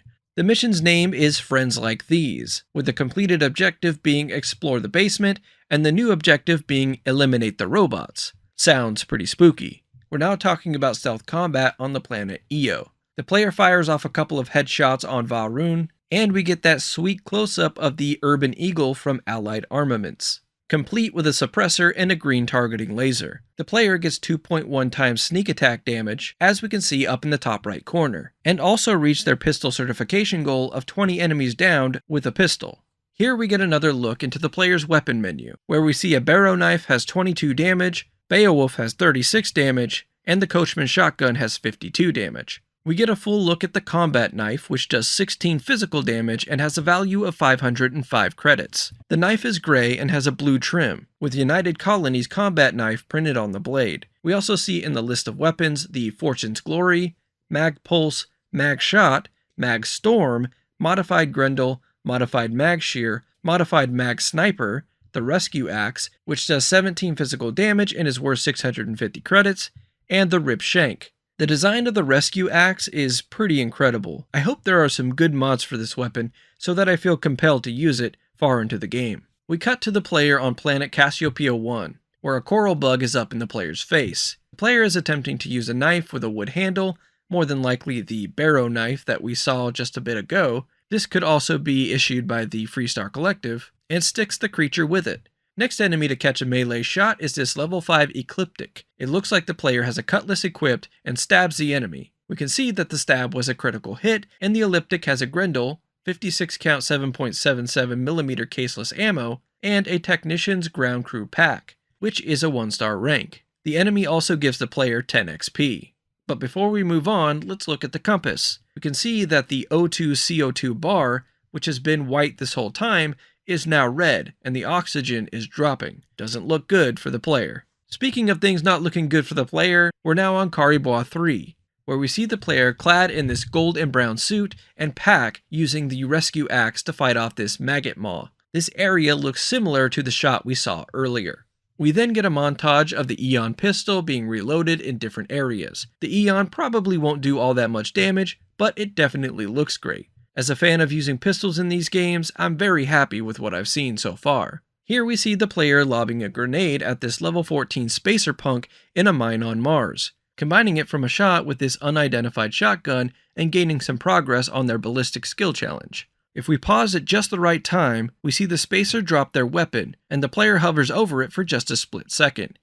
The mission's name is Friends Like These, with the completed objective being Explore the Basement, and the new objective being Eliminate the Robots. Sounds pretty spooky. We're now talking about stealth combat on the planet Io. The player fires off a couple of headshots on Va'ruun, and we get that sweet close-up of the Urban Eagle from Allied Armaments, complete with a suppressor and a green targeting laser. The player gets 2.1 times sneak attack damage, as we can see up in the top right corner, and also reach their pistol certification goal of 20 enemies downed with a pistol. Here we get another look into the player's weapon menu, where we see a barrow knife has 22 damage, Beowulf has 36 damage, and the Coachman shotgun has 52 damage. We get a full look at the combat knife, which does 16 physical damage and has a value of 505 credits. The knife is gray and has a blue trim, with United Colony's combat knife printed on the blade. We also see in the list of weapons the Fortune's Glory, Mag Pulse, Mag Shot, Mag Storm, Modified Grendel, Modified Mag Shear, Modified Mag Sniper, the Rescue Axe, which does 17 physical damage and is worth 650 credits, and the Rip Shank. The design of the Rescue Axe is pretty incredible. I hope there are some good mods for this weapon so that I feel compelled to use it far into the game. We cut to the player on planet Cassiopeia 1, where a coral bug is up in the player's face. The player is attempting to use a knife with a wood handle, more than likely the barrow knife that we saw just a bit ago. This could also be issued by the Freestar Collective, and sticks the creature with it. Next enemy to catch a melee shot is this level 5 Ecliptic. It looks like the player has a cutlass equipped and stabs the enemy. We can see that the stab was a critical hit, and the Elliptic has a Grendel, 56 count 7.77mm caseless ammo, and a Technician's Ground Crew Pack, which is a 1-star rank. The enemy also gives the player 10 XP. But before we move on, let's look at the compass. We can see that the O2CO2 bar, which has been white this whole time, is now red, and the oxygen is dropping. Doesn't look good for the player. Speaking of things not looking good for the player, we're now on Karibois 3, where we see the player clad in this gold and brown suit and pack using the Rescue Axe to fight off this maggot maw. This area looks similar to the shot we saw earlier. We then get a montage of the Eon pistol being reloaded in different areas. The Eon probably won't do all that much damage, but it definitely looks great. As a fan of using pistols in these games, I'm very happy with what I've seen so far. Here we see the player lobbing a grenade at this level 14 spacer punk in a mine on Mars, combining it from a shot with this unidentified shotgun and gaining some progress on their ballistic skill challenge. If we pause at just the right time, we see the spacer drop their weapon, and the player hovers over it for just a split second.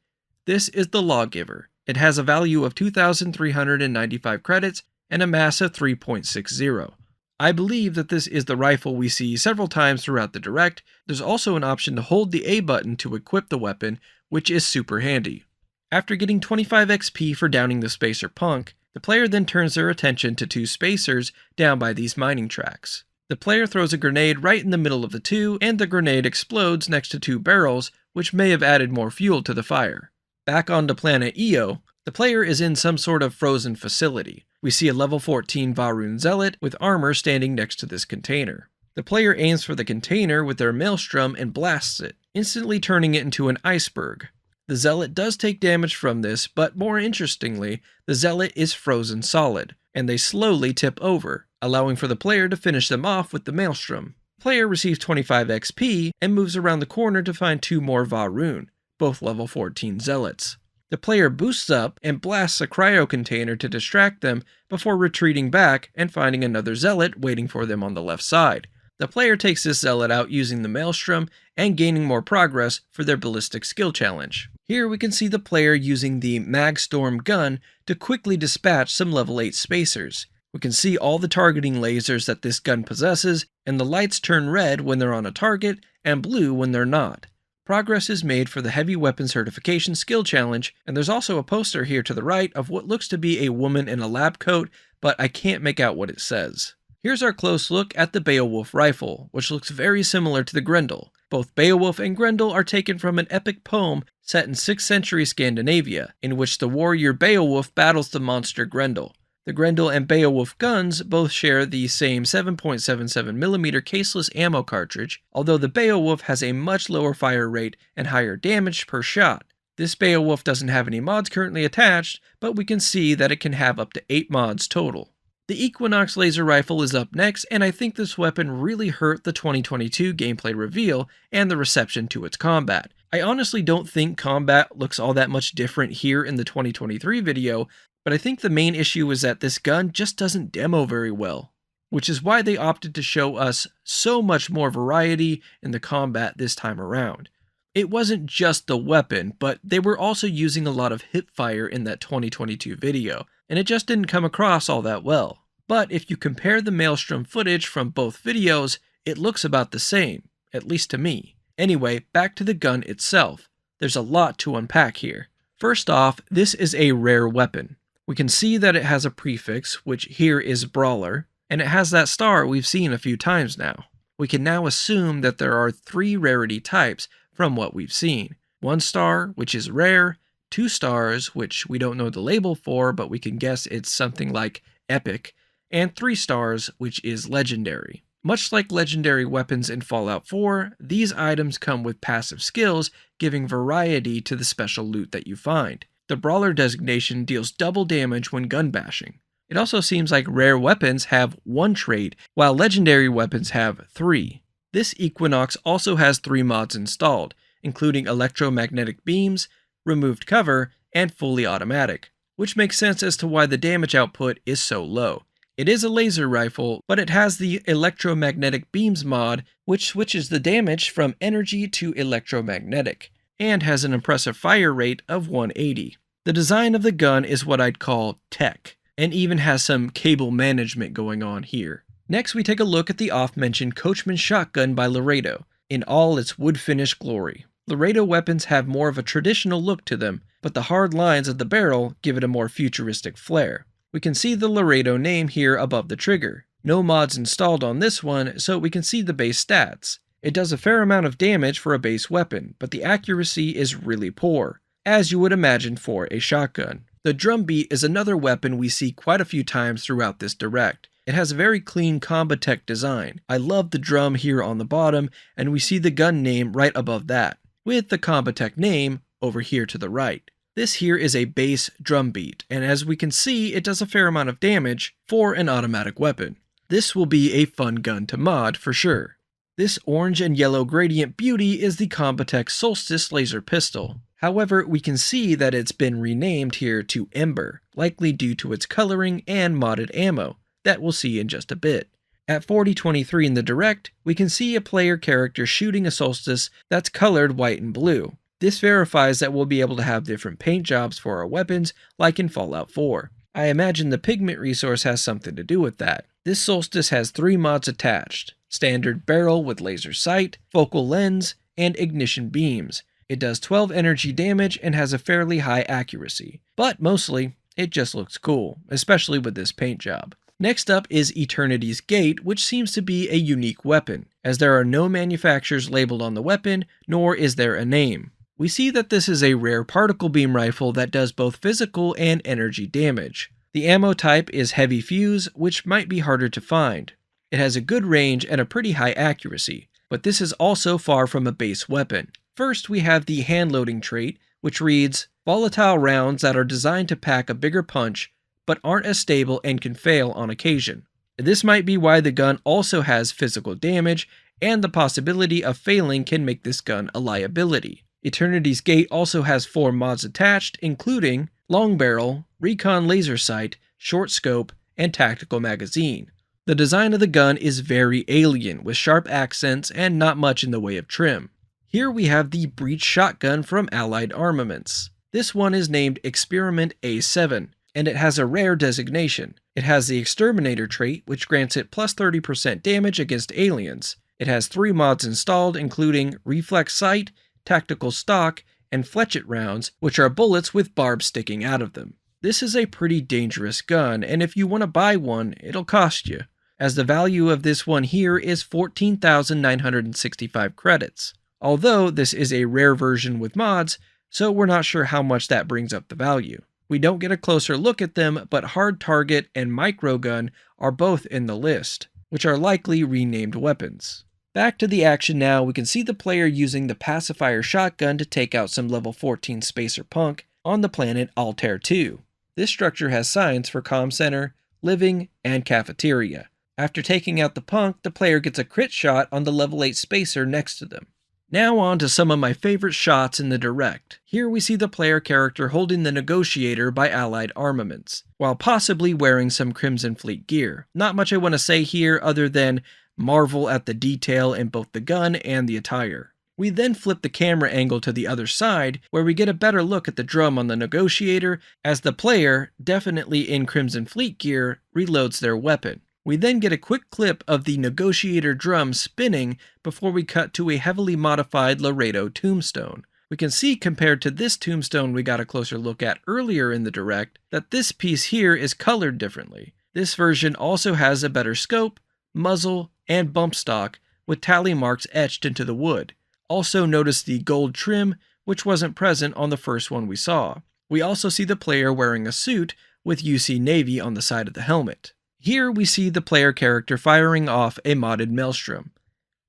This is the Lawgiver. It has a value of 2,395 credits and a mass of 3.60. I believe that this is the rifle we see several times throughout the Direct. There's also an option to hold the A button to equip the weapon, which is super handy. After getting 25 XP for downing the spacer punk, the player then turns their attention to 2 spacers down by these mining tracks. The player throws a grenade right in the middle of the 2, and the grenade explodes next to 2 barrels, which may have added more fuel to the fire. Back onto planet Io, the player is in some sort of frozen facility. We see a level 14 Va'ruun Zealot with armor standing next to this container. The player aims for the container with their maelstrom and blasts it, instantly turning it into an iceberg. The Zealot does take damage from this, but more interestingly, the Zealot is frozen solid, and they slowly tip over, allowing for the player to finish them off with the maelstrom. The player receives 25 XP and moves around the corner to find 2 more Va'ruun, both level 14 Zealots. The player boosts up and blasts a cryo container to distract them before retreating back and finding another Zealot waiting for them on the left side. The player takes this Zealot out using the Maelstrom and gaining more progress for their ballistic skill challenge. Here we can see the player using the Mag Storm gun to quickly dispatch some level 8 spacers. We can see all the targeting lasers that this gun possesses, and the lights turn red when they're on a target and blue when they're not. Progress is made for the Heavy Weapon Certification Skill Challenge, and there's also a poster here to the right of what looks to be a woman in a lab coat, but I can't make out what it says. Here's our close look at the Beowulf rifle, which looks very similar to the Grendel. Both Beowulf and Grendel are taken from an epic poem set in 6th century Scandinavia, in which the warrior Beowulf battles the monster Grendel. The Grendel and Beowulf guns both share the same 7.77mm caseless ammo cartridge, although the Beowulf has a much lower fire rate and higher damage per shot. This Beowulf doesn't have any mods currently attached, but we can see that it can have up to 8 mods total. The Equinox laser rifle is up next, and I think this weapon really hurt the 2022 gameplay reveal and the reception to its combat. I honestly don't think combat looks all that much different here in the 2023 video, but I think the main issue is that this gun just doesn't demo very well, which is why they opted to show us so much more variety in the combat this time around. It wasn't just the weapon, but they were also using a lot of hipfire in that 2022 video, and it just didn't come across all that well. But if you compare the Maelstrom footage from both videos, it looks about the same, at least to me. Anyway, back to the gun itself. There's a lot to unpack here. First off, this is a rare weapon. We can see that it has a prefix, which here is Brawler, and it has that star we've seen a few times now. We can now assume that there are 3 rarity types from what we've seen. 1 star, which is rare, 2 stars, which we don't know the label for, but we can guess it's something like epic, and 3 stars, which is legendary. Much like legendary weapons in Fallout 4, these items come with passive skills, giving variety to the special loot that you find. The Brawler designation deals double damage when gun bashing. It also seems like rare weapons have 1 trait, while legendary weapons have 3. This Equinox also has 3 mods installed, including electromagnetic beams, removed cover, and fully automatic, which makes sense as to why the damage output is so low. It is a laser rifle, but it has the electromagnetic beams mod, which switches the damage from energy to electromagnetic, and has an impressive fire rate of 180. The design of the gun is what I'd call tech, and even has some cable management going on here. Next, we take a look at the oft-mentioned Coachman shotgun by Laredo, in all its wood-finish glory. Laredo weapons have more of a traditional look to them, but the hard lines of the barrel give it a more futuristic flair. We can see the Laredo name here above the trigger. No mods installed on this one, so we can see the base stats. It does a fair amount of damage for a base weapon, but the accuracy is really poor, as you would imagine for a shotgun. The drumbeat is another weapon we see quite a few times throughout this direct. It has a very clean Combatech design. I love the drum here on the bottom, and we see the gun name right above that, with the Combatech name over here to the right. This here is a base drumbeat, and as we can see, it does a fair amount of damage for an automatic weapon. This will be a fun gun to mod for sure. This orange and yellow gradient beauty is the Combatech Solstice laser pistol. However, we can see that it's been renamed here to Ember, likely due to its coloring and modded ammo, that we'll see in just a bit. At 40:23 in the direct, we can see a player character shooting a Solstice that's colored white and blue. This verifies that we'll be able to have different paint jobs for our weapons, like in Fallout 4. I imagine the pigment resource has something to do with that. This Solstice has 3 mods attached: standard barrel with laser sight, focal lens, and ignition beams. It does 12 energy damage and has a fairly high accuracy, but mostly, it just looks cool, especially with this paint job. Next up is Eternity's Gate, which seems to be a unique weapon, as there are no manufacturers labeled on the weapon, nor is there a name. We see that this is a rare particle beam rifle that does both physical and energy damage. The ammo type is heavy fuse, which might be harder to find. It has a good range and a pretty high accuracy, but this is also far from a base weapon. First, we have the hand-loading trait, which reads, volatile rounds that are designed to pack a bigger punch, but aren't as stable and can fail on occasion. This might be why the gun also has physical damage, and the possibility of failing can make this gun a liability. Eternity's Gate also has 4 mods attached, including long barrel, recon laser sight, short scope, and tactical magazine. The design of the gun is very alien, with sharp accents and not much in the way of trim. Here we have the breech shotgun from Allied Armaments. This one is named Experiment A7, and it has a rare designation. It has the Exterminator trait, which grants it plus 30% damage against aliens. It has 3 mods installed, including reflex sight, tactical stock, and fletchet rounds, which are bullets with barbs sticking out of them. This is a pretty dangerous gun, and if you want to buy one, it'll cost you, as the value of this one here is 14,965 credits. Although this is a rare version with mods, so we're not sure how much that brings up the value. We don't get a closer look at them, but Hard Target and Microgun are both in the list, which are likely renamed weapons. Back to the action now, we can see the player using the pacifier shotgun to take out some level 14 spacer punk on the planet Altair 2. This structure has signs for comm center, living, and cafeteria. After taking out the punk, the player gets a crit shot on the level 8 spacer next to them. Now on to some of my favorite shots in the Direct. Here we see the player character holding the Negotiator by Allied Armaments, while possibly wearing some Crimson Fleet gear. Not much I want to say here other than marvel at the detail in both the gun and the attire. We then flip the camera angle to the other side, where we get a better look at the drum on the Negotiator, as the player, definitely in Crimson Fleet gear, reloads their weapon. We then get a quick clip of the Negotiator drum spinning before we cut to a heavily modified Laredo tombstone. We can see compared to this tombstone we got a closer look at earlier in the Direct that this piece here is colored differently. This version also has a better scope, muzzle, and bump stock with tally marks etched into the wood. Also notice the gold trim, which wasn't present on the first one we saw. We also see the player wearing a suit with UC Navy on the side of the helmet. Here we see the player character firing off a modded Maelstrom.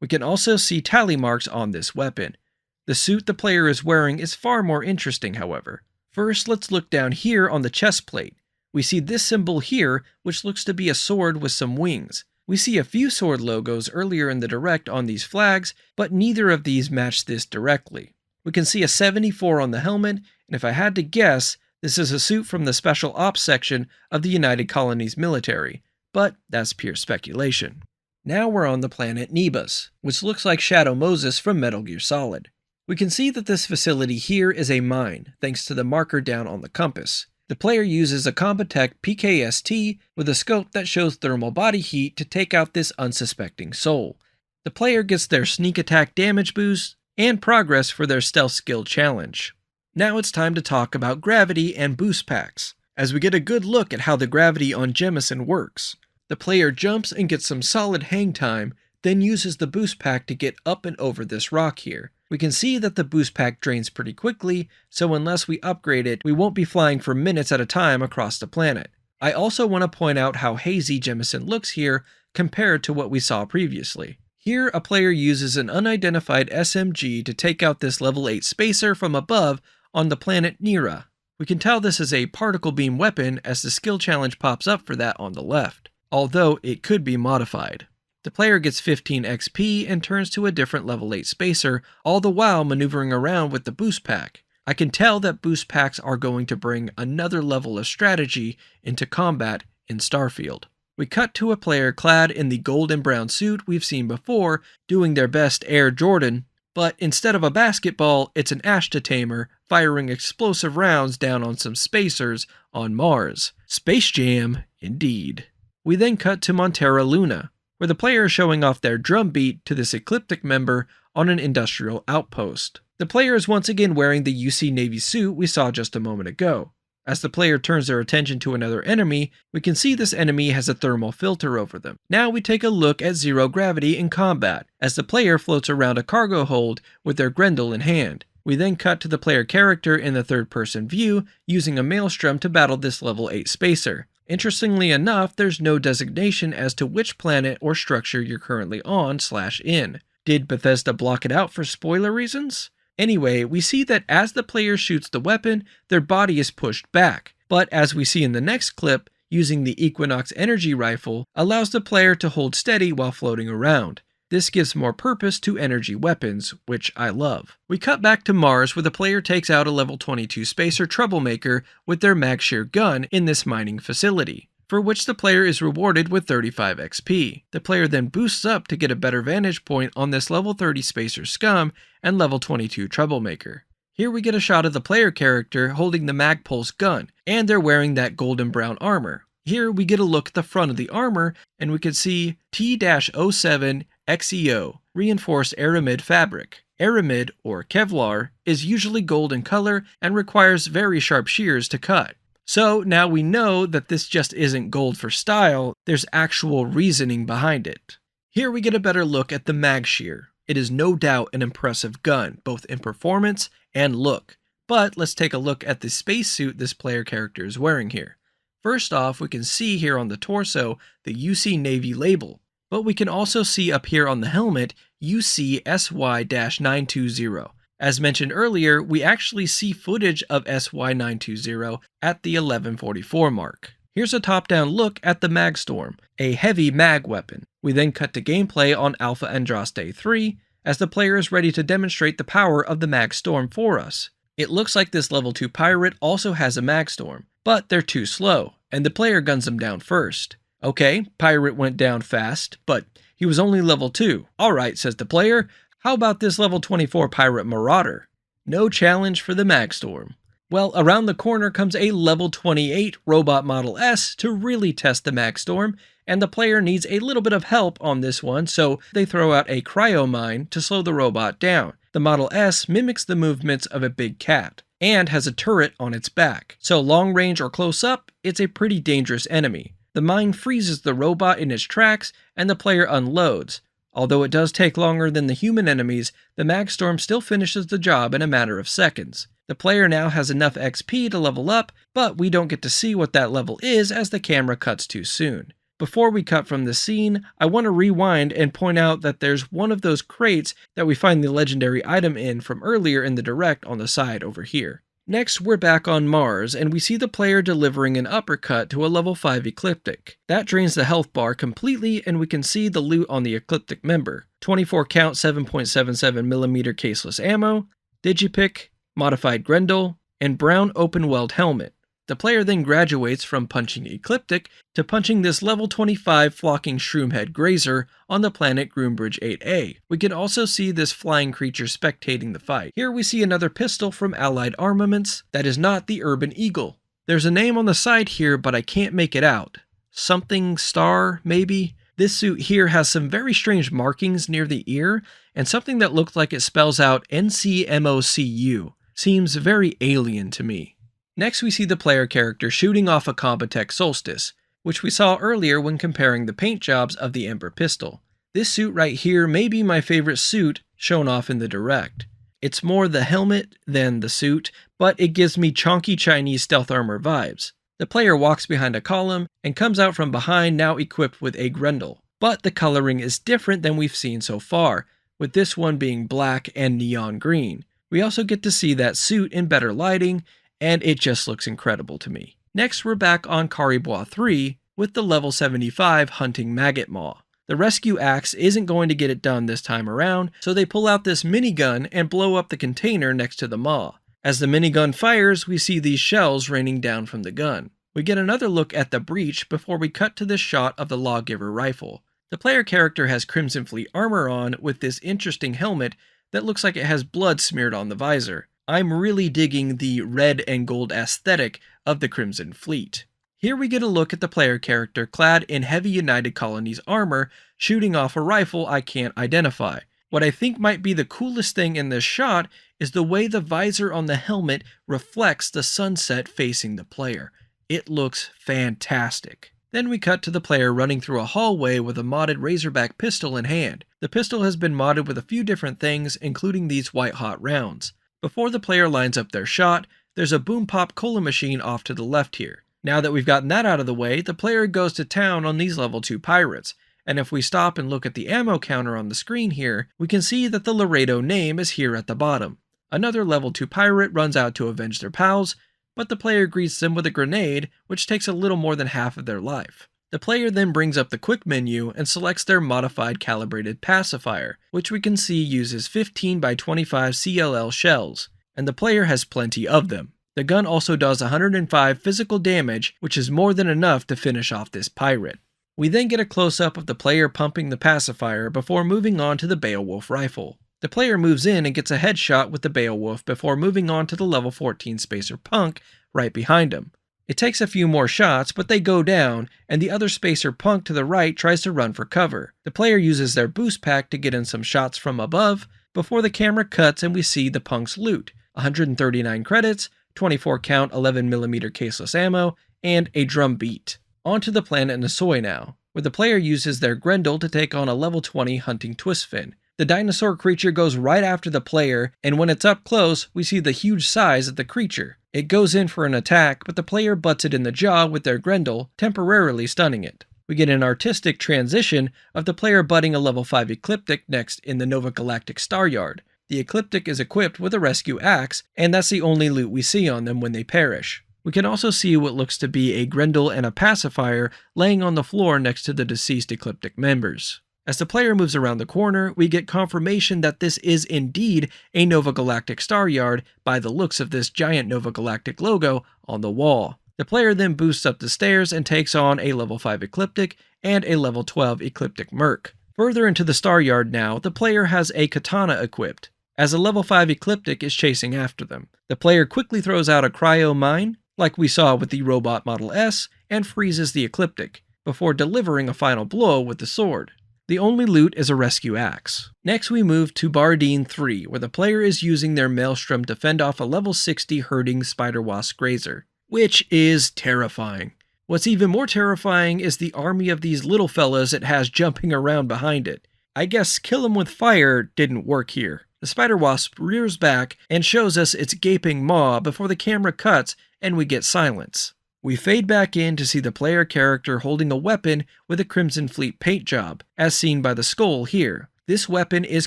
We can also see tally marks on this weapon. The suit the player is wearing is far more interesting, however. First, let's look down here on the chest plate. We see this symbol here, which looks to be a sword with some wings. We see a few sword logos earlier in the Direct on these flags, but neither of these match this directly. We can see a 74 on the helmet, and if I had to guess, this is a suit from the Special Ops section of the United Colonies military, but that's pure speculation. Now we're on the planet Nebus, which looks like Shadow Moses from Metal Gear Solid. We can see that this facility here is a mine, thanks to the marker down on the compass. The player uses a Compotech PKST with a scope that shows thermal body heat to take out this unsuspecting soul. The player gets their sneak attack damage boost and progress for their stealth skill challenge. Now it's time to talk about gravity and boost packs, as we get a good look at how the gravity on Jemison works. The player jumps and gets some solid hang time, then uses the boost pack to get up and over this rock here. We can see that the boost pack drains pretty quickly, so unless we upgrade it, we won't be flying for minutes at a time across the planet. I also want to point out how hazy Jemison looks here compared to what we saw previously. Here, a player uses an unidentified SMG to take out this level 8 spacer from above on the planet Nira. We can tell this is a particle beam weapon as the skill challenge pops up for that on the left, although it could be modified. The player gets 15 XP and turns to a different level 8 spacer, all the while maneuvering around with the boost pack. I can tell that boost packs are going to bring another level of strategy into combat in Starfield. We cut to a player clad in the gold and brown suit we've seen before, doing their best Air Jordan, but instead of a basketball, it's an Ashta tamer firing explosive rounds down on some spacers on Mars. Space Jam, indeed. We then cut to Montera Luna, where the player is showing off their drum beat to this Ecliptic member on an industrial outpost. The player is once again wearing the UC Navy suit we saw just a moment ago. As the player turns their attention to another enemy, we can see this enemy has a thermal filter over them. Now we take a look at zero gravity in combat, as the player floats around a cargo hold with their Grendel in hand. We then cut to the player character in the third-person view, using a Maelstrom to battle this level 8 spacer. Interestingly enough, there's no designation as to which planet or structure you're currently on/in. Did Bethesda block it out for spoiler reasons? Anyway, we see that as the player shoots the weapon, their body is pushed back, but as we see in the next clip, using the Equinox energy rifle allows the player to hold steady while floating around. This gives more purpose to energy weapons, which I love. We cut back to Mars where the player takes out a level 22 spacer Troublemaker with their Magshear gun in this mining facility, for which the player is rewarded with 35 XP. The player then boosts up to get a better vantage point on this level 30 spacer Scum and level 22 Troublemaker. Here we get a shot of the player character holding the Magpulse gun, and they're wearing that golden brown armor. Here we get a look at the front of the armor, and we can see T-07 XEO, reinforced aramid fabric. Aramid, or Kevlar, is usually gold in color and requires very sharp shears to cut. So now we know that this just isn't gold for style, there's actual reasoning behind it. Here we get a better look at the mag shear. It is no doubt an impressive gun, both in performance and look. But let's take a look at the spacesuit this player character is wearing here. First off, we can see here on the torso the UC Navy label, but we can also see up here on the helmet UC SY-920. As mentioned earlier, we actually see footage of SY-920 at the 1144 mark. Here's a top-down look at the Magstorm, a heavy mag weapon. We then cut to gameplay on Alpha Andraste 3, as the player is ready to demonstrate the power of the Magstorm for us. It looks like this level 2 pirate also has a Magstorm, but they're too slow, and the player guns them down first. Okay, pirate went down fast, but he was only level 2. Alright, says the player, how about this level 24 pirate Marauder? No challenge for the Magstorm. Well, around the corner comes a level 28 Robot Model S to really test the Magstorm, and the player needs a little bit of help on this one, so they throw out a cryo mine to slow the robot down. The Model S mimics the movements of a big cat, and has a turret on its back, so long range or close up, it's a pretty dangerous enemy. The mine freezes the robot in its tracks, and the player unloads. Although it does take longer than the human enemies, the Magstorm still finishes the job in a matter of seconds. The player now has enough XP to level up, but we don't get to see what that level is as the camera cuts too soon. Before we cut from the scene, I want to rewind and point out that there's one of those crates that we find the legendary item in from earlier in the Direct on the side over here. Next, we're back on Mars, and we see the player delivering an uppercut to a level 5 Ecliptic. That drains the health bar completely, and we can see the loot on the Ecliptic member. 24 count 7.77mm caseless ammo, Digipick, modified Grendel, and brown open weld helmet. The player then graduates from punching Ecliptic to punching this level 25 flocking shroomhead grazer on the planet Groombridge 8A. We can also see this flying creature spectating the fight. Here we see another pistol from Allied Armaments that is not the Urban Eagle. There's a name on the side here, but I can't make it out. Something Star, maybe? This suit here has some very strange markings near the ear, and something that looks like it spells out NCMOCU. Seems very alien to me. Next we see the player character shooting off a Compotech Solstice, which we saw earlier when comparing the paint jobs of the Ember pistol. This suit right here may be my favorite suit shown off in the Direct. It's more the helmet than the suit, but it gives me chonky Chinese stealth armor vibes. The player walks behind a column and comes out from behind now equipped with a Grendel, but the coloring is different than we've seen so far, with this one being black and neon green. We also get to see that suit in better lighting, and it just looks incredible to me. Next, we're back on Caribois 3 with the level 75 hunting Maggot Maw. The rescue axe isn't going to get it done this time around, so they pull out this minigun and blow up the container next to the maw. As the minigun fires, we see these shells raining down from the gun. We get another look at the breach before we cut to this shot of the Lawgiver rifle. The player character has Crimson Fleet armor on with this interesting helmet that looks like it has blood smeared on the visor. I'm really digging the red and gold aesthetic of the Crimson Fleet. Here we get a look at the player character clad in Heavy United Colonies armor, shooting off a rifle I can't identify. What I think might be the coolest thing in this shot is the way the visor on the helmet reflects the sunset facing the player. It looks fantastic. Then we cut to the player running through a hallway with a modded Razorback pistol in hand. The pistol has been modded with a few different things, including these white hot rounds. Before the player lines up their shot, there's a boom pop cola machine off to the left here. Now that we've gotten that out of the way, the player goes to town on these level 2 pirates, and if we stop and look at the ammo counter on the screen here, we can see that the Laredo name is here at the bottom. Another level 2 pirate runs out to avenge their pals, but the player greets them with a grenade, which takes a little more than half of their life. The player then brings up the quick menu and selects their modified calibrated pacifier, which we can see uses 15 by 25 CLL shells, and the player has plenty of them. The gun also does 105 physical damage, which is more than enough to finish off this pirate. We then get a close-up of the player pumping the pacifier before moving on to the Beowulf rifle. The player moves in and gets a headshot with the Beowulf before moving on to the level 14 Spacer Punk right behind him. It takes a few more shots, but they go down, and the other Spacer Punk to the right tries to run for cover. The player uses their boost pack to get in some shots from above, before the camera cuts and we see the punk's loot: 139 credits, 24 count 11mm caseless ammo, and a drum beat. Onto the planet Nisoi now, where the player uses their Grendel to take on a level 20 hunting twistfin. The dinosaur creature goes right after the player, and when it's up close, we see the huge size of the creature. It goes in for an attack, but the player butts it in the jaw with their Grendel, temporarily stunning it. We get an artistic transition of the player butting a level 5 Ecliptic next in the Nova Galactic Star Yard. The Ecliptic is equipped with a rescue axe, and that's the only loot we see on them when they perish. We can also see what looks to be a Grendel and a pacifier laying on the floor next to the deceased Ecliptic members. As the player moves around the corner, we get confirmation that this is indeed a Nova Galactic Star Yard by the looks of this giant Nova Galactic logo on the wall. The player then boosts up the stairs and takes on a level 5 Ecliptic and a level 12 Ecliptic Merc. Further into the Star Yard now, the player has a katana equipped, as a level 5 Ecliptic is chasing after them. The player quickly throws out a cryo mine, like we saw with the robot Model S, and freezes the Ecliptic, before delivering a final blow with the sword. The only loot is a rescue axe. Next we move to Bardeen 3, where the player is using their Maelstrom to fend off a level 60 herding spider-wasp grazer, which is terrifying. What's even more terrifying is the army of these little fellas it has jumping around behind it. I guess kill them with fire didn't work here. The spider-wasp rears back and shows us its gaping maw before the camera cuts and we get silence. We fade back in to see the player character holding a weapon with a Crimson Fleet paint job, as seen by the skull here. This weapon is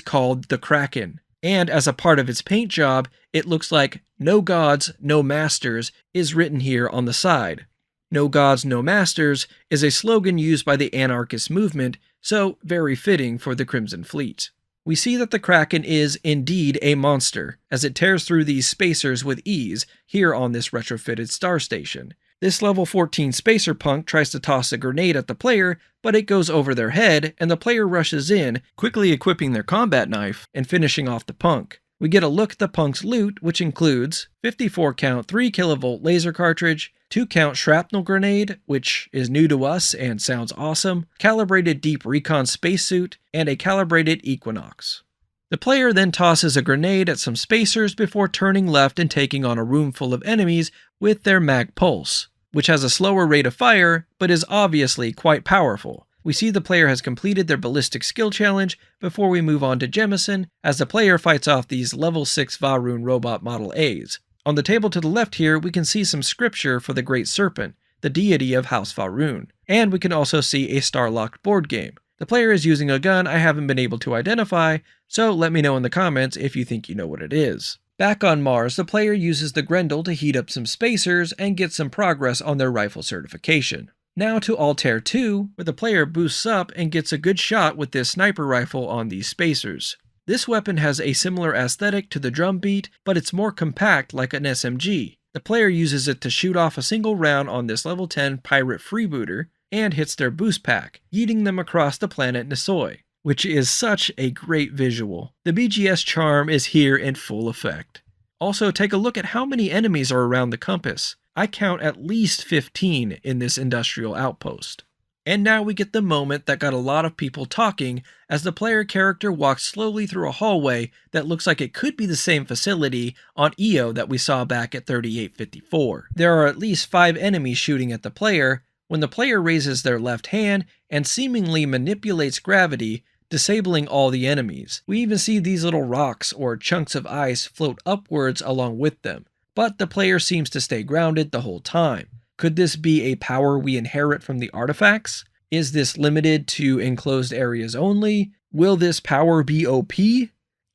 called the Kraken, and as a part of its paint job, it looks like "No Gods, No Masters" is written here on the side. "No Gods, No Masters" is a slogan used by the anarchist movement, so very fitting for the Crimson Fleet. We see that the Kraken is indeed a monster, as it tears through these spacers with ease here on this retrofitted star station. This level 14 spacer punk tries to toss a grenade at the player, but it goes over their head and the player rushes in, quickly equipping their combat knife and finishing off the punk. We get a look at the punk's loot, which includes 54 count 3 kilovolt laser cartridge, 2 count shrapnel grenade, which is new to us and sounds awesome, calibrated deep recon spacesuit, and a calibrated Equinox. The player then tosses a grenade at some spacers before turning left and taking on a room full of enemies with their Mag Pulse, which has a slower rate of fire, but is obviously quite powerful. We see the player has completed their ballistic skill challenge before we move on to Jemison, as the player fights off these level 6 Varun robot Model A's. On the table to the left here, we can see some scripture for the Great Serpent, the deity of House Varun, and we can also see a Starlocked board game. The player is using a gun I haven't been able to identify, so let me know in the comments if you think you know what it is. Back on Mars, the player uses the Grendel to heat up some spacers and get some progress on their rifle certification. Now to Altair 2, where the player boosts up and gets a good shot with this sniper rifle on these spacers. This weapon has a similar aesthetic to the drum beat, but it's more compact like an SMG. The player uses it to shoot off a single round on this level 10 pirate freebooter, and hits their boost pack, yeeting them across the planet Nisoi, which is such a great visual. The BGS charm is here in full effect. Also, take a look at how many enemies are around the compass. I count at least 15 in this industrial outpost. And now we get the moment that got a lot of people talking as the player character walks slowly through a hallway that looks like it could be the same facility on EO that we saw back at 3854. There are at least 5 enemies shooting at the player, when the player raises their left hand and seemingly manipulates gravity, disabling all the enemies. We even see these little rocks or chunks of ice float upwards along with them, but the player seems to stay grounded the whole time. Could this be a power we inherit from the artifacts? Is this limited to enclosed areas only? Will this power be OP?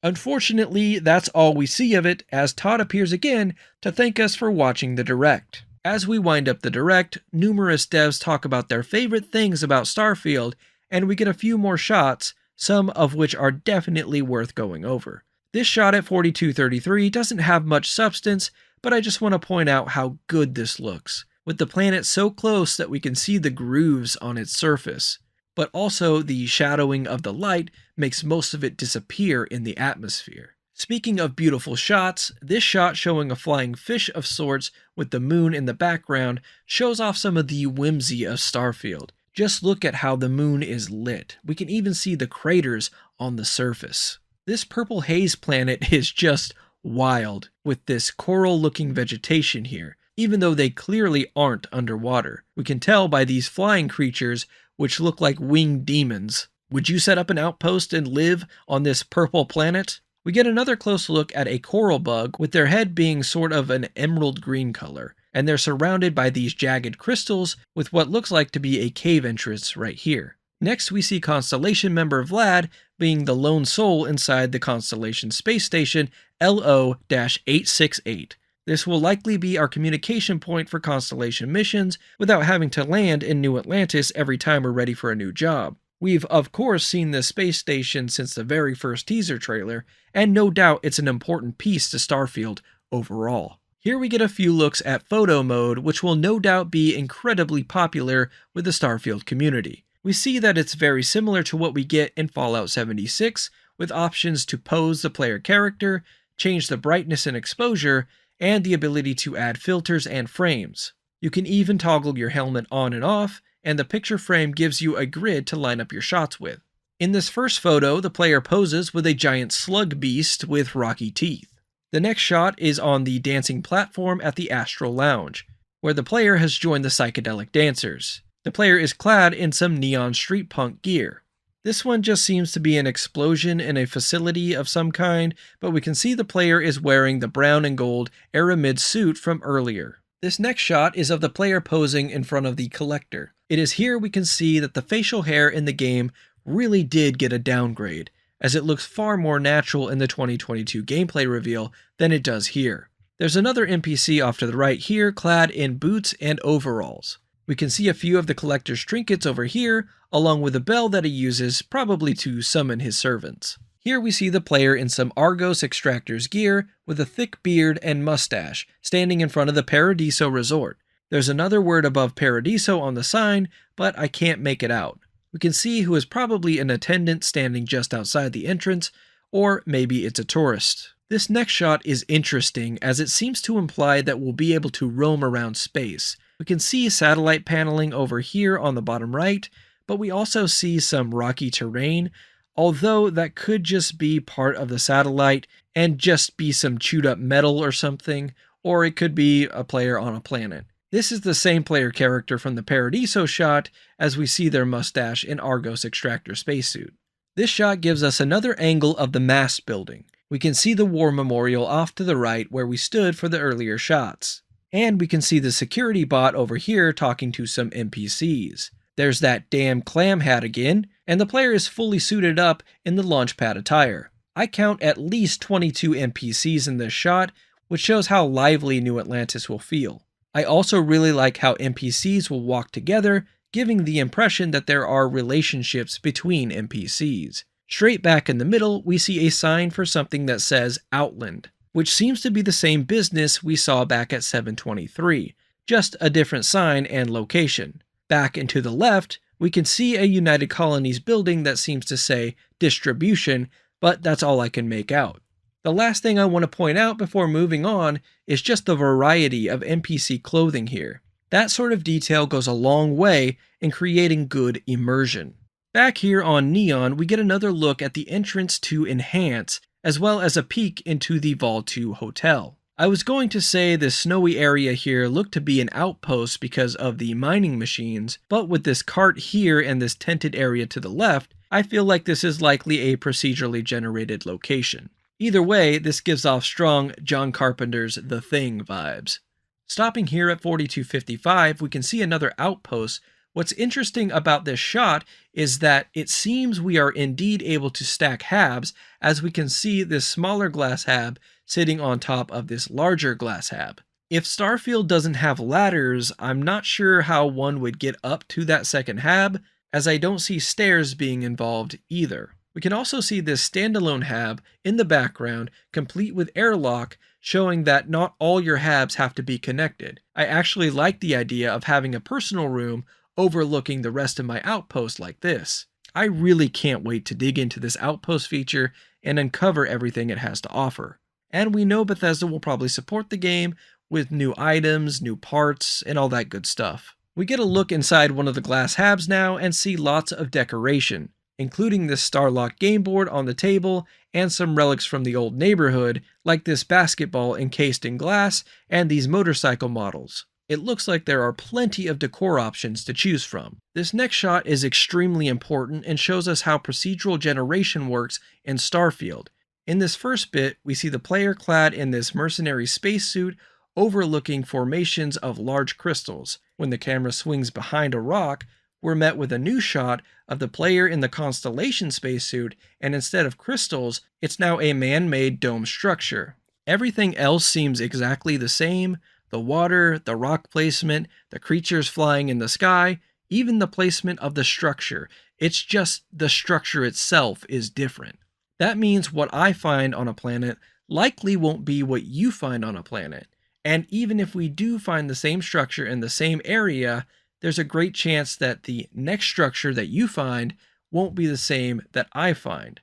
Unfortunately, that's all we see of it, as Todd appears again to thank us for watching the Direct. As we wind up the Direct, numerous devs talk about their favorite things about Starfield, and we get a few more shots, some of which are definitely worth going over. This shot at 4233 doesn't have much substance, but I just want to point out how good this looks, with the planet so close that we can see the grooves on its surface. But also the shadowing of the light makes most of it disappear in the atmosphere. Speaking of beautiful shots, this shot showing a flying fish of sorts with the moon in the background shows off some of the whimsy of Starfield. Just look at how the moon is lit. We can even see the craters on the surface. This purple haze planet is just wild, with this coral-looking vegetation here, even though they clearly aren't underwater. We can tell by these flying creatures, which look like winged demons. Would you set up an outpost and live on this purple planet? We get another close look at a coral bug, with their head being sort of an emerald green color, and they're surrounded by these jagged crystals with what looks like to be a cave entrance right here. Next, we see Constellation member Vlad being the lone soul inside the Constellation space station LO-868. This will likely be our communication point for Constellation missions without having to land in New Atlantis every time we're ready for a new job. We've of course seen this space station since the very first teaser trailer, and no doubt it's an important piece to Starfield overall. Here we get a few looks at photo mode, which will no doubt be incredibly popular with the Starfield community. We see that it's very similar to what we get in Fallout 76, with options to pose the player character, change the brightness and exposure, and the ability to add filters and frames. You can even toggle your helmet on and off, and the picture frame gives you a grid to line up your shots with. In this first photo, the player poses with a giant slug beast with rocky teeth. The next shot is on the dancing platform at the Astral Lounge, where the player has joined the psychedelic dancers. The player is clad in some neon street punk gear. This one just seems to be an explosion in a facility of some kind, but we can see the player is wearing the brown and gold Aramid suit from earlier. This next shot is of the player posing in front of the collector. It is here we can see that the facial hair in the game really did get a downgrade, as it looks far more natural in the 2022 gameplay reveal than it does here. There's another NPC off to the right here clad in boots and overalls. We can see a few of the collector's trinkets over here, along with a bell that he uses, probably to summon his servants. Here we see the player in some Argos Extractor's gear, with a thick beard and mustache, standing in front of the Paradiso Resort. There's another word above Paradiso on the sign, but I can't make it out. We can see who is probably an attendant standing just outside the entrance, or maybe it's a tourist. This next shot is interesting, as it seems to imply that we'll be able to roam around space. We can see satellite paneling over here on the bottom right, but we also see some rocky terrain, although that could just be part of the satellite and just be some chewed up metal or something, or it could be a player on a planet. This is the same player character from the Paradiso shot, as we see their mustache in Argos Extractor spacesuit. This shot gives us another angle of the mast building. We can see the war memorial off to the right where we stood for the earlier shots. And we can see the security bot over here talking to some NPCs. There's that damn clam hat again, and the player is fully suited up in the launchpad attire. I count at least 22 NPCs in this shot, which shows how lively New Atlantis will feel. I also really like how NPCs will walk together, giving the impression that there are relationships between NPCs. Straight back in the middle, we see a sign for something that says Outland, which seems to be the same business we saw back at 723, just a different sign and location. Back and to the left, we can see a United Colonies building that seems to say distribution, but that's all I can make out. The last thing I want to point out before moving on is just the variety of NPC clothing here. That sort of detail goes a long way in creating good immersion. Back here on Neon, we get another look at the entrance to Enhance, as well as a peek into the Vol 2 hotel. I was going to say this snowy area here looked to be an outpost because of the mining machines, but with this cart here and this tented area to the left, I feel like this is likely a procedurally generated location. Either way, this gives off strong John Carpenter's The Thing vibes. Stopping here at 4255, we can see another outpost. What's interesting about this shot is that it seems we are indeed able to stack habs, as we can see this smaller glass hab sitting on top of this larger glass hab. If Starfield doesn't have ladders, I'm not sure how one would get up to that second hab, as I don't see stairs being involved either. We can also see this standalone hab in the background, complete with airlock, showing that not all your habs have to be connected. I actually like the idea of having a personal room overlooking the rest of my outpost like this. I really can't wait to dig into this outpost feature and uncover everything it has to offer. And we know Bethesda will probably support the game with new items, new parts, and all that good stuff. We get a look inside one of the glass habs now and see lots of decoration, including this Starlock game board on the table and some relics from the old neighborhood, like this basketball encased in glass and these motorcycle models. It looks like there are plenty of decor options to choose from. This next shot is extremely important and shows us how procedural generation works in Starfield. In this first bit, we see the player clad in this mercenary spacesuit overlooking formations of large crystals. When the camera swings behind a rock, we're met with a new shot of the player in the Constellation spacesuit, and instead of crystals, it's now a man-made dome structure. Everything else seems exactly the same: the water, the rock placement, the creatures flying in the sky, even the placement of the structure. It's just the structure itself is different. That means what I find on a planet likely won't be what you find on a planet. And even if we do find the same structure in the same area, there's a great chance that the next structure that you find won't be the same that I find.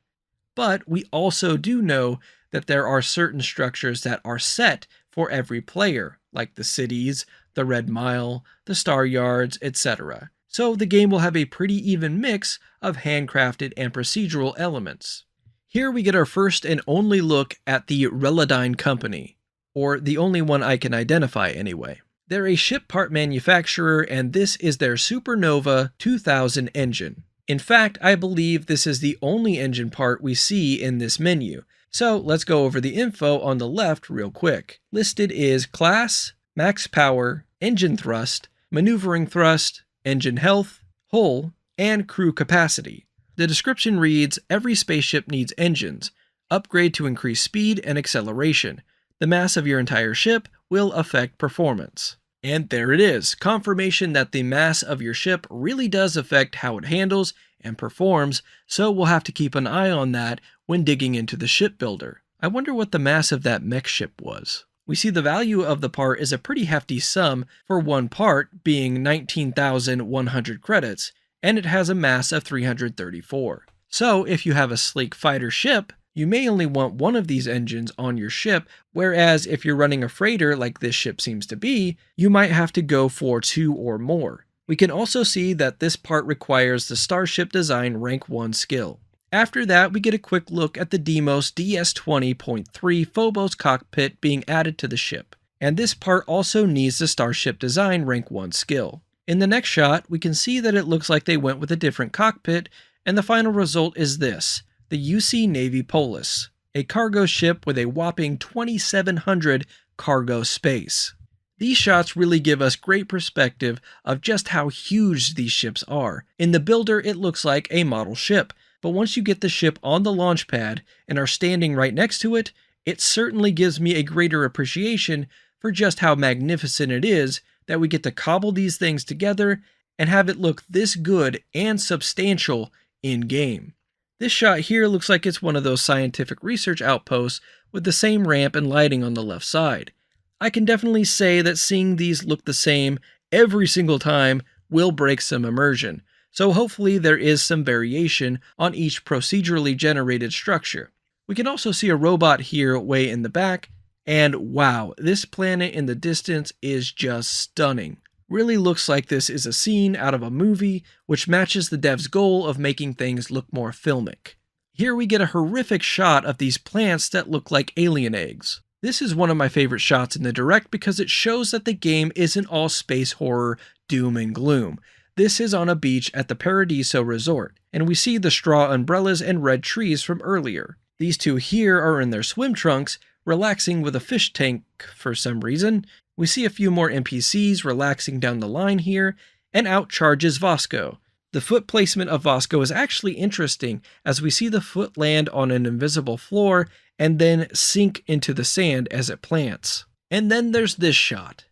But we also do know that there are certain structures that are set for every player, like the cities, the Red Mile, the Star Yards, etc. So the game will have a pretty even mix of handcrafted and procedural elements. Here we get our first and only look at the Relodyne Company, or the only one I can identify anyway. They're a ship part manufacturer, and this is their Supernova 2000 engine. In fact, I believe this is the only engine part we see in this menu. So let's go over the info on the left real quick. Listed is class, max power, engine thrust, maneuvering thrust, engine health, hull, and crew capacity. The description reads, every spaceship needs engines. Upgrade to increase speed and acceleration. The mass of your entire ship will affect performance. And there it is, confirmation that the mass of your ship really does affect how it handles and performs, so we'll have to keep an eye on that when digging into the shipbuilder. I wonder what the mass of that mech ship was. We see the value of the part is a pretty hefty sum for one part, being 19,100 credits, and it has a mass of 334. So if you have a sleek fighter ship, you may only want one of these engines on your ship, whereas if you're running a freighter like this ship seems to be, you might have to go for 2 or more. We can also see that this part requires the Starship Design Rank 1 skill. After that, we get a quick look at the Deimos DS-20.3 Phobos cockpit being added to the ship, and this part also needs the Starship Design Rank 1 skill. In the next shot, we can see that it looks like they went with a different cockpit, and the final result is this: the UC Navy Polis, a cargo ship with a whopping 2,700 cargo space. These shots really give us great perspective of just how huge these ships are. In the builder, it looks like a model ship, but once you get the ship on the launch pad and are standing right next to it, it certainly gives me a greater appreciation for just how magnificent it is that we get to cobble these things together and have it look this good and substantial in-game. This shot here looks like it's one of those scientific research outposts with the same ramp and lighting on the left side. I can definitely say that seeing these look the same every single time will break some immersion, so hopefully there is some variation on each procedurally generated structure. We can also see a robot here way in the back, and wow, this planet in the distance is just stunning. Really looks like this is a scene out of a movie, which matches the dev's goal of making things look more filmic. Here we get a horrific shot of these plants that look like alien eggs. This is one of my favorite shots in the Direct because it shows that the game isn't all space horror, doom and gloom. This is on a beach at the Paradiso Resort, and we see the straw umbrellas and red trees from earlier. These two here are in their swim trunks, relaxing with a fish tank for some reason. We see a few more NPCs relaxing down the line here, and out charges Vasco. The foot placement of Vasco is actually interesting, as we see the foot land on an invisible floor and then sink into the sand as it plants. And then there's this shot.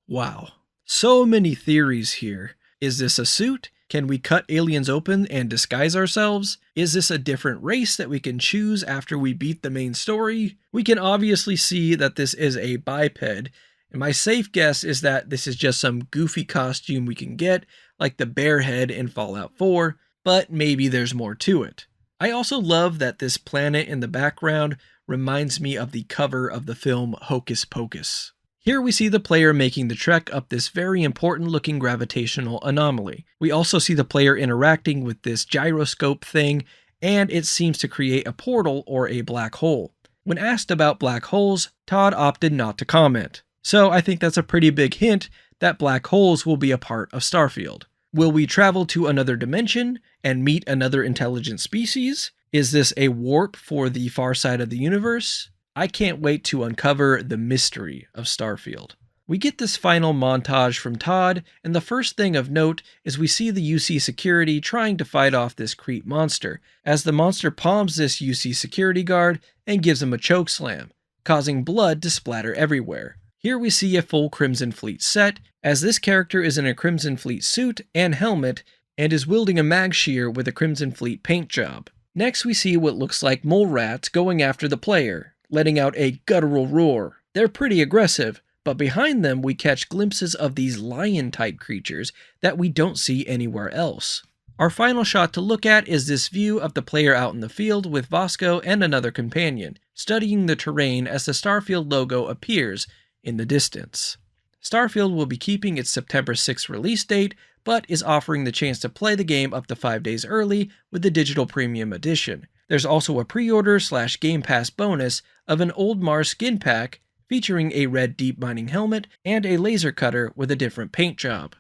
Wow. So many theories here. Is this a suit? Can we cut aliens open and disguise ourselves? Is this a different race that we can choose after we beat the main story? We can obviously see that this is a biped, and my safe guess is that this is just some goofy costume we can get, like the bear head in Fallout 4, but maybe there's more to it. I also love that this planet in the background reminds me of the cover of the film Hocus Pocus. Here we see the player making the trek up this very important looking gravitational anomaly. We also see the player interacting with this gyroscope thing, and it seems to create a portal or a black hole. When asked about black holes, Todd opted not to comment. So I think that's a pretty big hint that black holes will be a part of Starfield. Will we travel to another dimension and meet another intelligent species? Is this a warp for the far side of the universe? I can't wait to uncover the mystery of Starfield. We get this final montage from Todd, and the first thing of note is we see the UC security trying to fight off this creep monster, as the monster palms this UC security guard and gives him a chokeslam, causing blood to splatter everywhere. Here we see a full Crimson Fleet set, as this character is in a Crimson Fleet suit and helmet, and is wielding a mag shear with a Crimson Fleet paint job. Next we see what looks like mole rats going after the player, letting out a guttural roar. They're pretty aggressive, but behind them we catch glimpses of these lion-type creatures that we don't see anywhere else. Our final shot to look at is this view of the player out in the field with Vasco and another companion, studying the terrain as the Starfield logo appears in the distance. Starfield will be keeping its September 6th release date, but is offering the chance to play the game up to 5 days early with the digital premium edition. There's also a pre-order/Game Pass bonus of an Old Mars skin pack featuring a red deep mining helmet and a laser cutter with a different paint job.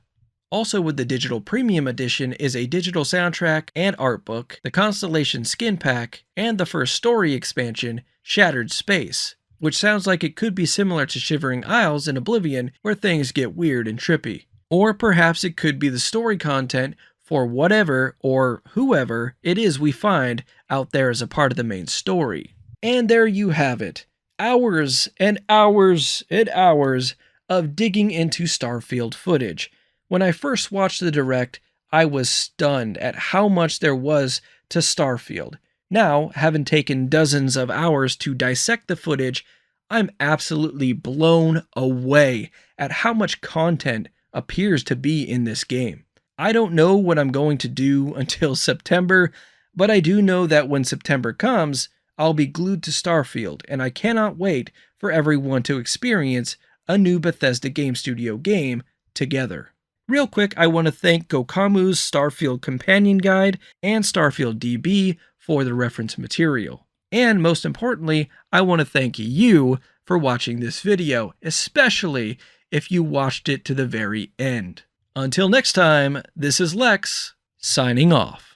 Also with the digital premium edition is a digital soundtrack and art book, the Constellation skin pack, and the first story expansion, Shattered Space, which sounds like it could be similar to Shivering Isles in Oblivion, where things get weird and trippy. Or perhaps it could be the story content for whatever or whoever it is we find out there as a part of the main story. And there you have it. Hours and hours and hours of digging into Starfield footage. When I first watched the Direct, I was stunned at how much there was to Starfield. Now, having taken dozens of hours to dissect the footage, I'm absolutely blown away at how much content appears to be in this game. I don't know what I'm going to do until September, but I do know that when September comes, I'll be glued to Starfield, and I cannot wait for everyone to experience a new Bethesda Game Studio game together. Real quick, I want to thank Gokamo's Starfield Companion Guide and Starfield DB for the reference material. And most importantly, I want to thank you for watching this video, especially if you watched it to the very end. Until next time, this is Lex, signing off.